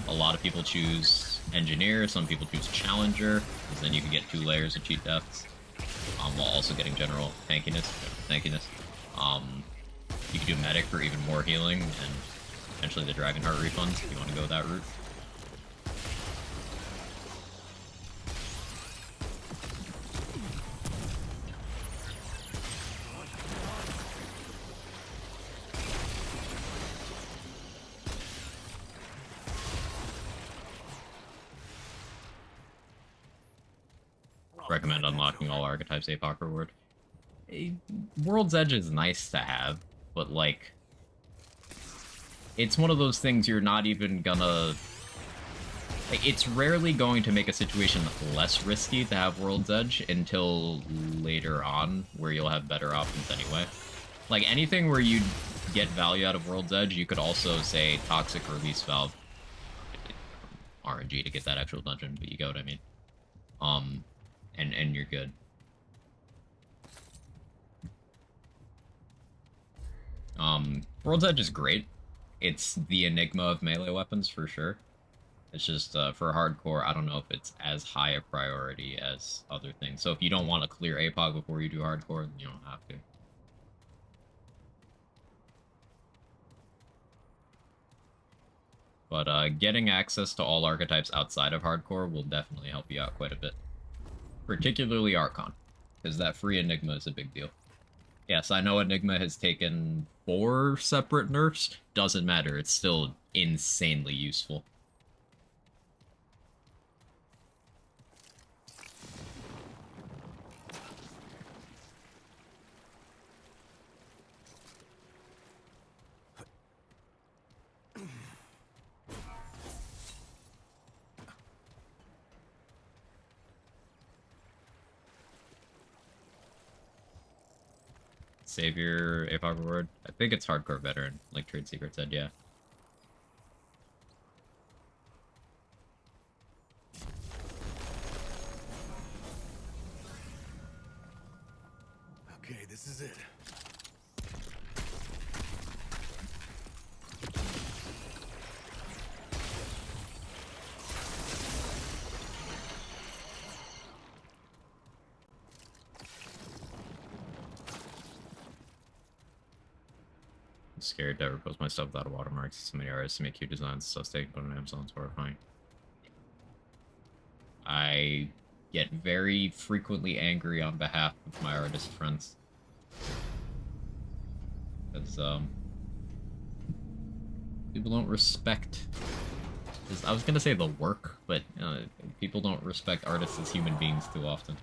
A lot of people choose Engineer, some people choose Challenger, because then you can get 2 layers of cheat deaths, while also getting general tankiness. You can do Medic for even more healing, and potentially the Dragonheart refunds if you want to go that route. Recommend unlocking all archetypes APOC reward. World's Edge is nice to have, but like, it's one of those things you're not even gonna... Like, it's rarely going to make a situation less risky to have World's Edge until later on, where you'll have better options anyway. Like, anything where you get value out of World's Edge, you could also say Toxic Release Valve. RNG to get that actual dungeon, but you get what I mean. And you're good. World's Edge is great. It's the Enigma of melee weapons for sure. It's just, for hardcore, I don't know if it's as high a priority as other things. So if you don't want to clear APOC before you do hardcore, then you don't have to. But getting access to all archetypes outside of hardcore will definitely help you out quite a bit. Particularly Archon, because that free Enigma is a big deal. Yes, I know Enigma has taken 4 separate nerfs. Doesn't matter, it's still insanely useful. Savior, APOC reward. I think it's hardcore veteran, like Trade Secret said, yeah. Okay, this is it. I'm scared to ever post my stuff without a watermark. So many artists make cute designs, so staying put on Amazon's horrifying. I get very frequently angry on behalf of my artist friends. Because, people don't respect... I was gonna say the work, but people don't respect artists as human beings too often.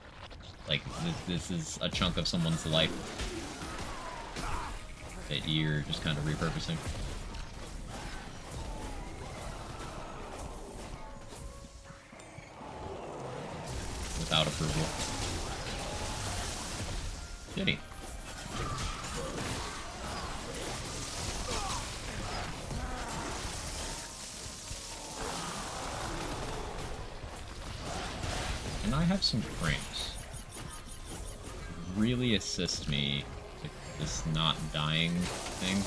Like, this is a chunk of someone's life that you're just kind of repurposing. Without approval. Shitty. And I have some frames. Really assist me to this not dying thing.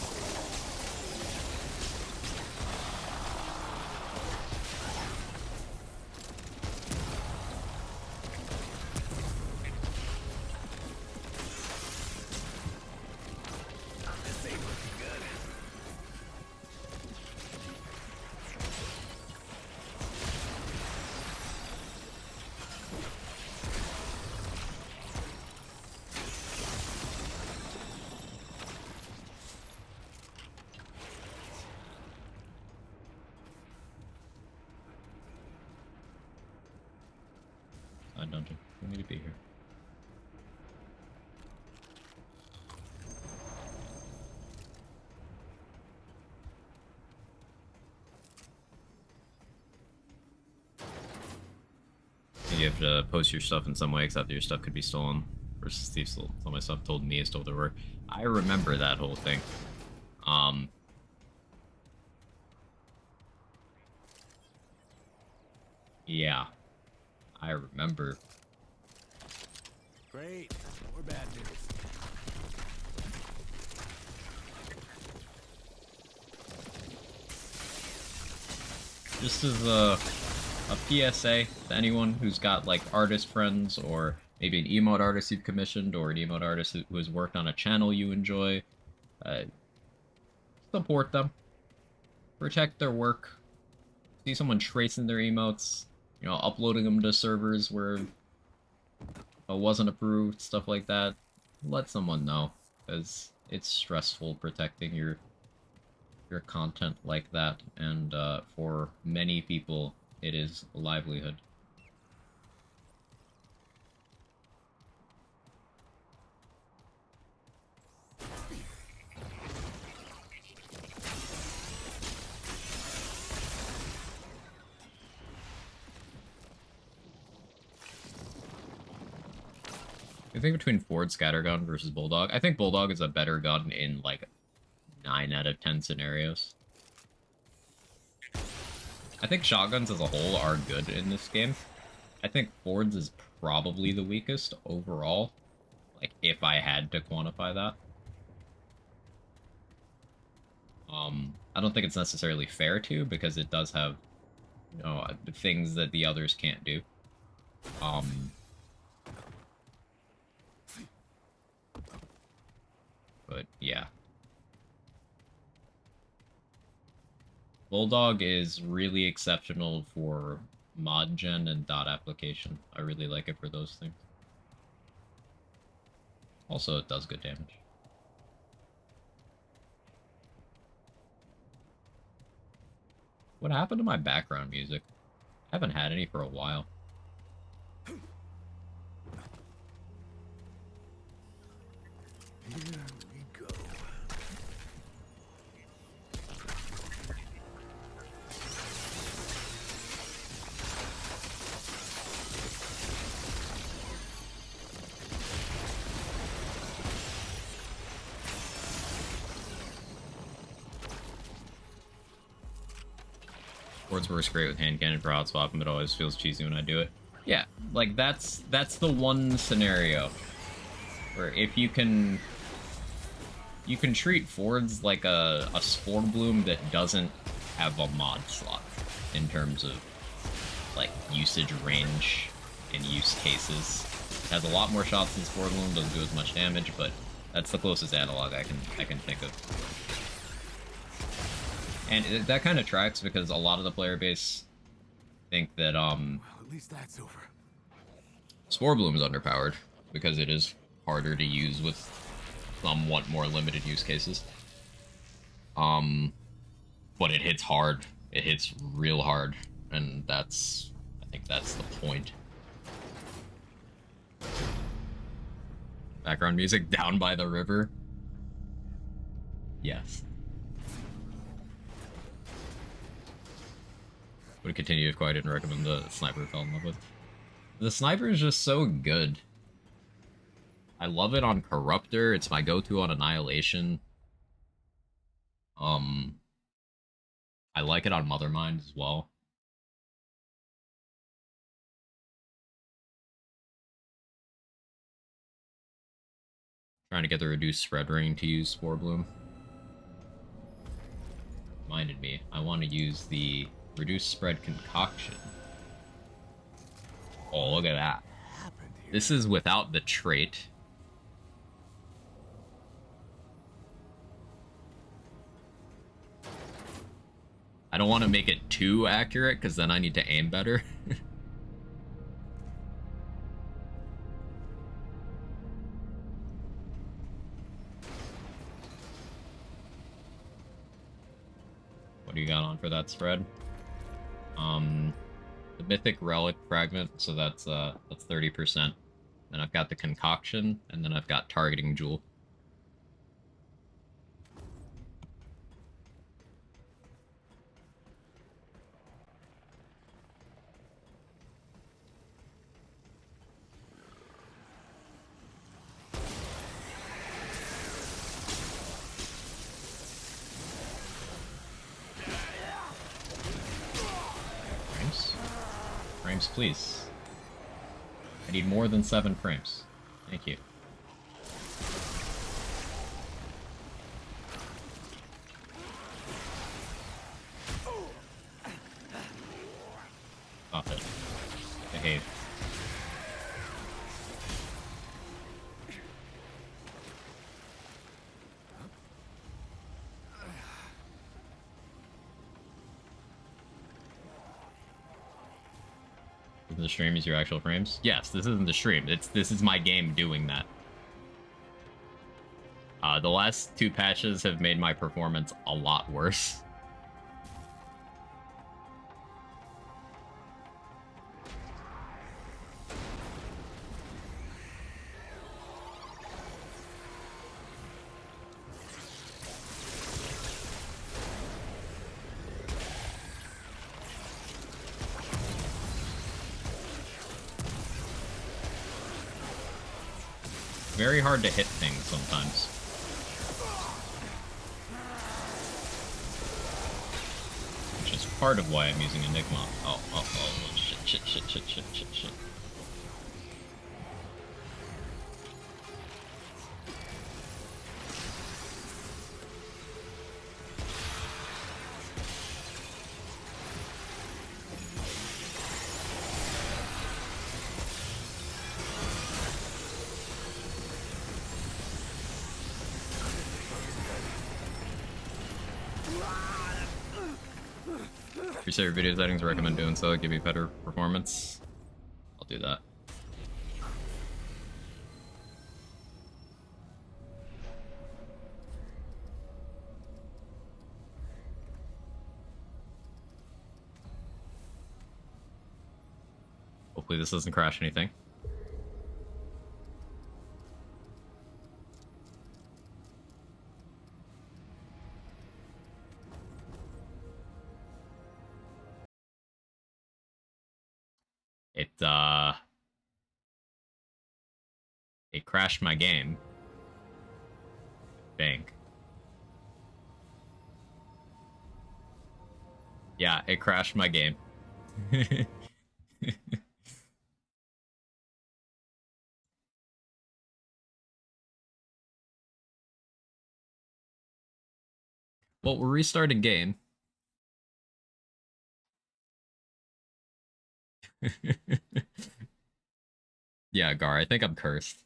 Dungeon. We need to be here. You have to post your stuff in some way, except your stuff could be stolen. Versus Steve stole my stuff, told me it stole their work. I remember that whole thing. Yeah. I remember. Great. More bad news. Just as a PSA to anyone who's got like artist friends, or maybe an emote artist you've commissioned, or an emote artist who has worked on a channel you enjoy, support them. Protect their work. See someone tracing their emotes, you know, uploading them to servers where it wasn't approved, stuff like that. Let someone know, because it's stressful protecting your content like that, and for many people, it is a livelihood. I think between Ford Scattergun versus Bulldog, I think Bulldog is a better gun in like 9 out of 10 scenarios. I think shotguns as a whole are good in this game. I think Ford's is probably the weakest overall, like if I had to quantify that. I don't think it's necessarily fair to, because it does have, you know, things that the others can't do. But yeah. Bulldog is really exceptional for mod gen and dot application. I really like it for those things. Also, it does good damage. What happened to my background music? I haven't had any for a while. Here we go. Fords works great with hand cannon for hot swapping, but always feels cheesy when I do it. Yeah, like that's the one scenario where if you can treat Fords like a Spore Bloom that doesn't have a mod slot in terms of like usage range and use cases. It has a lot more shots than Spore Bloom, doesn't do as much damage, but that's the closest analog I can think of. And that kind of tracks because a lot of the player base think that Well, at least that's over. Spore Bloom is underpowered because it is harder to use with somewhat more limited use cases. But it hits hard. It hits real hard, and I think that's the point. Background music down by the river. Yes. Would continue if I didn't recommend the sniper I fell in love with. The sniper is just so good. I love it on Corruptor. It's my go-to on Annihilation. I like it on Mothermind as well. Trying to get the reduced spread ring to use Spore Bloom. Reminded me, I want to use the reduced spread concoction. Oh, look at that. This is without the trait. I don't want to make it too accurate because then I need to aim better. What do you got on for that spread? The Mythic Relic Fragment, so that's 30%. Then I've got the Concoction, and then I've got Targeting Jewel. Frames, please. I need more than 7 frames. Thank you. Stop it. Behave. The stream is your actual frames? Yes, this isn't the stream. This is my game doing that. The last 2 patches have made my performance a lot worse. Very hard to hit things sometimes. Which is part of why I'm using Enigma. Oh, shit. Reset your video settings, recommend doing so, give you better performance. I'll do that. Hopefully this doesn't crash anything. It crashed my game. Bank. Yeah, it crashed my game. Well, we're restarting game. Yeah, Gar, I think I'm cursed.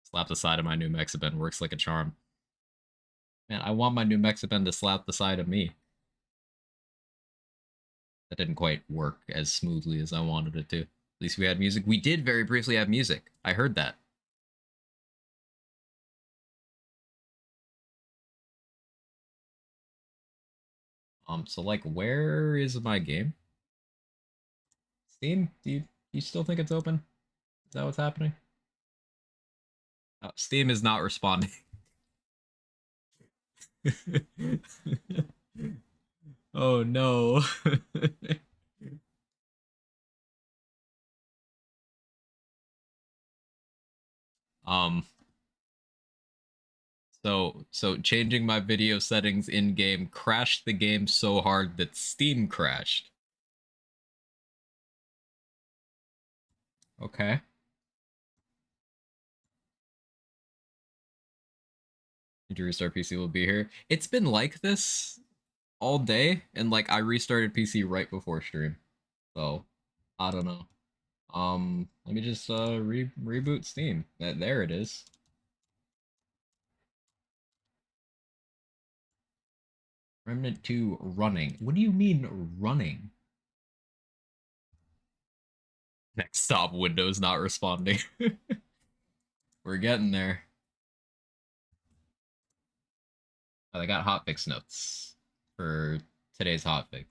Slap the side of my new Mexaben works like a charm. Man, I want my new Mexican to slap the side of me. That didn't quite work as smoothly as I wanted it to. At least we had music. We did very briefly have music. I heard that. So like, where is my game? Steam? Do you still think it's open? Is that what's happening? Steam is not responding. Oh no. um so changing my video settings in game crashed the game so hard that Steam crashed. Okay. Did you restart PC will be here? It's been like this all day, and like I restarted PC right before stream. So I don't know. Let me just reboot Steam. There it is. Remnant 2 running. What do you mean running? Next stop, Windows not responding. We're getting there. Oh, they got hotfix notes for today's hotfix.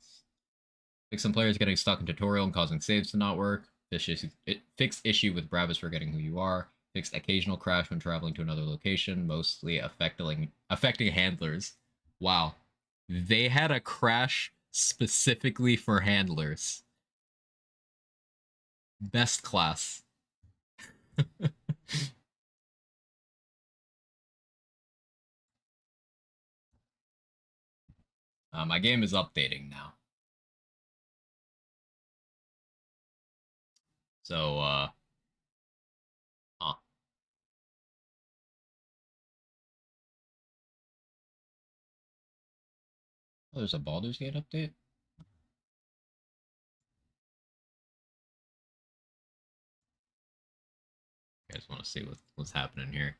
Fix some players getting stuck in tutorial and causing saves to not work. Fixed issue with Brabus forgetting who you are. Fixed occasional crash when traveling to another location, mostly affecting handlers. Wow. They had a crash specifically for handlers. Best class. My game is updating now. So, huh. Oh, there's a Baldur's Gate update? I just want to see what's happening here.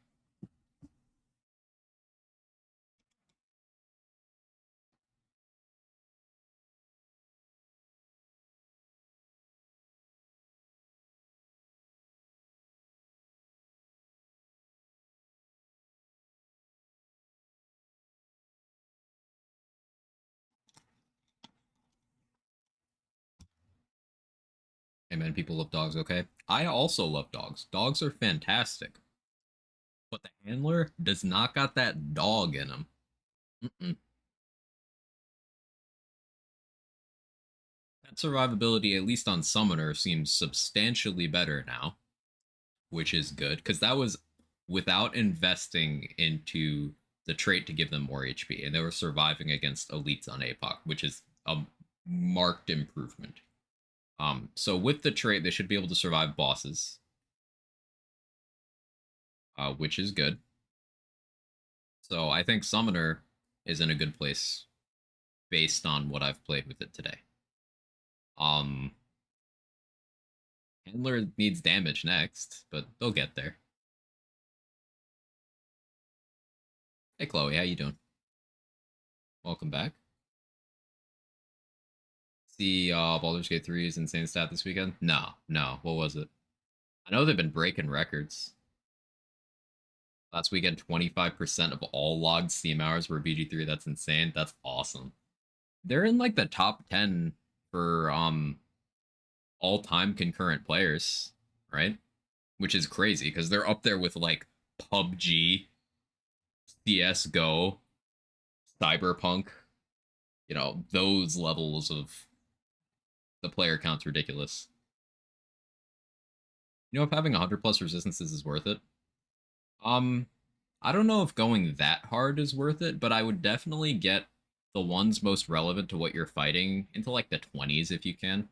Hey man, people love dogs, okay? I also love dogs. Dogs are fantastic. But the handler does not got that dog in him. Mm-mm. That survivability, at least on Summoner, seems substantially better now, which is good, because that was without investing into the trait to give them more HP, and they were surviving against elites on APOC, which is a marked improvement. So with the trait, they should be able to survive bosses, which is good. So I think Summoner is in a good place based on what I've played with it today. Handler needs damage next, but they'll get there. Hey Chloe, how you doing? Welcome back. See Baldur's Gate 3's insane stat this weekend? No. What was it? I know they've been breaking records. Last weekend, 25% of all logged Steam hours were BG3. That's insane. That's awesome. They're in like the top 10 for all-time concurrent players, right? Which is crazy because they're up there with like PUBG, CS:GO, Cyberpunk. You know, those levels of the player count's ridiculous. You know, if having 100 plus resistances is worth it. I don't know if going that hard is worth it, but I would definitely get the ones most relevant to what you're fighting into like the 20s if you can.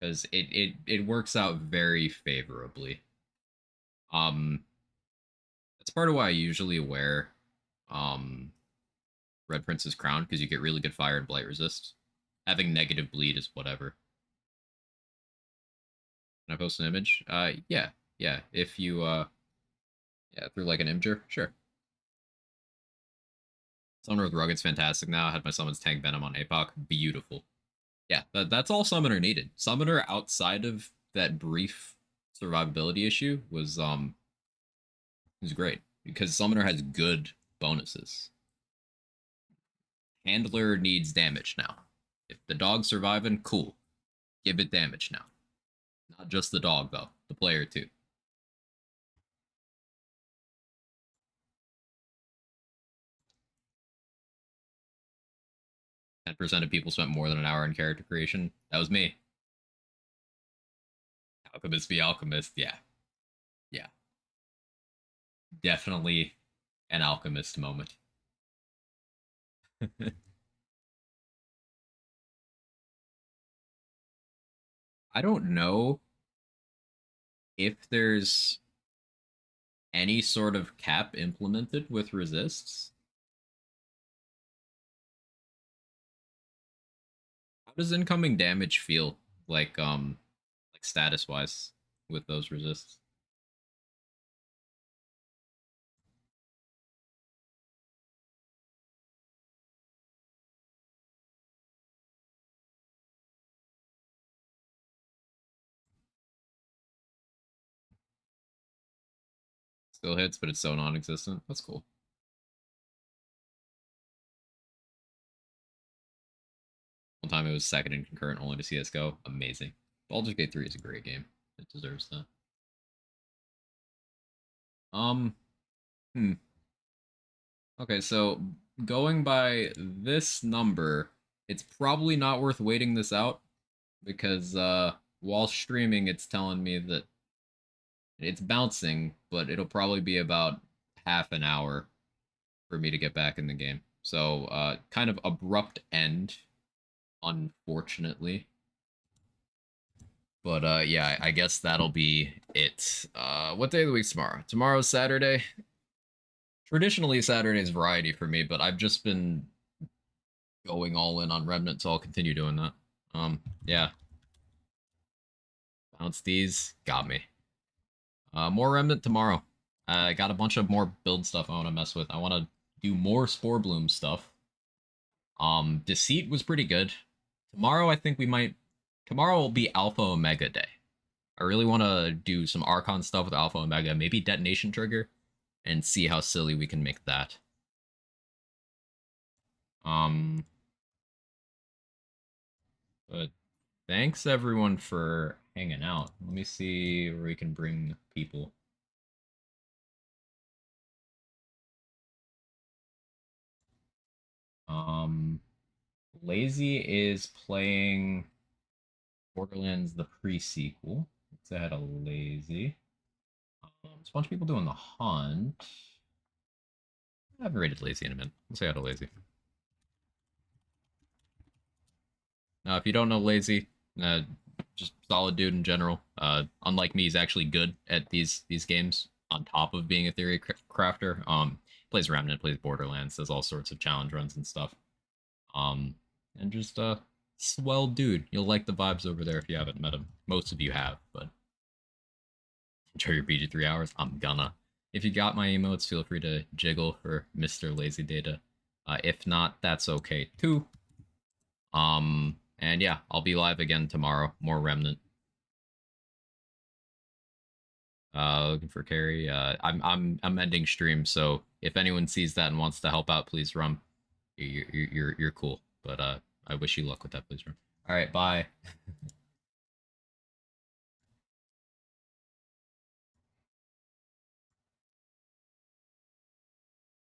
Because it works out very favorably. That's part of why I usually wear Red Prince's crown, because you get really good fire and blight resist. Having negative bleed is whatever. Can I post an image? Yeah. If you yeah, through like an Imgur, sure. Summoner with Rugged's fantastic now. I had my summons Tank Venom on APOC. Beautiful. Yeah, that's all Summoner needed. Summoner, outside of that brief survivability issue, was great. Because Summoner has good bonuses. Handler needs damage now. If the dog's surviving, cool. Give it damage now. Not just the dog, though. The player, too. 10% of people spent more than an hour in character creation. That was me. Alchemist be Alchemist, yeah. Yeah. Definitely an Alchemist moment. I don't know if there's any sort of cap implemented with resists. How does incoming damage feel like status wise with those resists? Still hits, but it's so non-existent. That's cool. One time it was second in concurrent only to CSGO. Amazing. Baldur's Gate 3 is a great game. It deserves that. Okay, so going by this number, it's probably not worth waiting this out because while streaming, it's telling me that it's bouncing, but it'll probably be about half an hour for me to get back in the game. So kind of abrupt end, unfortunately. But yeah, I guess that'll be it. What day of the week's tomorrow? Tomorrow's Saturday. Traditionally, Saturday's variety for me, but I've just been going all in on Remnant, so I'll continue doing that. Yeah. Bounce these. Got me. More Remnant tomorrow. I got a bunch of more build stuff I want to mess with. I want to do more Spore Bloom stuff. Deceit was pretty good. Tomorrow, I think we might... Tomorrow will be Alpha Omega Day. I really want to do some Archon stuff with Alpha Omega, maybe Detonation Trigger, and see how silly we can make that. But thanks everyone for hanging out. Let me see where we can bring people. Lazy is playing Borderlands the pre-sequel. Let's add a Lazy. There's a bunch of people doing the hunt. I haven't rated Lazy in a minute. Let's say out a Lazy. Now, if you don't know Lazy, just solid dude in general. Unlike me, he's actually good at these games. On top of being a theory crafter, plays Remnant, plays Borderlands, does all sorts of challenge runs and stuff. And just swell dude. You'll like the vibes over there if you haven't met him. Most of you have, but enjoy your BG3 hours. I'm gonna. If you got my emotes, feel free to jiggle for Mr. Lazy Data. If not, that's okay too. And yeah, I'll be live again tomorrow. More Remnant. Looking for Carrie. I'm ending stream, so if anyone sees that and wants to help out, please run. You're cool. But I wish you luck with that, please run. All right, bye.